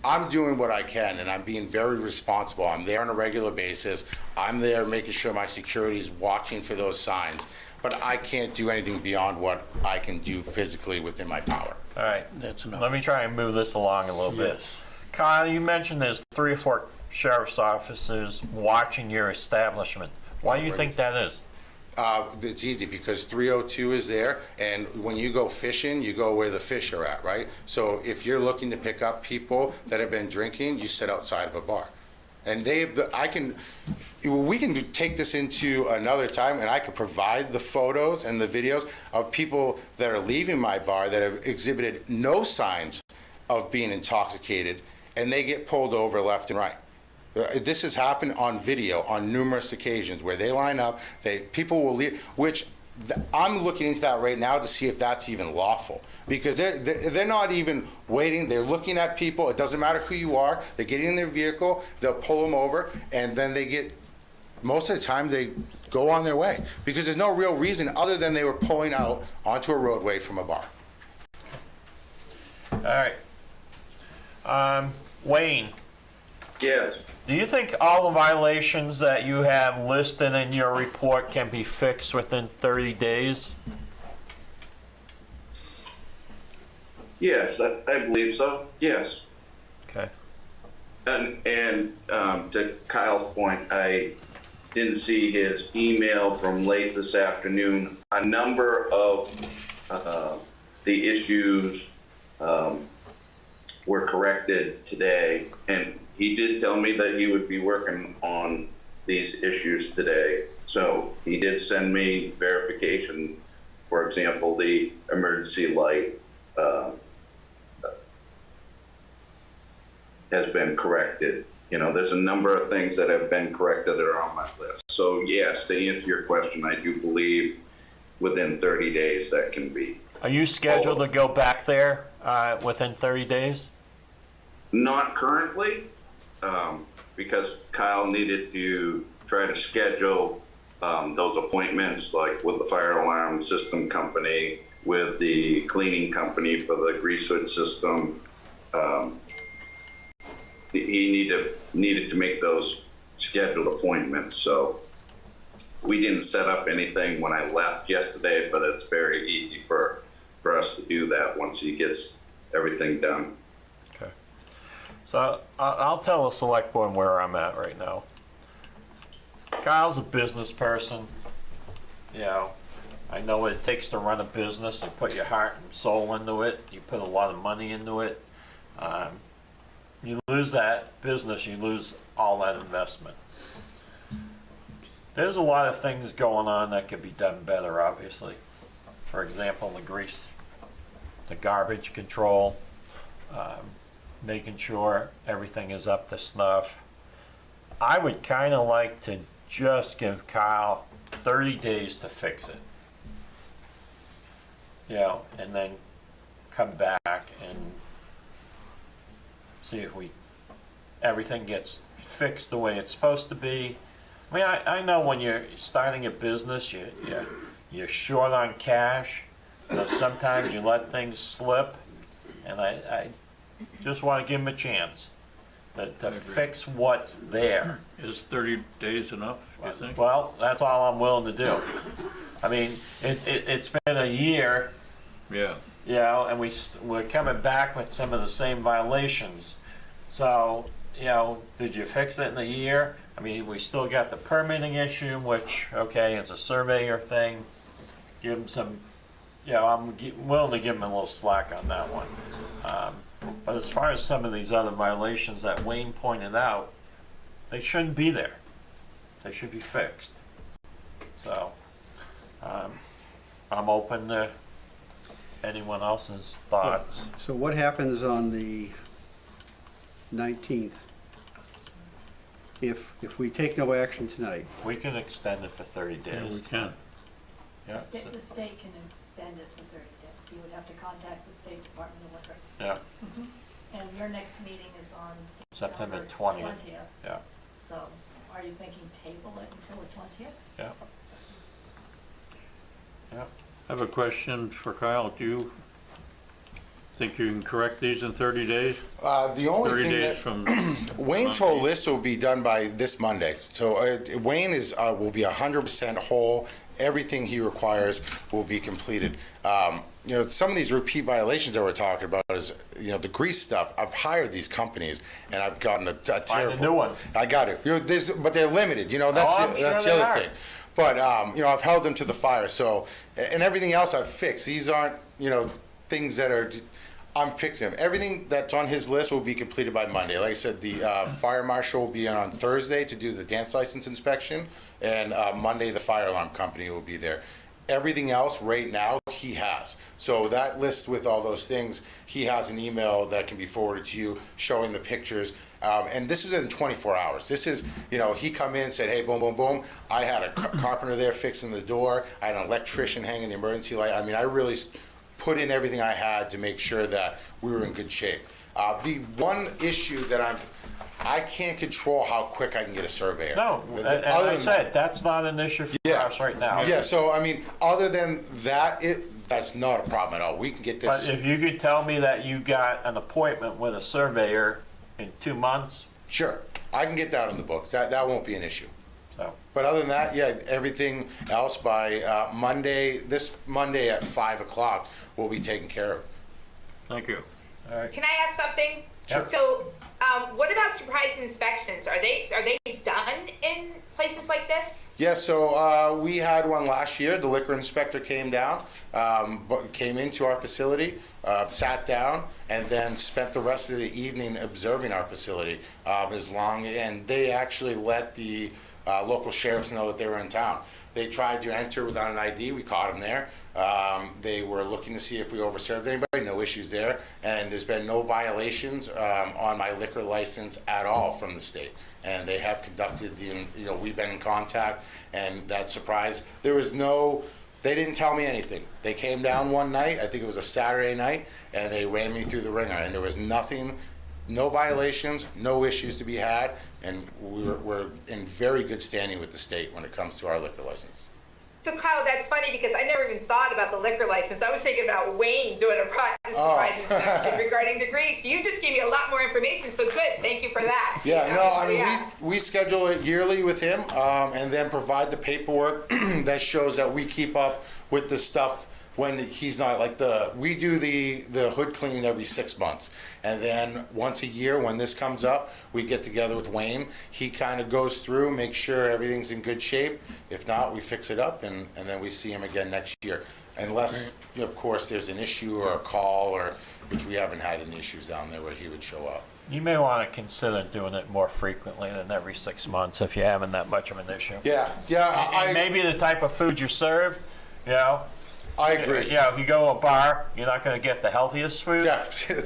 I'm doing what I can, and I'm being very responsible. I'm there on a regular basis. I'm there making sure my security is watching for those signs. But I can't do anything beyond what I can do physically within my power.
All right. That's enough. Let me try and move this along a little bit. Kyle, you mentioned there's 3 or 4 sheriff's officers watching your establishment. Why do you think that is?
It's easy because 302 is there, and when you go fishing, you go where the fish are at, right? So if you're looking to pick up people that have been drinking, you sit outside of a bar. And we can take this into another time, and I could provide the photos and the videos of people that are leaving my bar that have exhibited no signs of being intoxicated, and they get pulled over left and right. This has happened on video on numerous occasions where they line up, people will leave, which I'm looking into that right now to see if that's even lawful, because they're not even waiting. They're looking at people. It doesn't matter who you are. They get in their vehicle, they'll pull them over, and then most of the time they go on their way because there's no real reason other than they were pulling out onto a roadway from a bar.
All right. Wayne.
Yes.
Do you think all the violations that you have listed in your report can be fixed within 30 days?
Yes, I believe so. Yes.
Okay.
And to Kyle's point, I didn't see his email from late this afternoon. A number of the issues were corrected today, and he did tell me that he would be working on these issues today. So he did send me verification. For example, the emergency light has been corrected. You know, there's a number of things that have been corrected that are on my list. So yes, to answer your question, I do believe within 30 days that can be.
Are you scheduled to go back there within 30 days?
Not currently, because Kyle needed to try to schedule those appointments, like with the fire alarm system company, with the cleaning company for the grease hood system. He needed to make those scheduled appointments. So we didn't set up anything when I left yesterday, but it's very easy for us to do that once he gets everything done.
Okay. So I'll tell the select board where I'm at right now. Kyle's a business person. You know, I know what it takes to run a business. You put your heart and soul into it. You put a lot of money into it. You lose that business, you lose all that investment. There's a lot of things going on that could be done better, obviously. For example, the grease, the garbage control, making sure everything is up to snuff. I would kind of like to just give Kyle 30 days to fix it. You know, and then come back and see if everything gets fixed the way it's supposed to be. I mean, I know when you're starting a business, you're short on cash, so sometimes you let things slip, and I just want to give him a chance to fix what's there.
Is 30 days enough, you think?
Well, that's all I'm willing to do. I mean, it's been a year.
Yeah.
You know, and we're coming back with some of the same violations. So, you know, did you fix it in a year? I mean, we still got the permitting issue, which, okay, it's a surveyor thing. Give him some, you know, I'm willing to give him a little slack on that one. But as far as some of these other violations that Wayne pointed out, they shouldn't be there. They should be fixed. So, I'm open to anyone else's thoughts.
So what happens on the 19th if we take no action tonight?
We can extend it for 30 days.
Yeah, we can.
Yeah.
The state can extend it for 30 days. You would have to contact the State Department of Liquor.
Yeah.
And your next meeting is on
September 20th. Yeah.
So are you thinking table it until the 20th?
Yeah. Yeah.
I have a question for Kyle. Do you think you can correct these in 30 days?
The only
30
thing
days
that
from
Wayne's whole list will be done by this Monday. So Wayne will be 100% whole. Everything he requires will be completed. You know, some of these repeat violations that we're talking about is, you know, the grease stuff. I've hired these companies and I've gotten a terrible.
Find a new one.
I got it. You know, but they're limited. You know, that's the other thing. But you know, I've held them to the fire. So, and everything else I've fixed. These aren't, you know, things that are. I'm fixing them. Everything that's on his list will be completed by Monday. Like I said, the fire marshal will be on Thursday to do the dance license inspection, and Monday the fire alarm company will be there. Everything else right now he has. So that list with all those things, he has an email that can be forwarded to you showing the pictures. And this is in 24 hours. This is, you know, he come in and said, hey, boom, boom, boom. I had a carpenter there fixing the door. I had an electrician hanging the emergency light. I mean, I really put in everything I had to make sure that we were in good shape. The one issue that I can't control how quick I can get a surveyor.
No, and I said, that's not an issue for us right now.
Yeah, so I mean, other than that, that's not a problem at all. We can get this.
But if you could tell me that you got an appointment with a surveyor in 2 months.
Sure, I can get that on the books. That won't be an issue.
So.
But other than that, yeah, everything else by Monday, this Monday at 5 o'clock will be taken care of.
Thank you.
All right.
Can I ask something?
Yep.
So
What about surprise inspections? Are they done in places like this?
Yeah, so we had one last year. The liquor inspector came down, came into our facility, sat down, and then spent the rest of the evening observing our facility. And they actually let the local sheriffs know that they were in town. They tried to enter without an ID. We caught them there. They were looking to see if we overserved anybody. No issues there. And there's been no violations on my liquor license at all from the state. And they have conducted we've been in contact, and that surprise, there was no, they didn't tell me anything. They came down one night, I think it was a Saturday night, and they ran me through the ringer, and there was nothing, no violations, no issues to be had, and we're in very good standing with the state when it comes to our liquor license.
So Kyle, that's funny because I never even thought about the liquor license. I was thinking about Wayne doing a surprise inspection regarding the grease. You just gave me a lot more information, so good. Thank you for that.
Yeah, we schedule it yearly with him, and then provide the paperwork that shows that we keep up with the stuff when he's not, we do the hood cleaning every 6 months. And then once a year when this comes up, we get together with Wayne. He kind of goes through, makes sure everything's in good shape. If not, we fix it up, and then we see him again next year. Unless, of course, there's an issue or a call, which we haven't had any issues down there where he would show up.
You may want to consider doing it more frequently than every 6 months if you're having that much of an issue.
Yeah.
And maybe the type of food you serve,
I agree.
If you go to a bar, you're not going to get the healthiest food.
Yeah, it's true.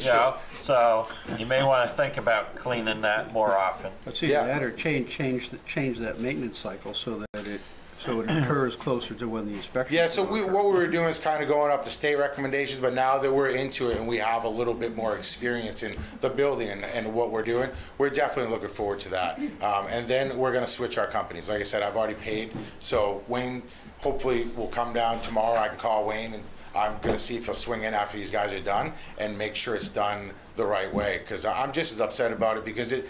So you may want to think about cleaning that more often.
Let's see that, or change that maintenance cycle so it occurs closer to when the inspection.
Yeah, so what we were doing is kind of going off the state recommendations, but now that we're into it and we have a little bit more experience in the building and what we're doing, we're definitely looking forward to that. And then we're going to switch our companies. Like I said, I've already paid, so Wayne hopefully will come down tomorrow. I can call Wayne, and I'm going to see if he'll swing in after these guys are done and make sure it's done the right way, because I'm just as upset about it because it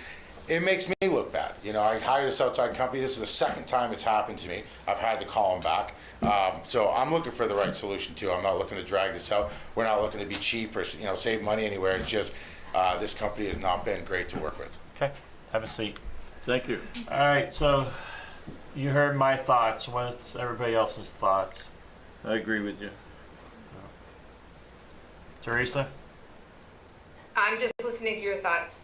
makes me look bad. I hired this outside company. This is the second time it's happened to me. I've had to call them back. So I'm looking for the right solution too. I'm not looking to drag this out. We're not looking to be cheap or save money anywhere. It's just this company has not been great to work with.
Okay, have a seat.
Thank you.
All right, so you heard my thoughts. What's everybody else's thoughts?
I agree with you.
Teresa?
I'm just listening to your thoughts.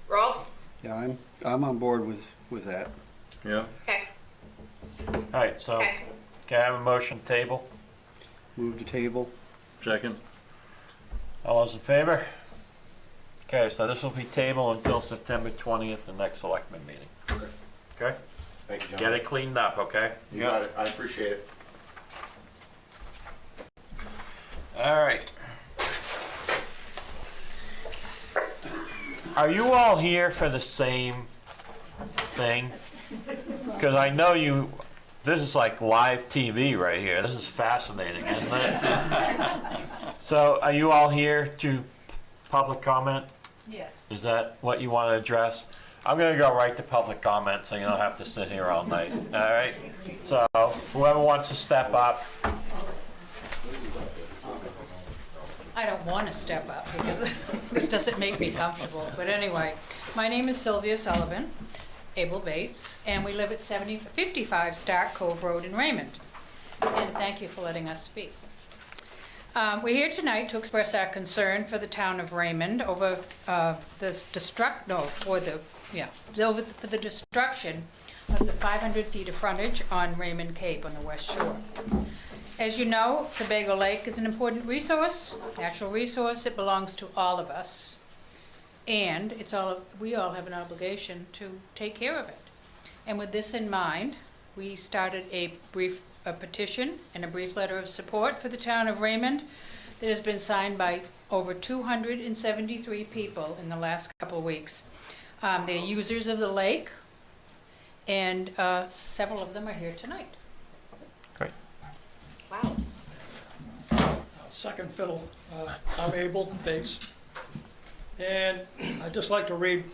Rolf?
Yeah, I'm on board with that.
Yeah.
Okay.
All right, so can I have a motion table?
Move to table.
Second.
All those in favor? Okay, so this will be tabled until September 20th, the next selectmen meeting. Okay?
Thank you,
Get it cleaned up, okay?
You got it. I appreciate it.
All right. Are you all here for the same thing? Because I know this is like live TV right here. This is fascinating, isn't it? So are you all here to public comment?
Yes.
Is that what you want to address? I'm going to go right to public comment so you don't have to sit here all night. All right? So whoever wants to step up.
I don't want to step up because this doesn't make me comfortable. But anyway, my name is Sylvia Sullivan, Abel Bates, and we live at 55 Stark Cove Road in Raymond. And thank you for letting us speak. We're here tonight to express our concern for the town of Raymond over for the destruction of the 500 feet of frontage on Raymond Cape on the West Shore. As you know, Sebago Lake is an important resource, natural resource. It belongs to all of us, and we all have an obligation to take care of it. And with this in mind, we started a petition and a brief letter of support for the town of Raymond that has been signed by over 273 people in the last couple of weeks. They're users of the lake, and several of them are here tonight.
Great.
Wow.
Second fiddle. I'm Abel Bates, and I'd just like to read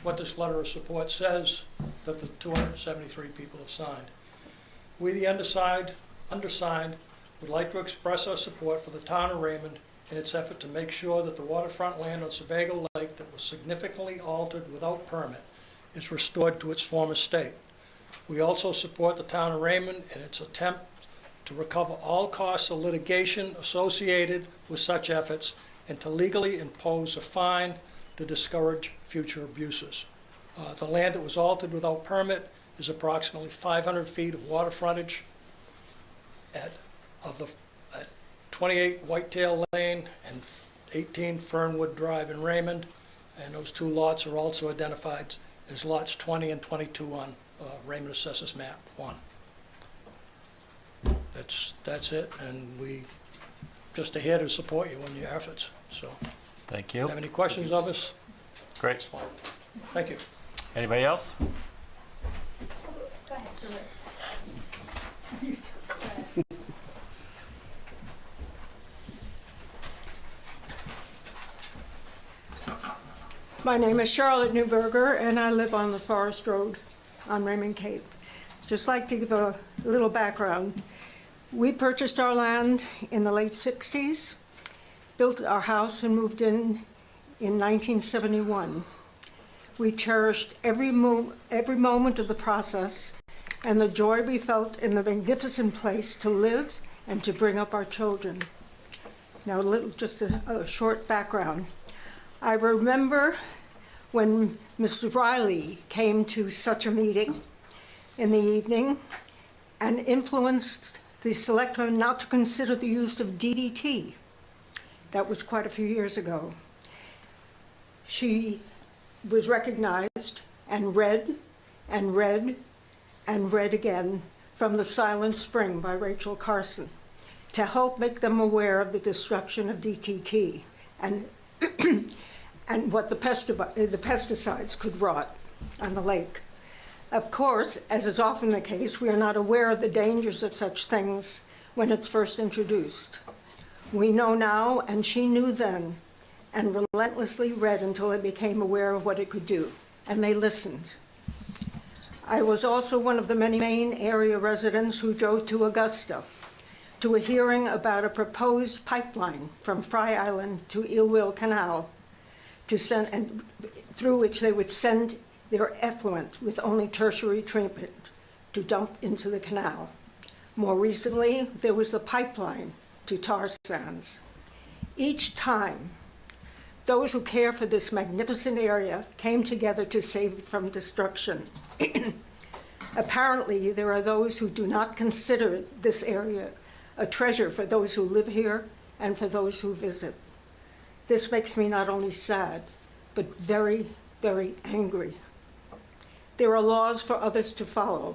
what this letter of support says that the 273 people have signed. We, the undersigned, would like to express our support for the town of Raymond in its effort to make sure that the waterfront land on Sebago Lake that was significantly altered without permit is restored to its former state. We also support the town of Raymond in its attempt to recover all costs of litigation associated with such efforts and to legally impose a fine to discourage future abuses. The land that was altered without permit is approximately 500 feet of water frontage at 28 Whitetail Lane and 18 Fernwood Drive in Raymond, and those two lots are also identified as lots 20 and 22 on Raymond Assessors Map 1. That's it, and we just are here to support you in your efforts. So,
thank you.
Have any questions of us?
Great.
Thank you.
Anybody else?
Go ahead.
My name is Charlotte Newberger, and I live on the Forest Road on Raymond Cape. Just like to give a little background. We purchased our land in the late 60s, built our house and moved in 1971. We cherished every moment of the process and the joy we felt in the magnificent place to live and to bring up our children. Now, just a short background. I remember when Mr. Riley came to such a meeting in the evening and influenced the selectmen not to consider the use of DDT. That was quite a few years ago. She was recognized and read and read and read again from The Silent Spring by Rachel Carson to help make them aware of the destruction of DDT and and what the pesticides could rot on the lake. Of course, as is often the case, we are not aware of the dangers of such things when it's first introduced. We know now, and she knew then, and relentlessly read until they became aware of what it could do, and they listened. I was also one of the many Maine area residents who drove to Augusta to a hearing about a proposed pipeline from Fry Island to Eelwell Canal through which they would send their effluent with only tertiary treatment to dump into the canal. More recently, there was the pipeline to tar sands. Each time, those who care for this magnificent area came together to save it from destruction. Apparently, there are those who do not consider this area a treasure for those who live here and for those who visit. This makes me not only sad, but very, very angry. There are laws for others to follow.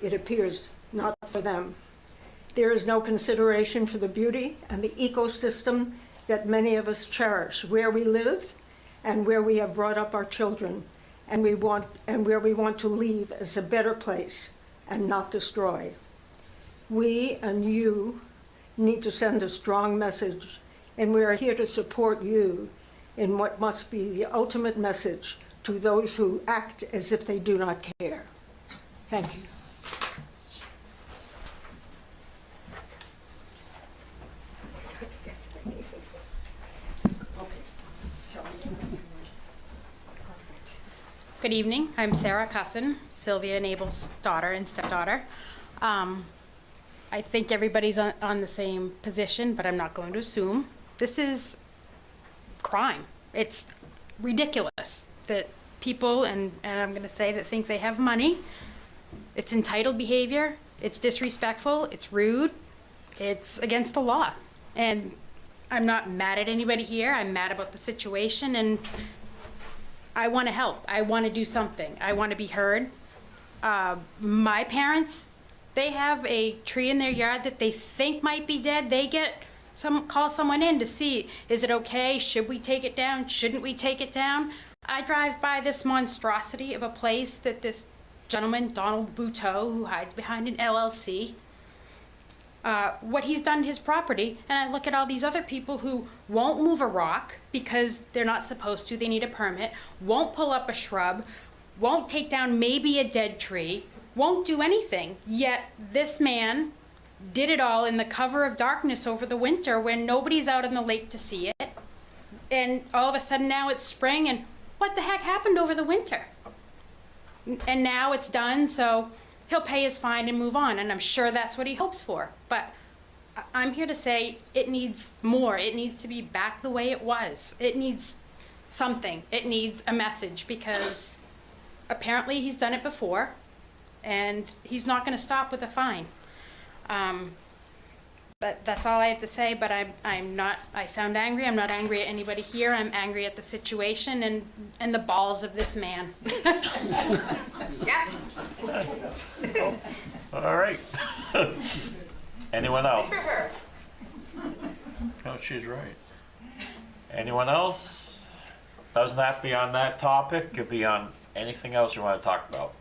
It appears not for them. There is no consideration for the beauty and the ecosystem that many of us cherish, where we live and where we have brought up our children, and where we want to leave as a better place and not destroy. We and you need to send a strong message, and we are here to support you in what must be the ultimate message to those who act as if they do not care. Thank you.
Good evening. I'm Sarah Cusson, Sylvia Nable's daughter and stepdaughter. I think everybody's on the same position, but I'm not going to assume. This is crime. It's ridiculous that people, and I'm going to say that think they have money, it's entitled behavior, it's disrespectful, it's rude, it's against the law. And I'm not mad at anybody here. I'm mad about the situation, and I want to help. I want to do something. I want to be heard. My parents, they have a tree in their yard that they think might be dead. They call someone in to see, is it okay? Should we take it down? Shouldn't we take it down? I drive by this monstrosity of a place that this gentleman, Donald Buteau, who hides behind an LLC, what he's done to his property, and I look at all these other people who won't move a rock because they're not supposed to, they need a permit, won't pull up a shrub, won't take down maybe a dead tree, won't do anything. Yet this man did it all in the cover of darkness over the winter when nobody's out in the lake to see it. And all of a sudden now it's spring, and what the heck happened over the winter? And now it's done, so he'll pay his fine and move on, and I'm sure that's what he hopes for. But I'm here to say it needs more. It needs to be back the way it was. It needs something. It needs a message, because apparently he's done it before, and he's not going to stop with a fine. But that's all I have to say. But I'm not. I sound angry. I'm not angry at anybody here. I'm angry at the situation and the balls of this man.
Yeah.
All right. Anyone else?
Good for her.
No, she's right.
Anyone else? Doesn't have to be on that topic. Could be on anything else you want to talk about.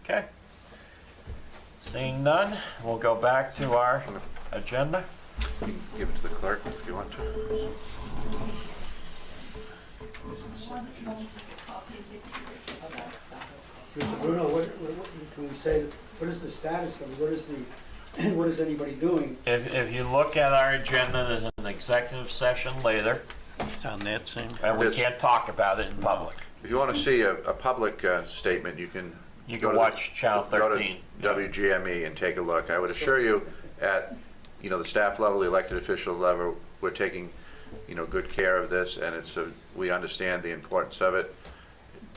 Okay. Seeing none, we'll go back to our agenda.
You can give it to the clerk if you want to.
Mr. Bruno, what can we say, what is the status of it? What is anybody doing?
If you look at our agenda, there's an executive session later,
It's on that same.
and we
Yes.
can't talk about it in public.
If you want to see a public statement, you can
You
go
can
to
watch Channel
go to
13.
WGME and take a look. I would assure you, at the staff level, the elected official level, we're taking good care of this, and we understand the importance of it,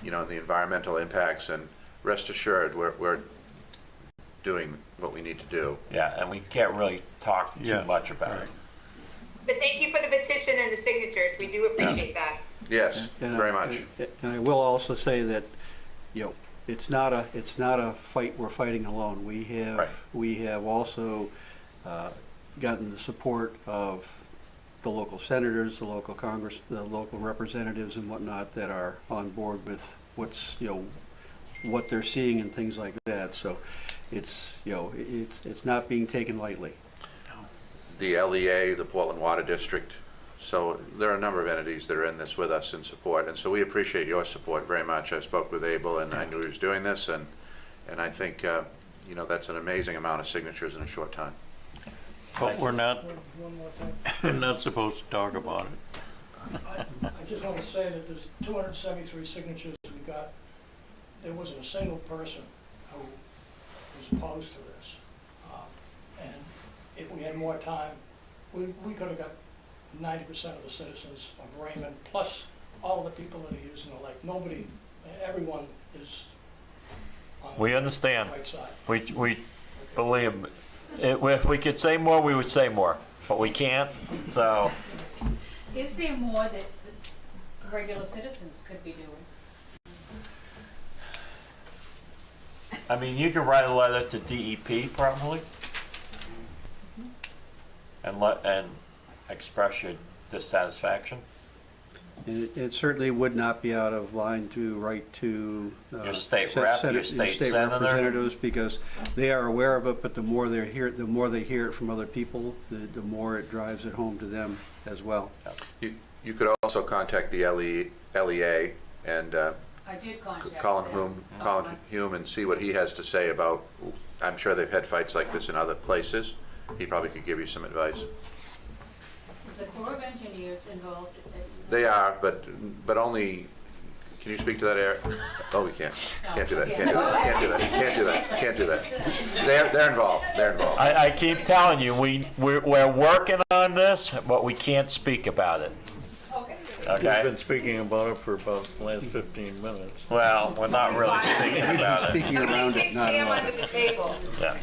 the environmental impacts, and rest assured, we're doing what we need to do.
Yeah, and we can't really talk too
Yeah.
much about it.
But thank you for the petition and the signatures. We do appreciate that.
Yes,
And
very much.
And I will also say that, it's not a fight we're fighting alone.
Right.
We have also gotten the support of the local senators, the local Congress, the local representatives and whatnot that are on board with what they're seeing and things like that. So it's not being taken lightly.
The LEA, the Portland Water District. So there are a number of entities that are in this with us in support, and so we appreciate your support very much. I spoke with Abel, and I knew he was doing this, and I think that's an amazing amount of signatures in a short time.
But we're not,
One more thing.
we're not supposed to talk about it.
I just want to say that there's 273 signatures we got. There wasn't a single person who was opposed to this. And if we had more time, we could have got 90% of the citizens of Raymond, plus all of the people that are using the lake. Everyone is on
We
the
understand.
right side.
We believe me. If we could say more, we would say more, but we can't, so.
Is there more that regular citizens could be doing?
I mean, you can write a letter to DEP probably, and express your dissatisfaction.
It certainly would not be out of line to write to
Your state rep, your state senator.
representatives, because they are aware of it, but the more they hear it from other people, the more it drives it home to them as well.
You could also contact the LEA and
I did contact
Colin
them.
Hume and see what he has to say about, I'm sure they've had fights like this in other places. He probably could give you some advice.
Is the Corps of Engineers involved?
They are, but only, can you speak to that, Eric? Oh, we can't. Can't do that, can't do that, can't do that, can't do that, can't do that. They're involved, they're involved.
I keep telling you, we're working on this, but we can't speak about it.
Okay.
Okay?
We've been speaking about it for about the last 15 minutes.
Well, we're not really speaking about it.
Speaking around it, not
Sam
around
under
it.
the table.
Yeah.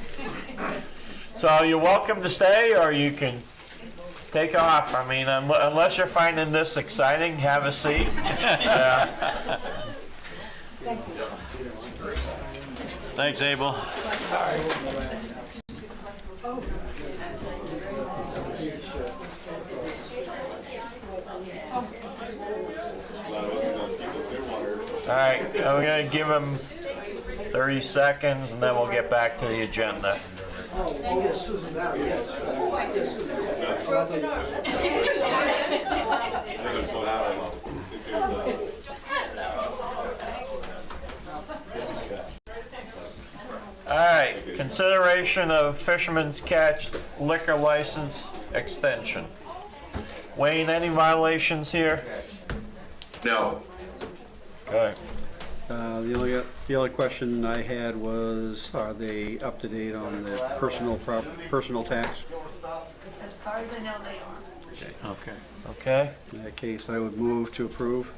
So you're welcome to stay, or you can take off. I mean, unless you're finding this exciting, have a seat.
Thanks, Abel.
All right, we're gonna give him 30 seconds, and then we'll get back to the agenda.
Oh, yes, Susan Barry, yes. Yes, Susan.
All right, consideration of Fisherman's Catch liquor license extension. Wayne, any violations here?
No.
Okay.
The only question I had was, are they up to date on the personal tax?
As far as I know, they are.
Okay.
Okay.
In that case, I would move to approve.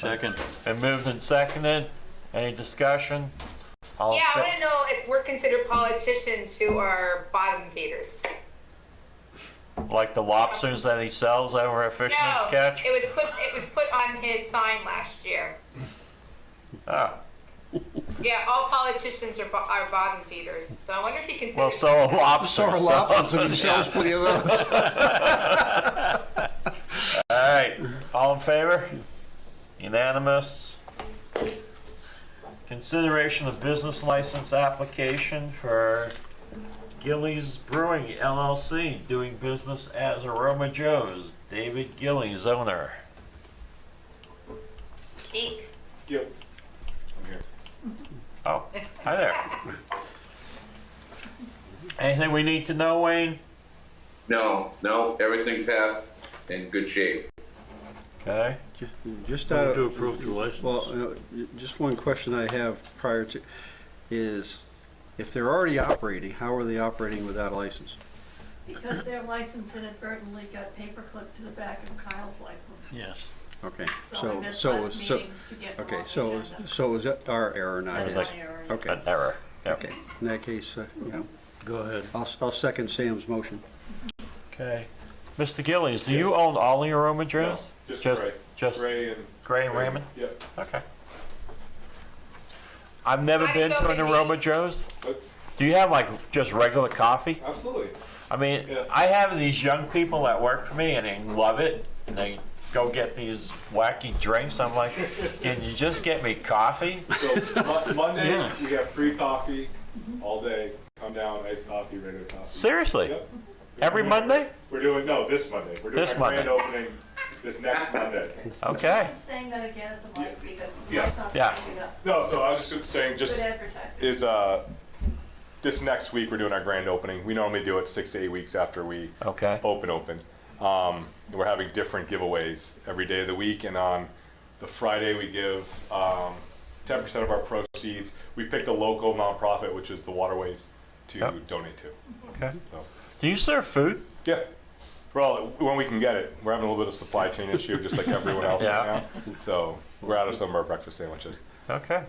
Second.
Been moved and seconded. Any discussion? All in
Yeah, I
fa-
want to know if we're considered politicians who are bottom feeders.
Like the lobsters that he sells over at Fisherman's
No,
Catch?
it was put on his sign last year.
Oh.
Yeah, all politicians are bottom feeders. So I wonder if he considers.
Well, so are lobsters.
So are lobsters, and he sells plenty of those.
All right, all in favor? Unanimous. Consideration of business license application for Gillies Brewing LLC, doing business as Aroma Joe's. David Gillies, owner.
Eek.
Yep.
Oh, hi there. Anything we need to know, Wayne?
No, everything passed in good shape.
Okay.
Just
Move to approve the license.
Well, just one question I have prior to is, if they're already operating, how are they operating without a license?
Because their license inadvertently got paperclipped to the back of Kyle's license.
Yes.
Okay.
So I missed last meeting to get them
Okay.
off the agenda.
So is that our error, not
That's
his?
my error.
Okay.
An error. Yep.
Okay. In that case,
Go ahead.
I'll second Sam's motion.
Okay. Mr. Gillies, do you own all the Aroma Joe's?
No, just Gray.
Just
Gray and
Gray and Raymond?
Yep.
Okay. I've never
How's
been
it
to an
going,
Aroma
Dean?
Joe's.
What?
Do you have like just regular coffee?
Absolutely.
I mean,
Yeah.
I have these young people that work for me and they love it and they go get these wacky drinks. I'm like, can you just get me coffee?
So Monday
Yeah.
we have free coffee all day. Come down, iced coffee, regular coffee.
Seriously?
Yep.
Every Monday?
We're doing this Monday. We're doing
This
our
Monday.
grand opening this next Monday.
Okay.
I'm saying that again at the mic because
Yeah.
it's not
Yeah.
picking up.
No, so I was just saying,
Good advertising.
is this next week we're doing our grand opening. We normally do it 6 to 8 weeks after we open. We're having different giveaways every day of the week, and on the Friday we give 10% of our proceeds. We picked a local nonprofit, which is the Waterways, to donate to.
Okay.
So,
Do you serve food?
yeah. Well, when we can get it. We're having a little bit of supply chain issue, just like everyone else
Yeah.
right now. So we're out of some of our breakfast sandwiches.
Okay.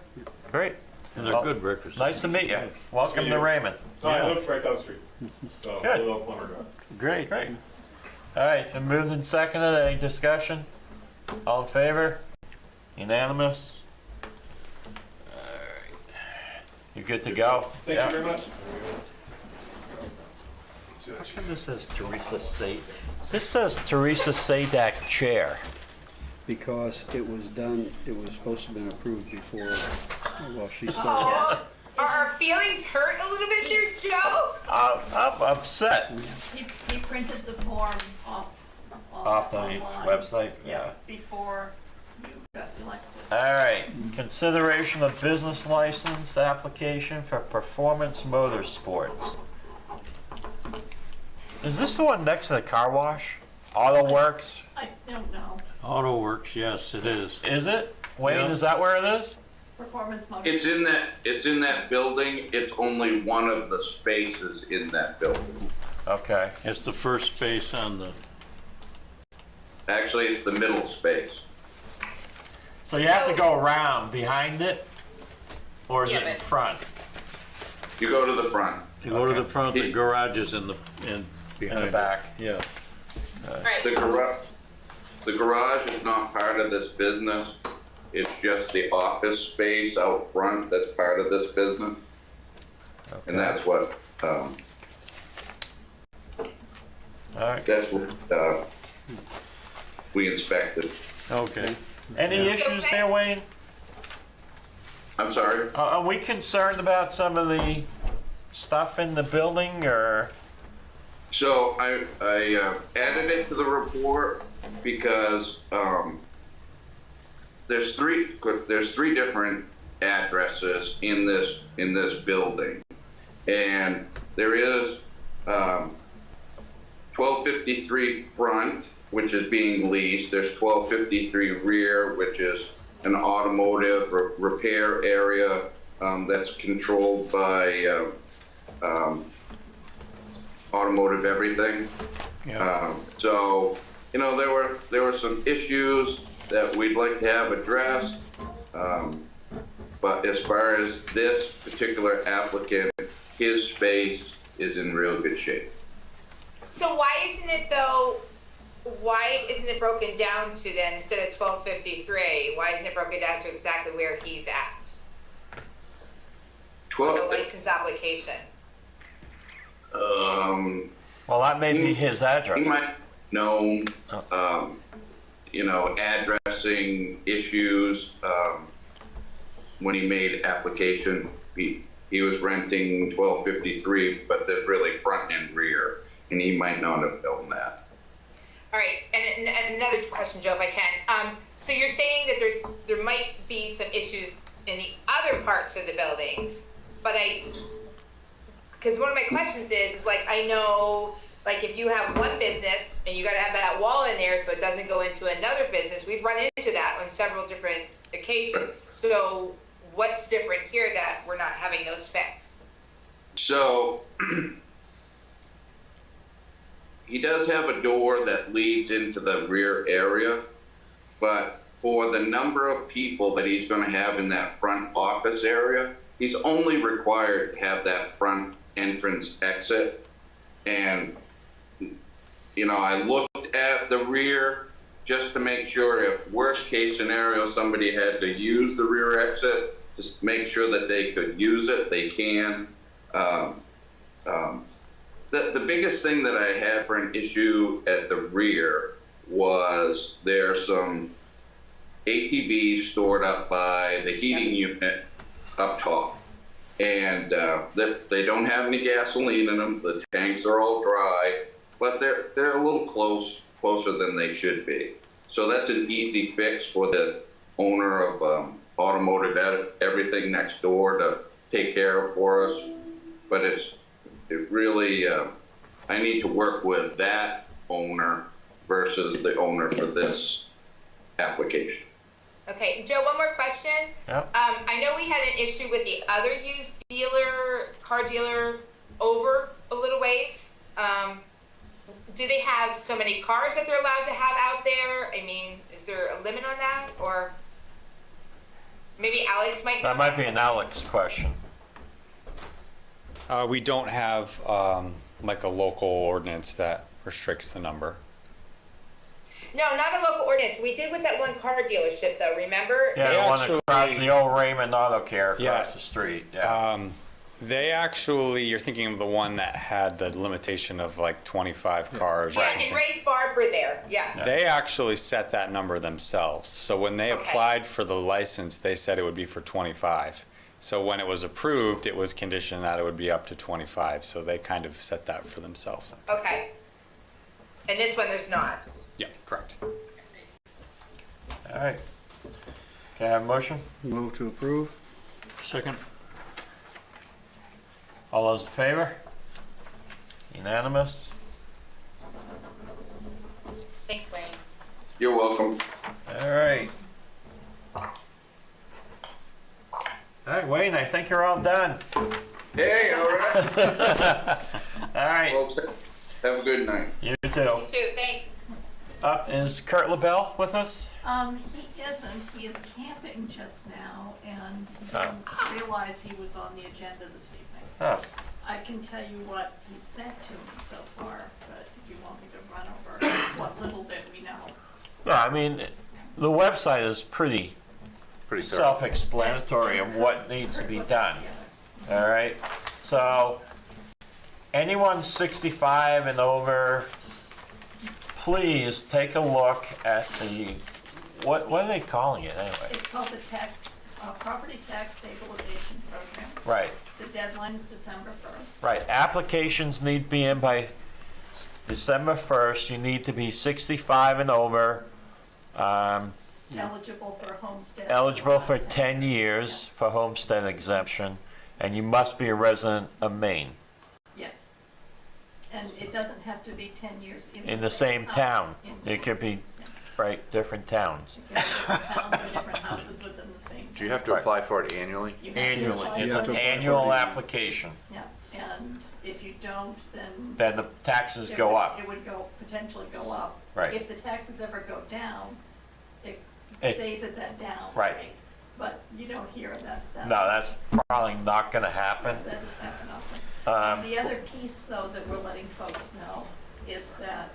Great.
And they're good breakfast.
Nice to meet you. Welcome
you.
to Raymond.
No, I live right down the street. So
Good.
a little Plummer Drive.
Great. Great. All right, and moved and seconded. Any discussion? All in favor? Unanimous? All right. You good to go?
Thank
Yeah.
you very much.
How come this says Teresa Sadak? This says Teresa Sadak chair.
Because it was supposed to have been approved before, well, she started.
Oh, are our feelings hurt a little bit there, Joe?
I'm upset.
He printed the form
Off the
online.
website? Yeah.
Before you got elected.
All right, consideration of business license application for Performance Motorsports. Is this the one next to the car wash? Auto Works?
I don't know.
Auto Works, yes, it is.
Is it? Wayne,
Yeah.
is that where it is?
Performance motor.
It's in that building. It's only one of the spaces in that building.
Okay.
It's the first space on the,
Actually, it's the middle space.
So you have to go around behind it? Or is
Yeah,
it in
but-
front?
You go to the front.
you go to the front, the garage is in behind it.
back.
Yeah.
Right.
The garage is not part of this business. It's just the office space out front that's part of this business. And that's what,
All right.
that's what, we inspected.
Okay.
Any issues there, Wayne?
I'm sorry?
Are we concerned about some of the stuff in the building, or?
So I added it to the report because there's three different addresses in this building. And there is 1253 front, which is being leased. There's 1253 rear, which is an automotive repair area that's controlled by Automotive Everything.
Yeah.
So, you know, there were some issues that we'd like to have addressed. But as far as this particular applicant, his space is in real good shape.
So why isn't it broken down to then, instead of 1253, why isn't it broken down to exactly where he's at? The license application.
Well, that may be his address.
He might know, you know, addressing issues. When he made application, he was renting 1253, but there's really front and rear, and he might not have known that.
All right, and another question, Joe, if I can. So you're saying that there might be some issues in the other parts of the buildings, but because one of my questions is like, I know, like if you have one business and you got to have that wall in there so it doesn't go into another business, we've run into that on several different occasions. So what's different here that we're not having those specs?
So he does have a door that leads into the rear area, but for the number of people that he's going to have in that front office area, he's only required to have that front entrance exit. And, you know, I looked at the rear just to make sure if worst case scenario somebody had to use the rear exit, just make sure that they could use it, they can. The biggest thing that I had for an issue at the rear was there's some ATVs stored up by the heating unit up top. And they don't have any gasoline in them. The tanks are all dry, but they're a little closer than they should be. So that's an easy fix for the owner of Automotive Everything next door to take care of for us. But it really, I need to work with that owner versus the owner for this application.
Okay, Joe, one more question.
Yep.
I know we had an issue with the other used car dealer over a little ways. Do they have so many cars that they're allowed to have out there? I mean, is there a limit on that? Or maybe Alex might know?
That might be an Alex question.
We don't have like a local ordinance that restricts the number.
No, not a local ordinance. We did with that one car dealership, though. Remember?
Yeah, the one across the old Raymond Auto Care across the street. Yeah.
They actually, you're thinking of the one that had the limitation of like 25 cars or something.
And Ray's Barber there, yes.
They actually set that number themselves. So when they applied for the license, they said it would be for 25. So when it was approved, it was conditioned that it would be up to 25. So they kind of set that for themselves.
Okay. And this one, there's not.
Yeah, correct.
All right. Can I have a motion?
Move to approve.
Second.
All those in favor? Unanimous?
Thanks, Wayne.
You're welcome.
All right. All right, Wayne, I think you're all done.
Hey, all right.
All right.
Well, have a good night.
You too.
You too, thanks.
Is Kurt LaBelle with us?
He isn't. He is camping just now, and didn't realize he was on the agenda this evening.
Oh.
I can tell you what he sent to me so far, but if you want me to run over what little bit we know.
Yeah, I mean, the website is pretty self-explanatory of what needs to be done. All right? So, anyone 65 and over, please take a look at the, what are they calling it anyway?
It's called the Property Tax Stabilization Program.
Right.
The deadline is December 1st.
Right. Applications need to be in by December 1st. You need to be 65 and over.
Eligible for homestead.
Eligible for 10 years for homestead exemption. And you must be a resident of Maine.
Yes. And it doesn't have to be 10 years
In the same
house.
town.
In-
It could be, right, different towns.
It can be different towns or different houses within the same.
Do you have to apply for it annually?
You have to
Annually.
apply
It's
for
an
it.
annual application.
Yeah, and if you don't, then.
Then the taxes
it
go
would-
up.
It would potentially go up.
Right.
If the taxes ever go down, it
It-
stays at that down
Right.
rate. But you don't hear that.
No, that's probably not gonna happen.
That doesn't happen often.
Um,
The other piece, though, that we're letting folks know is that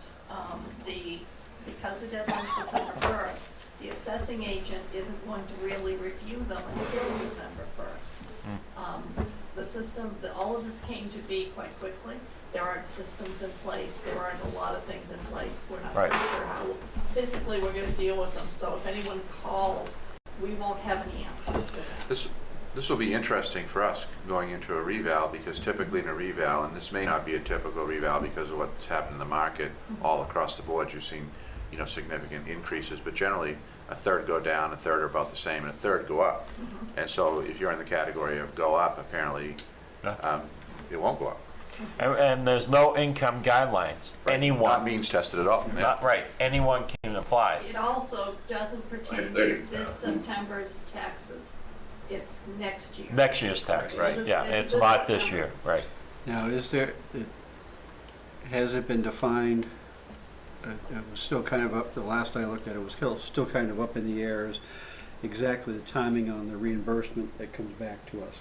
because the deadline's December 1st, the assessing agent isn't going to really review them until December 1st. The system, all of this came to be quite quickly. There aren't systems in place. There aren't a lot of things in place. We're not
Right.
really sure how physically we're going to deal with them. So if anyone calls, we won't have any answers to that.
This will be interesting for us going into a reval, because typically in a reval, and this may not be a typical reval because of what's happened in the market all across the board, you've seen, you know, significant increases, but generally a third go down, a third are about the same, and a third go up. And so if you're in the category of go up, apparently it won't go up.
And there's no income guidelines.
Right.
Anyone.
Not means tested at all. Yeah.
Not right. Anyone can apply.
It also doesn't pertain to this September's taxes. It's next year.
Next year's tax.
Right.
Yeah, it's not this year. Right.
Now, has it been defined, it was still kind of up, the last I looked at it was still kind of up in the air as exactly the timing on the reimbursement that comes back to us.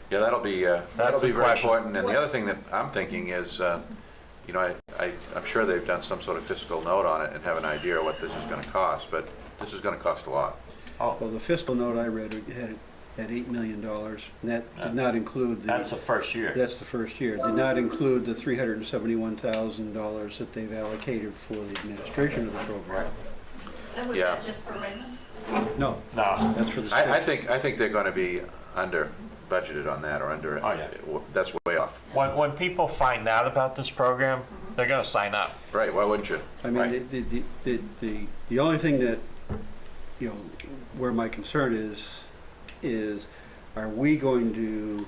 Yeah, that'll be
the
very
question.
important. And the other thing that I'm thinking is, you know, I'm sure they've done some sort of fiscal note on it and have an idea of what this is going to cost, but this is going to cost a lot.
Well, the fiscal note I read had it at $8 million, and that did not include the...
That's the first year.
That's the first year. Did not include the $371,000 that they've allocated for the administration of the program.
And was
Yeah.
that just for Raymond?
No,
No.
that's for the state.
I think they're going to be under budgeted on that, or under, that's way off.
When people find out about this program, they're going to sign up.
Right, why wouldn't you?
I mean, the only thing that, you know, where my concern is are we going to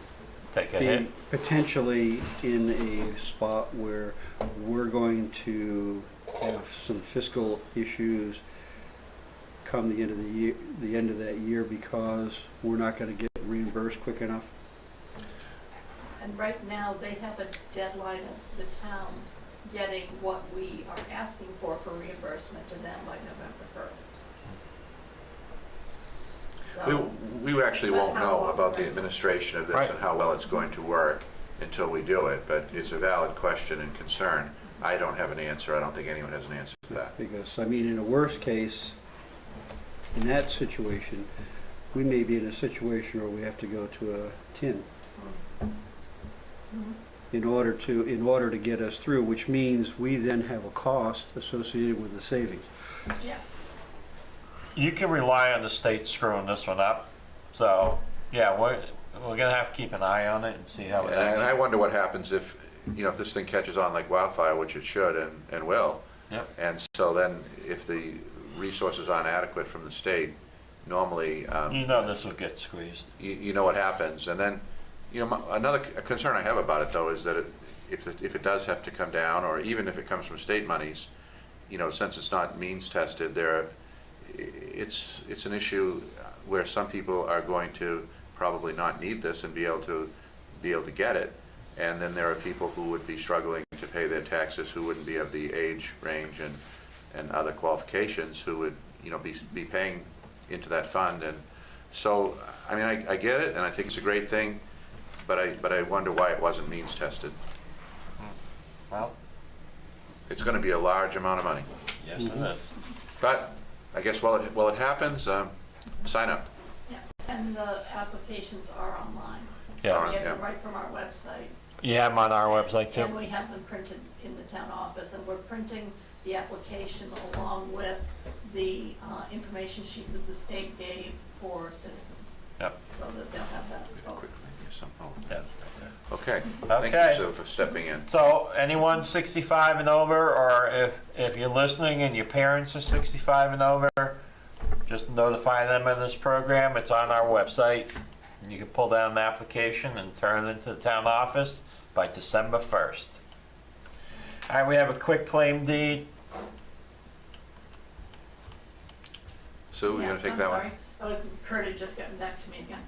Take a
be
hit.
potentially in a spot where we're going to have some fiscal issues come the end of the year, the end of that year, because we're not going to get reimbursed quick enough?
And right now, they have a deadline of the towns getting what we are asking for reimbursement to them by November 1st. So,
We actually
But
won't
how
know
long
about the
is it?
administration of this
Right.
and how well it's going to work until we do it, but it's a valid question and concern. I don't have an answer. I don't think anyone has an answer to that.
Because, I mean, in a worst case, in that situation, we may be in a situation where we have to go to a tin in order to get us through, which means we then have a cost associated with the savings.
yes.
You can rely on the state screwing this one up. So, yeah, we're going to have to keep an eye on it and see how it
And I
acts.
wonder what happens if, you know, if this thing catches on like wildfire, which it should and will.
Yep.
And so then if the resources aren't adequate from the state, normally,
You know this will get squeezed.
you know what happens. And then, you know, another concern I have about it, though, is that if it does have to come down, or even if it comes from state monies, you know, since it's not means tested, it's an issue where some people are going to probably not need this and be able to get it, and then there are people who would be struggling to pay their taxes who wouldn't be of the age range and other qualifications who would, you know, be paying into that fund. And so, I mean, I get it, and I think it's a great thing, but I wonder why it wasn't means tested.
Well,
It's going to be a large amount of money.
yes, it is.
But I guess while it happens, sign up.
Yeah. And the applications are online.
Yeah.
We get them
Yeah.
right from our website.
You have them on our website
And
too?
we have them printed in the town office, and we're printing the application along with the information sheet that the state gave for citizens,
Yep.
so that they'll have that.
Yeah.
Okay.
Okay.
Thank you, Sue, for stepping in.
So anyone 65 and over, or if you're listening and your parents are 65 and over, just notify them of this program. It's on our website. You can pull down an application and turn it into the town office by December 1st. All right, we have a quick claim deed.
Sue, you gonna take that one?
Sorry, that was Kurt had just gotten back to me again.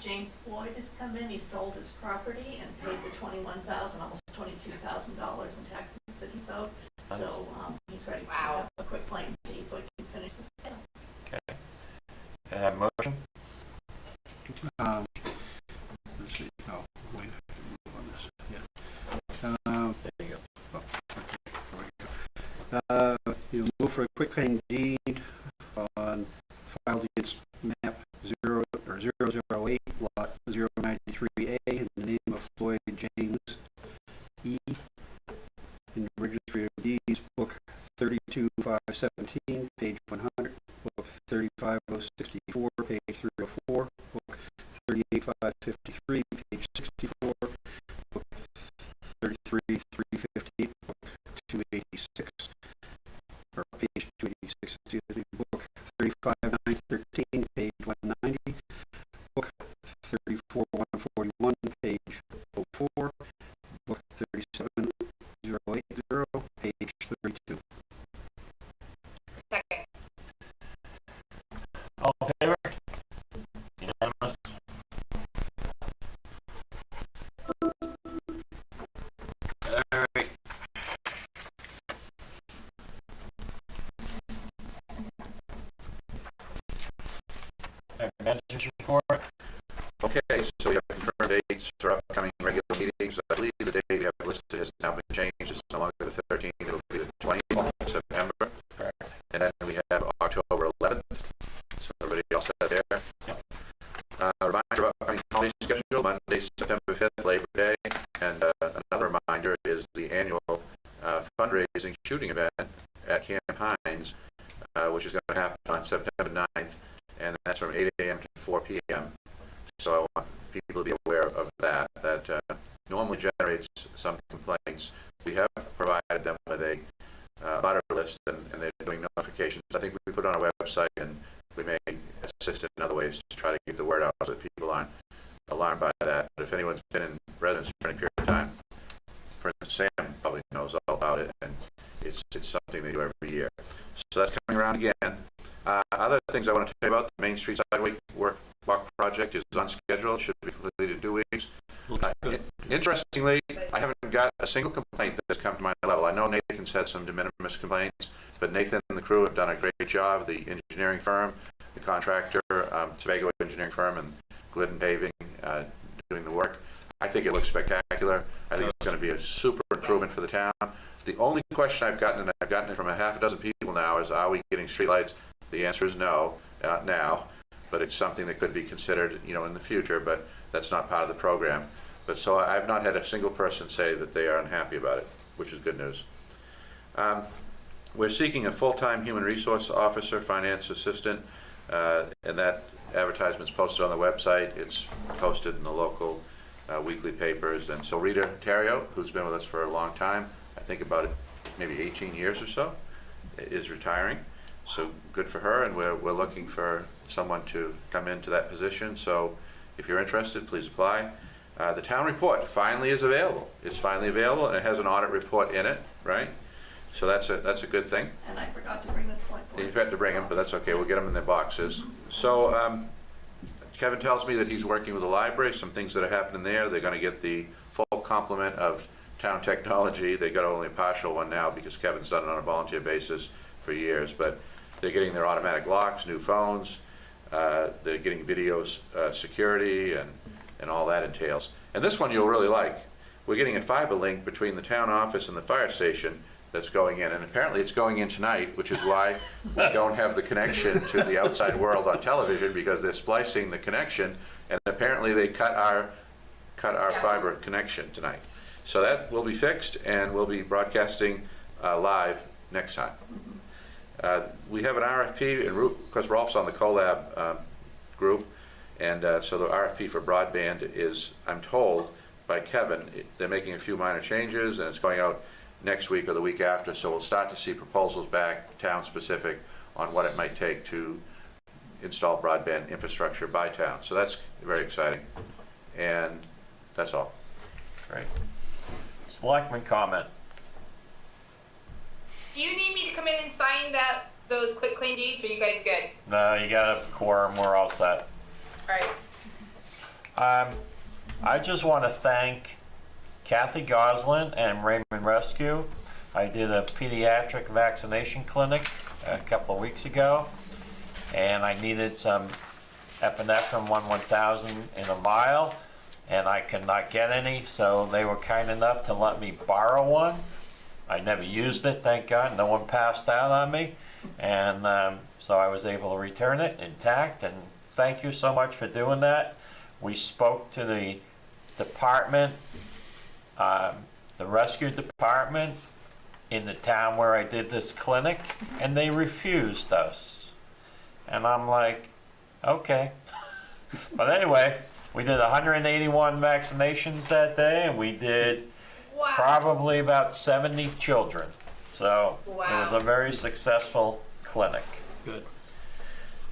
James Floyd has come in, he sold his property and paid the $21,000, almost $22,000 in taxes that he's owed. So he's ready to have a quick claim deed so he can finish the sale.
Okay. Can I have a motion?
Let's see. Oh, wait. Move on this. Yeah. There you go. Oh, okay. You move for a quick claim deed on filed against map 008 lot 093A in the name of Floyd James E. in the Registry of Deeds, book 32517, page 100, book 35064, page 304, book 38553, page 64, book 33358, book 286, or page 286, excuse me, book 35913, page 190, book 34141, page 04, book 37080, page 32.
Second.
All in favor? Unanimous. All right. Manager's report.
Okay, so we have confirmed dates for upcoming regular meetings. I believe the date we have listed has now been changed. It's no longer the 13th, it'll be the 20th of September. And then we have October 11th. So everybody else set there. Reminder about upcoming holiday schedule, Monday, September 5th, Labor Day. And another reminder is the annual fundraising shooting event at Camp Hines, which is going to happen on September 9th. And that's from 8 a.m. to 4 p.m. So I want people to be aware of that. That normally generates some complaints. We have provided them with a butter list, and they're doing notifications. I think we put it on our website, and we may assist in other ways to try to get the word out so that people aren't alarmed by that. But if anyone's been in residence for any period of time, for instance, Sam probably knows all about it, and it's something they do every year. So that's coming around again. Other things I want to tell you about, the Main Street Sidewalk walk project is on schedule, should be completed in 2 weeks. Interestingly, I haven't got a single complaint that's come to my level. I know Nathan's had some de minimis complaints, but Nathan and the crew have done a great job. The engineering firm, the contractor, Sebago engineering firm, and Glidden Paving doing the work. I think it looks spectacular. I think it's going to be a super improvement for the town. The only question I've gotten, and I've gotten it from a half a dozen people now, is are we getting streetlights? The answer is no, not now, but it's something that could be considered, in the future, but that's not part of the program. But so I've not had a single person say that they are unhappy about it, which is good news. We're seeking a full-time human resource officer, finance assistant, and that advertisement's posted on the website. It's posted in the local weekly papers. And so Rita Terrio, who's been with us for a long time, I think about maybe 18 years or so, is retiring. So good for her, and we're looking for someone to come into that position. So if you're interested, please apply. The town report finally is available. It's finally available, and it has an audit report in it, right? So that's a good thing.
And I forgot to bring the select board.
You've had to bring them, but that's okay. We'll get them in their boxes. So Kevin tells me that he's working with the library, some things that are happening there. They're going to get the full complement of town technology. They got only a partial one now because Kevin's done it on a volunteer basis for years, but they're getting their automatic locks, new phones. They're getting video security and all that entails. And this one you'll really like. We're getting a fiber link between the town office and the fire station that's going in. And apparently it's going in tonight, which is why we don't have the connection to the outside world on television, because they're splicing the connection, and apparently they cut our fiber connection tonight. So that will be fixed, and we'll be broadcasting live next time. We have an RFP, and because Rolf's on the CoLab group, and so the RFP for broadband is, I'm told by Kevin, they're making a few minor changes, and it's going out next week or the week after, so we'll start to see proposals back, town-specific, on what it might take to install broadband infrastructure by town. So that's very exciting. And that's all.
Great. Selectman comment.
Do you need me to come in and sign those quick claim deeds, or are you guys good?
No, you got a quorum, we're all set.
All right.
I just want to thank Kathy Goslin and Raymond Rescue. I did a pediatric vaccination clinic a couple of weeks ago, and I needed some epinephrine 1000 in a vial, and I could not get any, so they were kind enough to let me borrow one. I never used it, thank God. No one passed out on me, and so I was able to return it intact, and thank you so much for doing that. We spoke to the department, the rescue department in the town where I did this clinic, and they refused us. And I'm like, okay. But anyway, we did 181 vaccinations that day, and we did probably about 70 children. So it was a very successful clinic.
Good.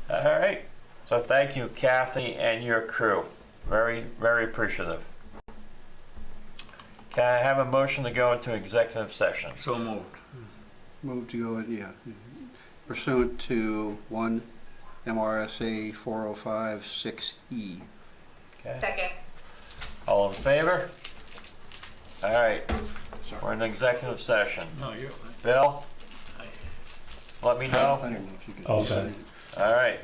All right. So thank you, Kathy, and your crew. Very, very appreciative. Can I have a motion to go into executive session?
So moved.
Move to go, pursuant to 1 MRSA 405-6E.
Okay.
Second.
All in favor? All right. We're in executive session.
No, you're.
Bill? Let me know.
I don't know if you can.
All set.
All right.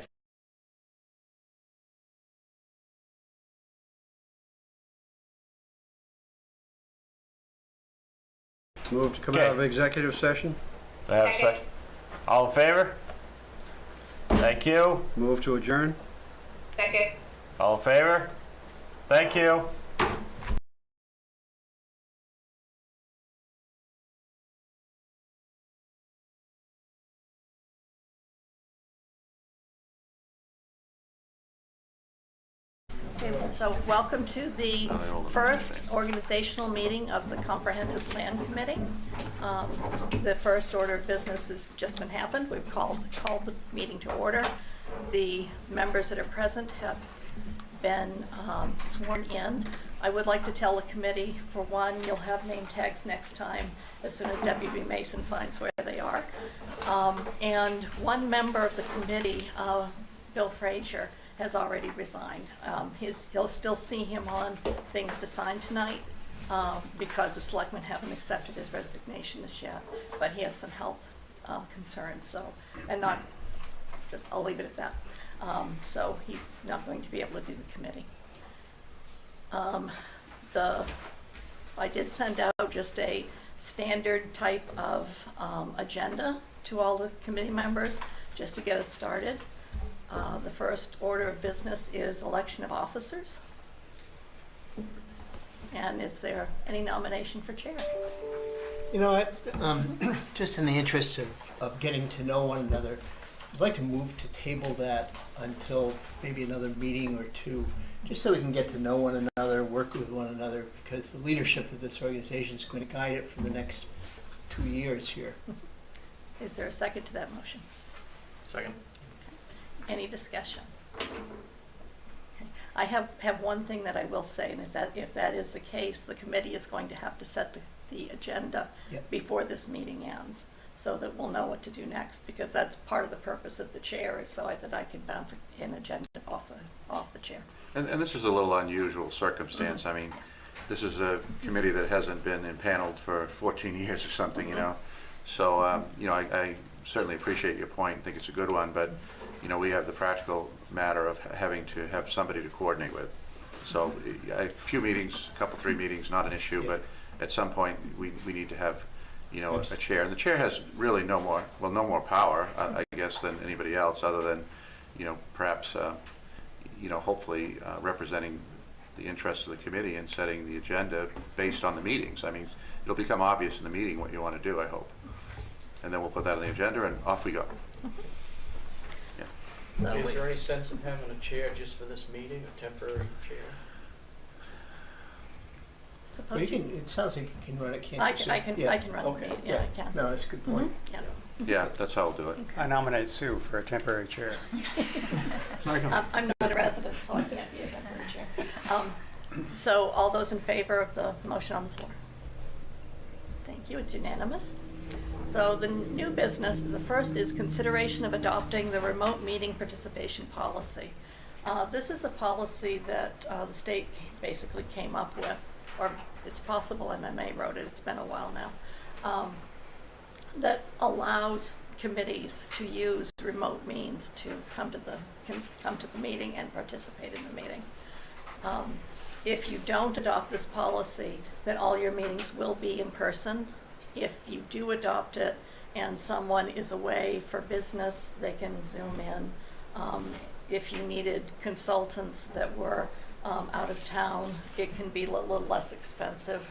Move to come out of executive session.
Do I have a second? All in favor? Thank you.
Move to adjourn.
Second.
All in favor? Thank you.
Okay, so welcome to the first organizational meeting of the Comprehensive Plan Committee. The first order of business has just been happened. We've called the meeting to order. The members that are present have been sworn in. I would like to tell the committee, for one, you'll have name tags next time as soon as Deputy Mason finds where they are. And one member of the committee, Bill Frazier, has already resigned. You'll still see him on things to sign tonight because the selectmen haven't accepted his resignation as yet, but he had some health concerns, so, and not, just, I'll leave it at that. So he's not going to be able to do the committee. I did send out just a standard type of agenda to all the committee members, just to get us started. The first order of business is election of officers. And is there any nomination for chair?
You know what, just in the interest of getting to know one another, I'd like to move to table that until maybe another meeting or two, just so we can get to know one another, work with one another, because the leadership of this organization is going to guide it for the next 2 years here.
Is there a second to that motion?
Second.
Any discussion? Okay. I have one thing that I will say, and if that is the case, the committee is going to have to set the agenda before this meeting ends, so that we'll know what to do next, because that's part of the purpose of the chair, is so that I can bounce an agenda off the chair.
And this is a little unusual circumstance. I mean, this is a committee that hasn't been impaneled for 14 years or something, you know. So, you know, I certainly appreciate your point and think it's a good one, but, you know, we have the practical matter of having to have somebody to coordinate with. So a few meetings, a couple, 3 meetings, not an issue, but at some point we need to have, you know, a chair. And the chair has really no more power, I guess, than anybody else, other than, you know, perhaps, you know, hopefully representing the interests of the committee and setting the agenda based on the meetings. I mean, it'll become obvious in the meeting what you want to do, I hope. And then we'll put that on the agenda and off we go. Yeah.
So is there any sense of having a chair just for this meeting, a temporary chair?
Suppose
it sounds like you can run it, can't you?
I can run the meeting. Yeah, I can.
No, that's a good point.
Yeah.
Yeah, that's how we'll do it.
I nominate Sue for a temporary chair.
I'm not a resident, so I can't be a temporary chair. So all those in favor of the motion on the floor? Thank you, it's unanimous. So the new business, the first is consideration of adopting the remote meeting participation policy. This is a policy that the state basically came up with, or it's possible MMA wrote it, it's been a while now, that allows committees to use remote means to come to the meeting and participate in the meeting. If you don't adopt this policy, then all your meetings will be in person. If you do adopt it and someone is away for business, they can Zoom in. If you needed consultants that were out of town, it can be a little less expensive.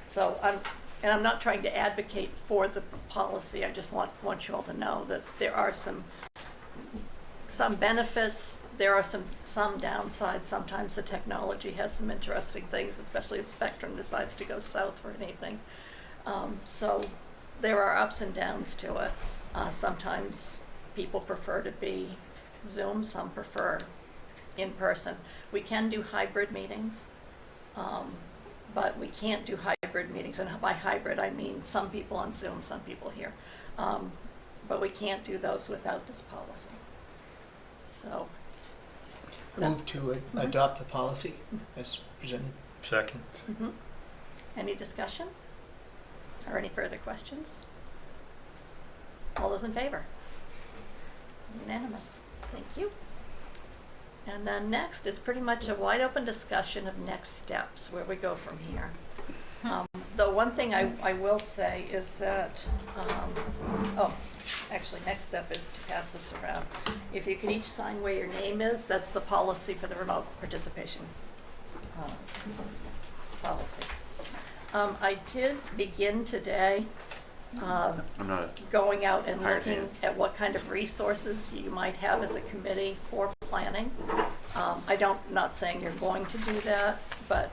So I'm not trying to advocate for the policy. I just want you all to know that there are some benefits. There are some downsides. Sometimes the technology has some interesting things, especially if Spectrum decides to go south for anything. So there are ups and downs to it. Sometimes people prefer to be Zoom, some prefer in person. We can do hybrid meetings, but we can't do hybrid meetings. And by hybrid, I mean some people on Zoom, some people here. But we can't do those without this policy. So.
Move to adopt the policy as presented.
Second.
Mm-hmm. Any discussion or any further questions? All those in favor? Unanimous. Thank you. And then next is pretty much a wide open discussion of next steps, where we go from here. The one thing I will say is that, actually next step is to pass this around. If you could each sign where your name is, that's the policy for the remote participation policy. I did begin today going out and looking at what kind of resources you might have as a committee for planning. Not saying you're going to do that, but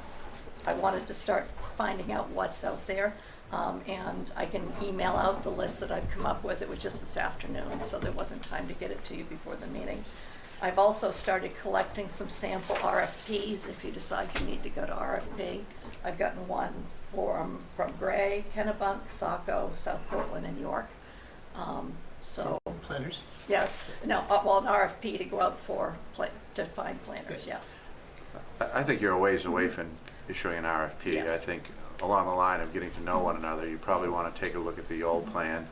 I wanted to start finding out what's out there. And I can email out the list that I've come up with. It was just this afternoon, so there wasn't time to get it to you before the meeting. I've also started collecting some sample RFPs if you decide you need to go to RFP. I've gotten one from Gray, Kennebunk, Saco, South Portland, and York. So
planners?
Yeah, no, well, an RFP to go out to find planners, yes.
I think you're a ways away from issuing an RFP.
Yes.
I think along the line of getting to know one another, you probably want to take a look at the old plan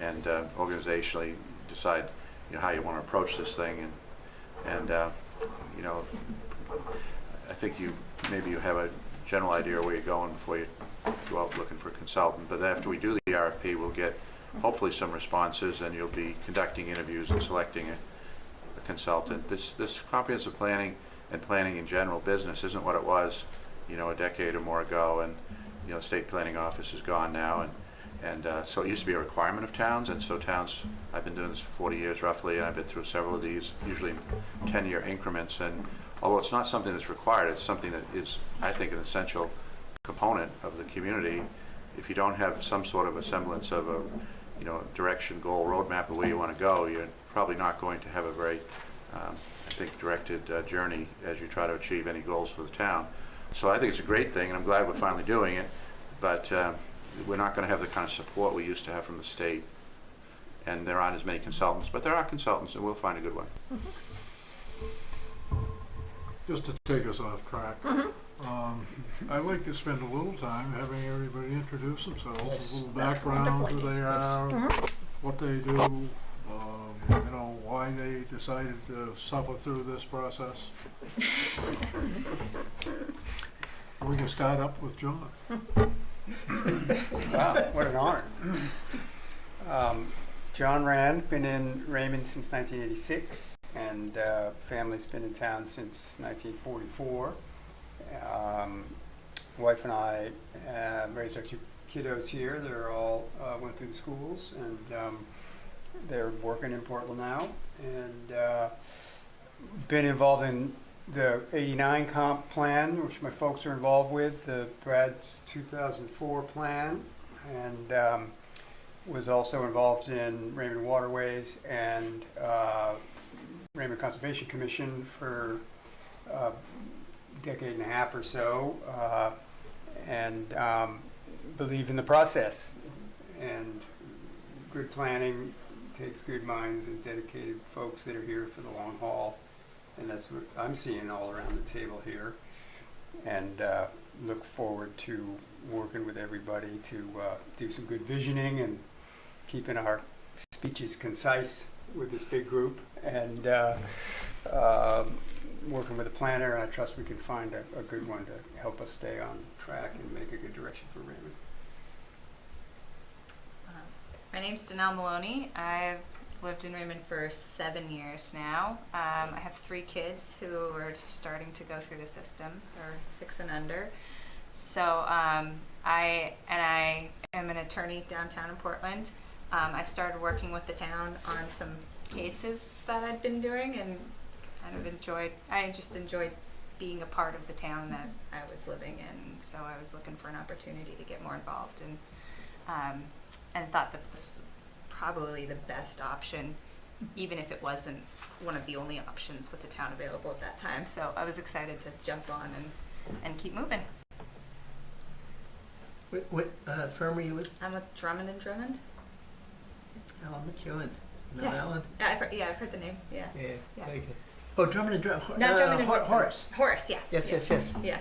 and organizationally decide how you want to approach this thing. And I think maybe you have a general idea where you're going before you go out looking for a consultant. But after we do the RFP, we'll get hopefully some responses, and you'll be conducting interviews and selecting a consultant. This comprehensive planning and planning in general business isn't what it was, a decade or more ago, and state planning office is gone now, and so it used to be a requirement of towns, and so towns, I've been doing this for 40 years roughly, and I've been through several of these, usually 10-year increments, and although it's not something that's required, it's something that is, I think, an essential component of the community. If you don't have some sort of a semblance of a direction, goal, roadmap of where you want to go, you're probably not going to have a very, I think, directed journey as you try to achieve any goals for the town. So I think it's a great thing, and I'm glad we're finally doing it, but we're not going to have the kind of support we used to have from the state, and there aren't as many consultants, but there are consultants, and we'll find a good one.
Just to take us off track, I like to spend a little time having everybody introduce themselves, a little background, who they are, what they do, why they decided to suffer through this process. We can start up with John.
Wow, what an honor. John Rand, been in Raymond since 1986, and family's been in town since 1944. Wife and I raised our two kiddos here. They're all went through the schools, and they're working in Portland now, and been involved in the 89 comp plan, which my folks are involved with, the Brad's 2004 plan, and was also involved in Raymond Waterways and Raymond Conservation Commission for a decade and a half or so, and believe in the process. And good planning takes good minds and dedicated folks that are here for the long haul. And that's what I'm seeing all around the table here. And look forward to working with everybody to do some good visioning and keeping our speeches concise with this big group, and working with a planner. And I trust we can find a good one to help us stay on track and make a good direction for Raymond.
My name's Danelle Maloney. I've lived in Raymond for 7 years now. I have 3 kids who are starting to go through the system. They're 6 and under. So I am an attorney downtown in Portland. I started working with the town on some cases that I'd been doing, and I just enjoyed being a part of the town that I was living in. So I was looking for an opportunity to get more involved, and thought that this was probably the best option, even if it wasn't one of the only options with the town available at that time. So I was excited to jump on and keep moving.
What firm are you with?
I'm with Drummond and Drummond.
Alan McEwen. No,
Yeah.
Alan?
Yeah, I've heard the name. Yeah.
Yeah. Very good. Oh, Drummond and Drummond.
No, Drummond and Woodson.
Horace.
Horace, yeah.
Yes.
Yeah.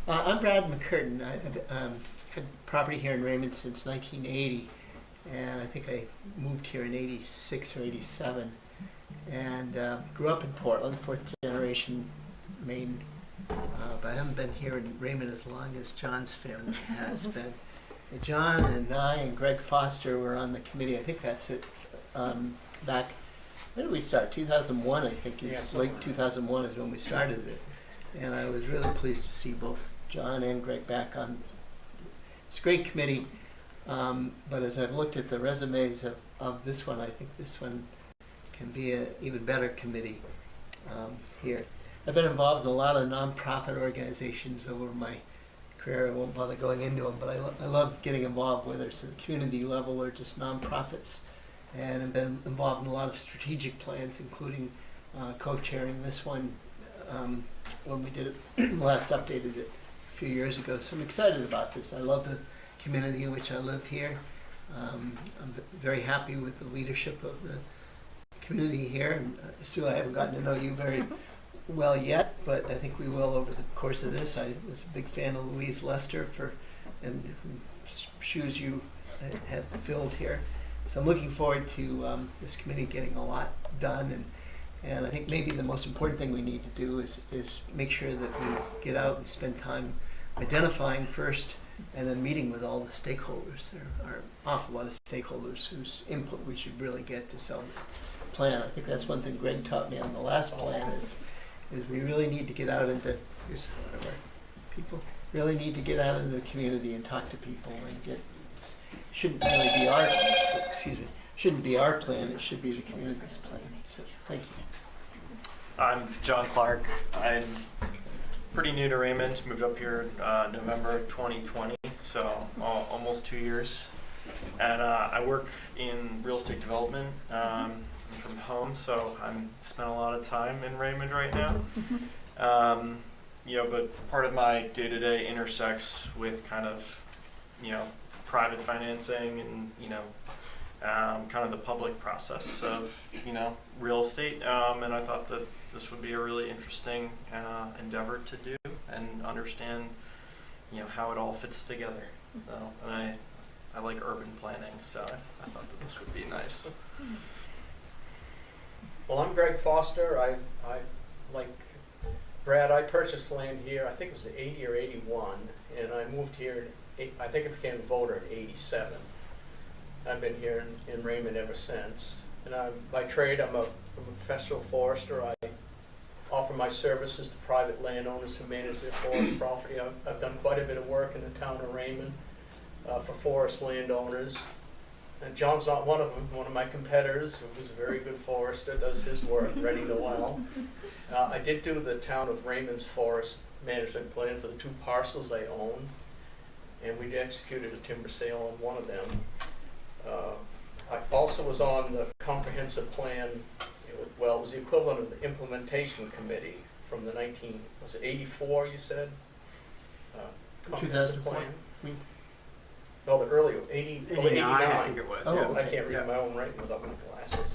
I'm Brad McCurtain. I've had property here in Raymond since 1980, and I think I moved here in 86 or 87, and grew up in Portland, 4th generation Maine, but I haven't been here in Raymond as long as John's family has been. John and I and Greg Foster were on the committee. I think that's it. Back, when did we start? 2001, I think. Late 2001 is when we started it. And I was really pleased to see both John and Greg back on. It's a great committee, but as I've looked at the resumes of this one, I think this one can be an even better committee here. I've been involved in a lot of nonprofit organizations over my career. I won't bother going into them, but I love getting involved, whether it's at the community level or just nonprofits, and I've been involved in a lot of strategic plans, including co-chairing this one when we did it, last updated it a few years ago. So I'm excited about this. I love the community in which I live here. I'm very happy with the leadership of the community here. And, Sue, I haven't gotten to know you very well yet, but I think we will over the course of this. I was a big fan of Louise Lester and whose shoes you have filled here. So I'm looking forward to this committee getting a lot done, and I think maybe the most important thing we need to do is make sure that we get out and spend time identifying first and then meeting with all the stakeholders. There are an awful lot of stakeholders whose input we should really get to sell this plan. I think that's one thing Greg taught me on the last plan is we really need to get out into, here's one of our people, really need to get out into the community and talk to people and get, shouldn't really be our, shouldn't be our plan, it should be the community's plan. So, thank you.
I'm John Clark. I'm pretty new to Raymond, moved up here November 2020, so almost 2 years. And I work in real estate development from home, so I'm spent a lot of time in Raymond right now. But part of my day-to-day intersects with kind of, private financing and, kind of the public process of, real estate. And I thought that this would be a really interesting endeavor to do and understand, how it all fits together. So, and I like urban planning, so I thought that this would be nice.
Well, I'm Greg Foster. I like Brad, I purchased land here, I think it was 80 or 81, and I moved here, I think I became a voter in 87. I've been here in Raymond ever since. And by trade, I'm a professional forester. I offer my services to private landowners who manage their forest property. I've done quite a bit of work in the town of Raymond for forest landowners. And John's not one of them. One of my competitors, who's a very good forester, does his work, Rennie Noel. I did do the town of Raymond's forest management plan for the 2 parcels I own, and we executed a timber sale on one of them. also was on the comprehensive plan, well, it was the equivalent of the implementation committee from the was it 84 you said? Comprehensive
2004?
plan? No, the earlier, 89,
I think it was.
Oh,
yeah.
I can't read my own writing without my glasses.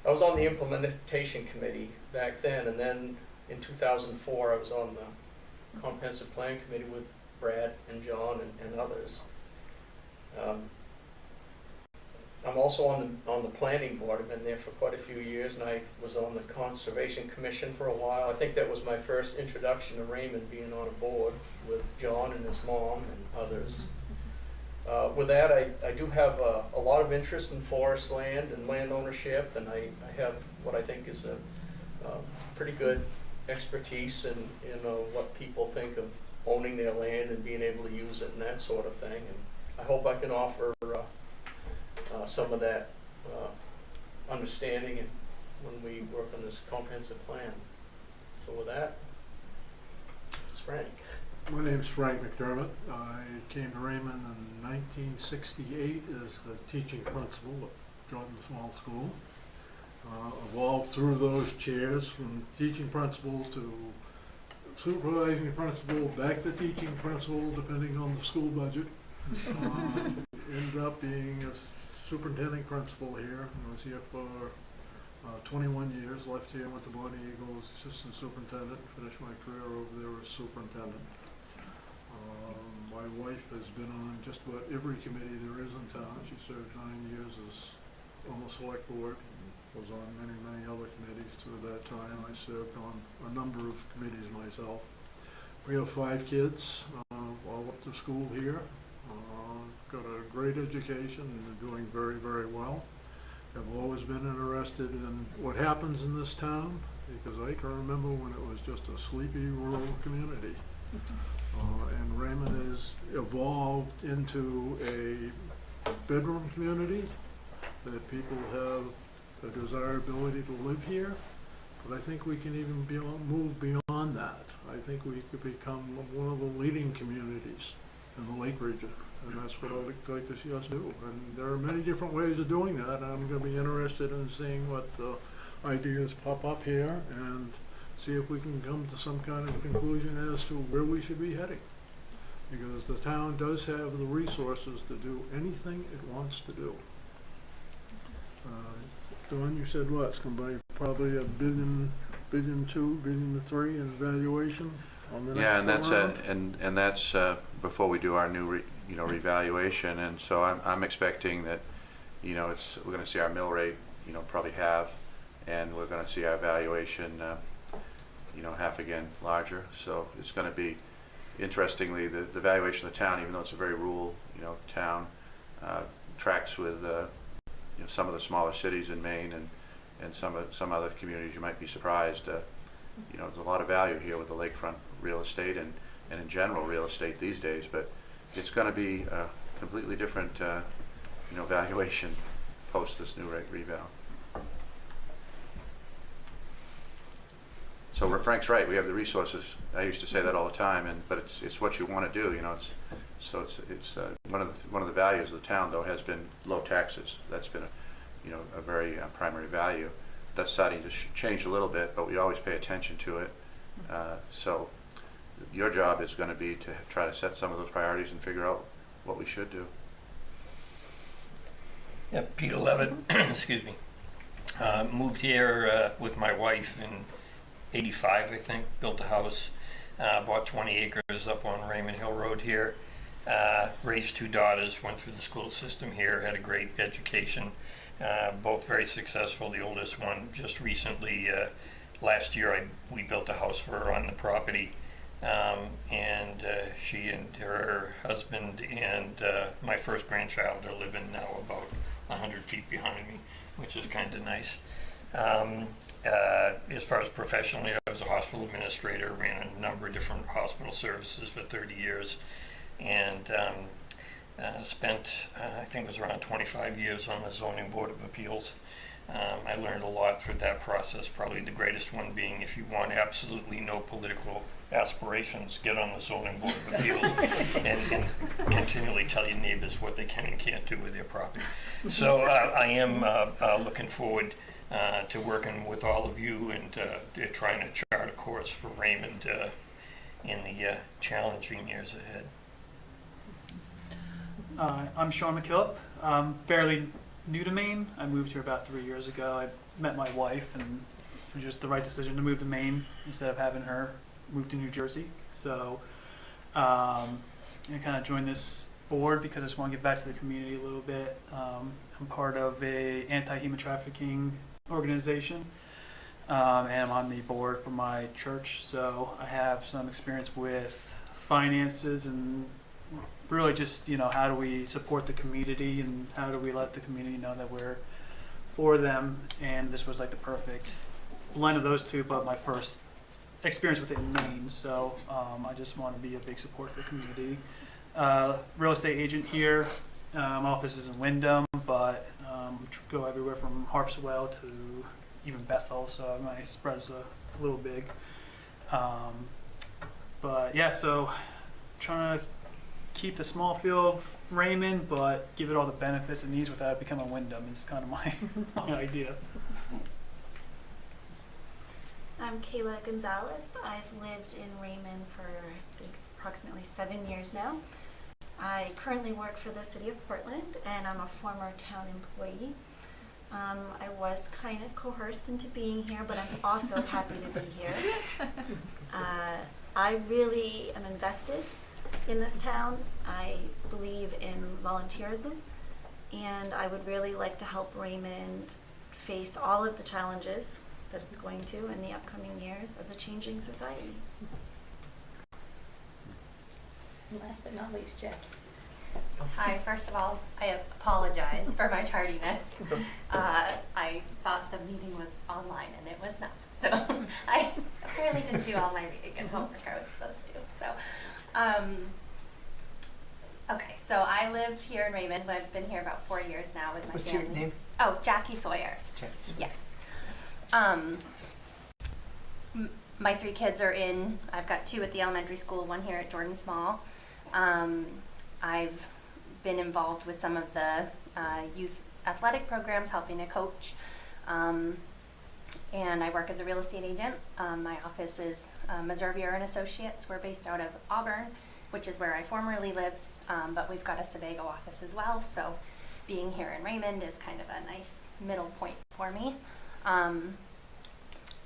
I was on the implementation committee back then, and then in 2004 I was on the comprehensive plan committee with Brad and John and others. I'm also on the planning board. I've been there for quite a few years, and I was on the Conservation Commission for a while. I think that was my first introduction to Raymond, being on a board with John and his mom and others. With that, I do have a lot of interest in forest land and land ownership, and I have what I think is a pretty good expertise in what people think of owning their land and being able to use it and that sort of thing. And I hope I can offer some of that understanding when we work on this comprehensive plan. So with that, it's Frank.
My name's Frank McDermott. I came to Raymond in 1968 as the teaching principal at Jordan Small School. Evolved through those chairs from teaching principal to supervising principal, back to teaching principal, depending on the school budget. Ended up being a superintendent principal here. I was here for 21 years, left here, went to Bonnie Eagles, assistant superintendent, finished my career over there as superintendent. My wife has been on just about every committee there is in town. She served 9 years as on the select board and was on many, many other committees through that time. I served on a number of committees myself. We have 5 kids, all up to school here. Got a great education and they're doing very, very well. I've always been interested in what happens in this town because I can remember when it was just a sleepy rural community. And Raymond has evolved into a bedroom community that people have a desirability to live here. But I think we can even move beyond that. I think we could become one of the leading communities in the Lake region. And that's what I'd like to see us do. And there are many different ways of doing that. I'm going to be interested in seeing what ideas pop up here and see if we can come to some kind of conclusion as to where we should be heading. Because the town does have the resources to do anything it wants to do. Don, you said what? It's going to be probably $1 billion, $1.2 billion, $1.3 billion in valuation on the next
Yeah, and that's
round?
and that's before we do our new revaluation, and so I'm expecting that we're going to see our mill rate probably halve, and we're going to see our valuation half again larger. So it's going to be, interestingly, the valuation of the town, even though it's a very rural town, tracks with some of the smaller cities in Maine and some other communities. You might be surprised. There's a lot of value here with the lakefront real estate and in general real estate these days, but it's going to be a completely different valuation post this new rate reval. So Frank's right. We have the resources. I used to say that all the time, but it's what you want to do. It's one of the values of the town, though, has been low taxes. That's been a very primary value. That's starting to change a little bit, but we always pay attention to it. So your job is going to be to try to set some of those priorities and figure out what we should do.
Yeah, Peter Levitt, excuse me. Moved here with my wife in '85, I think. Built a house, bought 20 acres up on Raymond Hill Road here. Raised 2 daughters, went through the school system here, had a great education. Both very successful. The oldest one just recently, last year, we built a house for her on the property. And she and her husband and my first grandchild are living now about 100 feet behind me, which is kind of nice. As far as professionally, I was a hospital administrator, ran a number of different hospital services for 30 years, and spent, I think it was around 25 years on the Zoning Board of Appeals. I learned a lot through that process, probably the greatest one being if you want absolutely no political aspirations, get on the zoning board of appeals and continually tell your neighbors what they can and can't do with their property. So I am looking forward to working with all of you and trying to chart a course for Raymond in the challenging years ahead.
I'm Sean McKillop. I'm fairly new to Maine. I moved here about 3 years ago. I met my wife, and it was just the right decision to move to Maine instead of having her move to New Jersey. So I kind of joined this board because I just want to give back to the community a little bit. I'm part of a anti-human trafficking organization, and I'm on the board for my church. So I have some experience with finances and really just, how do we support the community and how do we let the community know that we're for them. And this was like the perfect blend of those two, but my first experience within Maine. So I just want to be a big support for the community. Real estate agent here. My office is in Wyndham, but go everywhere from Harpswell to even Bethel, so my spread's a little big. But yeah, so trying to keep the small feel of Raymond, but give it all the benefits it needs without it becoming Wyndham is kind of my idea.
I'm Kayla Gonzalez. I've lived in Raymond for, I think it's approximately 7 years now. I currently work for the City of Portland, and I'm a former town employee. I was kind of coerced into being here, but I'm also happy to be here. I really am invested in this town. I believe in volunteerism, and I would really like to help Raymond face all of the challenges that it's going to in the upcoming years of a changing society.
Last but not least, Jackie. Hi, first of all, I apologize for my tardiness. I thought the meeting was online and it was not. So I apparently didn't do all my reading and homework I was supposed to. So, okay, so I live here in Raymond. I've been here about 4 years now with my
What's
family.
your name?
Oh, Jackie Sawyer.
Jackie Sawyer.
Yeah. My 3 kids are in, I've got 2 at the elementary school, 1 here at Jordan Small. I've been involved with some of the youth athletic programs, helping to coach, and I work as a real estate agent. My office is Meservier and Associates. We're based out of Auburn, which is where I formerly lived, but we've got a Sebago office as well, so being here in Raymond is kind of a nice middle point for me.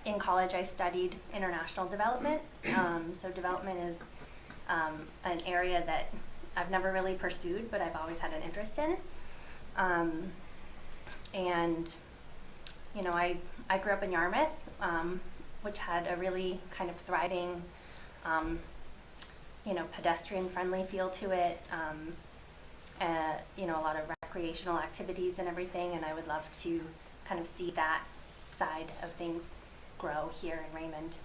In college, I studied international development, so development is an area that I've never really pursued, but I've always had an interest in. And, you know, I grew up in Yarmouth, which had a really kind of thriving, you know, pedestrian-friendly feel to it, you know, a lot of recreational activities and everything, and I would love to kind of see that side of things grow here in Raymond,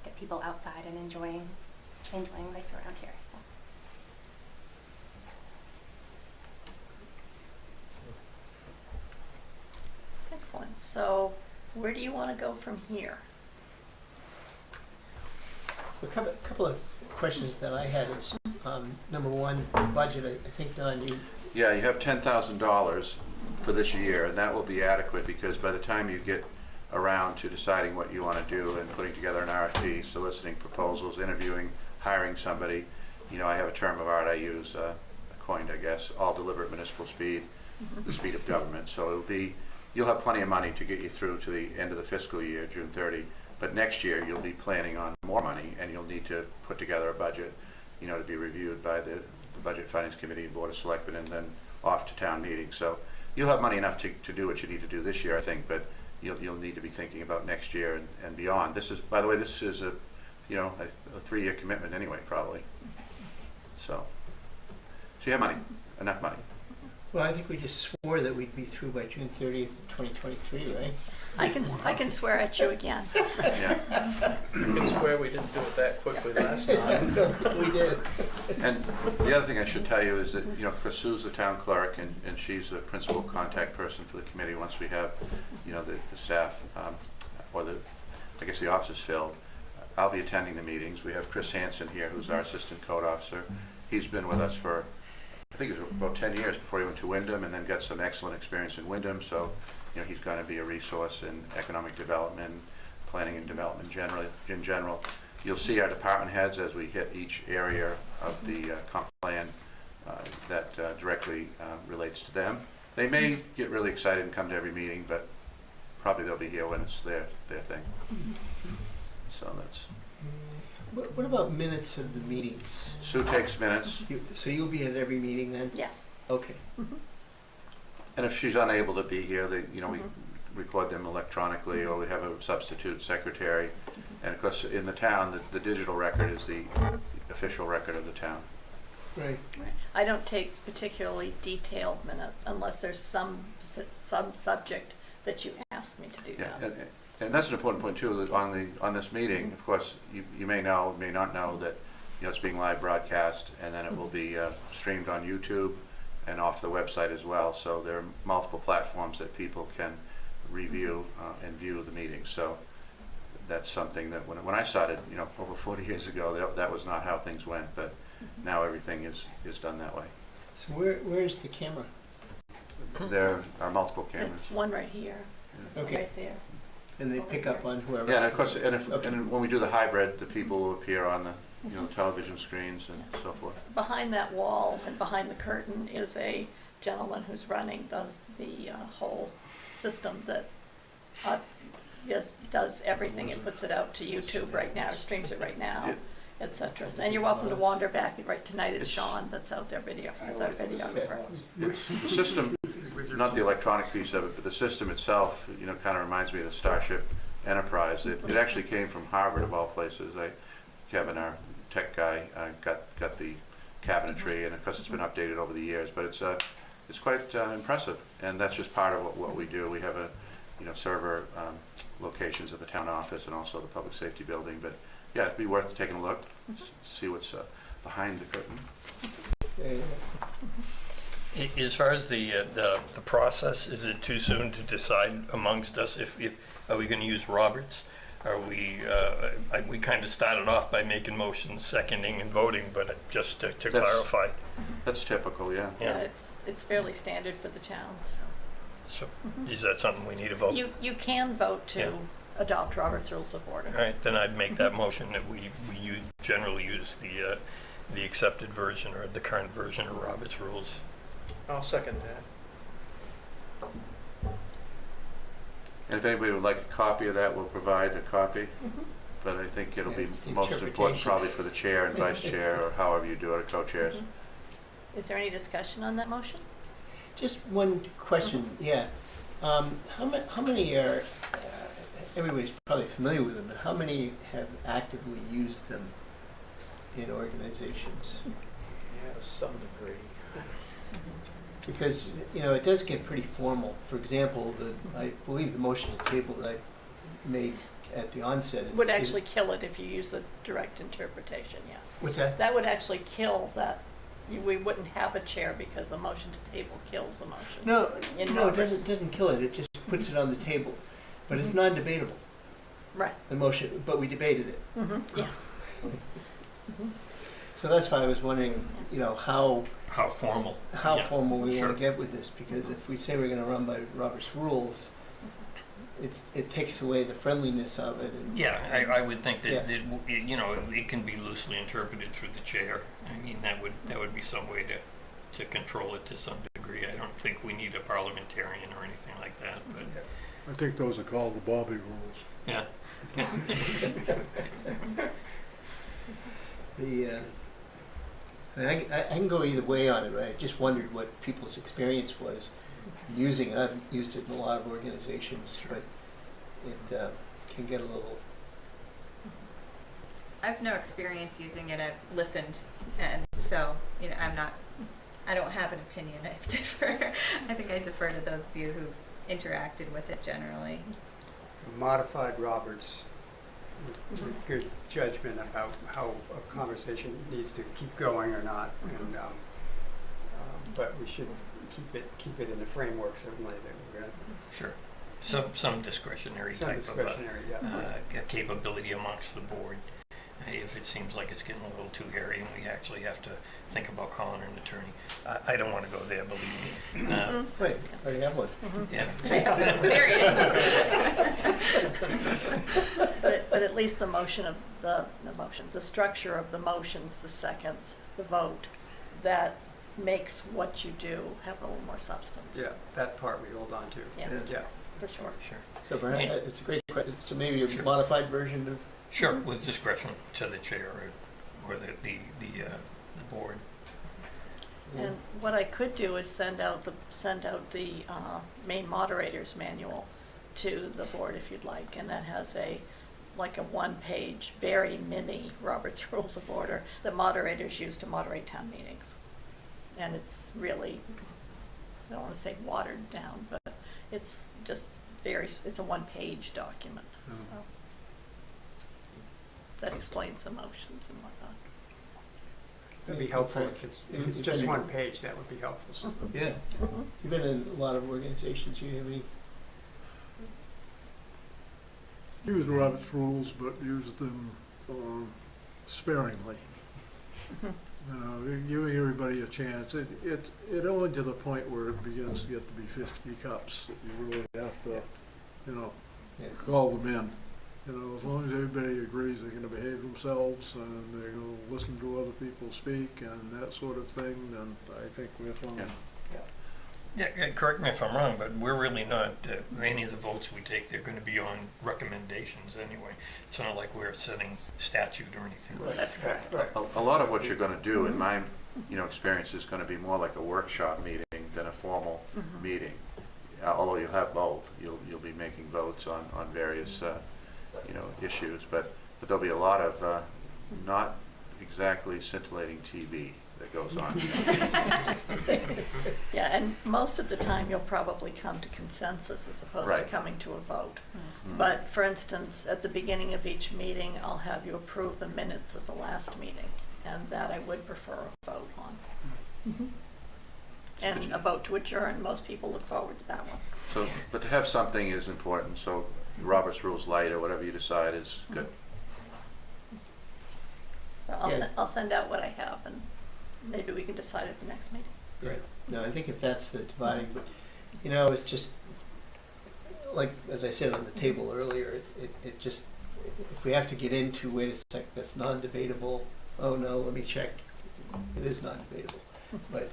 get people outside and enjoying life around here. So.
Excellent. So where do you want to go from here?
A couple of questions that I had is, number one, budget. I think, Don, you...
Yeah, you have $10,000 for this year, and that will be adequate because by the time you get around to deciding what you want to do and putting together an RFP, soliciting proposals, interviewing, hiring somebody, you know, I have a term of art I use, coined, I guess, all deliberate municipal speed, the speed of government. So it'll be, you'll have plenty of money to get you through to the end of the fiscal year, June 30. But next year you'll be planning on more money, and you'll need to put together a budget, you know, to be reviewed by the Budget Finance Committee, Board of Selectmen, and then off to town meeting. So you'll have money enough to do what you need to do this year, I think, but you'll need to be thinking about next year and beyond. This is, by the way, this is a, you know, a 3-year commitment anyway, probably. So you have money, enough money.
Well, I think we just swore that we'd be through by June 30th, 2023, right?
I can swear at you again.
Yeah.
You can swear we didn't do it that quickly last time.
We did.
And the other thing I should tell you is that, Chris Sue's the town clerk, and she's the principal contact person for the committee once we have, the staff, or I guess the offices filled. I'll be attending the meetings. We have Chris Hansen here, who's our assistant code officer. He's been with us for, I think it was about 10 years before he went to Wyndham, and then got some excellent experience in Wyndham. So, he's going to be a resource in economic development, planning and development in general. You'll see our department heads as we hit each area of the comp plan that directly relates to them. They may get really excited and come to every meeting, but probably they'll be here when it's their thing. So that's.
What about minutes of the meetings?
Sue takes minutes.
So you'll be at every meeting then?
Yes.
Okay.
And if she's unable to be here, we record them electronically, or we have a substitute secretary. And of course, in the town, the digital record is the official record of the town.
Right.
I don't take particularly detailed minutes unless there's some subject that you ask me to do that.
And that's an important point too, that on this meeting, of course, you may know, may not know that, it's being live broadcast, and then it will be streamed on YouTube and off the website as well. So there are multiple platforms that people can review and view the meeting. So that's something that when I started, over 40 years ago, that was not how things went, but now everything is done that way.
So where's the camera?
There are multiple cameras.
There's one right here. There's one right there.
And they pick up on whoever.
Yeah, and of course, and when we do the hybrid, the people will appear on the television screens and so forth.
Behind that wall and behind the curtain is a gentleman who's running the whole system that does everything. It puts it out to YouTube right now, streams it right now, etc. And you're welcome to wander back. Right tonight it's Sean that's out there as our videographer.
The system, not the electronic piece of it, but the system itself, kind of reminds me of the Starship Enterprise. It actually came from Harvard, of all places. Kevin, our tech guy, got the cabinetry, and of course it's been updated over the years. But it's quite impressive, and that's just part of what we do. We have server locations at the town office and also the public safety building. But yeah, it'd be worth taking a look, see what's behind the curtain.
As far as the process, is it too soon to decide amongst us if are we going to use Roberts? Are we kind of started off by making motions, seconding and voting, but just to clarify.
That's typical, yeah.
Yeah, it's fairly standard for the town.
So is that something we need to vote?
You can vote to adopt Robert's Rules of Order.
All right, then I'd make that motion that we generally use the accepted version or the current version of Robert's Rules.
I'll second that.
And if anybody would like a copy of that, we'll provide a copy. But I think it'll be most important probably for the chair and vice chair, or however you do it, or co-chairs.
Is there any discussion on that motion?
Just one question, yeah. How many are, everybody's probably familiar with them, but how many have actively used them in organizations?
Yeah, to some degree.
Because, it does get pretty formal. For example, I believe the motion to table that I made at the onset.
Would actually kill it if you use the direct interpretation, yes.
What's that?
That would actually kill that. We wouldn't have a chair because a motion to table kills a motion.
No, it doesn't kill it. It just puts it on the table. But it's non-debatable.
Right.
The motion, but we debated it.
Yes.
So that's why I was wondering, how
formal.
How formal we want to get with this, because if we say we're going to run by Robert's rules, it takes away the friendliness of it. And,
I would think that, it can be loosely interpreted through the chair. I mean, that would be some way to control it to some degree. I don't think we need a parliamentarian or anything like that. But
I think those are called the Bobby rules.
Yeah.
I can go either way on it, right? I just wondered what people's experience was using it. I've used it in a lot of organizations, but it can get a little...
I've no experience using it. I've listened, and so, I don't have an opinion. I think I defer to those of you who've interacted with it generally.
Modified Roberts with good judgment about how a conversation needs to keep going or not. And but we should keep it in the framework certainly that we're going to.
Sure. Some discretionary
Some
type
discretionary,
of capability amongst the board. If it seems like it's getting a little too hairy and we actually have to think about calling an attorney. I don't want to go there, believe me.
Wait, I already have one.
Yeah.
But at least the motion of the structure of the motions, the seconds, the vote, that makes what you do have a little more substance.
Yeah, that part we hold on to.
Yes.
Yeah.
For sure.
Sure.
So Brian, it's a great question. So maybe a modified version of.
Sure, with discretion to the chair or the board.
And what I could do is send out the main moderator's manual to the board if you'd like, and that has like a one-page, very mini Robert's Rules of Order that moderators use to moderate town meetings. And it's really, I don't want to say watered down, but it's just it's a one-page document. So that explains the motions and whatnot.
It'd be helpful if it's just one page. That would be helpful.
Yeah. You've been in a lot of organizations. Do you have any?
Use Robert's rules, but use them sparingly. Giving everybody a chance. It only to the point where it begins to get to be fisticuffs that you really have to, call them in. As long as everybody agrees they're going to behave themselves and they're going to listen to other people speak and that sort of thing, then I think we're fine.
Yeah, correct me if I'm wrong, but we're really not, any of the votes we take, they're going to be on recommendations anyway. It's not like we're setting statute or anything.
Right. That's correct.
Right. A lot of what you're going to do, in my experience, is going to be more like a workshop meeting than a formal meeting. Although you'll have both, you'll be making votes on various issues, but there'll be a lot of not exactly scintillating TV that goes on.
Yeah, and most of the time you'll probably come to consensus as opposed to coming to a vote. But for instance, at the beginning of each meeting, I'll have you approve the minutes of the last meeting, and that I would prefer a vote on. And a vote to adjourn, most people look forward to that one.
So, but to have something is important, so Robert's Rules Light or whatever you decide is good.
So I'll send out what I have, and maybe we can decide at the next meeting.
Right. No, I think if that's the dividing, but it's just like as I said on the table earlier. It just if we have to get into wait a sec, that's non-debatable. Oh no, let me check. It is non-debatable, but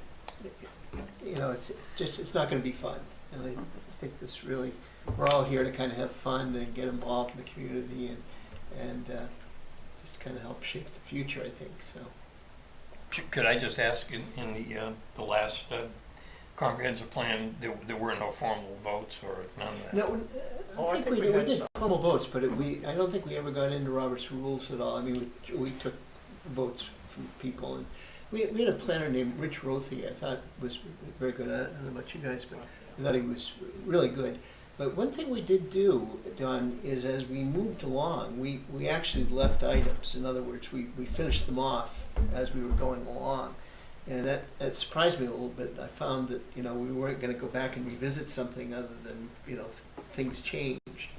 it's not going to be fun. And I think this really, we're all here to kind of have fun and get involved in the community and just kind of help shape the future. I think so.
Could I just ask, in the last comprehensive plan, there were no formal votes or none of that?
No, I think we did formal votes, but I don't think we ever got into Robert's Rules at all. I mean, we took votes from people, and we had a planner named Rich Rothy. I thought was very good. I don't know about you guys, but I thought he was really good. But one thing we did do, Don, is as we moved along, we actually left items. In other words, we finished them off as we were going along. And that surprised me a little bit. I found that, we weren't going to go back and revisit something other than, things changed.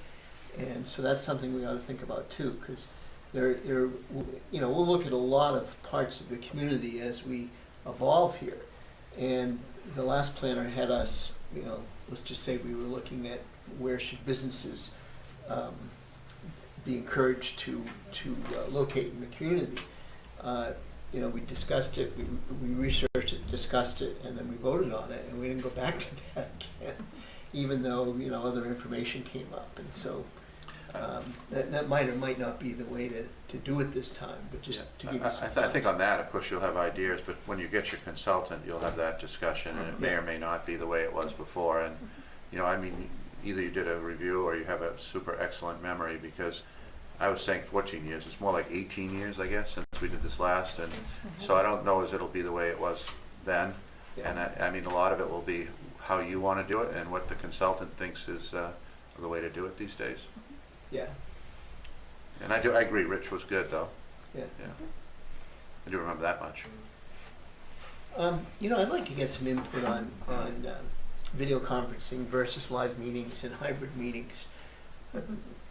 And so that's something we ought to think about too, because we'll look at a lot of parts of the community as we evolve here. And the last planner had us, let's just say we were looking at where should businesses be encouraged to locate in the community. We discussed it, we researched it, discussed it, and then we voted on it, and we didn't go back to that again, even though other information came up. And so that might or might not be the way to do it this time, but just to give you some
I think on that, of course, you'll have ideas, but when you get your consultant, you'll have that discussion, and it may or may not be the way it was before. And either you did a review or you have a super excellent memory, because I was saying 14 years. It's more like 18 years, I guess, since we did this last, and so I don't know as it'll be the way it was then. And a lot of it will be how you want to do it and what the consultant thinks is the way to do it these days.
Yeah.
And I agree, Rich was good, though.
Yeah.
Yeah. I do remember that much.
You know, I'd like to get some input on video conferencing versus live meetings and hybrid meetings.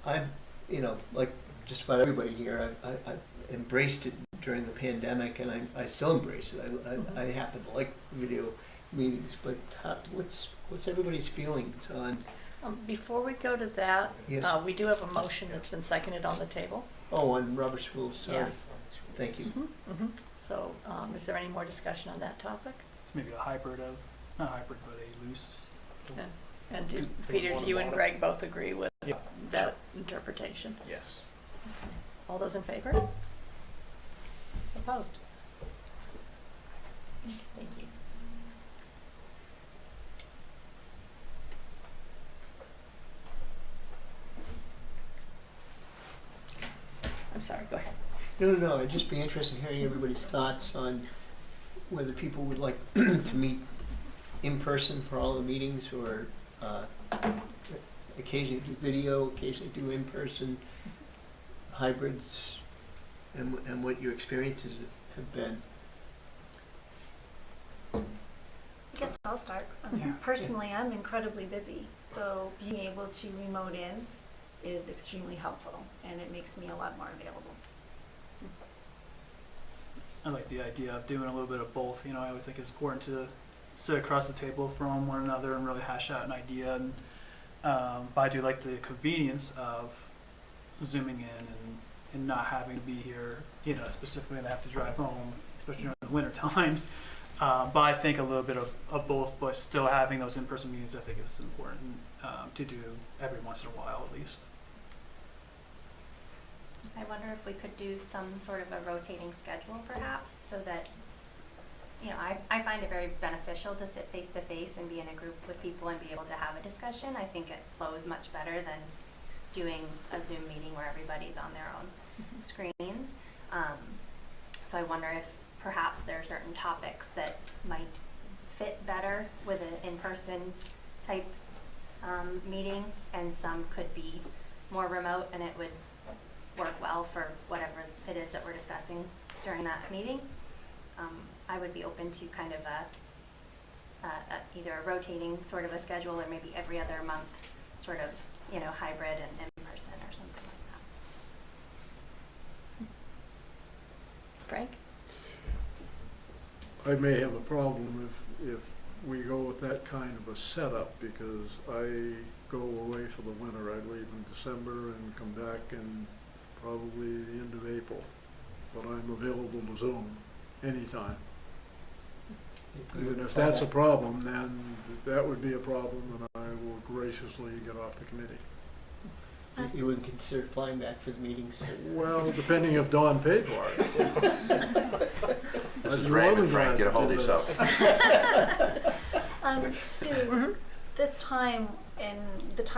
I, you know, like just about everybody here, I embraced it during the pandemic, and I still embrace it. I happen to like video meetings, but what's everybody's feelings on?
Before we go to that,
Yes.
We do have a motion that's been seconded on the table.
Oh, on Robert's rules, sorry.
Yes.
Thank you.
So, is there any more discussion on that topic?
It's maybe a hybrid of, not hybrid, but a loose.
And Peter, do you and Greg both agree with that interpretation?
Yes.
All those in favor? Opposed? Thank you. I'm sorry, go ahead.
No, I'd just be interested in hearing everybody's thoughts on whether people would like to meet in person for all the meetings, or occasionally do video, occasionally do in person, hybrids, and what your experiences have been.
I guess I'll start. Personally, I'm incredibly busy, so being able to remote in is extremely helpful, and it makes me a lot more available.
I like the idea of doing a little bit of both. You know, I always think it's important to sit across the table from one another and really hash out an idea. And but I do like the convenience of zooming in and not having to be here, you know, specifically when I have to drive home, especially during the winter times. But I think a little bit of both, but still having those in-person meetings, I think is important to do every once in a while at least.
I wonder if we could do some sort of a rotating schedule perhaps, so that, you know, I find it very beneficial to sit face to face and be in a group with people and be able to have a discussion. I think it flows much better than doing a Zoom meeting where everybody's on their own screens. So I wonder if perhaps there are certain topics that might fit better with an in-person type meeting, and some could be more remote, and it would work well for whatever it is that we're discussing during that meeting. I would be open to kind of either a rotating sort of a schedule, or maybe every other month sort of, you know, hybrid and in person or something like that.
Frank?
I may have a problem if we go with that kind of a setup, because I go away for the winter. I leave in December and come back in probably the end of April, but I'm available to Zoom anytime. And if that's a problem, then that would be a problem, and I will graciously get off the committee.
You would consider flying back for the meetings?
Well, depending if Dawn paid for it.
This is Raymond, Frank, get a hold of yourself.
Sue, this time and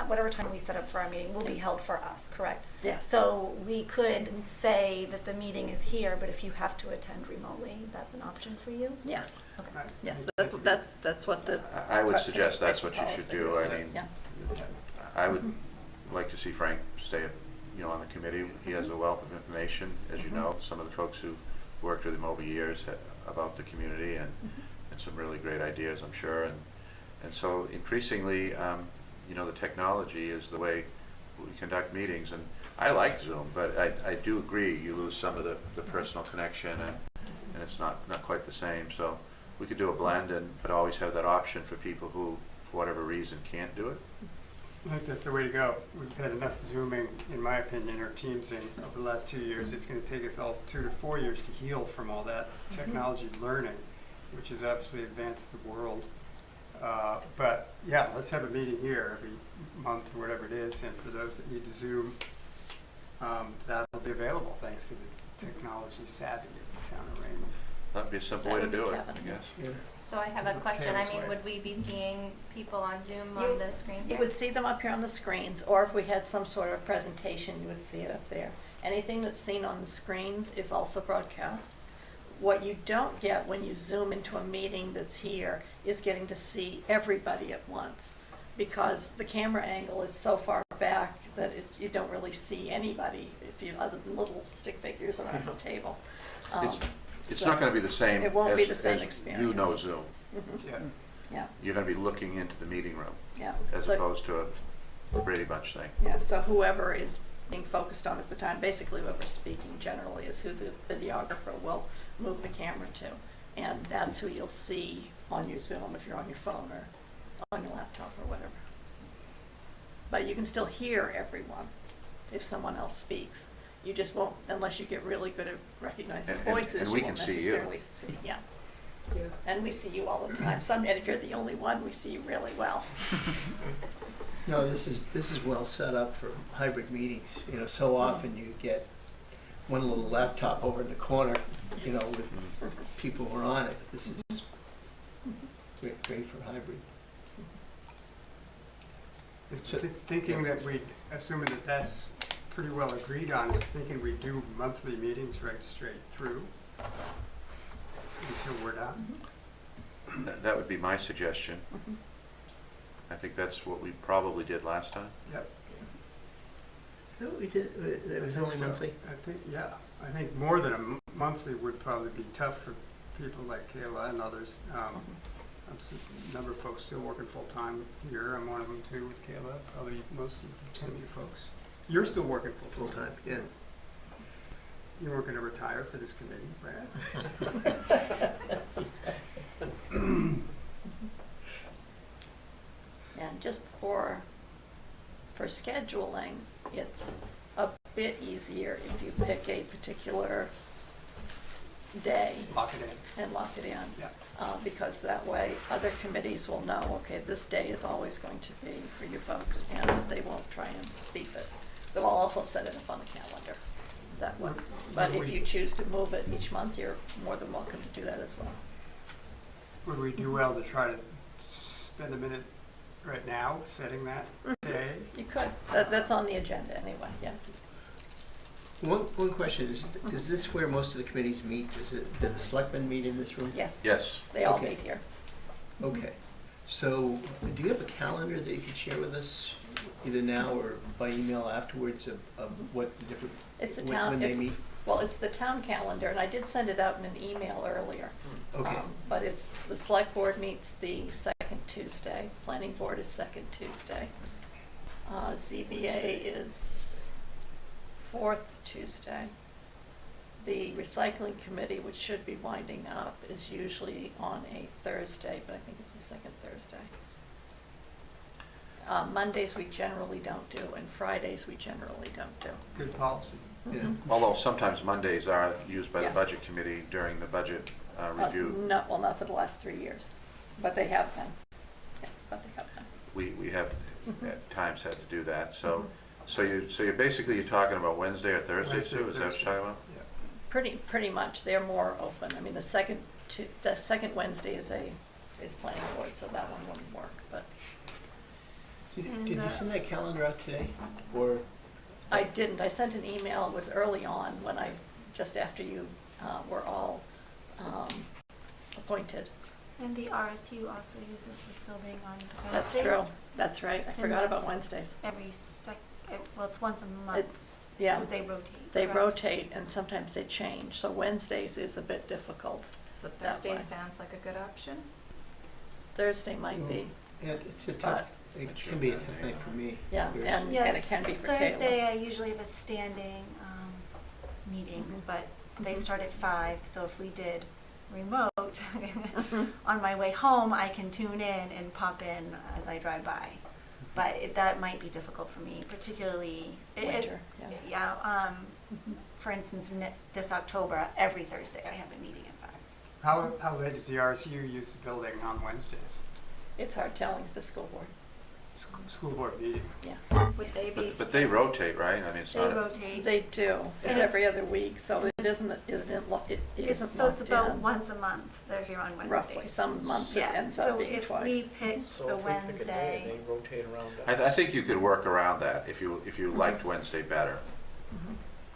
whatever time we set up for our meeting will be held for us, correct?
Yes.
So we could say that the meeting is here, but if you have to attend remotely, that's an option for you?
Yes.
Okay.
Yes, that's what the.
I would suggest that's what you should
policy
do.
is.
I mean,
Yeah.
I would like to see Frank stay, on the committee. He has a wealth of information, as you know. Some of the folks who worked with him over years about the community, and some really great ideas, I'm sure. And so increasingly, the technology is the way we conduct meetings. And I like Zoom, but I do agree you lose some of the personal connection, and it's not quite the same. So we could do a blend, but always have that option for people who, for whatever reason, can't do it.
I think that's the way to go. We've had enough Zooming, in my opinion, or Teamsing over the last 2 years. It's going to take us all 2 to 4 years to heal from all that technology learning, which has obviously advanced the world. But yeah, let's have a meeting here every month or whatever it is, and for those that need to Zoom, that'll be available thanks to the technology savvy of the town of Raymond.
That'd be a simple way to do it, I guess.
Yeah.
So I have a question. I mean, would we be seeing people on Zoom on the screens
You
here?
would see them up here on the screens, or if we had some sort of presentation, you would see it up there. Anything that's seen on the screens is also broadcast. What you don't get when you Zoom into a meeting that's here is getting to see everybody at once, because the camera angle is so far back that you don't really see anybody if you, other than little stick figures around the table.
It's
So
not going to be the same.
It won't be
as-
the same
as
experience.
You know Zoom.
Mhm. Yeah.
You're going to be looking into the meeting room.
Yeah.
As
So-
opposed to a Brady Bunch thing.
Yeah, so whoever is being focused on at the time, basically whoever's speaking generally is who the videographer will move the camera to. And that's who you'll see on your Zoom if you're on your phone or on your laptop or whatever. But you can still hear everyone if someone else speaks. You just won't, unless you get really good at recognizing
And-
voices,
and
you
we
won't
can see you.
necessarily see. Yeah. And we see you all the time. And if you're the only one, we see you really well.
No, this is well set up for hybrid meetings. You know, so often you get one little laptop over in the corner, you know, with people who are on it. This is great for hybrid.
Thinking that assuming that that's pretty well agreed on, is thinking we do monthly meetings right straight through until we're done.
That would be my suggestion. I think that's what we probably did last time.
Yep.
So we did, that was only
So,
monthly?
I think, yeah, I think more than a monthly would probably be tough for people like Kayla and others. A number of folks still working full-time here. I'm one of them too with Kayla, probably most of some of you folks. You're still working full-time?
Yeah.
You weren't going to retire for this committee, Brad?
And just for scheduling, it's a bit easier if you pick a particular day.
Lock it in.
And lock it in.
Yeah.
Because that way other committees will know, okay, this day is always going to be for you folks, and they won't try and beef it. They'll also set it up on the calendar that way. But if you choose to move it each month, you're more than welcome to do that as well.
Would we do well to try to spend a minute right now setting that day?
You could. That's on the agenda anyway, yes.
One question is this where most of the committees meet? Do the selectmen meet in this room?
Yes.
Yes.
They all
Okay.
meet here.
Okay. So do you have a calendar that you could share with us, either now or by email afterwards, of what the different,
It's the
when
town,
they meet?
well, it's the town calendar, and I did send it out in an email earlier.
Okay.
But it's, the select board meets the second Tuesday, planning board is second Tuesday. ZBA is fourth Tuesday. The recycling committee, which should be winding up, is usually on a Thursday, but I think it's the second Thursday. Mondays we generally don't do, and Fridays we generally don't do.
Good policy.
Yeah.
Although sometimes Mondays are used by the
Yeah.
budget committee during the budget review.
Not for the last 3 years, but they have been. Yes, but they have been.
We have at times had to do that. So you're basically talking about Wednesday or Thursday
Wednesday,
too? Is that what
Thursday.
you're talking about?
Pretty much, they're more open. I mean, the second Wednesday is planning board, so that one wouldn't work, but.
Did you send that calendar out today? Or?
I didn't. I sent an email. It was early on when just after you were all appointed.
And the RSU also uses this building on
That's
Wednesdays.
true. That's right. I
And
forgot about
that's
Wednesdays.
Well, it's once a month.
Yeah.
Because they rotate.
They
correct?
rotate, and sometimes they change. So Wednesdays is a bit difficult.
So
that
Thursday
way.
sounds like a good option.
Thursday might be.
Yeah, it's a tough, it can be a tough night for me.
Yeah,
There's-
and
Yes,
it can be for
Thursday
Kayla.
I usually have a standing meetings,
Mhm.
but they
Mhm.
start at 5, so if we did remote, on my way home I can tune in and pop in as I drive by. But that might be difficult for me, particularly
Winter, yeah.
for instance, this October, every Thursday I have a meeting at 5.
How late does the RSU use the building on Wednesdays?
It's hard telling at the school board.
School board meeting.
Yes.
Would they be?
But they rotate, right? I mean, it's
They
not.
rotate.
They do. It's
And
every other week, so it isn't
So it's
locked
about
in.
once a month. They're here on Wednesdays.
Roughly. Some months it
Yeah,
ends up being
So
twice.
if we picked
So
a
if we pick a day,
Wednesday,
they rotate around
I think you could work around that if you liked Wednesday better.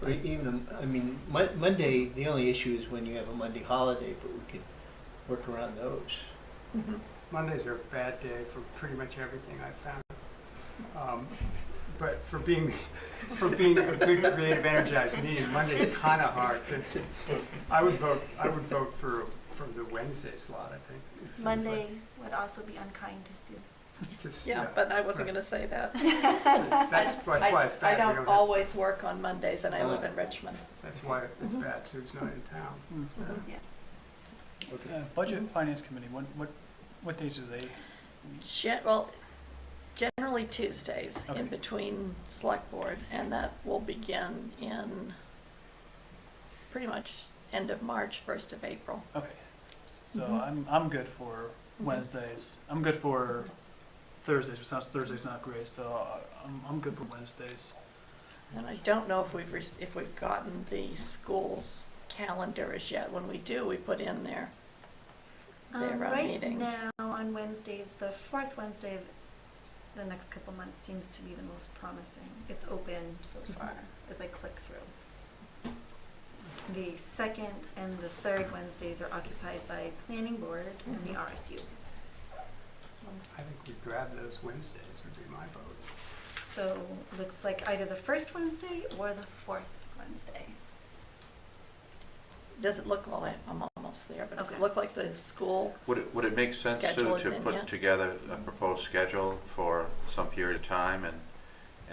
Or even, I mean, Monday, the only issue is when you have a Monday holiday, but we could work around those.
Mondays are a bad day for pretty much everything I've found. but for being a good creative energized meeting, Monday's kind of hard. I would vote for the Wednesday slot, I think. It seems
Monday
like.
would also be unkind to Sue.
Yeah, but I wasn't gonna say that.
That's why it's bad.
I
We
don't
have-
always work on Mondays and I live in Richmond.
That's why it's bad, Sue's not in town.
Budget and Finance Committee, what days do they?
Well, generally Tuesdays
Okay.
in between select board, and that will begin in pretty much end of March, 1st of April.
Okay, so I'm good for Wednesdays. I'm good for Thursdays, but sounds Thursday's not great, so I'm good for Wednesdays.
And I don't know if we've gotten the school's calendars yet. When we do, we put in their
Right
meetings.
now on Wednesdays, the fourth Wednesday of the next couple months seems to be the most promising. It's open so far as I click through. The second and the third Wednesdays are occupied by Planning Board and the RSU.
I think we'd grab those Wednesdays would be my vote.
So looks like either the first Wednesday or the fourth Wednesday.
Does it look, well, I'm almost there, but does it
Okay.
look like the school?
Would it make sense, Sue,
Schedule is
to
in
put
yet?
together a proposed schedule for some period of time and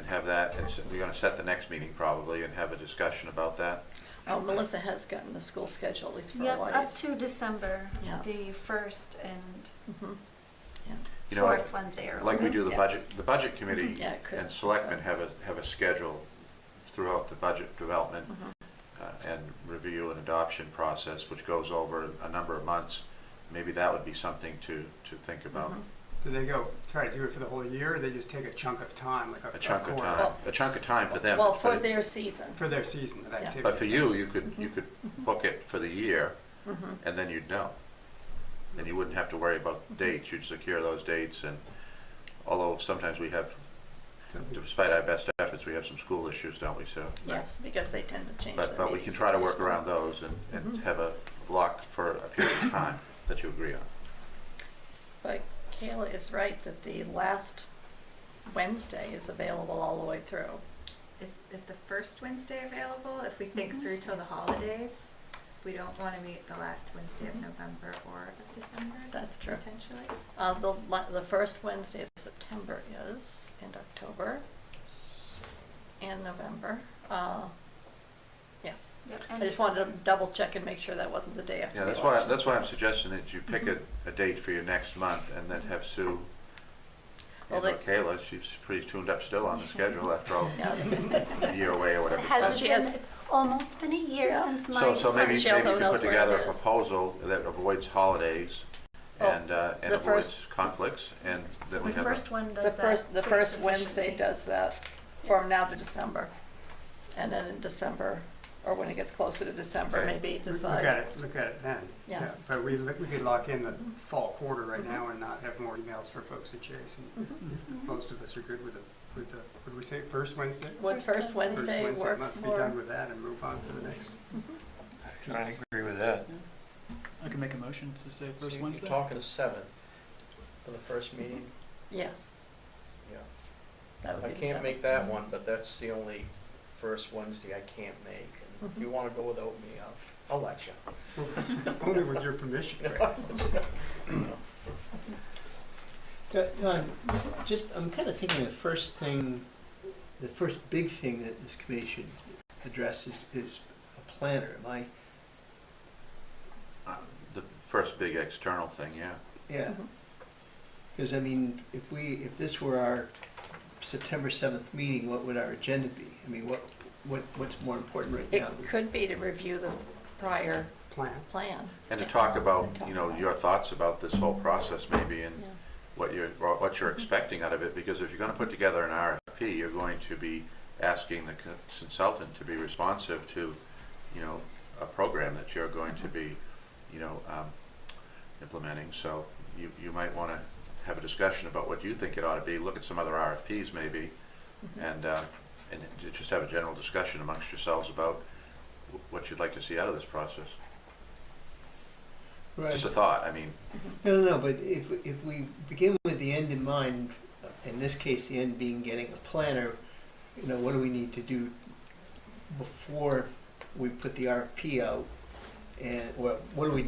have that, we're gonna set the next meeting probably and have a discussion about that?
Oh, Melissa has gotten the school schedule at least for a
Yep,
while.
up to December,
Yeah.
the first and
You know,
fourth Wednesday or
like we do the
Yeah.
budget committee
Yeah, it could.
and selectmen have a schedule throughout the budget development and review and adoption process, which goes over a number of months. Maybe that would be something to think about.
Do they try to do it for the whole year, or they just take a chunk of time, like
A chunk of
quarter?
time, a chunk of time for them.
Well,
but
for their season.
For their season of activity.
But for you, you could book it for the year, and then you'd know. And you wouldn't have to worry about dates, you'd secure those dates, and although sometimes we have, despite our best efforts, we have some school issues, don't we, Sue?
Yes, because they tend to change their
But we can
meetings
try to work
occasionally.
around those and have a block for a period of time that you agree on.
But Kayla is right that the last Wednesday is available all the way through.
Is the first Wednesday available if we think through till the holidays? We don't want to meet the last Wednesday of November or of December.
That's true.
Potentially.
The first Wednesday of September is, and October, and November. Yes.
Yep,
I
and
just wanted to double check and make sure that wasn't the day after
Yeah,
the
that's why I'm suggesting that you pick a date for your next month and then have Sue
Well,
and Kayla, she's pretty tuned up still on the schedule after all,
Yeah.
a year away or whatever.
Hasn't
She
been,
has-
it's almost been a year
Yeah.
since my.
So maybe
She
you
also
could
knows
put
where
together
it
a
is.
proposal that avoids holidays
Oh,
and
the
avoids
first-
conflicts, and then we
The
have
first one
The
does that.
the
pretty
first Wednesday
sufficiently.
does that from now to December. And then in December, or when it gets closer to December,
Okay.
maybe
Look
decide.
at it then.
Yeah.
But we could lock in the fall quarter right now and not have more emails for folks to chase. And if most of us are good with the, what did we say, first Wednesday?
Would first Wednesday work
Let's be
for?
done with that and move on to the next.
I agree with that.
I can make a motion to say first
So
Wednesday.
You're talking the 7th for the first meeting?
Yes.
Yeah.
That would
I
be the
can't
7th.
make that one, but that's the only first Wednesday I can't make. And if you want to go without me, I'll let you.
Only with your permission.
I'm kind of thinking the first big thing that this committee should address is a planner. Am I?
the first big external thing, yeah.
Yeah. Because I mean, if this were our September 7th meeting, what would our agenda be? I mean, what's more important right
It
now?
could be to review the prior plan.
And to talk about, your thoughts about this whole process maybe and
Yeah.
what you're expecting out of it, because if you're going to put together an RFP, you're going to be asking the consultant to be responsive to, a program that you're going to be, implementing. So you might want to have a discussion about what you think it ought to be, look at some other RFPs maybe, and just have a general discussion amongst yourselves about what you'd like to see out of this process.
Right.
Just a thought, I mean.
No, but if we begin with the end in mind, in this case, the end being getting a planner, you know, what do we need to do before we put the RFP out? And, or what do we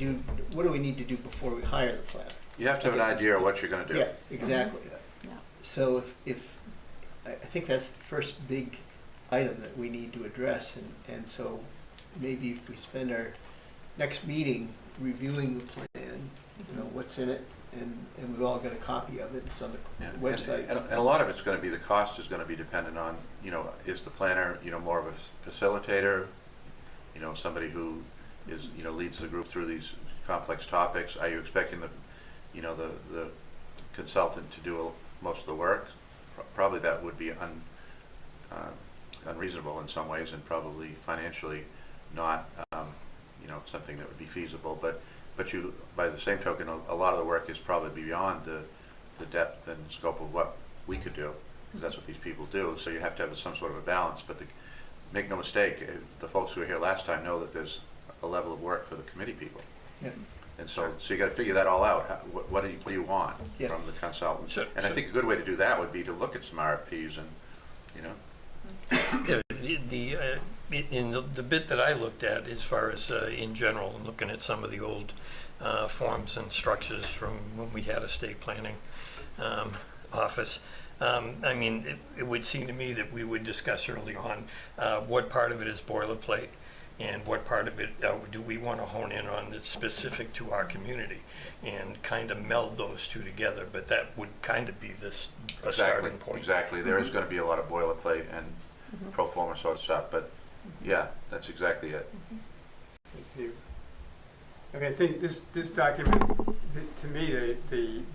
need to do before we hire the planner?
You have to have an idea of what you're gonna do.
Yeah, exactly.
Yeah.
So I think that's the first big item that we need to address, and so maybe if we spend our next meeting reviewing the plan, you know, what's in it, and we've all got a copy of it, it's on the website.
And a lot of it's gonna be, the cost is gonna be dependent on, you know, is the planner, you know, more of a facilitator, you know, somebody who is, you know, leads the group through these complex topics? Are you expecting the, you know, the consultant to do most of the work? Probably that would be unreasonable in some ways, and probably financially not, you know, something that would be feasible. But you, by the same token, a lot of the work is probably beyond the depth and scope of what we could do. That's what these people do. So you have to have some sort of a balance. But make no mistake, the folks who were here last time know that there's a level of work for the committee people.
Yeah.
And so you got to figure that all out. What do you want from the consultant? And I think a good way to do that would be to look at some RFPs and, you know.
In the bit that I looked at, as far as in general, and looking at some of the old forms and structures from when we had a state planning office, I mean, it would seem to me that we would discuss early on what part of it is boilerplate and what part of it do we want to hone in on that's specific to our community, and kind of meld those two together. But that would kind of be a starting point.
Exactly. There is going to be a lot of boilerplate and pro forma sort of stuff, but yeah, that's exactly it.
Okay, I think this document, to me,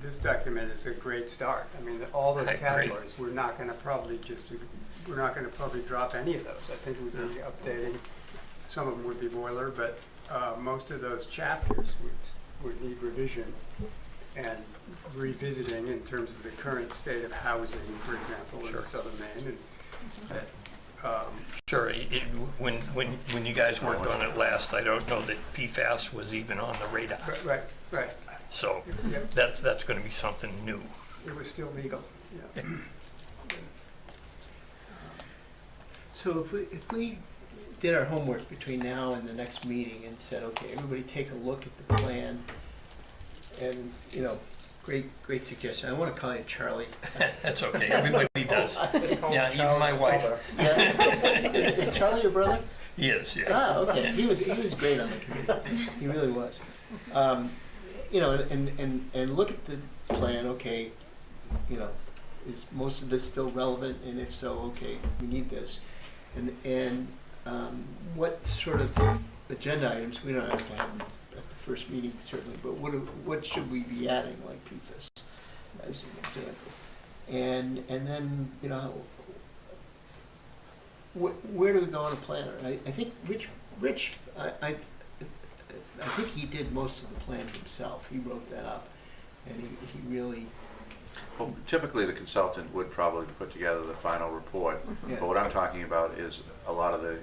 this document is a great start. I mean, all those categories, we're not going to probably drop any of those. I think we'd be updating. Some of them would be boiler, but most of those chapters would need revision and revisiting in terms of the current state of housing, for example, in southern Maine.
Sure. When you guys worked on it last, I don't know that PFAS was even on the radar.
Right.
So that's going to be something new.
It was still legal. Yeah.
So if we did our homework between now and the next meeting and said, okay, everybody take a look at the plan, and, you know, great suggestion. I want to call you Charlie.
That's okay. Everybody does. Yeah, even my wife.
Is Charlie your brother?
He is, yes.
Ah, okay. He was great on the committee. He really was. You know, and look at the plan. Okay, you know, is most of this still relevant? And if so, okay, we need this. And what sort of agenda items, we don't have to have them at the first meeting certainly, but what should we be adding, like PFAS as an example? And then, you know, where do we go on a planner? I think Rich, I think he did most of the plan himself. He wrote that up, and he really.
Well, typically the consultant would probably put together the final report, but what I'm talking about is a lot of the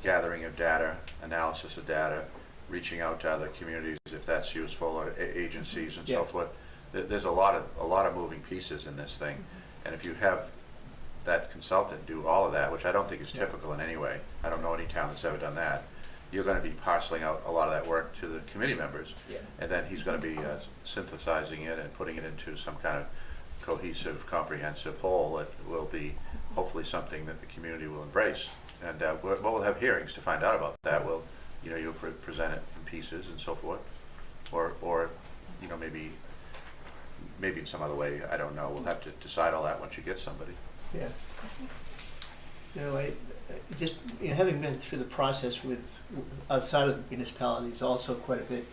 gathering of data, analysis of data, reaching out to other communities if that's useful, or agencies and so forth. There's a lot of moving pieces in this thing, and if you have that consultant do all of that, which I don't think is typical in any way, I don't know any town that's ever done that, you're going to be parceling out a lot of that work to the committee members, and then he's going to be synthesizing it and putting it into some kind of cohesive, comprehensive whole that will be hopefully something that the community will embrace. And we'll have hearings to find out about that. You'll present it in pieces and so forth, or you know, maybe in some other way. I don't know. We'll have to decide all that once you get somebody.
Yeah. No, I just, you know, having been through the process with outside of the municipalities also quite a bit,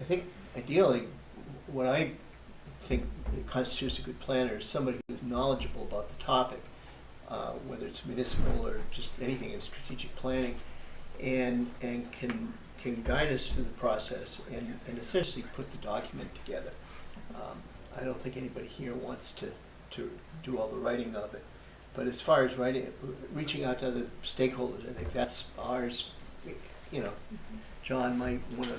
I think ideally what I think constitutes a good planner is somebody who's knowledgeable about the topic, whether it's municipal or just anything in strategic planning, and can guide us through the process and essentially put the document together. I don't think anybody here wants to do all the writing of it. But as far as reaching out to other stakeholders, I think that's ours. You know, John might want to,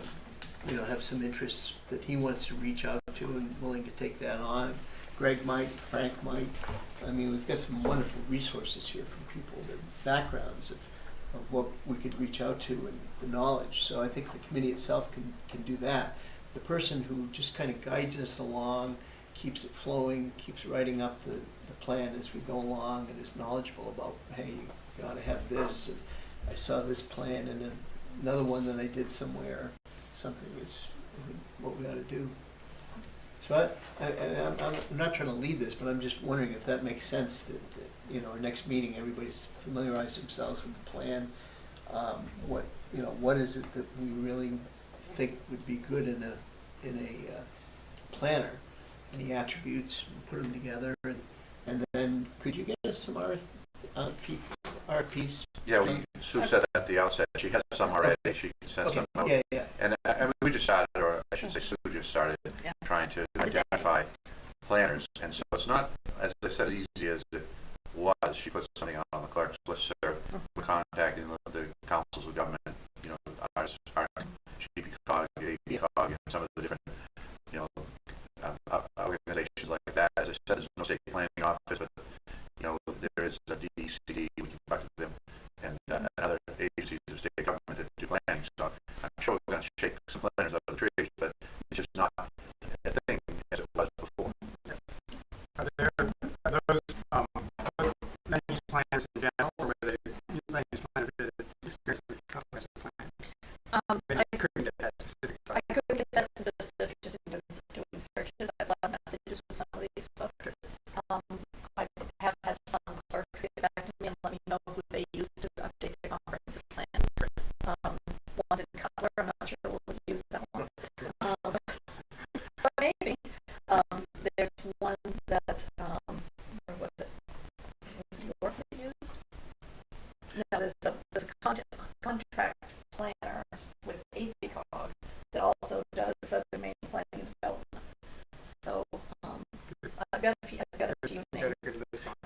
you know, have some interests that he wants to reach out to and willing to take that on. Greg might, Frank might. I mean, we've got some wonderful resources here from people, their backgrounds of what we could reach out to and the knowledge. So I think the committee itself can do that. The person who just kind of guides us along, keeps it flowing, keeps writing up the plan as we go along, and is knowledgeable about, hey, you ought to have this, and I saw this plan, and then another one that I did somewhere, something is what we ought to do. So I'm not trying to lead this, but I'm just wondering if that makes sense, that you know, our next meeting, everybody's familiarized themselves with the plan. What is it that we really think would be good in a planner? Any attributes, put them together, and then could you get us some RFPs?
Yeah, Sue said that at the outset. She has some already. She can send some out. Yeah. And I mean, we just started, or I should say Sue just started trying to identify planners. And so it's not, as I said, as easy as it was. She put something out on the clerk's listserv. We're contacting the councils of government, you know, our GPCOG, APCOG, and some of the different, you know, organizations like that. As I said, there's no state planning office, but you know, there is a DCD. We can talk to them, and other agencies of state government that do planning. So I'm sure we're going to shake some planners out of the trees, but it's just not a thing as it was before.
Are those land use planners in general, or were they land use planners that experience with comprehensive plans? I couldn't get that specific.
I couldn't get that specific just in terms of doing searches. I've left messages with some of these folks. I have had some clerks get back to me and let me know who they used to update the comprehensive plan. One in Cutler, I'm not sure we'll use that one. But maybe. There's one that, where was it? Was it York that used? No, there's a contract planner with APCOG that also does other main planning and development. So I've got a few names.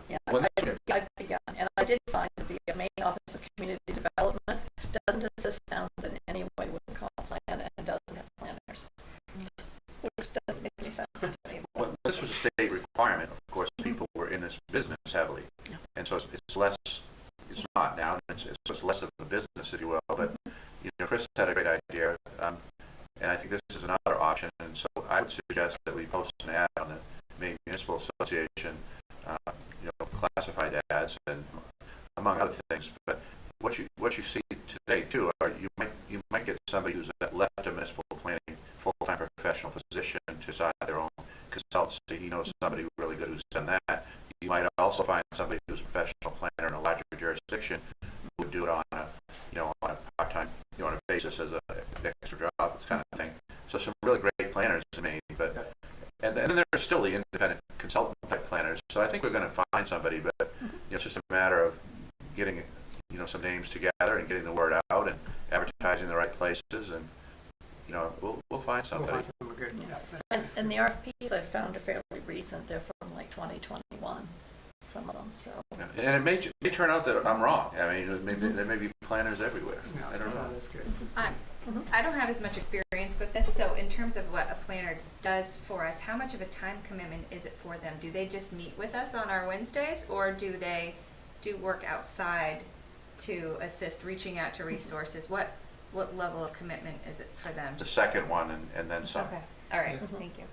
Yeah, I've begun, and I did find that the main office of community development doesn't assist towns in any way with the comp plan and doesn't have planners, which doesn't make any sense to me.
Well, this was a state requirement. Of course, people were in this business heavily, and so it's less. It's not now. It's less of a business, if you will. But you know, Chris had a great idea, and I think this is another option. And so I would suggest that we post an ad on the Maine Municipal Association, you know, classified ads, and among other things. But what you see today too, are you might get somebody who's left a municipal planning full-time professional position to start their own consultancy. He knows somebody really good who's done that. You might also find somebody who's a professional planner in a larger jurisdiction who would do it on a, you know, on a part-time, you know, on a basis as an extra job, this kind of thing. So some really great planners in Maine, but and then there's still the independent consultant type planners. So I think we're going to find somebody, but you know, it's just a matter of getting, you know, some names together and getting the word out and advertising in the right places, and you know, we'll find somebody.
We'll find someone good.
Yeah. And the RFPs I found are fairly recent. They're from like 2021, some of them. So.
Yeah. And it may turn out that I'm wrong. I mean, there may be planners everywhere.
No,
I don't know.
That's good.
I don't have as much experience with this, so in terms of what a planner does for us, how much of a time commitment is it for them? Do they just meet with us on our Wednesdays, or do they do work outside to assist reaching out to resources? What level of commitment is it for them?
The second one, and then some.
Okay, all right, thank you.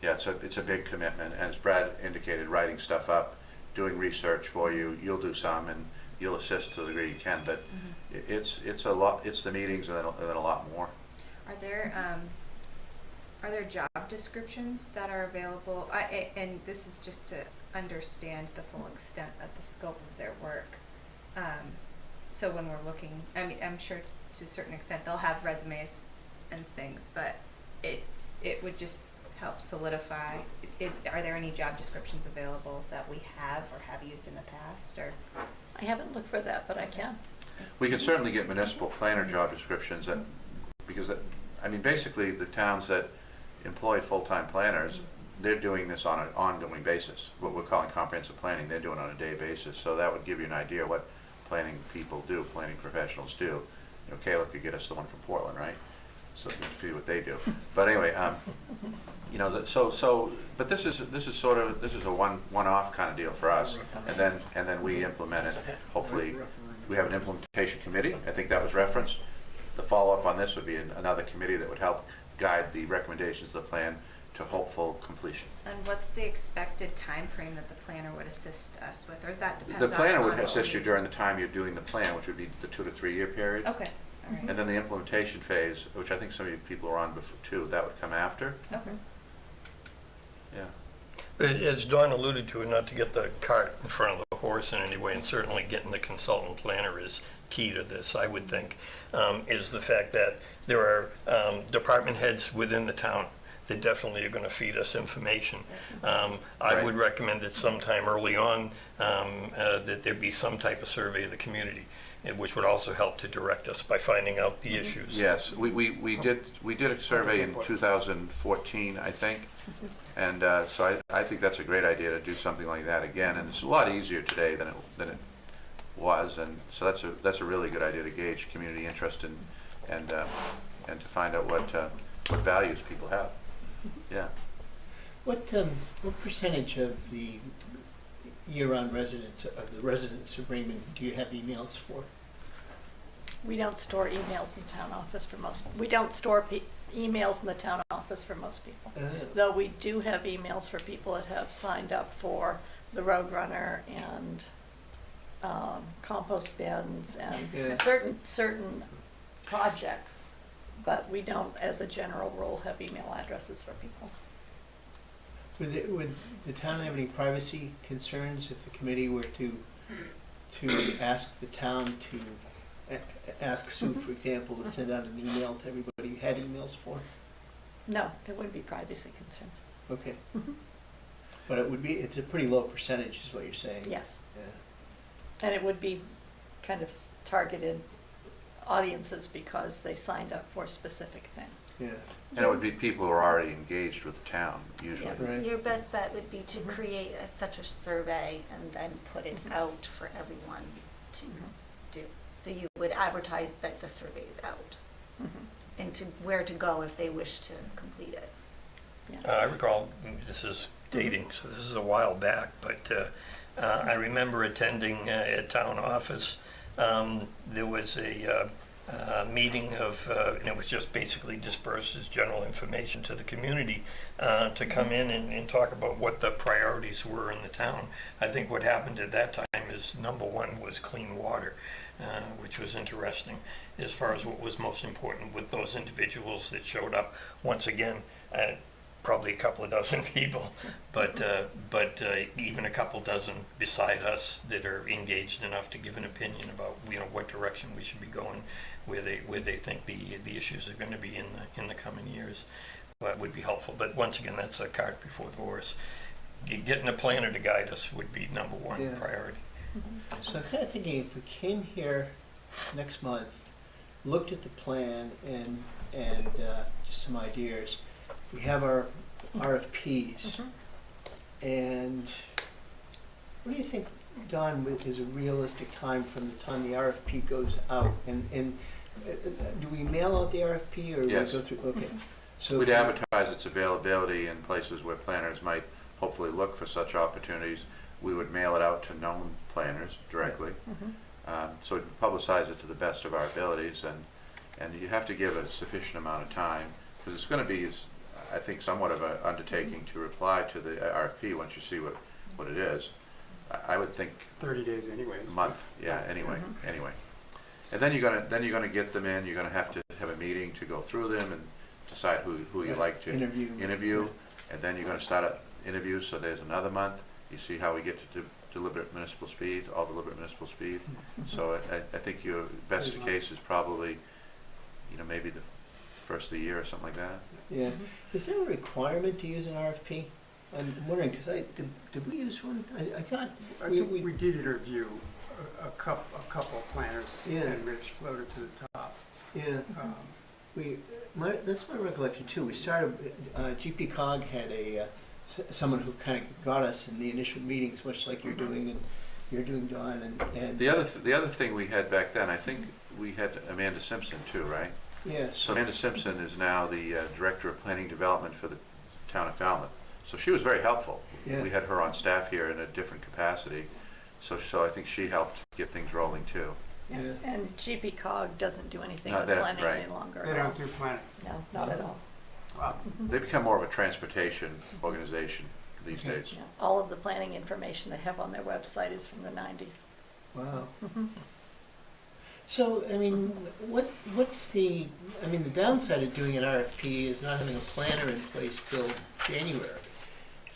Yeah, it's a big commitment, and as Brad indicated, writing stuff up, doing research for you. You'll do some, and you'll assist to the degree you can, but it's a lot. It's the meetings and then a lot more.
Are there job descriptions that are available? And this is just to understand the full extent of the scope of their work. So when we're looking, I mean, I'm sure to a certain extent they'll have resumes and things, but it would just help solidify. Are there any job descriptions available that we have or have used in the past, or?
I haven't looked for that, but I can.
We can certainly get municipal planner job descriptions, because I mean, basically the towns that employ full-time planners, they're doing this on an ongoing basis. What we're calling comprehensive planning, they're doing it on a day basis. So that would give you an idea what planning people do, planning professionals do. You know, Kayla could get us the one from Portland, right? so to see what they do. But anyway, you know, but this is a one-off kind of deal for us, and then we implement it. Hopefully, we have an implementation committee. I think that was referenced. The follow-up on this would be another committee that would help guide the recommendations of the plan to hopeful completion.
And what's the expected time frame that the planner would assist us with, or is that depends
The planner
on
would assist you during the time you're doing the plan, which would be the 2 to 3 year period.
Okay. All right.
And then the implementation phase, which I think some of you people are on before too, that would come after.
Okay.
Yeah.
As Dawn alluded to, not to get the cart in front of the horse in any way, and certainly getting the consultant planner is key to this, I would think, is the fact that there are department heads within the town that definitely are going to feed us information. I would recommend it sometime early on that there be some type of survey of the community, which would also help to direct us by finding out the issues.
Yes, we did a survey in 2014, I think, and so I think that's a great idea to do something like that again, and it's a lot easier today than it was, and so that's a really good idea to gauge community interest and to find out what values people have. Yeah.
What percentage of the year-round residents of Raymond do you have emails for?
We don't store emails in the town office for most. We don't store emails in the town office for most people. Though we do have emails for people that have signed up for the Roadrunner and compost bins and certain projects, but we don't, as a general rule, have email addresses for people.
Would the town have any privacy concerns if the committee were to ask the town to ask Sue, for example, to send out an email to everybody you had emails for?
No, there wouldn't be privacy concerns.
Okay. But it's a pretty low percentage is what you're saying.
Yes.
Yeah.
And it would be kind of targeted audiences because they signed up for specific things.
Yeah.
And it would be people who are already engaged with the town, usually.
Yes. Right. Your best bet would be to create such a survey and then put it out for everyone to do. So you would advertise that the survey is out and to where to go if they wish to complete it.
I recall, this is dating, so this is a while back, but I remember attending at town office. There was a meeting of, and it was just basically dispersed as general information to the community to come in and talk about what the priorities were in the town. I think what happened at that time is number one was clean water, which was interesting as far as what was most important with those individuals that showed up. Once again, probably a couple of dozen people, but even a couple dozen beside us that are engaged enough to give an opinion about what direction we should be going, where they think the issues are going to be in the coming years. But would be helpful. But once again, that's a cart before the horse. Getting a planner to guide us would be number one priority.
So I'm kind of thinking if we came here next month, looked at the plan and just some ideas. We have our RFPs, and what do you think, Don, is a realistic time from the time the RFP goes out? And do we mail out the RFP or
Yes.
we go through? Okay, so
we'd advertise its availability in places where planners might hopefully look for such opportunities. We would mail it out to known planners directly. So we'd publicize it to the best of our abilities, and you have to give a sufficient amount of time because it's going to be, I think, somewhat of an undertaking to reply to the RFP once you see what it is. I would think
30 days anyway.
A month, yeah. Anyway, and then you're gonna get them in. You're gonna have to have a meeting to go through them and decide who you like to interview, and then you're gonna start interviews. So there's another month. You see how we get to deliberate municipal speed, all deliberate municipal speed. So I think your best case is probably, maybe the first of the year or something like that.
Yeah. Is there a requirement to use an RFP? I'm wondering because did we use one? I thought
we did interview a couple of planners, and Rich floated to the top.
Yeah. That's my recollection too. We started. GP Cog had someone who kind of got us in the initial meetings, much like you're doing and you're doing, Dawn. And
the other thing we had back then, I think we had Amanda Simpson too, right?
Yes.
So Amanda Simpson is now the Director of Planning Development for the town of Falmouth. So she was very helpful.
Yeah.
We had her on staff here in a different capacity. So I think she helped get things rolling too.
Yeah. And GP Cog doesn't do anything
Not
with
that,
planning
right.
any longer.
They
at all.
don't do planning.
No, not at all.
Wow.
They become more of a transportation organization these days.
Yeah. All of the planning information they have on their website is from the 90s.
Wow. So, I mean, what's the downside of doing an RFP is not having a planner in place till January.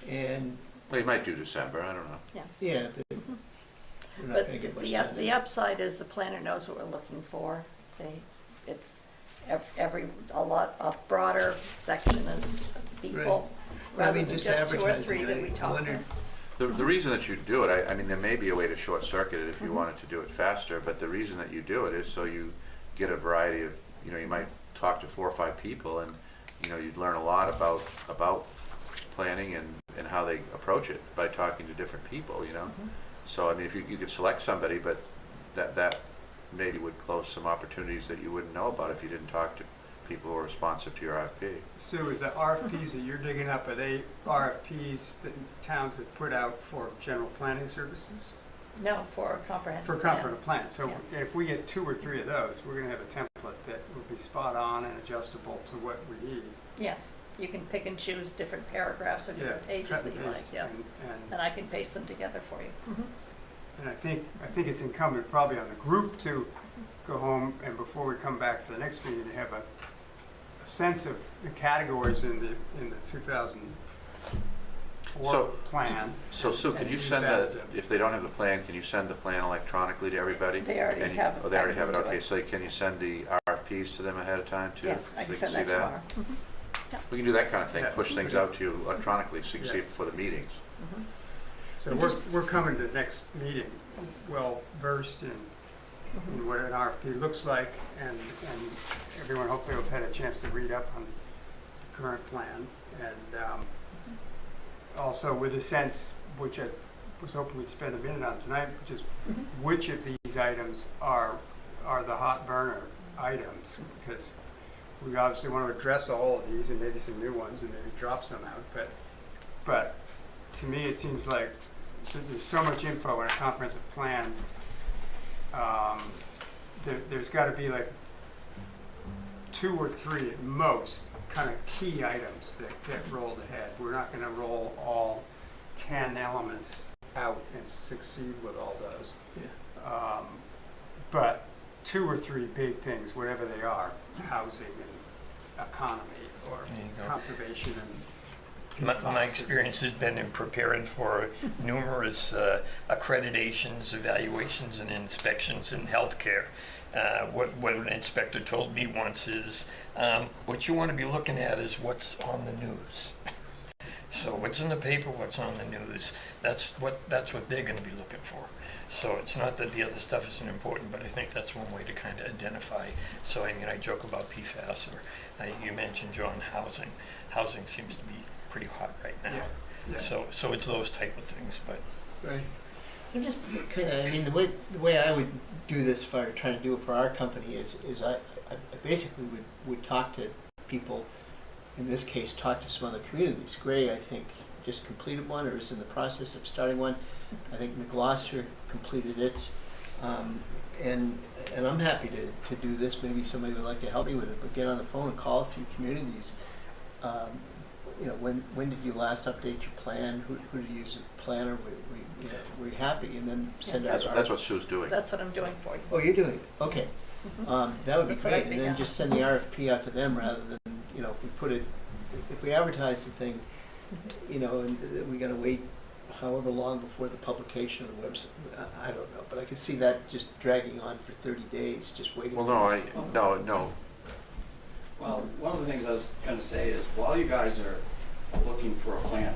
And
Well, you might do December, I don't know.
Yeah.
yeah, but we're not
But
going to get much
the,
done.
the upside is the planner knows what we're looking for. It's a broader section of people,
Right.
rather than just 2 or 3 that we talked about.
The reason that you do it, I mean, there may be a way to short circuit it if you wanted to do it faster, but the reason that you do it is so you get a variety of, you might talk to 4 or 5 people and, you'd learn a lot about planning and how they approach it by talking to different people, So, I mean, if you could select somebody, but that maybe would close some opportunities that you wouldn't know about if you didn't talk to people who are responsive to your RFP.
Sue, the RFPs that you're digging up, are they RFPs that towns have put out for general planning services?
No, for a comprehensive
For
plan.
comprehensive plan. So
Yes.
if we get 2 or 3 of those, we're going to have a template that would be spot on and adjustable to what we need.
Yes, you can pick and choose different paragraphs or different
Yeah,
pages
cut
that
and
you like,
paste
yes.
and-
And I can paste them together for you.
And I think it's incumbent probably on the group to go home and before we come back for the next meeting to have a sense of the categories in the 2004 plan.
So Sue,
and
can you
use
send
that as
if they don't have the plan, can you send the plan electronically to everybody?
They already
And
have
Oh, they already have it,
access to
okay,
it.
so can you send the RFPs to them ahead of time too?
Yes,
so
I
they
can send
see
that tomorrow.
We can do that kind of thing,
Yeah.
push things out to you electronically so you can see
Yeah.
it before the meetings.
So we're coming to the next meeting well versed in what an RFP looks like, and everyone hopefully will have had a chance to read up on the current plan, and also with a sense, which I was hoping we'd spend a minute on tonight, which is which of these items are the hot burner items, because we obviously want to address all of these and maybe some new ones and maybe drop some out, but to me it seems like there's so much info in a comprehensive plan. There's got to be like 2 or 3 at most kind of key items that get rolled ahead. We're not going to roll all 10 elements out and succeed with all those.
Yeah.
But 2 or 3 big things, whatever they are, housing and economy or
There you go.
conservation and
My experience has been in preparing for numerous accreditations, evaluations, and inspections in healthcare. What an inspector told me once is, what you want to be looking at is what's on the news. So what's in the paper, what's on the news, that's what they're going to be looking for. So it's not that the other stuff isn't important, but I think that's one way to kind of identify. So I mean, I joke about PFAS, or you mentioned, John, housing. Housing seems to be pretty hot right now.
Yeah.
So it's those type of things, but.
Right. I'm just kind of, I mean, the way I would do this if I were trying to do it for our company is I basically would talk to people, in this case, talk to some other communities. Gray, I think, just completed one or is in the process of starting one. I think McGloucester completed its. And I'm happy to do this. Maybe somebody would like to help me with it, but get on the phone and call a few communities. When did you last update your plan? Who did you use as a planner? Were you happy? And then send us.
That's what Sue's doing.
That's what I'm doing for you.
Oh, you're doing it. Okay. That would be
That's what I'd
great.
be
And then
down.
just send the RFP out to them rather than, if we advertise the thing, and we got to wait however long before the publication of the website. I don't know, but I could see that just dragging on for 30 days, just waiting.
Well, no.
Well, one of the things I was going to say is while you guys are looking for a planner,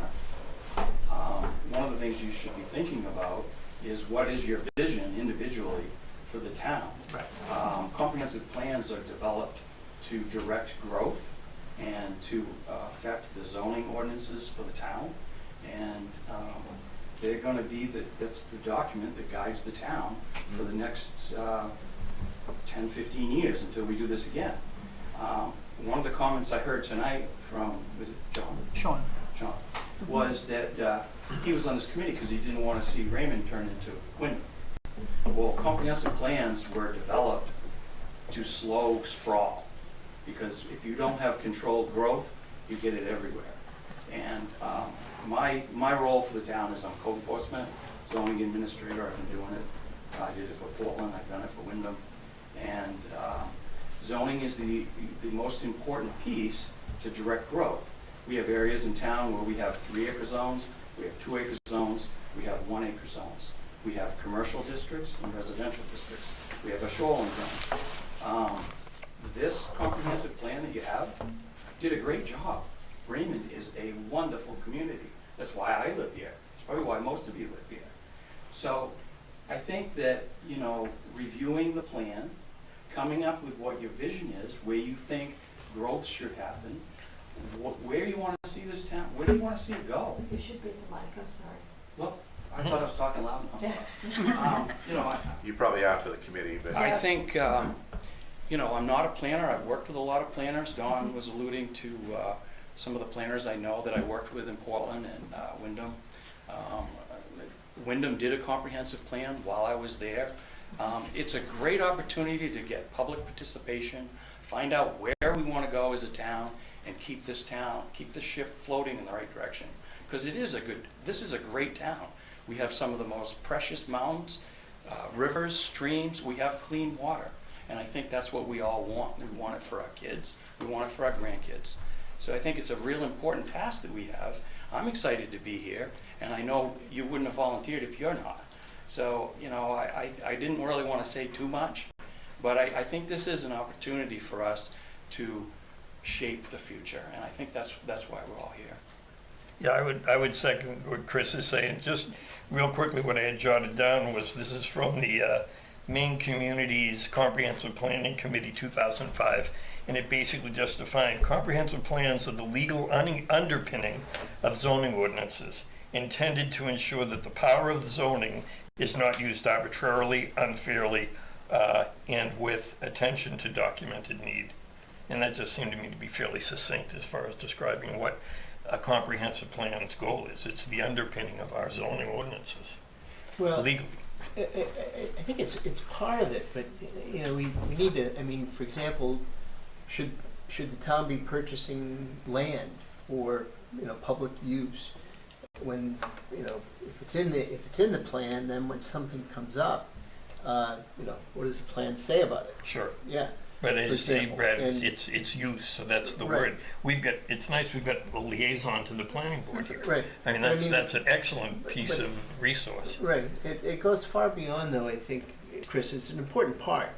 one of the things you should be thinking about is what is your vision individually for the town.
Right.
Comprehensive plans are developed to direct growth and to affect the zoning ordinances for the town. And they're going to be that's the document that guides the town for the next 10, 15 years until we do this again. One of the comments I heard tonight from, was it John?
Sean.
John, was that he was on this committee because he didn't want to see Raymond turn into Wyndham. Well, comprehensive plans were developed to slow sprawl, because if you don't have controlled growth, you get it everywhere. And my role for the town is I'm code enforcement, zoning administrator. I've been doing it. I did it for Portland. I've done it for Wyndham. And zoning is the most important piece to direct growth. We have areas in town where we have 3-acre zones, we have 2-acre zones, we have 1-acre zones. We have commercial districts and residential districts. We have a shoreline zone. This comprehensive plan that you have did a great job. Raymond is a wonderful community. That's why I live here. It's probably why most of you live here. So I think that, you know, reviewing the plan, coming up with what your vision is, where you think growth should happen, where you want to see this town, where do you want to see it go?
You should be the mic, I'm sorry.
Look, I thought I was talking loud enough. You know,
You probably are for the committee, but.
I think, you know, I'm not a planner. I've worked with a lot of planners. Don was alluding to some of the planners I know that I worked with in Portland and Wyndham. Wyndham did a comprehensive plan while I was there. It's a great opportunity to get public participation, find out where we want to go as a town, and keep the ship floating in the right direction. Because this is a great town. We have some of the most precious mountains, rivers, streams. We have clean water. And I think that's what we all want. We want it for our kids. We want it for our grandkids. So I think it's a real important task that we have. I'm excited to be here, and I know you wouldn't have volunteered if you're not. So, you know, I didn't really want to say too much, but I think this is an opportunity for us to shape the future, and I think that's why we're all here.
Yeah, I would second what Chris is saying. Just real quickly, what I had jotted down was, this is from the Maine Communities Comprehensive Planning Committee 2005, and it basically just defined comprehensive plans are the legal underpinning of zoning ordinances, intended to ensure that the power of the zoning is not used arbitrarily, unfairly, and with attention to documented need. And that just seemed to me to be fairly succinct as far as describing what a comprehensive plan's goal is. It's the underpinning of our zoning ordinances,
Well,
legally.
I think it's part of it, but you know, we need to. I mean, for example, should the town be purchasing land for, you know, public use? When, you know, if it's in the plan, then when something comes up, you know, what does the plan say about it?
Sure.
Yeah.
But as you say, Brad,
And-
it's use, so that's the
Right.
word. It's nice we've got a liaison to the planning board here.
Right.
I mean, that's an excellent piece
but-
of resource.
Right. It goes far beyond, though. I think, Chris, it's an important part.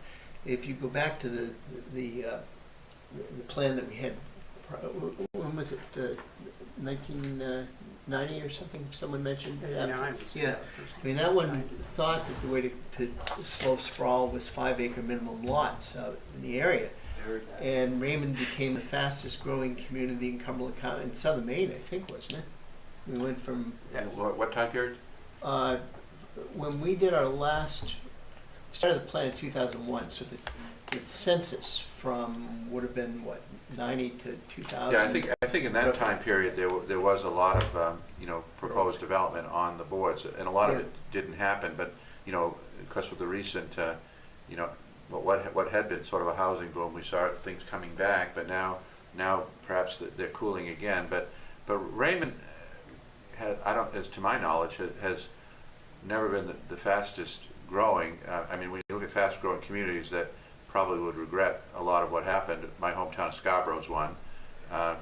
If you go back to the plan that we had, when was it? 1990 or something? Someone mentioned that.
89 was
Yeah. I mean, that one thought that the way to slow sprawl was 5-acre minimum lots out in the area. And Raymond became the fastest growing community in Cumberland County, in southern Maine, I think, wasn't it? We went from
What time period?
when we did our started the plan in 2001, so the census from would have been what, 90 to 2000.
Yeah, I think in that time period there was a lot of you know, proposed development on the boards, and a lot of it didn't happen. But you know, because with the recent you know, what had been sort of a housing boom, we saw things coming back. But now perhaps they're cooling again. But Raymond as to my knowledge, has never been the fastest growing. I mean, when you look at fast growing communities that probably would regret a lot of what happened, my hometown of Scarborough is one.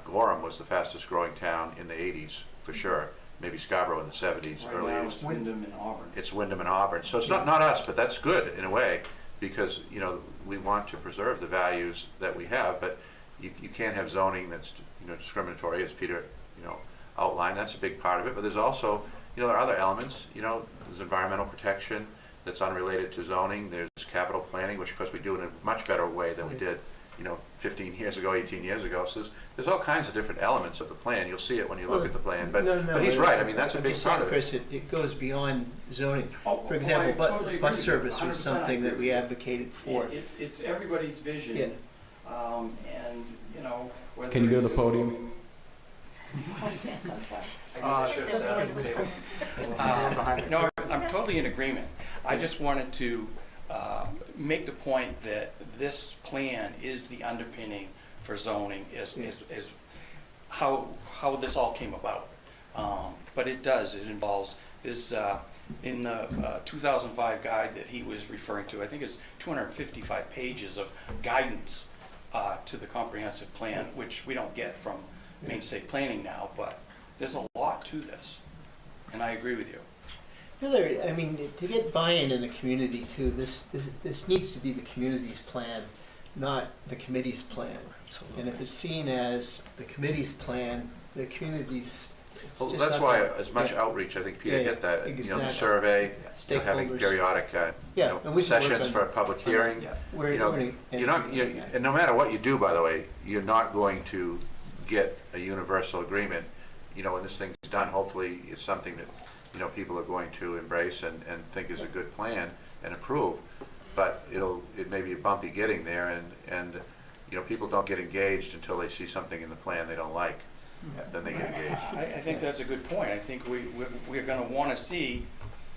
Gorham was the fastest growing town in the 80s, for sure. Maybe Scarborough in the 70s,
Right
early
now
80s.
it's Wyndham and Auburn.
It's Wyndham and Auburn. So it's not us, but that's good in a way, because you know, we want to preserve the values that we have, but you can't have zoning that's, you know, discriminatory, as Peter, you know, outlined. That's a big part of it. But there's also, you know, there are other elements. You know, there's environmental protection that's unrelated to zoning. There's capital planning, which of course we do in a much better way than we did, you know, 15 years ago, 18 years ago. So there's all kinds of different elements of the plan. You'll see it when you look at the plan. But he's right. I mean, that's a big part of it.
Chris, it goes beyond zoning. For
I
example,
totally agree
bus
with you.
service
100%
was something
I
that we advocated for.
It's everybody's vision.
Yeah.
And, you know, whether
Can you go to the
it's-
podium?
No, I'm totally in agreement. I just wanted to make the point that this plan is the underpinning for zoning, is how this all came about. But it involves, in the 2005 guide that he was referring to, I think it's 255 pages of guidance to the comprehensive plan, which we don't get from Maine State Planning now, but there's a lot to this, and I agree with you.
I mean, to get buy-in in the community too, this needs to be the community's plan, not the committee's plan. And if it's seen as the committee's plan, the community's.
Well, that's why as much outreach, I think Peter hit that, you know, the survey, you know, having periodic sessions for a public hearing. You know, and no matter what you do, by the way, you're not going to get a universal agreement. You know, when this thing's done, hopefully it's something that, you know, people are going to embrace and think is a good plan and approve. But it may be bumpy getting there, and you know, people don't get engaged until they see something in the plan they don't like. Then they get engaged.
I think that's a good point. I think we're going to want to see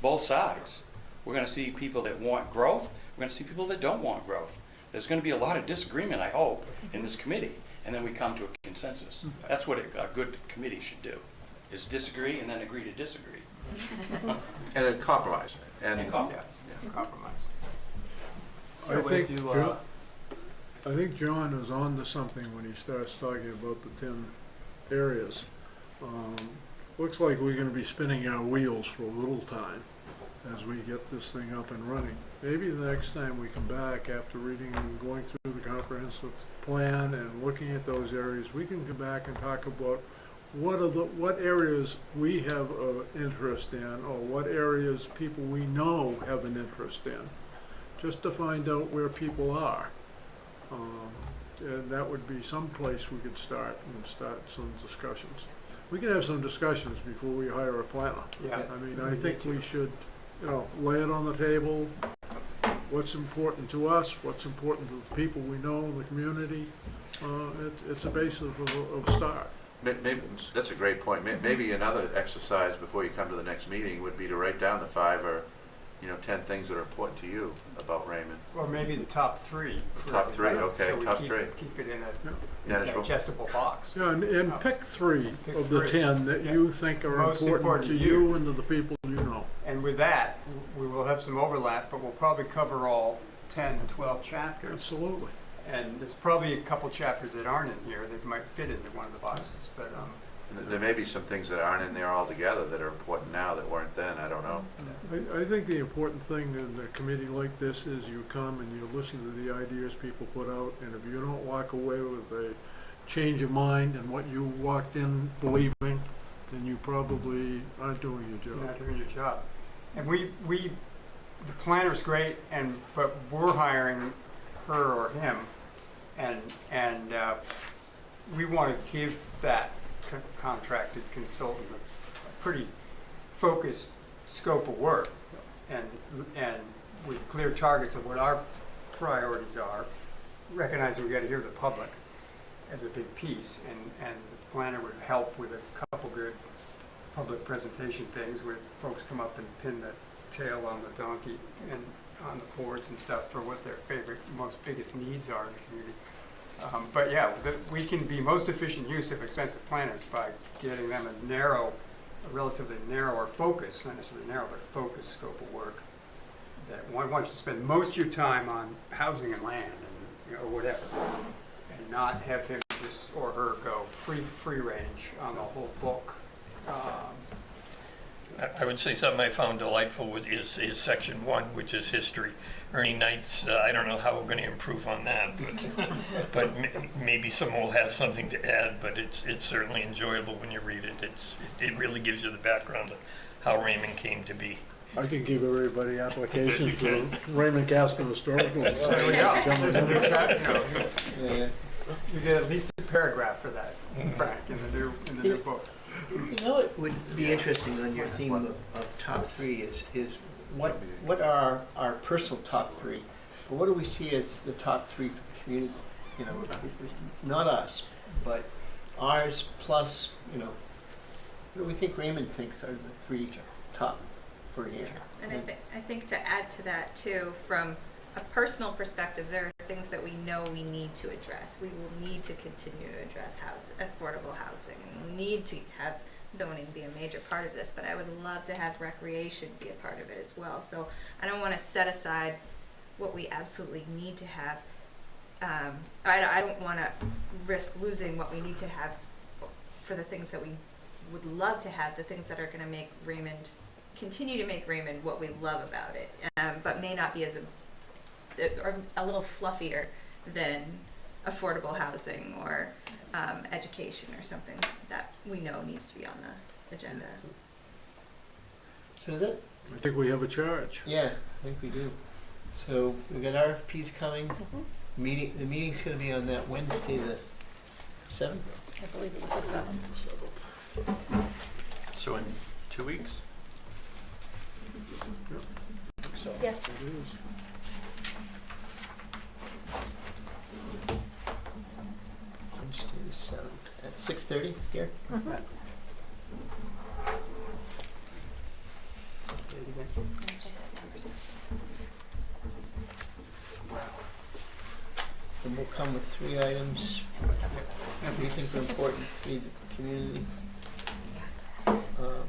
both sides. We're going to see people that want growth. We're going to see people that don't want growth. There's going to be a lot of disagreement, I hope, in this committee, and then we come to a consensus. That's what a good committee should do, is disagree and then agree to disagree.
And then compromise.
And compromise.
Yeah.
Compromise.
I think John is on to something when he starts talking about the 10 areas. Looks like we're going to be spinning our wheels for a little time as we get this thing up and running. Maybe the next time we come back after reading and going through the comprehensive plan and looking at those areas, we can come back and talk about what areas we have interest in, or what areas people we know have an interest in, just to find out where people are. And that would be some place we could start some discussions. We can have some discussions before we hire a planner.
Yeah.
I mean, I think we should, you know, lay it on the table. What's important to us? What's important to the people we know in the community? It's a basis of a start.
Maybe, that's a great point. Maybe another exercise before you come to the next meeting would be to write down the 5 or 10 things that are important to you about Raymond.
Or maybe the top 3.
Top 3, okay,
so we
top
keep,
3.
Keep it in a digestible box.
Yeah, and pick 3 of the 10 that you think are
most
important to you and to the people you know.
And with that, we will have some overlap, but we'll probably cover all 10 to 12 chapters.
Absolutely.
And there's probably a couple chapters that aren't in here that might fit into one of the boxes, but
there may be some things that aren't in there altogether that are important now that weren't then. I don't know.
I think the important thing in a committee like this is you come and you listen to the ideas people put out, and if you don't walk away with a change of mind and what you walked in believing, then you probably aren't doing your job.
You're not doing your job. And the planner's great, but we're hiring her or him, and we want to give that contracted consultant a pretty focused scope of work, and with clear targets of what our priorities are, recognizing we got to hear the public as a big piece, and the planner would help with a couple good public presentation things where folks come up and pin the tail on the donkey and on the boards and stuff for what their favorite, biggest needs are in the community. But yeah, we can be most efficient use of expensive planners by getting them a relatively narrower focus, not necessarily narrow, but focused scope of work. That one wants to spend most of your time on housing and land and whatever, and not have him or her go free range on the whole book.
I would say something I found delightful is section 1, which is history. Ernie Knight's, I don't know how we're going to improve on that, but maybe someone will have something to add, but it's certainly enjoyable when you read it. It really gives you the background of how Raymond came to be.
I can give everybody applications for Raymond Casco Historical.
There we go. You get at least a paragraph for that, Frank, in the new book.
You know what would be interesting on your theme of top 3 is what are our personal top 3, but what do we see as the top 3 for the community? you know, not us, but ours plus, you know, what do we think Raymond thinks are the three top for here?
And I think to add to that too, from a personal perspective, there are things that we know we need to address. We will need to continue to address affordable housing, and we'll need to have zoning be a major part of this, but I would love to have recreation be a part of it as well. So I don't want to set aside what we absolutely need to have. I don't want to risk losing what we need to have for the things that we would love to have, the things that are going to make Raymond, continue to make Raymond what we love about it, but may not be or a little fluffier than affordable housing or education or something that we know needs to be on the agenda.
So is it?
I think we have a charge.
Yeah, I think we do. So we've got RFPs coming. The meeting's going to be on that Wednesday, the 7th?
I believe it was the 7th.
So in 2 weeks?
So
Yes.
It is.
Wednesday the 7th at 6:30 here?
Mhm.
Wednesday, September 7th.
And we'll come with 3 items that we think are important to the community.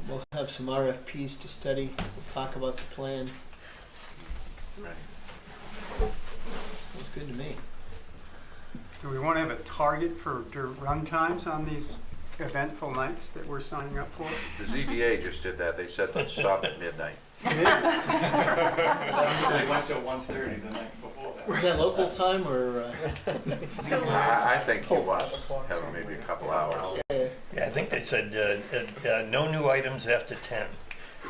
We'll have some RFPs to study. We'll talk about the plan. Looks good to me.
Do we want to have a target for run times on these eventful nights that we're signing up for?
The ZBA just did that. They said let's stop at midnight.
They went till 1:30 the night before that.
Is that local time or?
I think you want to have maybe a couple hours.
Yeah, I think they said no new items after 10.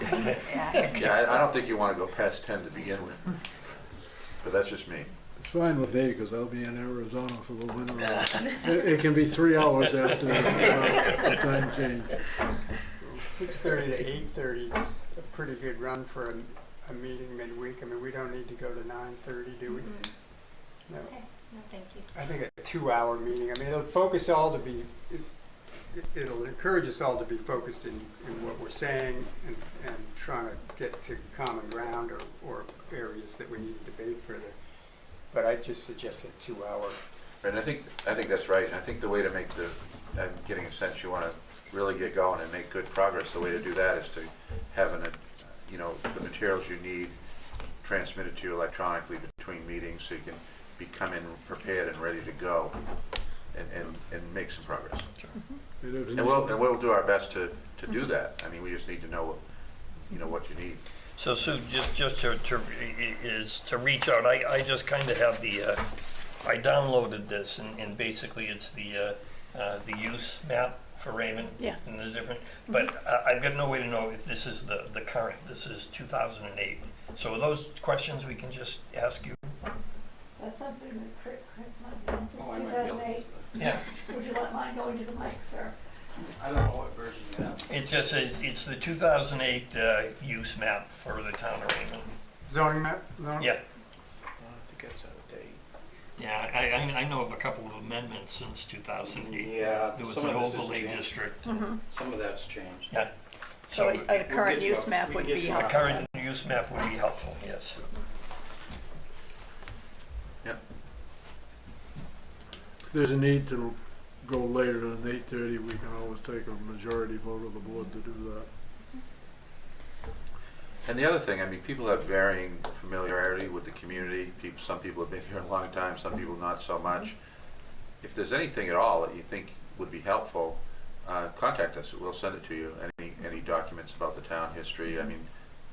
Yeah, I don't think you want to go past 10 to begin with. But that's just me.
It's fine with me, because I'll be in Arizona for the winter. It can be 3 hours after the time change.
6:30 to 8:30 is a pretty good run for a meeting midweek. I mean, we don't need to go to 9:30, do we? No.
Okay, no, thank you.
I think a 2-hour meeting. I mean, it'll focus all to be. It'll encourage us all to be focused in what we're saying and trying to get to common ground or areas that we need to debate further. But I just suggest a 2-hour.
And I think that's right. I think the way to make I'm getting a sense you want to really get going and make good progress. The way to do that is to have the materials you need transmitted to you electronically between meetings, so you can come in prepared and ready to go and make some progress. And we'll do our best to do that. I mean, we just need to know what you need.
So Sue, just to reach out, I just kind of have I downloaded this and basically it's the use map for Raymond.
Yes.
And the different, but I've got no way to know if this is the current. This is 2008. So are those questions we can just ask you?
That's something that Chris might know.
Oh, I
It's
might be able to
2008.
Yeah.
Would you let mine go into the mic, sir?
I don't know what version you have.
It just says it's the 2008 use map for the town of Raymond.
Zoning map?
Yeah.
I think it's out of date.
Yeah, I know of a couple of amendments since 2008.
Yeah,
There was
some
an
of this has
overlay
changed.
district.
Some of that's changed.
Yeah.
So a
we'll
current
get you
use map
we
would
can get
be
you
A
helpful.
current use map would be helpful, yes.
Yep.
If there's a need to go later than 8:30, we can always take a majority vote of the board to do that.
And the other thing, I mean, people have varying familiarity with the community. Some people have been here a long time, some people not so much. If there's anything at all that you think would be helpful, contact us. We'll send it to you. Any documents about the town history. I mean,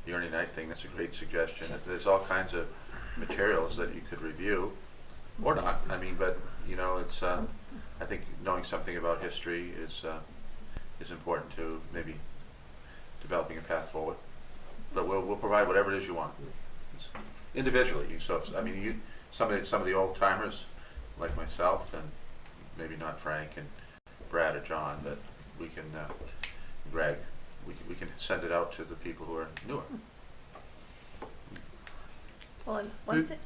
the Ernie Knight thing, that's a great suggestion. There's all kinds of materials that you could review, or not. I mean, but it's. I think knowing something about history is important to maybe developing a path forward. But we'll provide whatever it is you want, individually. Some of the old timers, like myself, and maybe not Frank and Brad or John, but we can Greg. We can send it out to the people who are newer.
Well, and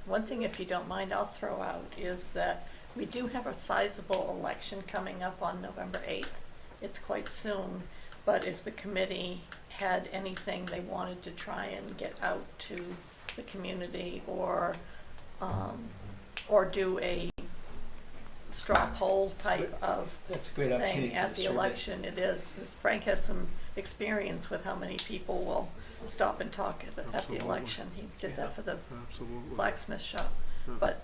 one thing, if you don't mind, I'll throw out is that We do have a sizable election coming up on November 8th. It's quite soon, but if the committee had anything they wanted to try and get out to the community, or do a straw poll type of
That's a great opportunity
thing
for
at
the
the
survey.
election, it is. Frank has some experience with how many people will stop and talk at the
Absolutely.
election. He did that for the
Absolutely.
blacksmith shop.
Yeah.
But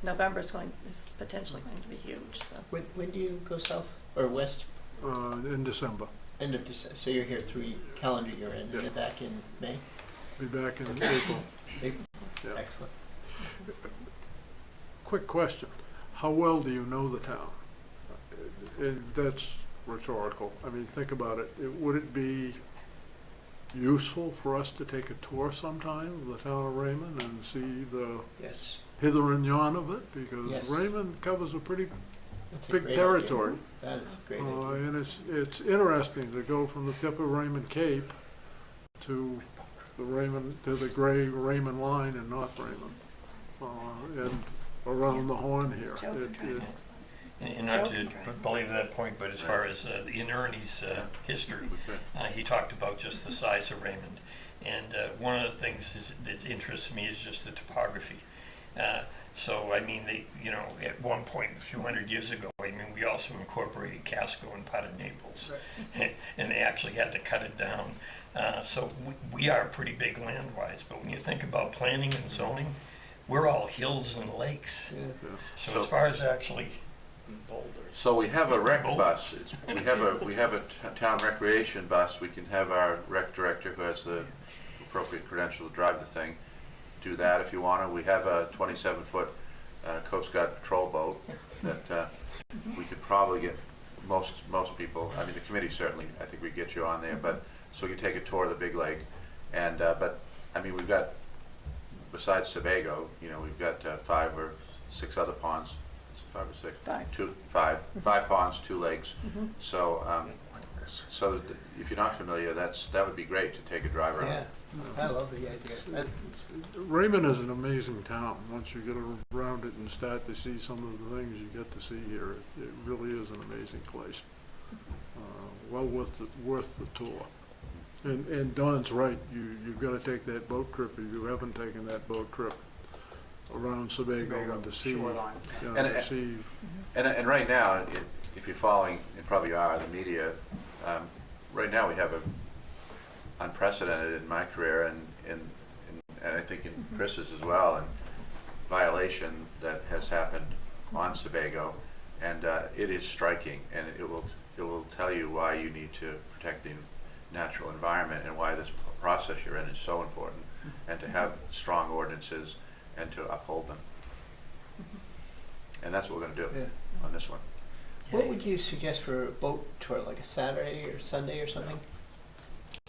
November is potentially going to be huge, so.
When do you go south or west?
In December.
End of December. So you're here 3 calendar year in, and you're back in May?
Be back in April.
April?
Yeah.
Excellent.
Quick question. How well do you know the town? That's rhetorical. I mean, think about it. Would it be useful for us to take a tour sometime of the town of Raymond and see the
Yes.
hither and yon of it? Because
Yes.
Raymond covers a pretty
That's a
big
great
territory.
idea. That is a great idea.
And it's interesting to go from the tip of Raymond Cape to the gray Raymond line in North Raymond, and around the horn here.
And not to belabor that point, but as far as in Ernie's history, he talked about just the size of Raymond. And one of the things that interests me is just the topography. So, I mean, at one point, a few hundred years ago, I mean, we also incorporated Casco and part of Naples. And they actually had to cut it down. So we are pretty big land-wise, but when you think about planning and zoning, we're all hills and lakes. So as far as actually boulders.
So we have a rec
Boulders.
bus. We have a town recreation bus. We can have our rec director, who has the appropriate credential to drive the thing, do that if you want to. We have a 27-foot Coast Guard patrol boat that we could probably get most people. I mean, the committee certainly. I think we'd get you on there, but so we could take a tour of the big lake. And but I mean, we've got, besides Sebago, we've got 5 or 6 other ponds. 5 or 6?
5.
5 ponds, 2 lakes. So, so if you're not familiar, that would be great to take a drive around.
Yeah, I love the idea.
Raymond is an amazing town. Once you get around it and start to see some of the things you get to see here, it really is an amazing place. Well worth the tour. And Don's right. You've got to take that boat trip if you haven't taken that boat trip around Sebago and to see,
and right now, if you're following, and probably are, the media, right now we have a unprecedented in my career, and I think in Chris's as well, and violation that has happened on Sebago, and it is striking, and it will tell you why you need to protect the natural environment and why this process you're in is so important, and to have strong ordinances and to uphold them. And that's what we're going to do on this one.
What would you suggest for a boat tour, like a Saturday or Sunday or something?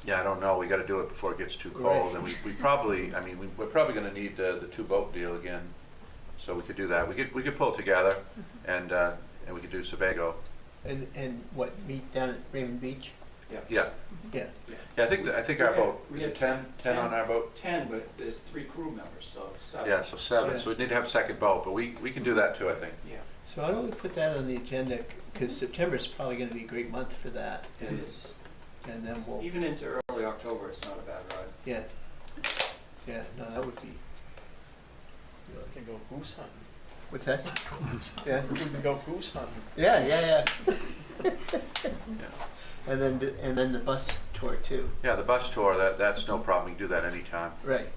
Yeah, I don't know. We got to do it before it gets too cold, and we probably, I mean, we're probably going to need the 2 boat deal again, so we could do that. We could pull together, and we could do Sebago.
And what, meet down at Raymond Beach?
Yeah.
Yeah.
Yeah, I think our boat,
We
is
had
it 10 on our boat?
10, but there's 3 crew members, so it's 7.
Yeah, so 7.
Yeah.
So we need to have a second boat, but we can do that too, I think.
Yeah.
So why don't we put that on the agenda, because September is probably going to be a great month for that.
It is.
And then we'll,
Even into early October, it's not a bad ride.
yeah. Yeah, no, that would be,
We can go goose hunting.
what's that? Yeah.
We can go goose hunting.
Yeah. And then the bus tour too.
Yeah, the bus tour, that's no problem. We can do that anytime.
Right.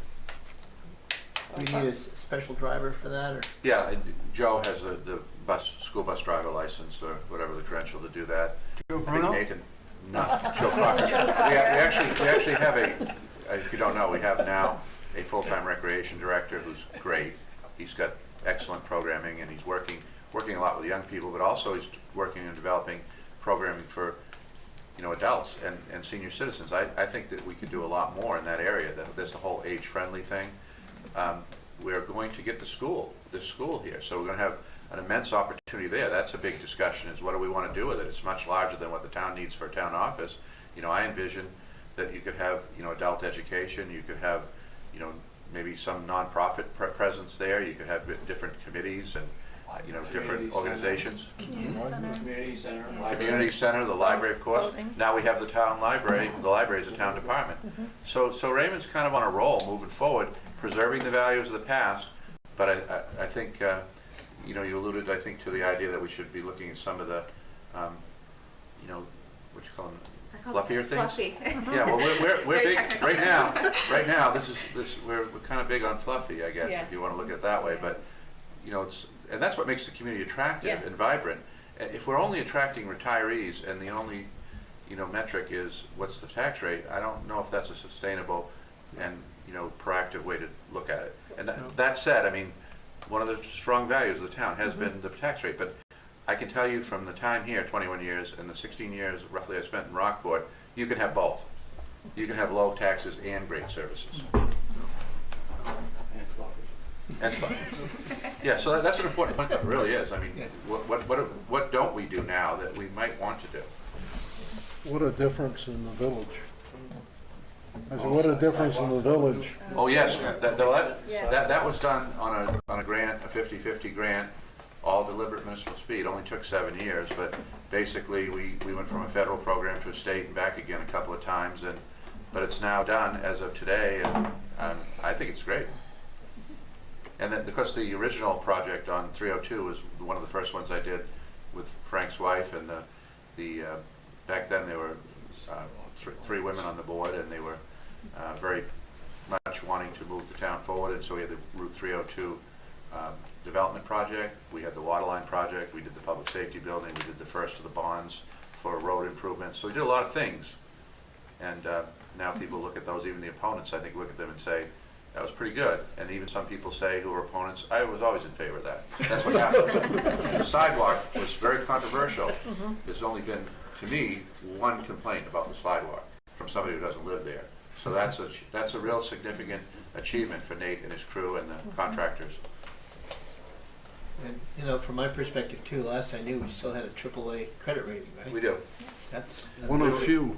Do we need a special driver for that, or?
Yeah, Joe has the school bus driver license or whatever the credential to do that.
Joe
I think Nathan, no, Joe Clark. We actually have if you don't know, we have now a full-time recreation director who's great. He's got excellent programming, and he's working a lot with young people, but also he's working on developing programming for adults and senior citizens. I think that we could do a lot more in that area. There's the whole age-friendly thing. We're going to get this school here, so we're going to have an immense opportunity there. That's a big discussion, is what do we want to do with it? It's much larger than what the town needs for a town office. I envision that you could have adult education, you could have maybe some nonprofit presence there, you could have different committees, and different organizations.
Community center.
Community center, the library, of course. Now we have the town library. The library is a town department. So Raymond's kind of on a roll moving forward, preserving the values of the past. But I think, you alluded, I think, to the idea that we should be looking at some of the, what you call them, fluffier things.
Fluffy.
Yeah, well, we're big right now. Right now, we're kind of big on fluffy, I guess, if you want to look at it that way. But and that's what makes the community attractive and vibrant. If we're only attracting retirees and the only metric is what's the tax rate, I don't know if that's a sustainable and proactive way to look at it. And that said, I mean, one of the strong values of the town has been the tax rate. But I can tell you from the time here, 21 years, and the 16 years roughly I spent in Rockport, you can have both. You can have low taxes and great services. And fluffy. Yeah, so that's an important point. That really is. I mean, what don't we do now that we might want to do?
What a difference in the village. I said, what a difference in the village.
Oh yes, that was done on a grant, a 50-50 grant, all deliberate municipal speed. It only took 7 years, but basically we went from a federal program to a state and back again a couple of times, but it's now done as of today, and I think it's great. And then, because the original project on 302 was one of the first ones I did with Frank's wife, and back then there were 3 women on the board, and they were very much wanting to move the town forward, and so we had the Route 302 development project, we had the waterline project, we did the public safety building, we did the first of the bonds for road improvements, so we did a lot of things. And now people look at those, even the opponents, I think, look at them and say, that was pretty good. And even some people say who are opponents, I was always in favor of that. That's what happened. The sidewalk was very controversial. There's only been, to me, one complaint about the sidewalk from somebody who doesn't live there. So that's a real significant achievement for Nate and his crew and the contractors.
And from my perspective too, last I knew we still had a AAA credit rating, right?
We do.
That's
one of the few.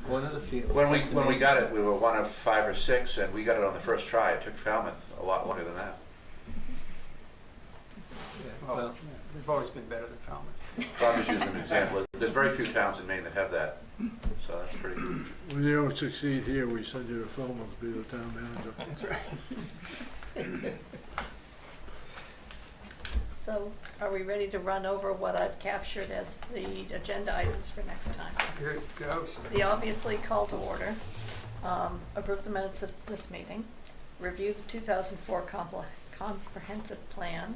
One of the few.
When we got it, we were one of 5 or 6, and we got it on the first try. It took Falmouth a lot longer than that.
Well, we've always been better than Falmouth.
Falmouth is using an example. There's very few towns in Maine that have that, so that's pretty good.
When you don't succeed here, we send you to Falmouth to be the town manager.
That's right.
So are we ready to run over what I've captured as the agenda items for next time?
Good, go.
The obviously call to order, approve the minutes of this meeting, review the 2004 comprehensive plan,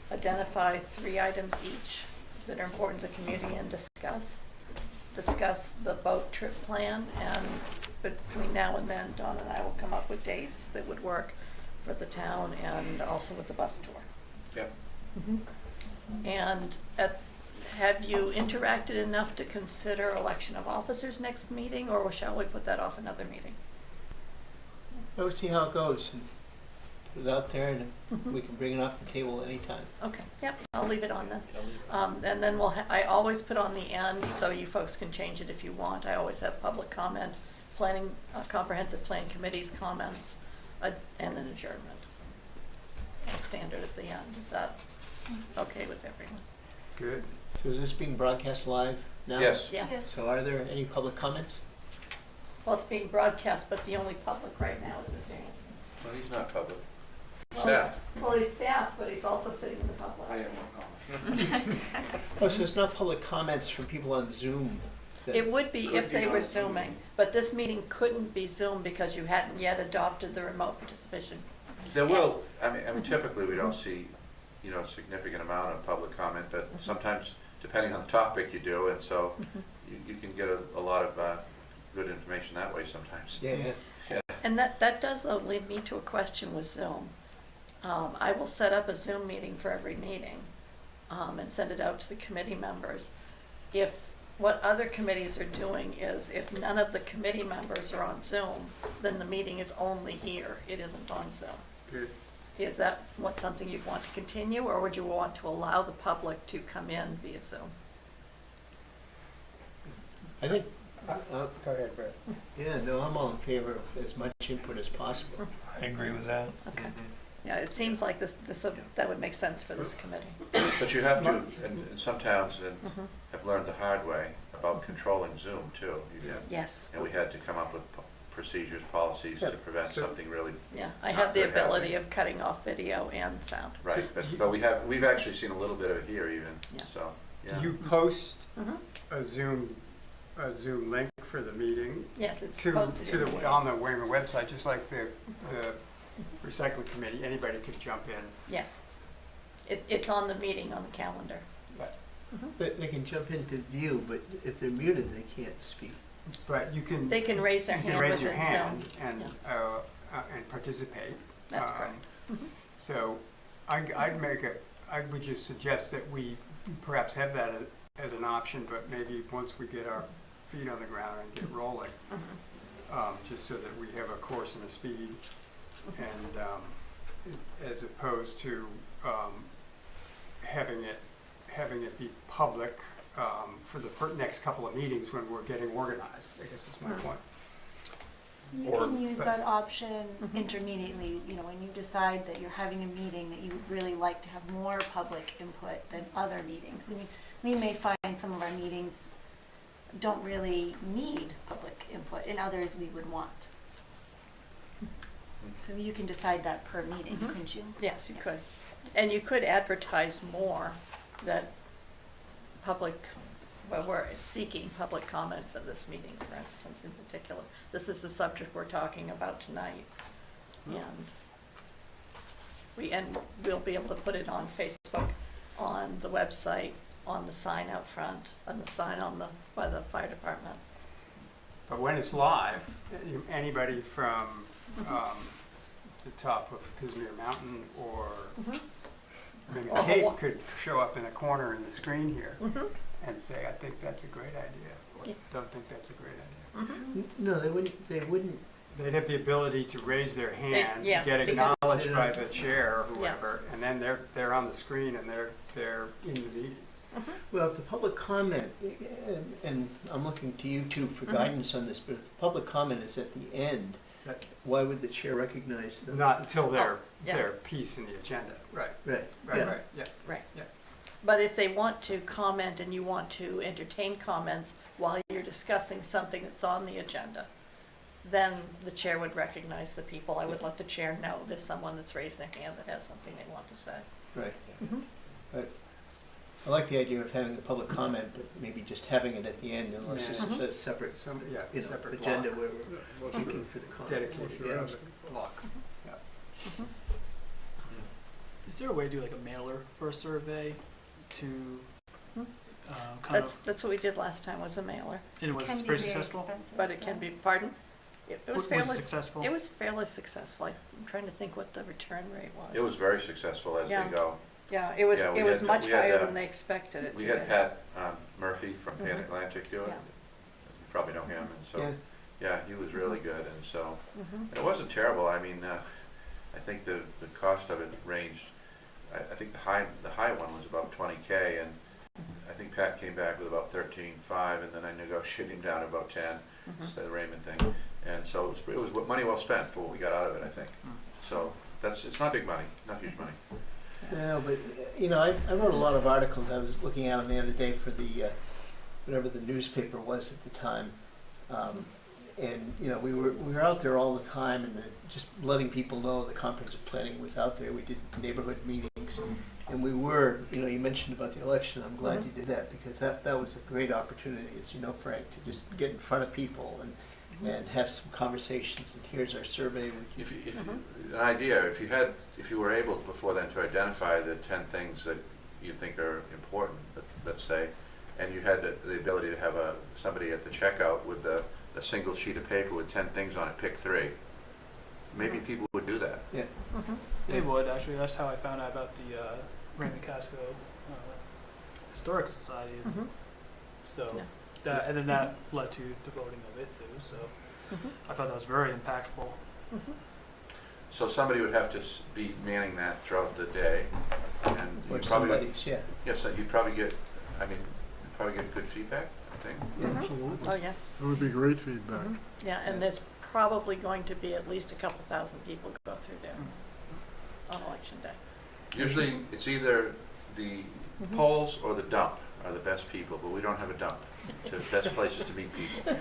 identify 3 items each that are important to the community and discuss the boat trip plan, and between now and then, Dawn and I will come up with dates that would work for the town and also with the bus tour.
Yep.
And have you interacted enough to consider election of officers next meeting, or shall we put that off another meeting?
We'll see how it goes and put it out there, and we can bring it off the table anytime.
Okay, yep, I'll leave it on then. And then I always put on the end, though you folks can change it if you want, I always have public comment, planning, comprehensive plan committee's comments, and an adjournment. A standard at the end. Is that okay with everyone?
Good.
So is this being broadcast live now?
Yes.
Yes.
So are there any public comments?
Well, it's being broadcast, but the only public right now is Mr. Hanson.
Well, he's not public.
Well,
Staff.
Well, he's staff, but he's also sitting in the public.
I have no comment.
Oh, so it's not public comments from people on Zoom?
It would be if they were Zooming, but this meeting couldn't be Zoom because you hadn't yet adopted the remote participation.
There will, I mean, typically we don't see, a significant amount of public comment, but sometimes, depending on the topic, you do, and so you can get a lot of good information that way sometimes.
Yeah.
And that does lead me to a question with Zoom. I will set up a Zoom meeting for every meeting and send it out to the committee members. If what other committees are doing is, if none of the committee members are on Zoom, then the meeting is only here. It isn't on Zoom.
Good.
Is that something you'd want to continue, or would you want to allow the public to come in via Zoom?
I think.
Go ahead, Brett.
Yeah, no, I'm all in favor of as much input as possible.
I agree with that.
Okay. Yeah, it seems like that would make sense for this committee.
But you have to, and some towns have learned the hard way about controlling Zoom too.
Yes.
And we had to come up with procedures, policies to prevent something really.
Yeah, I have the ability of cutting off video and sound.
Right, but we've actually seen a little bit of it here even, so, yeah.
You post a Zoom link for the meeting.
Yes, it's
on the Raymond website, just like the recycling committee, anybody could jump in.
Yes. It's on the meeting on the calendar.
But they can jump into view, but if they're muted, they can't speak.
But you can.
They can raise their
you
hand
can raise
within
your hand
Zoom.
and participate.
That's correct.
So I would just suggest that we perhaps have that as an option, but maybe once we get our feet on the ground and get rolling, just so that we have a course and a speed, and as opposed to having it be public for the next couple of meetings when we're getting organized, I guess is my point.
You can use that option intermediately, you know, when you decide that you're having a meeting that you would really like to have more public input than other meetings. I mean, we may find some of our meetings don't really need public input, and others we would want. So you can decide that per meeting, couldn't you?
Yes, you could. And you could advertise more that we're seeking public comment for this meeting, for instance, in particular. This is the subject we're talking about tonight. And we'll be able to put it on Facebook, on the website, on the sign out front, on the sign by the fire department.
But when it's live, anybody from the top of Pismere Mountain or maybe Kate could show up in a corner in the screen here and say, I think that's a great idea, or don't think that's a great idea.
No, they wouldn't.
They'd have the ability to raise their hand, get acknowledged by the chair or whoever, and then they're on the screen and they're in the meeting.
Well, if the public comment, and I'm looking to you two for guidance on this, but if the public comment is at the end, why would the chair recognize them?
Not until their piece in the agenda. Right.
But if they want to comment and you want to entertain comments while you're discussing something that's on the agenda, then the chair would recognize the people. I would let the chair know there's someone that's raised their hand that has something they want to say.
Right. But I like the idea of having the public comment, but maybe just having it at the end, unless it's a separate,
separate
agenda
block.
where we're looking for the comment.
Dedicated block.
Is there a way to do like a mailer for a survey to
That's what we did last time, was a mailer.
And it was pretty successful?
But it can be, pardon? It was
fairly successful.
It was fairly successful. I'm trying to think what the return rate was.
It was very successful as they go.
Yeah, it was much higher than they expected it to be.
We had Pat Murphy from Pan Atlantic do it. You probably know him, and so yeah, he was really good, and so it wasn't terrible. I mean, I think the cost of it ranged. I think the high one was about $20K, and I think Pat came back with about $13.5, and then I negotiated him down to about 10. The Raymond thing, and so it was money well spent for what we got out of it, I think. So it's not big money, not huge money.
No, but you know, I wrote a lot of articles. I was looking at them the other day for the whatever the newspaper was at the time, and you know, we were out there all the time, and just letting people know the comprehensive planning was out there. We did neighborhood meetings, and we were, you know, you mentioned about the election. I'm glad you did that, because that was a great opportunity, as you know, Frank, to just get in front of people and have some conversations. And here's our survey.
If an idea, if you were able before then to identify the 10 things that you think are important, let's say, and you had the ability to have somebody at the checkout with a single sheet of paper with 10 things on it, pick 3. Maybe people would do that.
Yeah.
They would, actually. That's how I found out about the Raymond Casco Historic Society. So and then that led to the voting of it too. So I thought that was very impactful.
So somebody would have to be manning that throughout the day, and you'd probably so you'd probably get good feedback, I think.
Oh yeah.
It would be great feedback.
Yeah, and there's probably going to be at least a couple thousand people go through there. on election day.
Usually, it's either the polls or the dump are the best people, but we don't have a dump. The best places to meet people.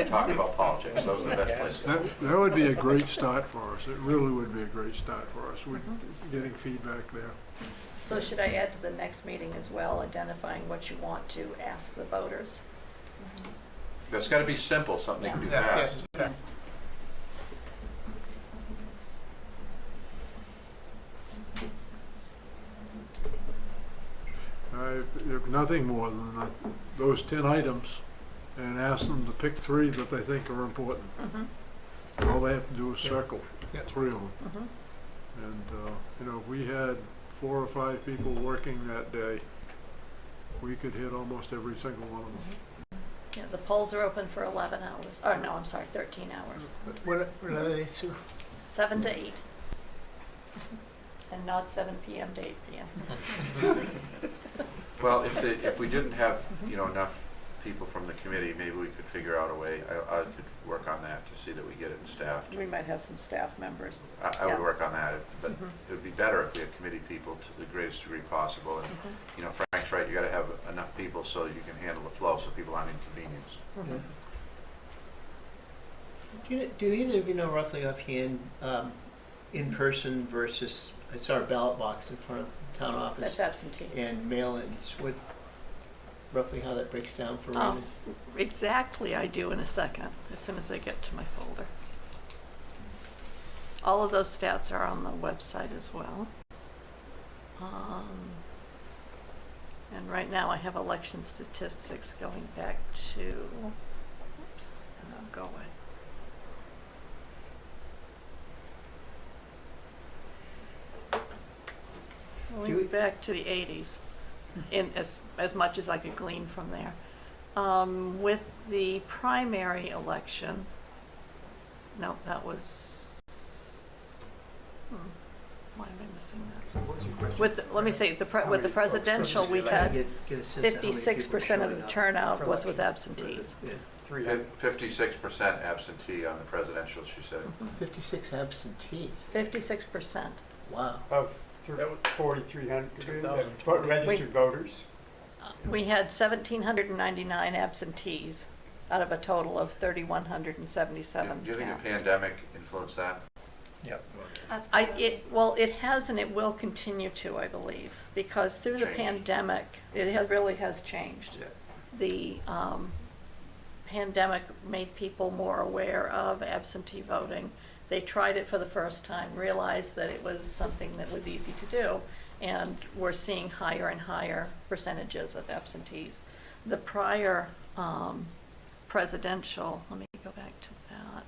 Talking about politics, those are the best places.
That would be a great start for us. It really would be a great start for us. We're getting feedback there.
So should I add to the next meeting as well, identifying what you want to ask the voters?
That's got to be simple, something you can do fast.
If nothing more than those 10 items, and ask them to pick 3 that they think are important. All they have to do is circle 3 of them. And you know, if we had 4 or 5 people working that day, we could hit almost every single one of them.
Yeah, the polls are open for 11 hours. Oh, no, I'm sorry, 13 hours.
What are they, Sue?
7 to 8. And not 7 p.m. to 8 p.m.
Well, if we didn't have, you know, enough people from the committee, maybe we could figure out a way. I could work on that to see that we get it staffed.
We might have some staff members.
I would work on that, but it would be better if we had committee people to the greatest degree possible. And you know, Frank's right. You got to have enough people so you can handle the flow, so people aren't inconvenienced.
Do either of you know roughly offhand, in person versus, I saw a ballot box in front of the town office.
That's absentee.
And mail-ins, what, roughly how that breaks down for Raymond?
Exactly, I do in a second, as soon as I get to my folder. All of those stats are on the website as well. And right now I have election statistics going back to, oops, and I'll go away. Going back to the 80s, in as much as I could glean from there. With the primary election, no, that was, why am I missing that? With the, let me say, with the presidential, we had 56% of the turnout was with absentees.
56% absentee on the presidential, she said.
56 absentee.
56%.
Wow.
Of 4,300 registered voters.
We had 1,799 absentees out of a total of 3,177
Do you think
cast.
a pandemic influenced that?
Yep.
Absolutely.
Well, it has and it will continue to, I believe, because through the pandemic, it really has changed.
Yeah.
The pandemic made people more aware of absentee voting. They tried it for the first time, realized that it was something that was easy to do, and we're seeing higher and higher percentages of absentees. The prior presidential, let me go back to that.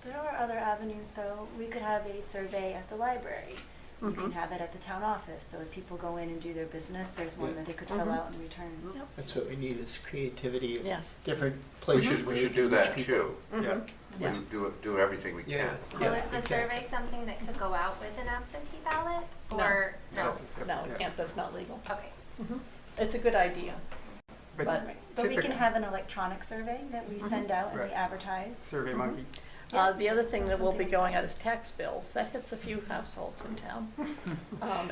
There are other avenues, though. We could have a survey at the library. You can have it at the town office. So as people go in and do their business, there's one that they could fill out and return.
That's what we need, is creativity of
Yes.
different places.
We should do that too.
Yeah.
We do everything we can.
Well, is the survey something that could go out with an absentee ballot? Or
no, it can't, that's not legal.
Okay.
It's a good idea.
But we can have an electronic survey that we send out and we advertise.
Survey Monkey.
The other thing that will be going out is tax bills. That hits a few households in town.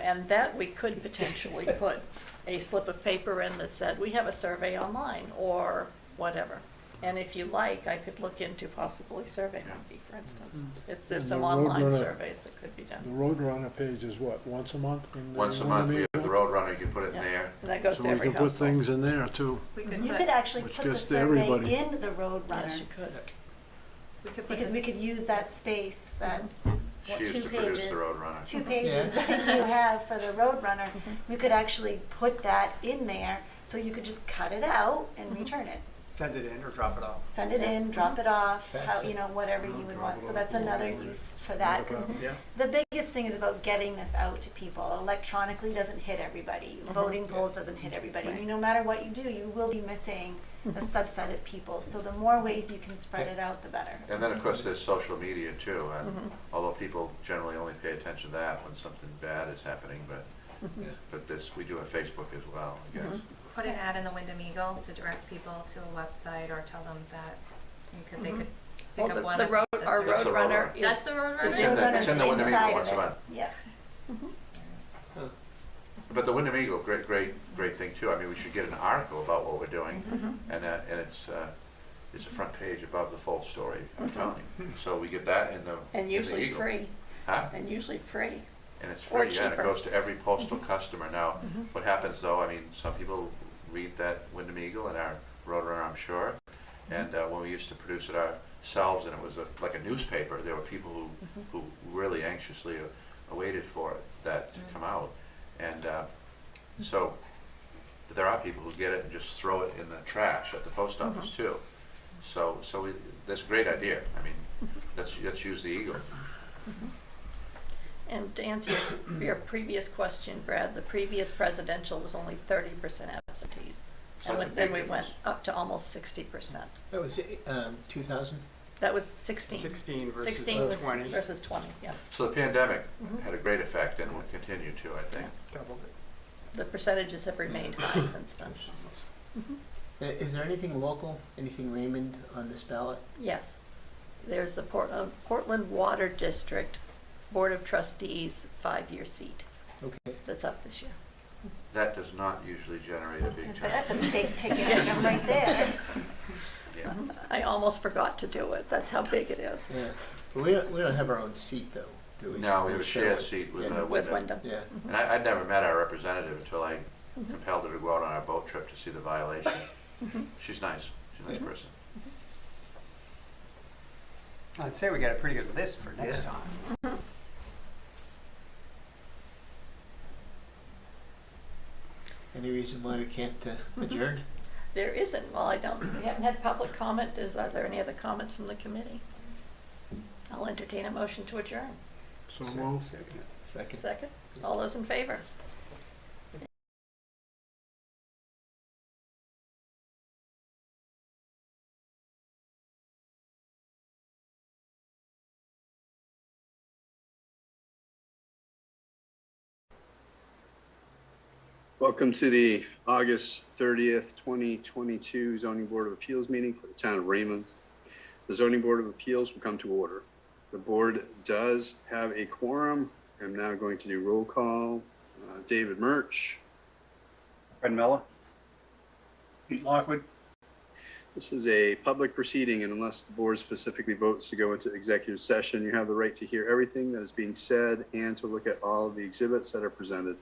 And that we could potentially put a slip of paper in that said, we have a survey online, or whatever. And if you like, I could look into possibly Survey Monkey, for instance. There's some online surveys that could be done.
The Roadrunner page is what, once a month?
Once a month, we have the Roadrunner, you can put it in there.
And that goes to every
So we can put
household.
things in there too.
You could actually
Which
put the
gets to
survey
everybody.
in the Roadrunner.
Yes, you could.
Because we could use that space, that
She used to produce the Roadrunner.
2 pages that you have for the Roadrunner. We could actually put that in there, so you could just cut it out and return it.
Send it in or drop it off.
Send it in, drop it off,
Fax
how,
it.
whatever you would want. So that's another use for that. Because the biggest thing is about getting this out to people. Electronically doesn't hit everybody. Voting polls doesn't hit everybody.
Right.
No matter what you do, you will be missing a subset of people. So the more ways you can spread it out, the better.
And then, of course, there's social media too. And although people generally only pay attention to that when something bad is happening, but we do have Facebook as well, I guess.
Put an ad in the Wyndham Eagle to direct people to a website or tell them that they could pick
Well,
up one.
the road,
that's
our
the
road runner is.
That's the road runner?
is
It's in the Winnebago
inside
once
of
a
it.
month.
Yeah.
But the Winnebago, great thing too. I mean, we should get an article about what we're doing, and it's a front page above the full story. I'm telling you. So we get that in the
And
in the
usually
Eagle.
free.
Huh?
And usually free.
And it's
Or
free, yeah, and it
cheaper.
goes to every postal customer. Now, what happens though, I mean, some people read that Wyndham Eagle and our Roadrunner, I'm sure, and when we used to produce it ourselves and it was like a newspaper, there were people who really anxiously awaited for that to come out. And so there are people who get it and just throw it in the trash at the post office too. So that's a great idea. I mean, let's use the Eagle.
And to answer your previous question, Brad, the previous presidential was only 30% absentees.
So
And
that's a
then
big
we
difference.
went up to almost 60%.
That was 2000?
That was 16.
16 versus
16 was
20.
versus 20, yeah.
So the pandemic had a great effect and will continue to, I think.
Doubled it.
The percentages have remained high since then.
Is there anything local, anything Raymond on this ballot?
Yes. There's the Portland Water District Board of Trustees 5-year seat.
Okay.
That's up this year.
That does not usually generate a big
So
turnout.
that's a big ticket item right there.
Yeah.
I almost forgot to do it. That's how big it is.
Yeah. But we don't have our own seat though, do we?
No, we have a shared seat with
Yeah.
With
Wyndham.
Wyndham.
Yeah.
And I'd never met our representative until I compelled her to go out on our boat trip to see the violation. She's nice. She's a nice person.
I'd say we got a pretty good list for next time.
Any reason why we can't adjourn?
There isn't. Well, we haven't had public comment. Are there any other comments from the committee? I'll entertain a motion to adjourn.
So move.
Second.
Second. All those in favor?
Welcome to the August 30th, 2022 Zoning Board of Appeals meeting for the town of Raymond. The Zoning Board of Appeals will come to order. The board does have a quorum. I'm now going to do roll call. David Murch.
Fred Mella. Pete Lockwood.
This is a public proceeding, and unless the board specifically votes to go into executive session, you have the right to hear everything that is being said and to look at all of the exhibits that are presented.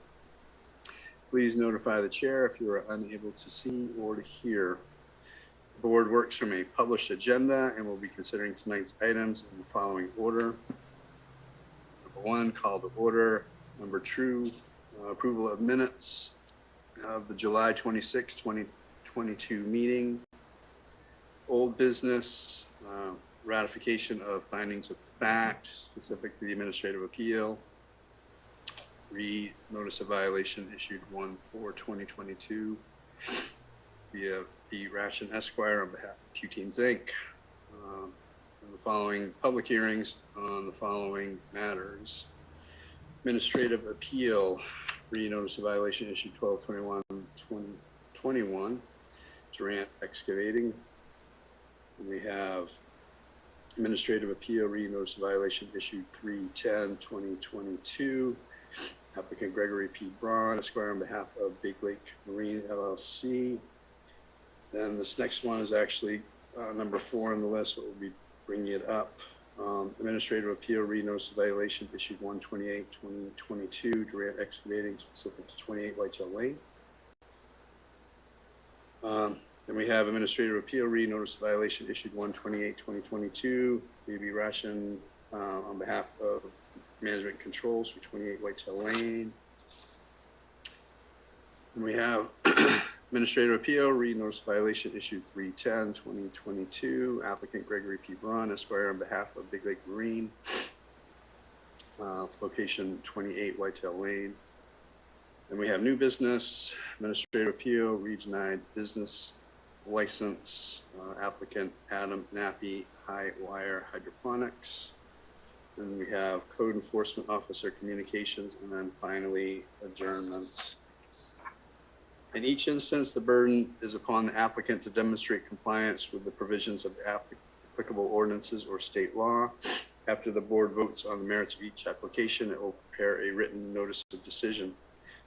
Please notify the chair if you are unable to see or to hear. The board works from a published agenda and will be considering tonight's items in the following order. Number 1, call to order. Number 2, approval of minutes of the July 26, 2022 meeting. Old business, ratification of findings of fact specific to the administrative appeal. Read notice of violation issued 1/4/2022 via B. Ration Esquire on behalf of Q Teams Inc. And the following public hearings on the following matters. Administrative appeal, read notice of violation issued 12/21/2021, Durant Excavating. And we have administrative appeal, read notice of violation issued 3/10/2022. Applicant Gregory P. Braun, Esquire, on behalf of Big Lake Marine LLC. Then this next one is actually number 4 on the list, but we'll be bringing it up. Administrative appeal, read notice of violation issued 1/28/2022, Durant Excavating, specific to 28 Whitetail Lane. Then we have administrative appeal, read notice of violation issued 1/28/2022, BB Ration on behalf of Management Controls for 28 Whitetail Lane. And we have administrative appeal, read notice of violation issued 3/10/2022, applicant Gregory P. Braun, Esquire, on behalf of Big Lake Marine, location 28 Whitetail Lane. Then we have new business, administrative appeal, re-denied business license, applicant Adam Nappy, High Wire Hydroponics. Then we have code enforcement officer communications, and then finally adjournment. In each instance, the burden is upon the applicant to demonstrate compliance with the provisions of the applicable ordinances or state law. After the board votes on the merits of each application, it will prepare a written notice of decision.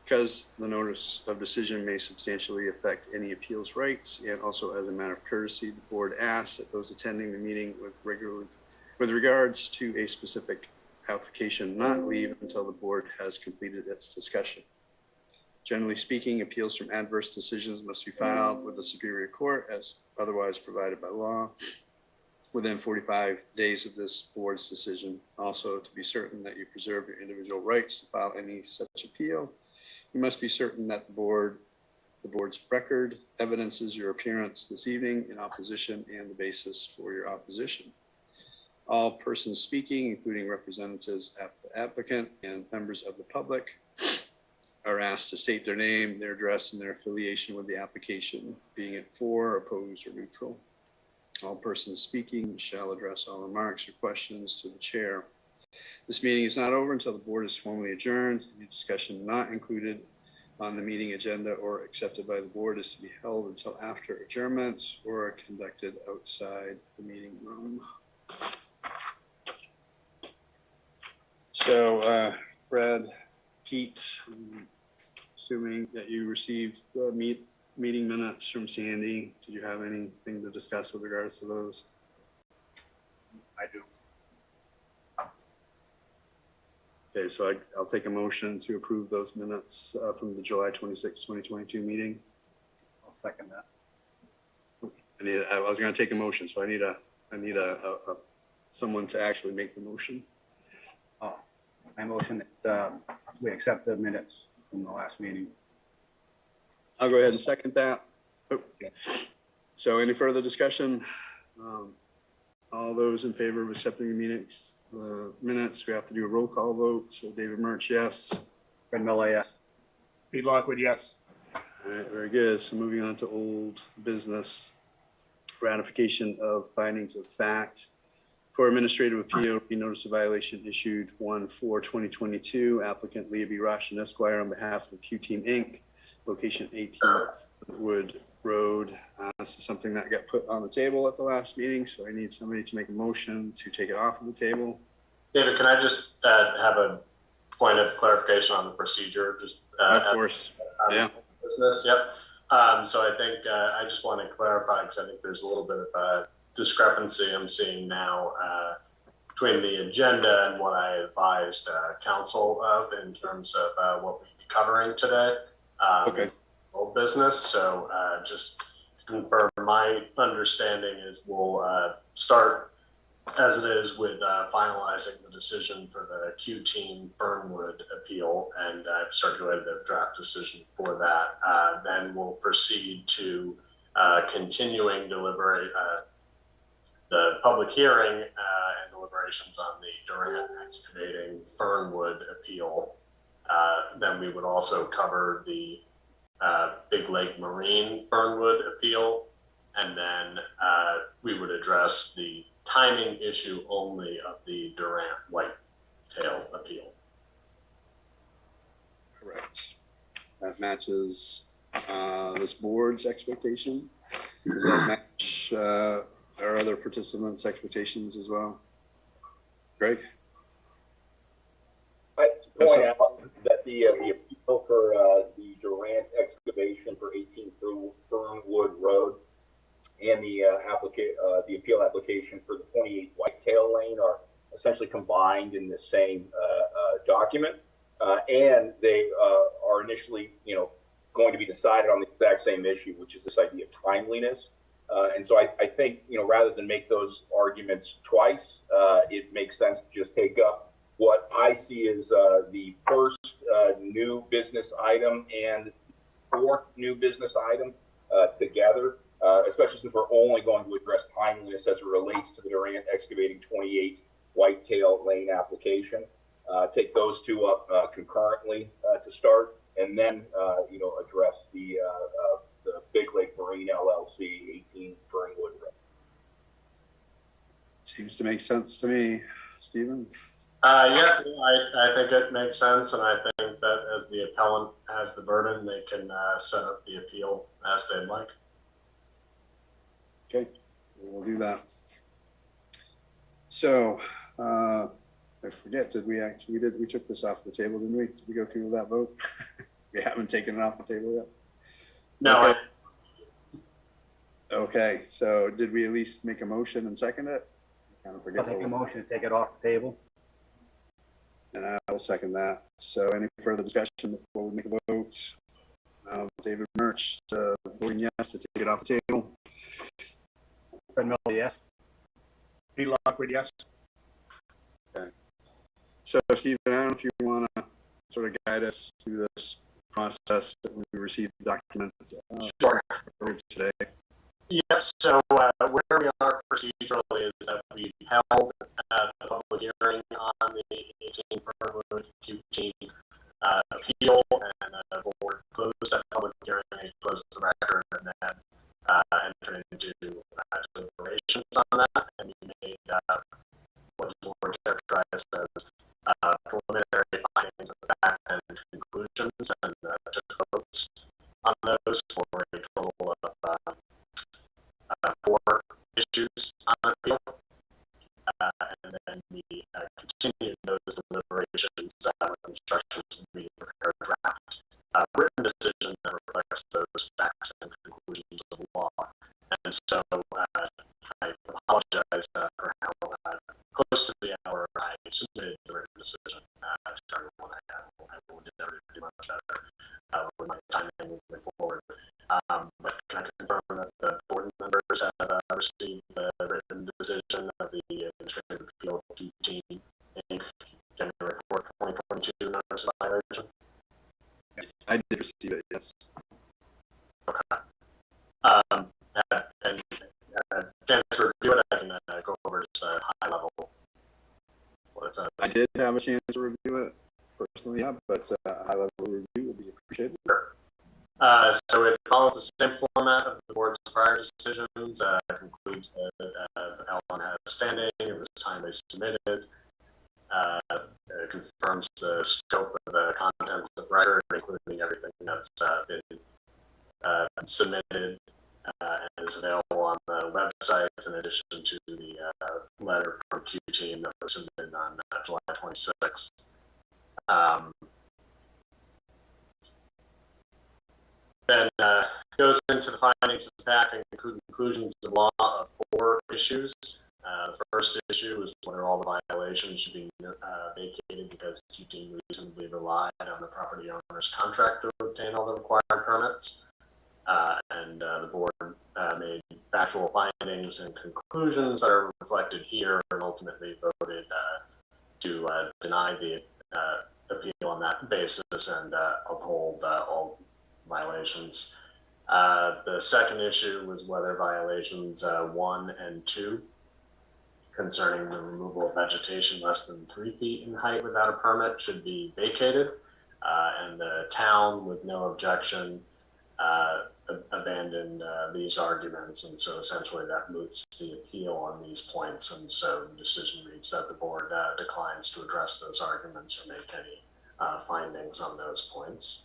Because the notice of decision may substantially affect any appeals rights, and also as a matter of courtesy, the board asks that those attending the meeting with regards to a specific application not leave until the board has completed its discussion. Generally speaking, appeals from adverse decisions must be filed with the Superior Court as otherwise provided by law within 45 days of this board's decision. Also, to be certain that you preserve your individual rights to file any such appeal, you must be certain that the board's record evidences your appearance this evening in opposition and the basis for your opposition. All persons speaking, including representatives of the applicant and members of the public, are asked to state their name, their address, and their affiliation with the application, being it for, opposed, or neutral. All persons speaking shall address all remarks or questions to the chair. This meeting is not over until the board is formally adjourned. Any discussion not included on the meeting agenda or accepted by the board is to be held until after adjournment or conducted outside the meeting room. So, Fred, Pete, assuming that you received the meeting minutes from Sandy, did you have anything to discuss with regards to those?
I do.
Okay, so I'll take a motion to approve those minutes from the July 26, 2022 meeting.
I'll second that.
I was going to take a motion, so I need someone to actually make the motion.
I motion that we accept the minutes from the last meeting.
I'll go ahead and second that. Okay. So any further discussion? All those in favor of accepting the minutes, we have to do a roll call vote. So David Murch, yes.
Fred Miller, yes.
Pete Lockwood, yes.
All right, very good. So moving on to old business, ratification of findings of fact. For administrative appeal, notice of violation issued 1/4/2022, applicant Leah B. Roshan Esquire on behalf of Q Team Inc., location 18 Wood Road. This is something that got put on the table at the last meeting, so I need somebody to make a motion to take it off of the table.
David, can I just have a point of clarification on the procedure? Just
of course, yeah.
Business, yep. So I think I just want to clarify because I think there's a little bit of discrepancy I'm seeing now between the agenda and what I advised council of in terms of what we'd be covering today.
Okay.
Old business. So just to confirm, my understanding is we'll start as it is with finalizing the decision for the Q Team Fernwood appeal, and I've circulated a draft decision for that. Then we'll proceed to continuing the public hearing and deliberations on the Durant Excavating Fernwood appeal. Then we would also cover the Big Lake Marine Fernwood appeal, and then we would address the timing issue only of the Durant Whitetail appeal.
Correct. That matches this board's expectation. Does that match our other participants' expectations as well? Greg?
I point out that the appeal for the Durant excavation for 18 Fernwood Road and the appeal application for the 28 Whitetail Lane are essentially combined in the same document, and they are initially, going to be decided on the exact same issue, which is this idea of timeliness. And so I think, rather than make those arguments twice, it makes sense to just take up what I see as the first new business item and fourth new business item together, especially since we're only going to address timeliness as it relates to the Durant Excavating 28 Whitetail Lane application. Take those two up concurrently to start, and then address the Big Lake Marine LLC 18 Fernwood Road.
Seems to make sense to me. Stephen?
Yeah, I think it makes sense, and I think that as the appellant has the burden, they can set up the appeal as they'd like.
Okay, we'll do that. So, I forget, we took this off the table, didn't we? Did we go through that vote? We haven't taken it off the table yet?
No,
Okay. Okay, so did we at least make a motion and second it? I kind of forget.
I'll take a motion to take it off the table.
And I will second that. So any further discussion before we make a vote? David Murch, voting yes to take it off the table.
Fred Miller, yes.
Pete Lockwood, yes. Okay. So Stephen, I don't know if you want to sort of guide us through this process that we received documents earlier today.
Yes, so where we are procedurally is that we held the public hearing on the 18 Fernwood QT appeal, and the board closed that public hearing, and closed the record, and then entered into deliberations on that, and we made what the board characterized as preliminary findings of fact and conclusions, and took votes on those for a total of 4 issues on appeal, and then we continued those deliberations with instructions to be prepared draft written decision that reflects those facts and conclusions of law. And so I apologize for how close to the hour I submitted the written decision to everyone. I will endeavor to do much better with my timing moving forward. But can I confirm that the board members have received the written decision of the Administrative Appeal QT Inc. January 4th, 2022 notice of violation?
I did receive it, yes.
Okay. And chance to review it, I can go over just a high level what it says.
I did have a chance to review it personally, yeah, but high level review would be appreciated.
Sure. So it follows the same format of the board's prior decisions. Concludes that Ellen has standing at this time they submitted. Confirms the scope of the contents of the record, including everything that's been submitted and is available on the website, in addition to the letter from QT that was submitted on July 26th. Then goes into the findings of fact and conclusions of law of 4 issues. The first issue is whether all the violations should be vacated because QT reasonably relied on the property owner's contract to obtain all the required permits. And the board made factual findings and conclusions that are reflected here, and ultimately voted to deny the appeal on that basis and uphold all violations. The second issue was whether violations 1 and 2 concerning the removal of vegetation less than 3 feet in height without a permit should be vacated, and the town, with no objection, abandoned these arguments, and so essentially that moots the appeal on these points, and so the decision reads that the board declines to address those arguments or make any findings on those points.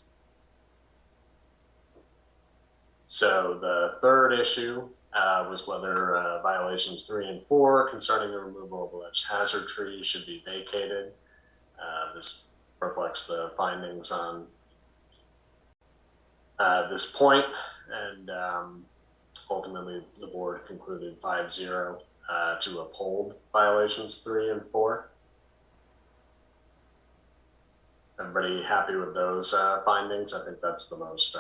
So the third issue was whether violations 3 and 4 concerning the removal of alleged hazard trees should be vacated. This reflects the findings on this point, and ultimately the board concluded 5-0 to uphold violations 3 and 4. Everybody happy with those findings? I think that's the most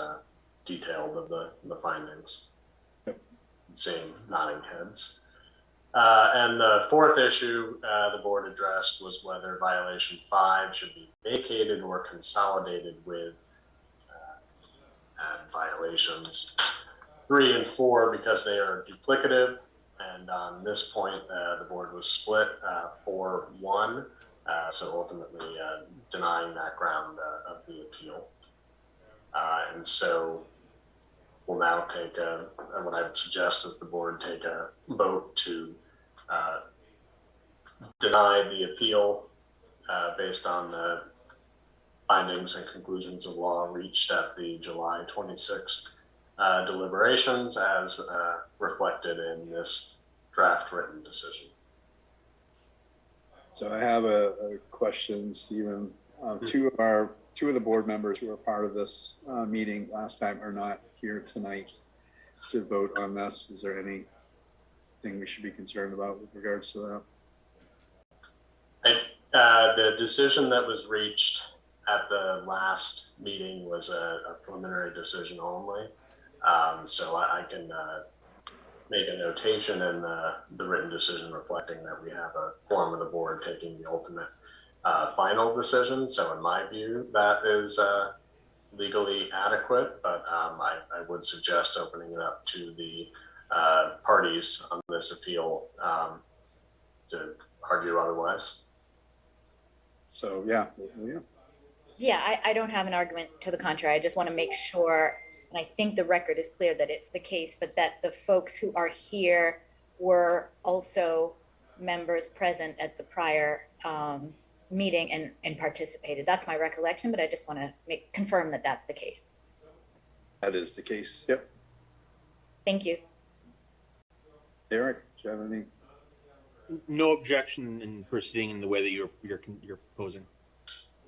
detailed of the findings.
Yep.
Seeing nodding heads. And the fourth issue the board addressed was whether violation 5 should be vacated or consolidated with violations 3 and 4 because they are duplicative. And on this point, the board was split 4-1, so ultimately denying that ground of the appeal. And so we'll now take what I would suggest is the board take a vote to deny the appeal based on the findings and conclusions of law reached at the July 26th deliberations as reflected in this draft written decision.
So I have a question, Stephen. Two of the board members who were part of this meeting last time are not here tonight to vote on this. Is there anything we should be concerned about with regards to that?
The decision that was reached at the last meeting was a preliminary decision only. So I can make a notation in the written decision reflecting that we have a quorum of the board taking the ultimate final decision. So in my view, that is legally adequate, but I would suggest opening it up to the parties on this appeal to argue otherwise.
So yeah.
Yeah, I don't have an argument to the contrary. I just want to make sure, and I think the record is clear that it's the case, but that the folks who are here were also members present at the prior meeting and participated. That's my recollection, but I just want to confirm that that's the case.
That is the case. Yep.
Thank you.
Eric, do you have any?
No objection in proceeding in the way that you're proposing.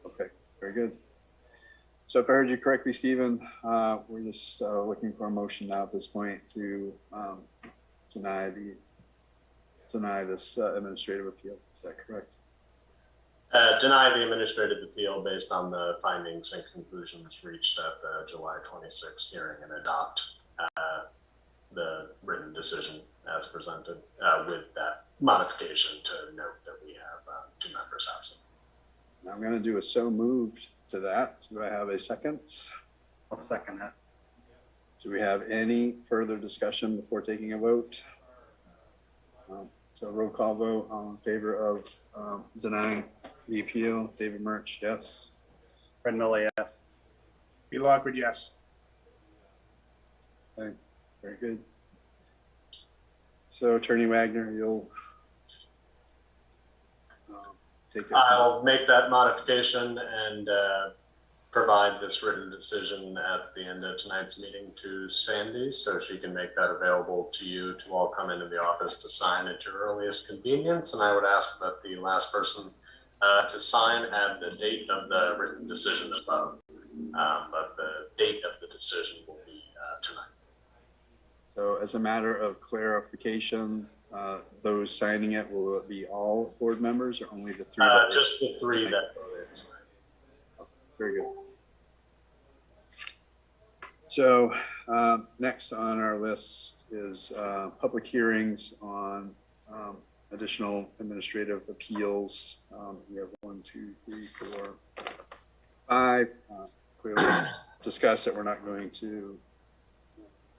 Okay, very good. So if I heard you correctly, Stephen, we're just looking for a motion now at this point to deny this administrative appeal. Is that correct?
Deny the administrative appeal based on the findings and conclusions reached at the July 26th hearing and adopt the written decision as presented with that modification to note that we have 2 members absent.
Now I'm going to do a so moved to that. Do I have a second?
I'll second that.
Do we have any further discussion before taking a vote? So roll call vote, all in favor of denying the appeal. David Murch, yes.
Fred Miller, yes.
P. Lockwood, yes.
Okay, very good. So Attorney Wagner, you'll take it.
I'll make that modification and provide this written decision at the end of tonight's meeting to Sandy so she can make that available to you to all come into the office to sign at your earliest convenience. And I would ask that the last person to sign add the date of the written decision above, but the date of the decision will be tonight.
So as a matter of clarification, those signing it, will it be all board members or only the 3?
Just the 3 that voted tonight.
Oh, very good. So next on our list is public hearings on additional administrative appeals. We have 1, 2, 3, 4, 5. Clearly discussed that we're not going to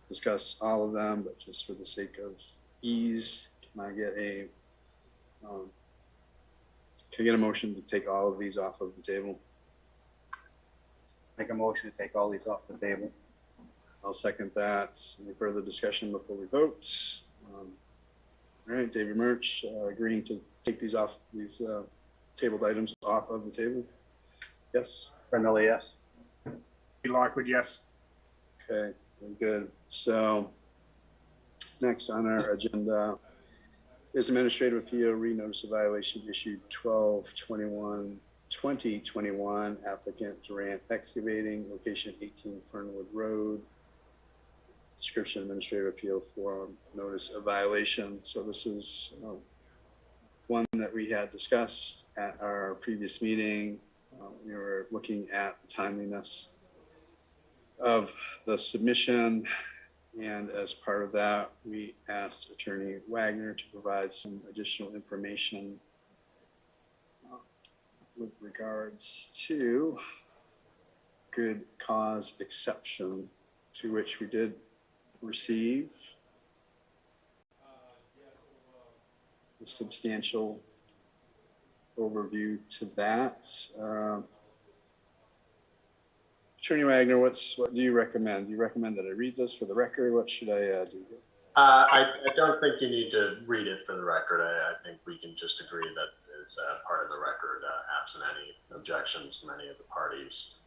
discuss all of them, but just for the sake of ease, can I get a motion to take all of these off of the table?
Make a motion to take all these off the table.
I'll second that. Any further discussion before we vote? All right, David Murch, agreeing to take these tabled items off of the table? Yes?
Fred Miller, yes.
P. Lockwood, yes.
Okay, very good. So next on our agenda is administrative appeal, re-notice of violation issued 12/21/2021, applicant Durant Excavating, location 18 Fernwood Road. Description administrative appeal form, notice of violation. So this is one that we had discussed at our previous meeting. We were looking at the timeliness of the submission, and as part of that, we asked Attorney Wagner to provide some additional information with regards to good cause exception, to which we did receive a substantial overview to that. Attorney Wagner, what do you recommend? Do you recommend that I read this for the record? What should I do?
I don't think you need to read it for the record. I think we can just agree that it's part of the record, absent any objections from any of the parties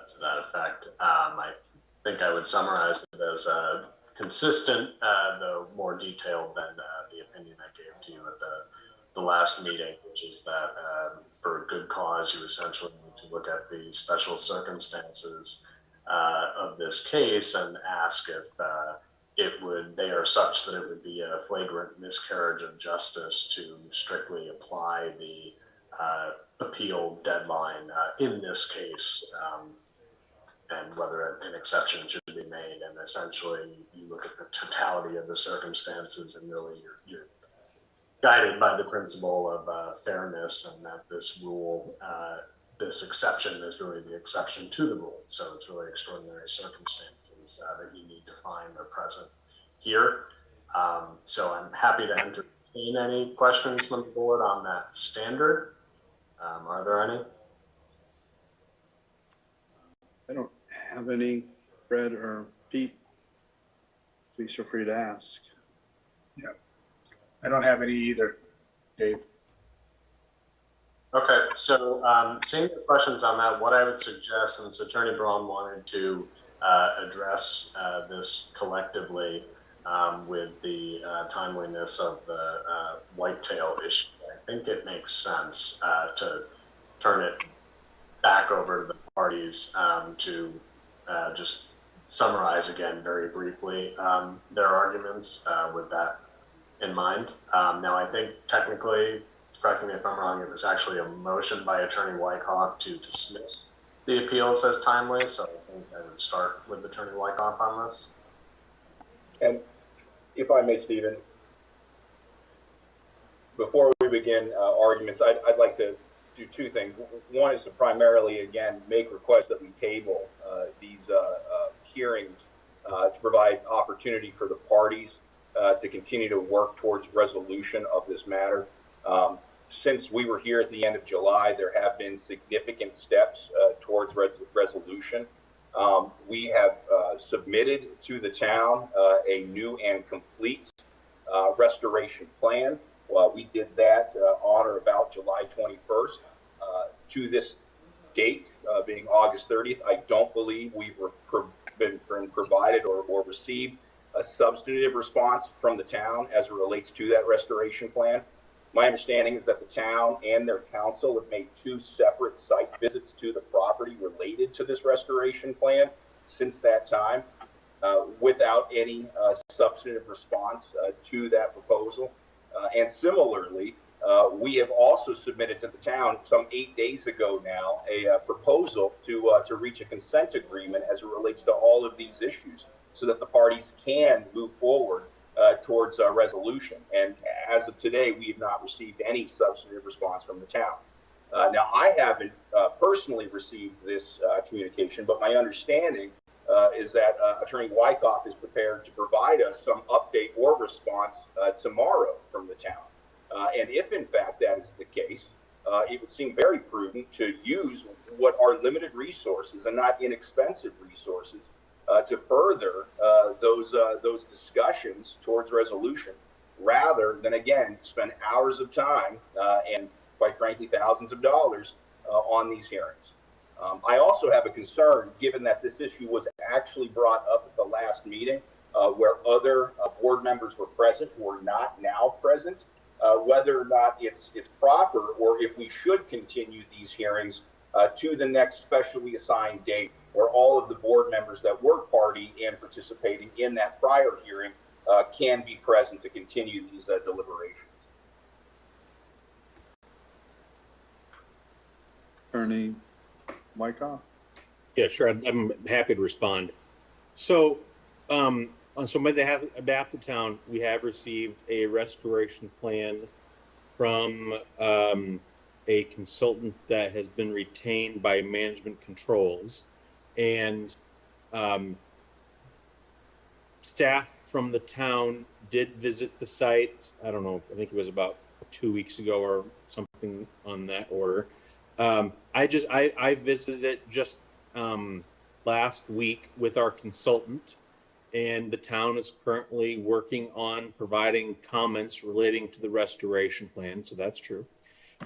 to that effect. I think I would summarize it as consistent, though more detailed than the opinion I gave to you at the the last meeting, which is that for a good cause, you essentially need to look at the special circumstances of this case and ask if they are such that it would be a flagrant miscarriage of justice to strictly apply the appeal deadline in this case, and whether an exception should be made. And essentially, you look at the totality of the circumstances, and really you're guided by the principle of fairness, and that this rule, this exception is really the exception to the rule. So it's really extraordinary circumstances that you need to find are present here. So I'm happy to entertain any questions from the board on that standard. Are there any?
I don't have any. Fred or Pete, please feel free to ask.
Yeah, I don't have any either, Dave.
Okay, so seeing the questions on that, what I would suggest, since Attorney Braun wanted to address this collectively with the timeliness of the whitetail issue, I think it makes sense to turn it back over to the parties to just summarize again very briefly their arguments with that in mind. Now, I think technically, correct me if I'm wrong, it was actually a motion by Attorney Wyckoff to dismiss the appeals as timely, so I think I would start with Attorney Wyckoff on this.
And if I may, Stephen, before we begin arguments, I'd like to do two things. One is to primarily, again, make requests that we table these hearings to provide opportunity for the parties to continue to work towards resolution of this matter. Since we were here at the end of July, there have been significant steps towards resolution. We have submitted to the town a new and complete restoration plan. We did that on or about July 21st. To this date, being August 30th, I don't believe we've been provided or received a substantive response from the town as it relates to that restoration plan. My understanding is that the town and their council have made 2 separate site visits to the property related to this restoration plan since that time, without any substantive response to that proposal. And similarly, we have also submitted to the town some 8 days ago now a proposal to reach a consent agreement as it relates to all of these issues, so that the parties can move forward towards a resolution. And as of today, we have not received any substantive response from the town. Now, I haven't personally received this communication, but my understanding is that Attorney Wyckoff is prepared to provide us some update or response tomorrow from the town. And if in fact that is the case, it would seem very prudent to use what are limited resources and not inexpensive resources to further those discussions towards resolution, rather than, again, spend hours of time and, quite frankly, thousands of dollars on these hearings. I also have a concern, given that this issue was actually brought up at the last meeting, where other board members were present who are not now present, whether or not it's proper, or if we should continue these hearings to the next specially assigned date, where all of the board members that were party and participating in that prior hearing can be present to continue these deliberations.
Attorney Wyckoff?
Yeah, sure. I'm happy to respond. So, on behalf of the town, we have received a restoration plan from a consultant that has been retained by Management Controls, and staff from the town did visit the site. I don't know, I think it was about 2 weeks ago or something on that order. I visited it just last week with our consultant, and the town is currently working on providing comments relating to the restoration plan, so that's true.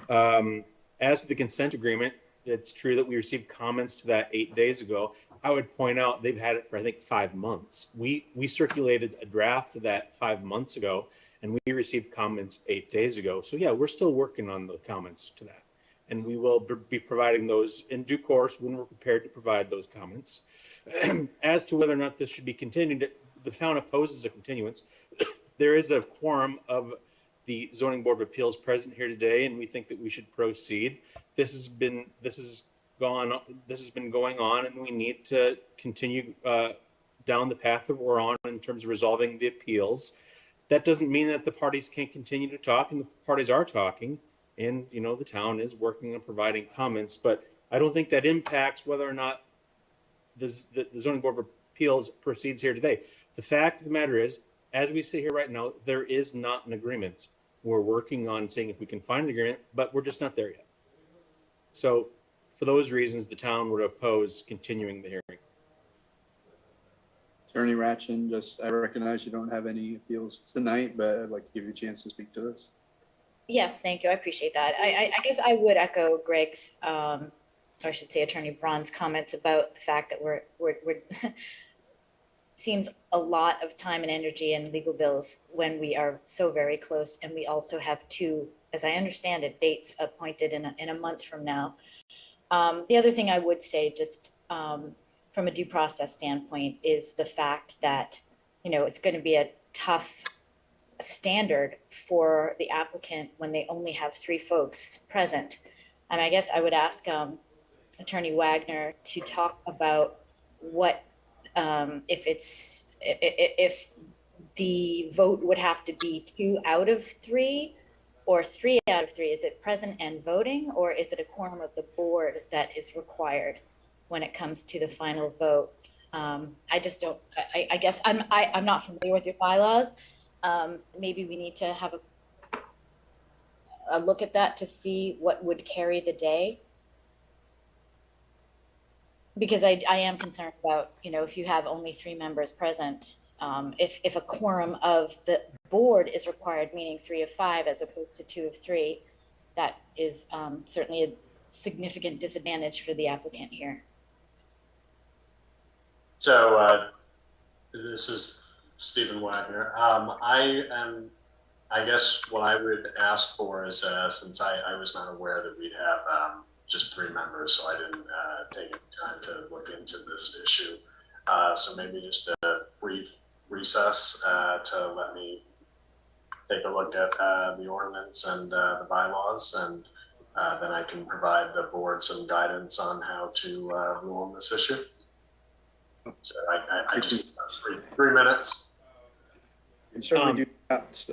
As to the consent agreement, it's true that we received comments to that 8 days ago. I would point out they've had it for, I think, 5 months. We circulated a draft of that 5 months ago, and we received comments 8 days ago. So yeah, we're still working on the comments to that. And we will be providing those in due course when we're prepared to provide those comments. As to whether or not this should be continued, the town opposes a continuance. There is a quorum of the Zoning Board of Appeals present here today, and we think that we should proceed. This has been going on, and we need to continue down the path that we're on in terms of resolving the appeals. That doesn't mean that the parties can't continue to talk, and the parties are talking. And, you know, the town is working on providing comments, but I don't think that impacts whether or not the Zoning Board of Appeals proceeds here today. The fact of the matter is, as we sit here right now, there is not an agreement. We're working on seeing if we can find an agreement, but we're just not there yet. So for those reasons, the town would oppose continuing the hearing.
Attorney Ratchin, I recognize you don't have any appeals tonight, but I'd like to give you a chance to speak to this.
Yes, thank you. I appreciate that. I guess I would echo Greg's, or I should say Attorney Braun's comments about the fact that we're seems a lot of time and energy and legal bills when we are so very close. And we also have 2, as I understand it, dates appointed in a month from now. The other thing I would say, just from a due process standpoint, is the fact that, you know, it's going to be a tough standard for the applicant when they only have 3 folks present. And I guess I would ask Attorney Wagner to talk about what if the vote would have to be 2 out of 3 or 3 out of 3. Is it present and voting, or is it a quorum of the board that is required when it comes to the final vote? I just don't. I guess I'm not familiar with your bylaws. Maybe we need to have a look at that to see what would carry the day. Because I am concerned about, you know, if you have only 3 members present, if a quorum of the board is required, meaning 3 of 5 as opposed to 2 of 3, that is certainly a significant disadvantage for the applicant here.
So this is Stephen Wagner. I guess what I would ask for is, since I was not aware that we'd have just 3 members, so I didn't take any time to look into this issue. So maybe just a brief recess to let me take a look at the ordinance and the bylaws, and then I can provide the board some guidance on how to rule on this issue. So I just 3 minutes.
You can certainly do that.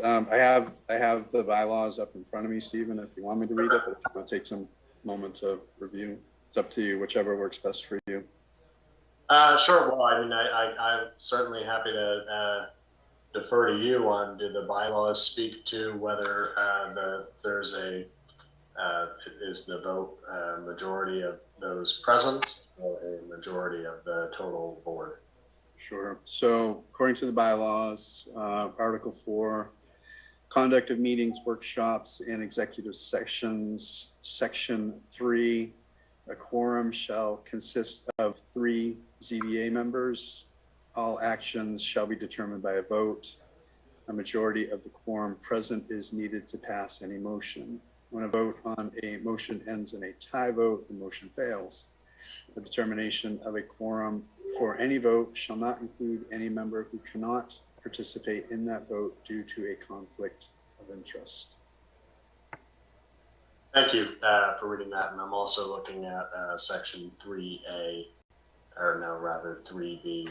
I have the bylaws up in front of me, Stephen, if you want me to read it, but if you want to take some moments of review, it's up to you, whichever works best for you.
Sure. Well, I mean, I'm certainly happy to defer to you on, do the bylaws speak to whether there's is the vote majority of those present or a majority of the total board?
Sure. So according to the bylaws, Article 4, conduct of meetings, workshops, and executive sessions, Section 3, a quorum shall consist of 3 ZBA members. All actions shall be determined by a vote. A majority of the quorum present is needed to pass any motion. When a vote on a motion ends in a tie vote, the motion fails. The determination of a quorum for any vote shall not include any member who cannot participate in that vote due to a conflict of interest.
Thank you for reading that. And I'm also looking at Section 3A, or no, rather 3B,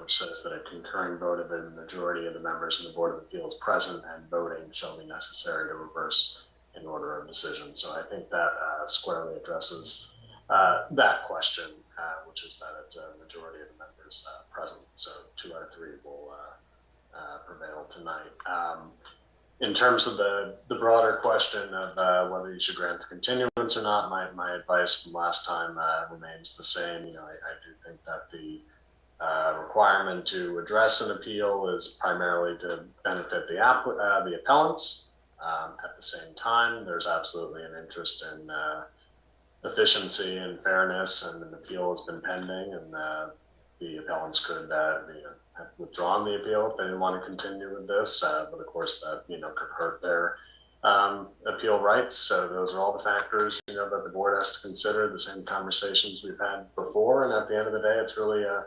which says that a concurring vote of the majority of the members of the Board of Appeals present and voting shall be necessary to reverse an order of decision. So I think that squarely addresses that question, which is that it's a majority of the members present. So 2 out of 3 will prevail tonight. In terms of the broader question of whether you should grant the continuance or not, my advice from last time remains the same. You know, I do think that the requirement to address an appeal is primarily to benefit the appellants. At the same time, there's absolutely an interest in efficiency and fairness, and an appeal has been pending, and the appellants could have withdrawn the appeal if they didn't want to continue with this, but of course that could hurt their appeal rights. So those are all the factors that the board has to consider. The same conversations we've had before, and at the end of the day, it's really a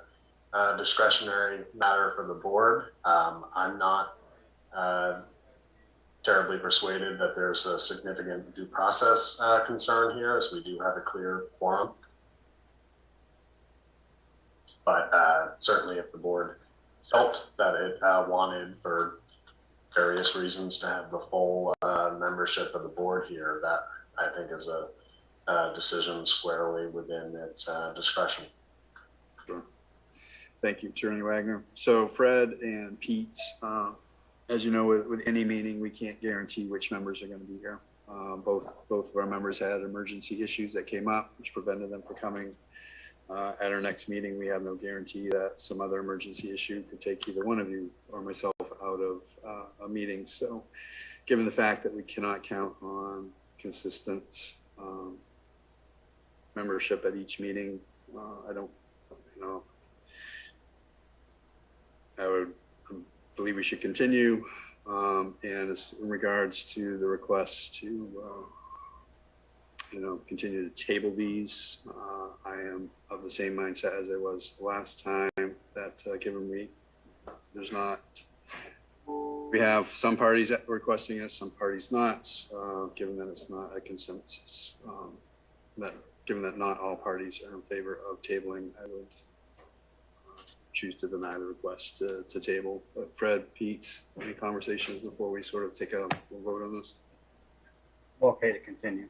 discretionary matter for the board. I'm not terribly persuaded that there's a significant due process concern here, as we do have a clear quorum. But certainly if the board felt that it wanted, for various reasons, to have the full membership of the board here, that I think is a decision squarely within its discretion.
Sure. Thank you, Attorney Wagner. So Fred and Pete, as you know, with any meeting, we can't guarantee which members are going to be here. Both of our members had emergency issues that came up, which prevented them from coming. At our next meeting, we have no guarantee that some other emergency issue could take either one of you or myself out of a meeting. So given the fact that we cannot count on consistent membership at each meeting, I don't, I believe we should continue. And as in regards to the request to continue to table these, I am of the same mindset as I was the last time, that given we have some parties requesting this, some parties not, given that it's not a consensus, given that not all parties are in favor of tabling, I would choose to deny the request to table. But Fred, Pete, any conversations before we sort of take a vote on this?
Okay to continue.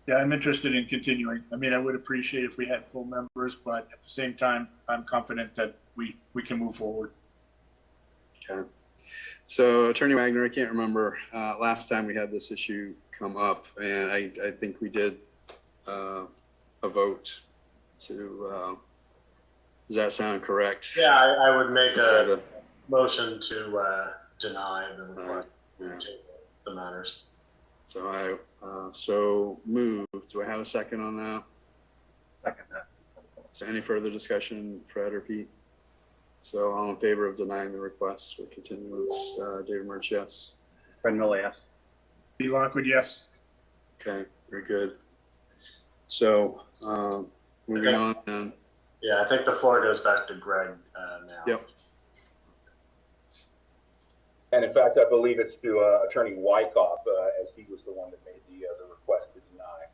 Yeah, I'm interested in continuing. I mean, I would appreciate if we had full members, but at the same time, I'm confident that we can move forward.
Okay. So Attorney Wagner, I can't remember last time we had this issue come up, and I think we did a vote to, does that sound correct?
Yeah, I would make a motion to deny the request to the matters.
So I so moved. Do I have a second on that?
Second that.
So any further discussion, Fred or Pete? So all in favor of denying the request for continuance, David Murch, yes.
Fred Miller, yes.
Pete Lockwood, yes.
Okay, very good. So moving on then.
Yeah, I think the floor goes back to Greg now.
Yep.
And in fact, I believe it's to Attorney Wyckoff, as he was the one that made the request to deny.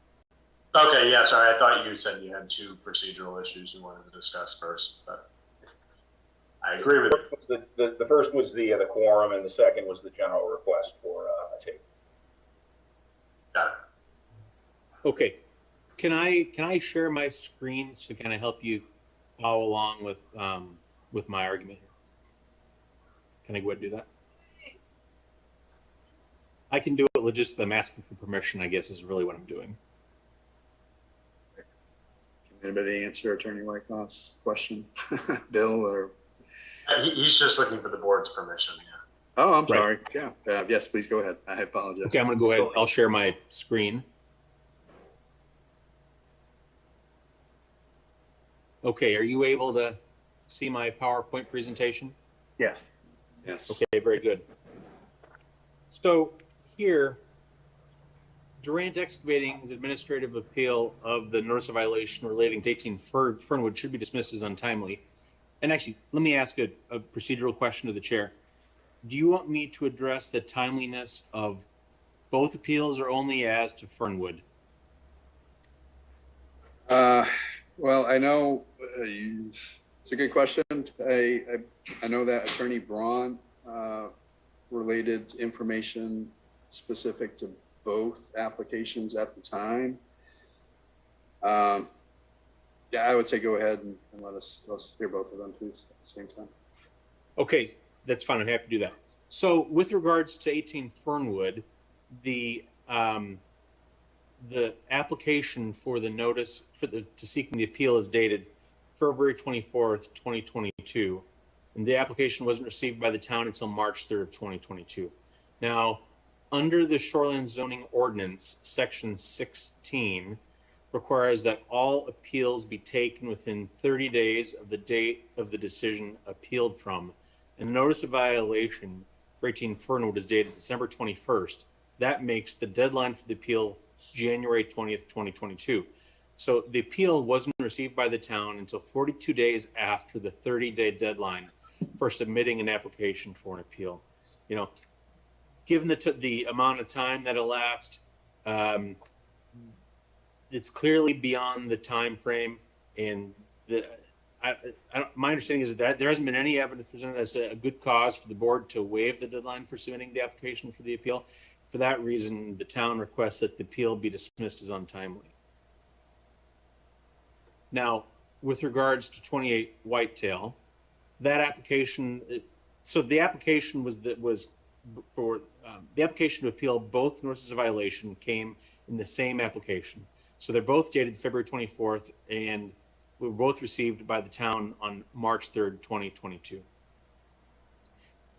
Okay, yeah, sorry, I thought you said you had two procedural issues you wanted to discuss first, but I agree with
it. The first was the quorum, and the second was the general request for a table.
Got it.
Okay, can I share my screen to kind of help you follow along with my argument here? Can I go ahead and do that? I can do it just I'm asking for permission, I guess, is really what I'm doing.
Can anybody answer Attorney Wyckoff's question? Bill or?
He's just looking for the board's permission, yeah.
Oh, I'm sorry. Yeah. Yes, please go ahead. I apologize.
Okay, I'm going to go ahead. I'll share my screen. Okay, are you able to see my PowerPoint presentation?
Yes.
Yes.
Okay, very good. So here, Durant Excavating's administrative appeal of the notice of violation relating to 18 Fernwood should be dismissed as untimely. And actually, let me ask a procedural question to the chair. Do you want me to address the timeliness of both appeals or only as to Fernwood?
Well, I know it's a good question. I know that Attorney Braun related information specific to both applications at the time. Yeah, I would say go ahead and let's hear both of them, please, at the same time.
Okay, that's fine. I'm happy to do that. So with regards to 18 Fernwood, the application for the notice to seeking the appeal is dated February 24th, 2022. And the application wasn't received by the town until March 3rd of 2022. Now, under the Shoreline Zoning Ordinance, Section 16, requires that all appeals be taken within 30 days of the date of the decision appealed from. And the notice of violation for 18 Fernwood is dated December 21st. That makes the deadline for the appeal January 20th, 2022. So the appeal wasn't received by the town until 42 days after the 30-day deadline for submitting an application for an appeal. You know, given the amount of time that elapsed, it's clearly beyond the time frame, and my understanding is that there hasn't been any evidence presented as to a good cause for the board to waive the deadline for submitting the application for the appeal. For that reason, the town requests that the appeal be dismissed as untimely. Now, with regards to 28 Whitetail, that application, so the application for the application to appeal both notices of violation came in the same application. So they're both dated February 24th and were both received by the town on March 3rd, 2022.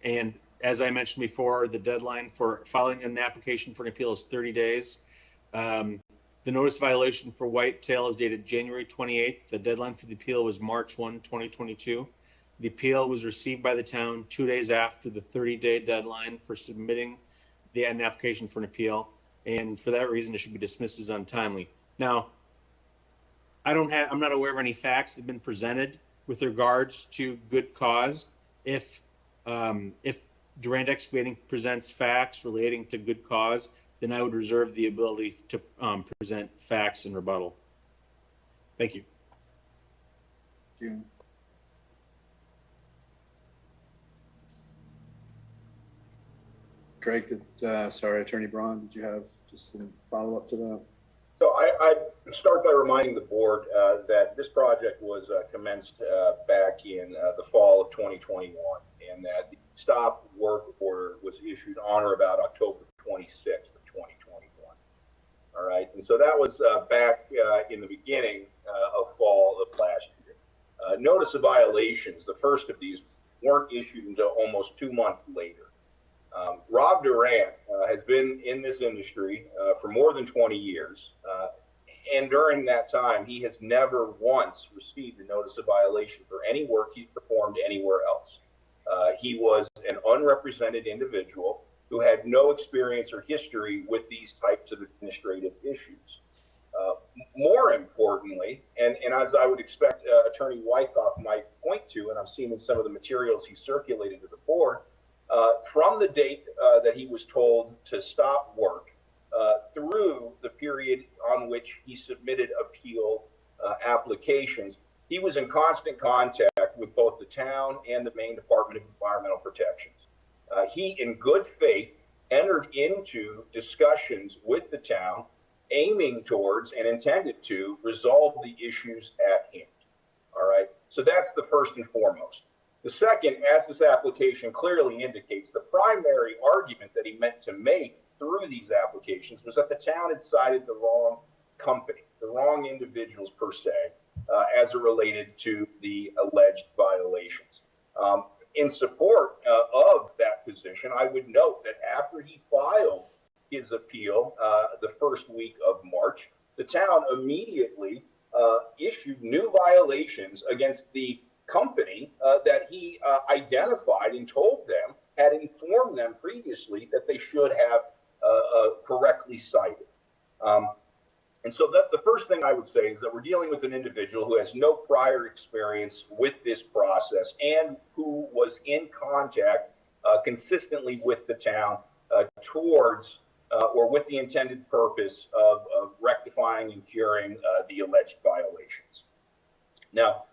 And as I mentioned before, the deadline for filing an application for an appeal is 30 days. The notice of violation for Whitetail is dated January 28th. The deadline for the appeal was March 1, 2022. The appeal was received by the town 2 days after the 30-day deadline for submitting an application for an appeal. And for that reason, it should be dismissed as untimely. Now, I'm not aware of any facts that have been presented with regards to good cause. If Durant Excavating presents facts relating to good cause, then I would reserve the ability to present facts in rebuttal. Thank you.
Thank you. Greg, sorry, Attorney Braun, did you have just some follow-up to that?
So I start by reminding the board that this project was commenced back in the fall of 2021, and that the stop work order was issued on or about October 26th of 2021. All right, and so that was back in the beginning of fall of last year. Notice of violations, the first of these, weren't issued until almost 2 months later. Rob Durant has been in this industry for more than 20 years. And during that time, he has never once received a notice of violation for any work he's performed anywhere else. He was an unrepresented individual who had no experience or history with these types of administrative issues. More importantly, and as I would expect Attorney Wyckoff might point to, and I've seen in some of the materials he circulated to the board, from the date that he was told to stop work through the period on which he submitted appeal applications, he was in constant contact with both the town and the Maine Department of Environmental Protections. He, in good faith, entered into discussions with the town aiming towards and intended to resolve the issues at hand. All right, so that's the first and foremost. The second, as this application clearly indicates, the primary argument that he meant to make through these applications was that the town had cited the wrong company, the wrong individuals per se, as it related to the alleged violations. In support of that position, I would note that after he filed his appeal the first week of March, the town immediately issued new violations against the company that he identified and told them had informed them previously that they should have correctly cited. And so the first thing I would say is that we're dealing with an individual who has no prior experience with this process and who was in contact consistently with the town towards or with the intended purpose of rectifying and curing the alleged violations. Now,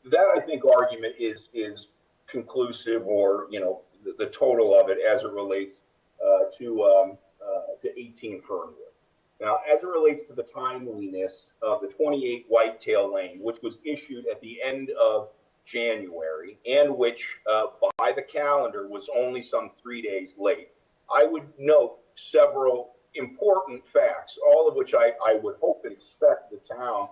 that, I think, argument is conclusive, or the total of it as it relates to 18 Fernwood. Now, as it relates to the timeliness of the 28 Whitetail Lane, which was issued at the end of January, and which by the calendar was only some 3 days late, I would note several important facts, all of which I would hope and expect the town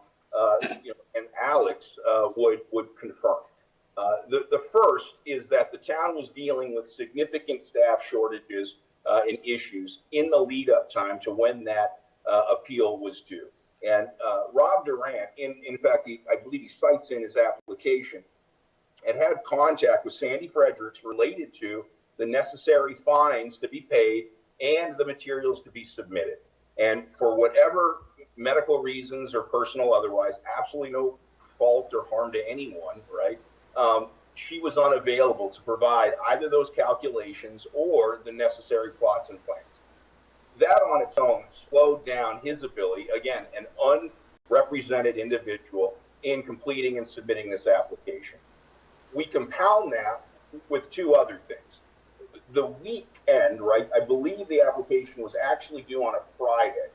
and Alex would confirm. The first is that the town was dealing with significant staff shortages and issues in the lead up time to when that appeal was due. And Rob Durant, in fact, I believe he cites in his application, had contact with Sandy Fredericks related to the necessary fines to be paid and the materials to be submitted. And for whatever medical reasons or personal otherwise, absolutely no fault or harm to anyone, right? She was unavailable to provide either those calculations or the necessary plots and plans. That on its own slowed down his ability, again, an unrepresented individual, in completing and submitting this application. We compound that with two other things. The weekend, right, I believe the application was actually due on a Friday.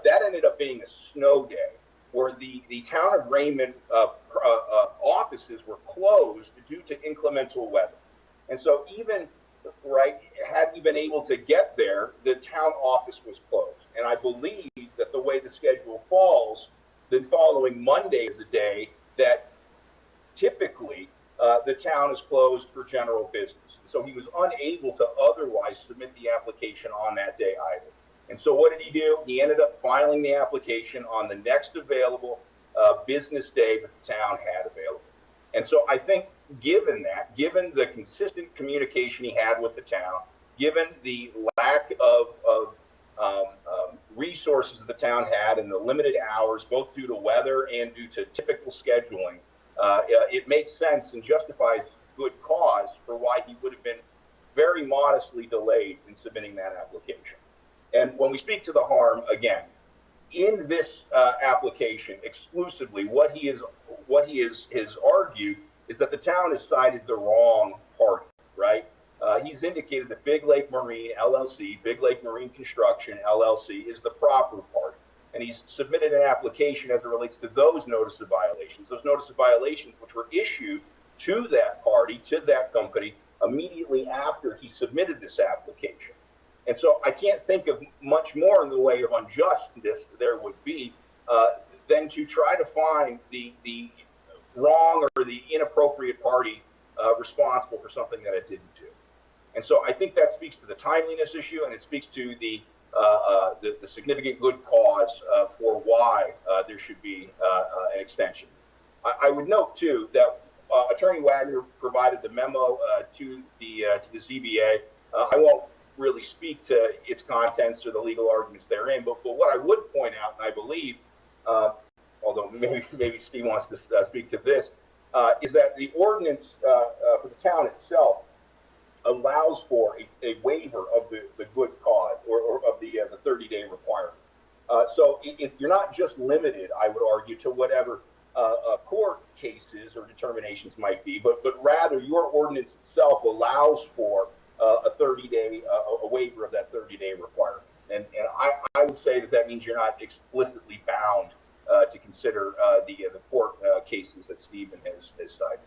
That ended up being a snow day where the town of Raymond offices were closed due to inclemental weather. And so even, right, had he been able to get there, the town office was closed. And I believe that the way the schedule falls, the following Monday is a day that typically the town is closed for general business. So he was unable to otherwise submit the application on that day either. And so what did he do? He ended up filing the application on the next available business day that the town had available. And so I think given that, given the consistent communication he had with the town, given the lack of resources the town had and the limited hours, both due to weather and due to typical scheduling, it makes sense and justifies good cause for why he would have been very modestly delayed in submitting that application. And when we speak to the harm, again, in this application exclusively, what he has argued is that the town has cited the wrong party, right? He's indicated that Big Lake Marine LLC, Big Lake Marine Construction LLC, is the proper party. And he's submitted an application as it relates to those notice of violations which were issued to that party, to that company, immediately after he submitted this application. And so I can't think of much more in the way of injustice there would be than to try to find the wrong or the inappropriate party responsible for something that it didn't do. And so I think that speaks to the timeliness issue, and it speaks to the significant good cause for why there should be an extension. I would note too that Attorney Wagner provided the memo to the ZBA. I won't really speak to its contents or the legal arguments therein, but what I would point out, and I believe, although maybe Steve wants to speak to this, is that the ordinance for the town itself allows for a waiver of the good cause or of the 30-day requirement. So you're not just limited, I would argue, to whatever court cases or determinations might be, but rather your ordinance itself allows for a 30-day a waiver of that 30-day requirement. And I would say that means you're not explicitly bound to consider the court cases that Stephen has cited.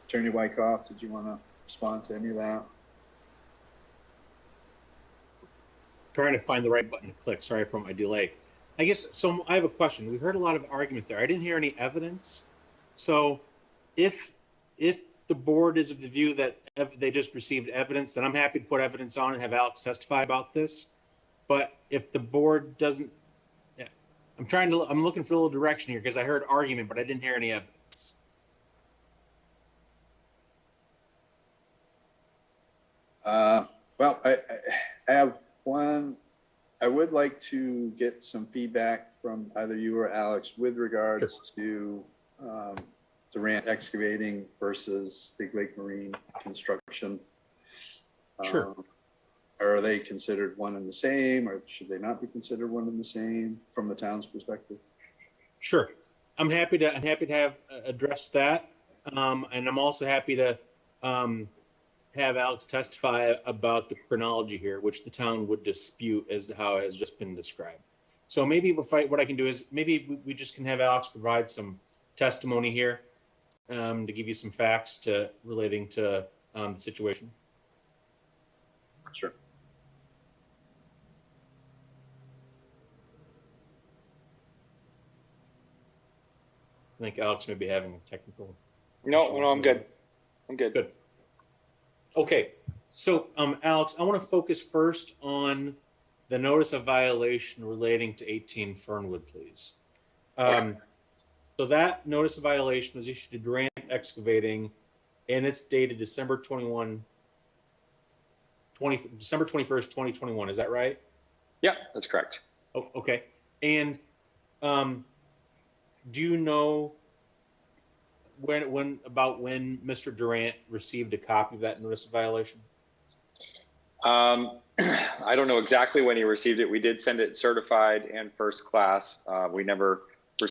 Attorney Wyckoff, did you want to respond to any of that?
Trying to find the right button to click. Sorry for my delay. I guess, so I have a question. We heard a lot of argument there. I didn't hear any evidence. So if the board is of the view that they just received evidence, then I'm happy to put evidence on and have Alex testify about this. But if the board doesn't, yeah, I'm looking for a little direction here because I heard argument, but I didn't hear any evidence.
Well, I have one. I would like to get some feedback from either you or Alex with regards to Durant Excavating versus Big Lake Marine Construction.
Sure.
Are they considered one and the same, or should they not be considered one and the same from the town's perspective?
Sure. I'm happy to have address that, and I'm also happy to have Alex testify about the chronology here, which the town would dispute as to how it has just been described. So maybe what I can do is maybe we just can have Alex provide some testimony here to give you some facts relating to the situation.
Sure.
I think Alex may be having a technical.
No, I'm good. I'm good.
Good. Okay. So, Alex, I want to focus first on the notice of violation relating to 18 Fernwood, please. So that notice of violation was issued to Durant Excavating, and it's dated December 21st, 2021. Is that right?
Yeah, that's correct.
Oh, okay. And do you know when Mr. Durant received a copy of that notice of violation?
I don't know exactly when he received it. We did send it certified and first class. We never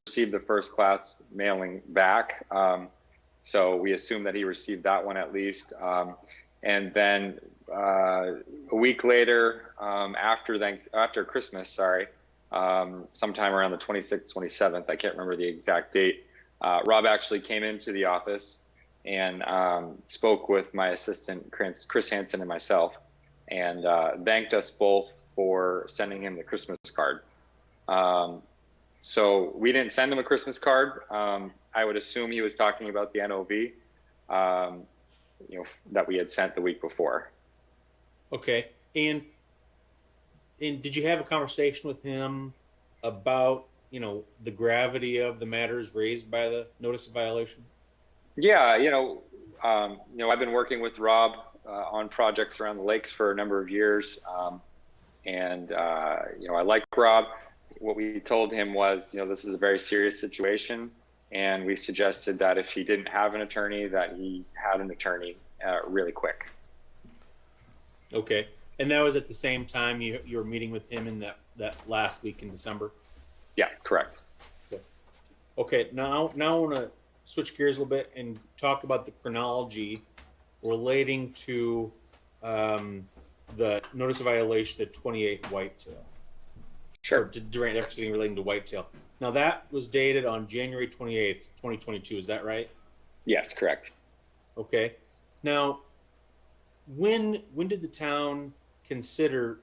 received the first class mailing back. So we assume that he received that one at least. And then a week later, after Christmas, sometime around the 26th, 27th, I can't remember the exact date, Rob actually came into the office and spoke with my assistant, Chris Hansen, and myself, and thanked us both for sending him the Christmas card. So we didn't send him a Christmas card. I would assume he was talking about the NOV, that we had sent the week before.
Okay. And did you have a conversation with him about, the gravity of the matters raised by the notice of violation?
Yeah, I've been working with Rob on projects around the lakes for a number of years. I like Rob. What we told him was, this is a very serious situation. And we suggested that if he didn't have an attorney, that he had an attorney really quick.
Okay. And that was at the same time you were meeting with him in that last week in December?
Yeah, correct.
Okay. Now I want to switch gears a little bit and talk about the chronology relating to the notice of violation at 28 Whitetail.
Sure.
Durant Excavating relating to Whitetail. Now that was dated on January 28th, 2022. Is that right?
Yes, correct.
Okay. Now, when did the town consider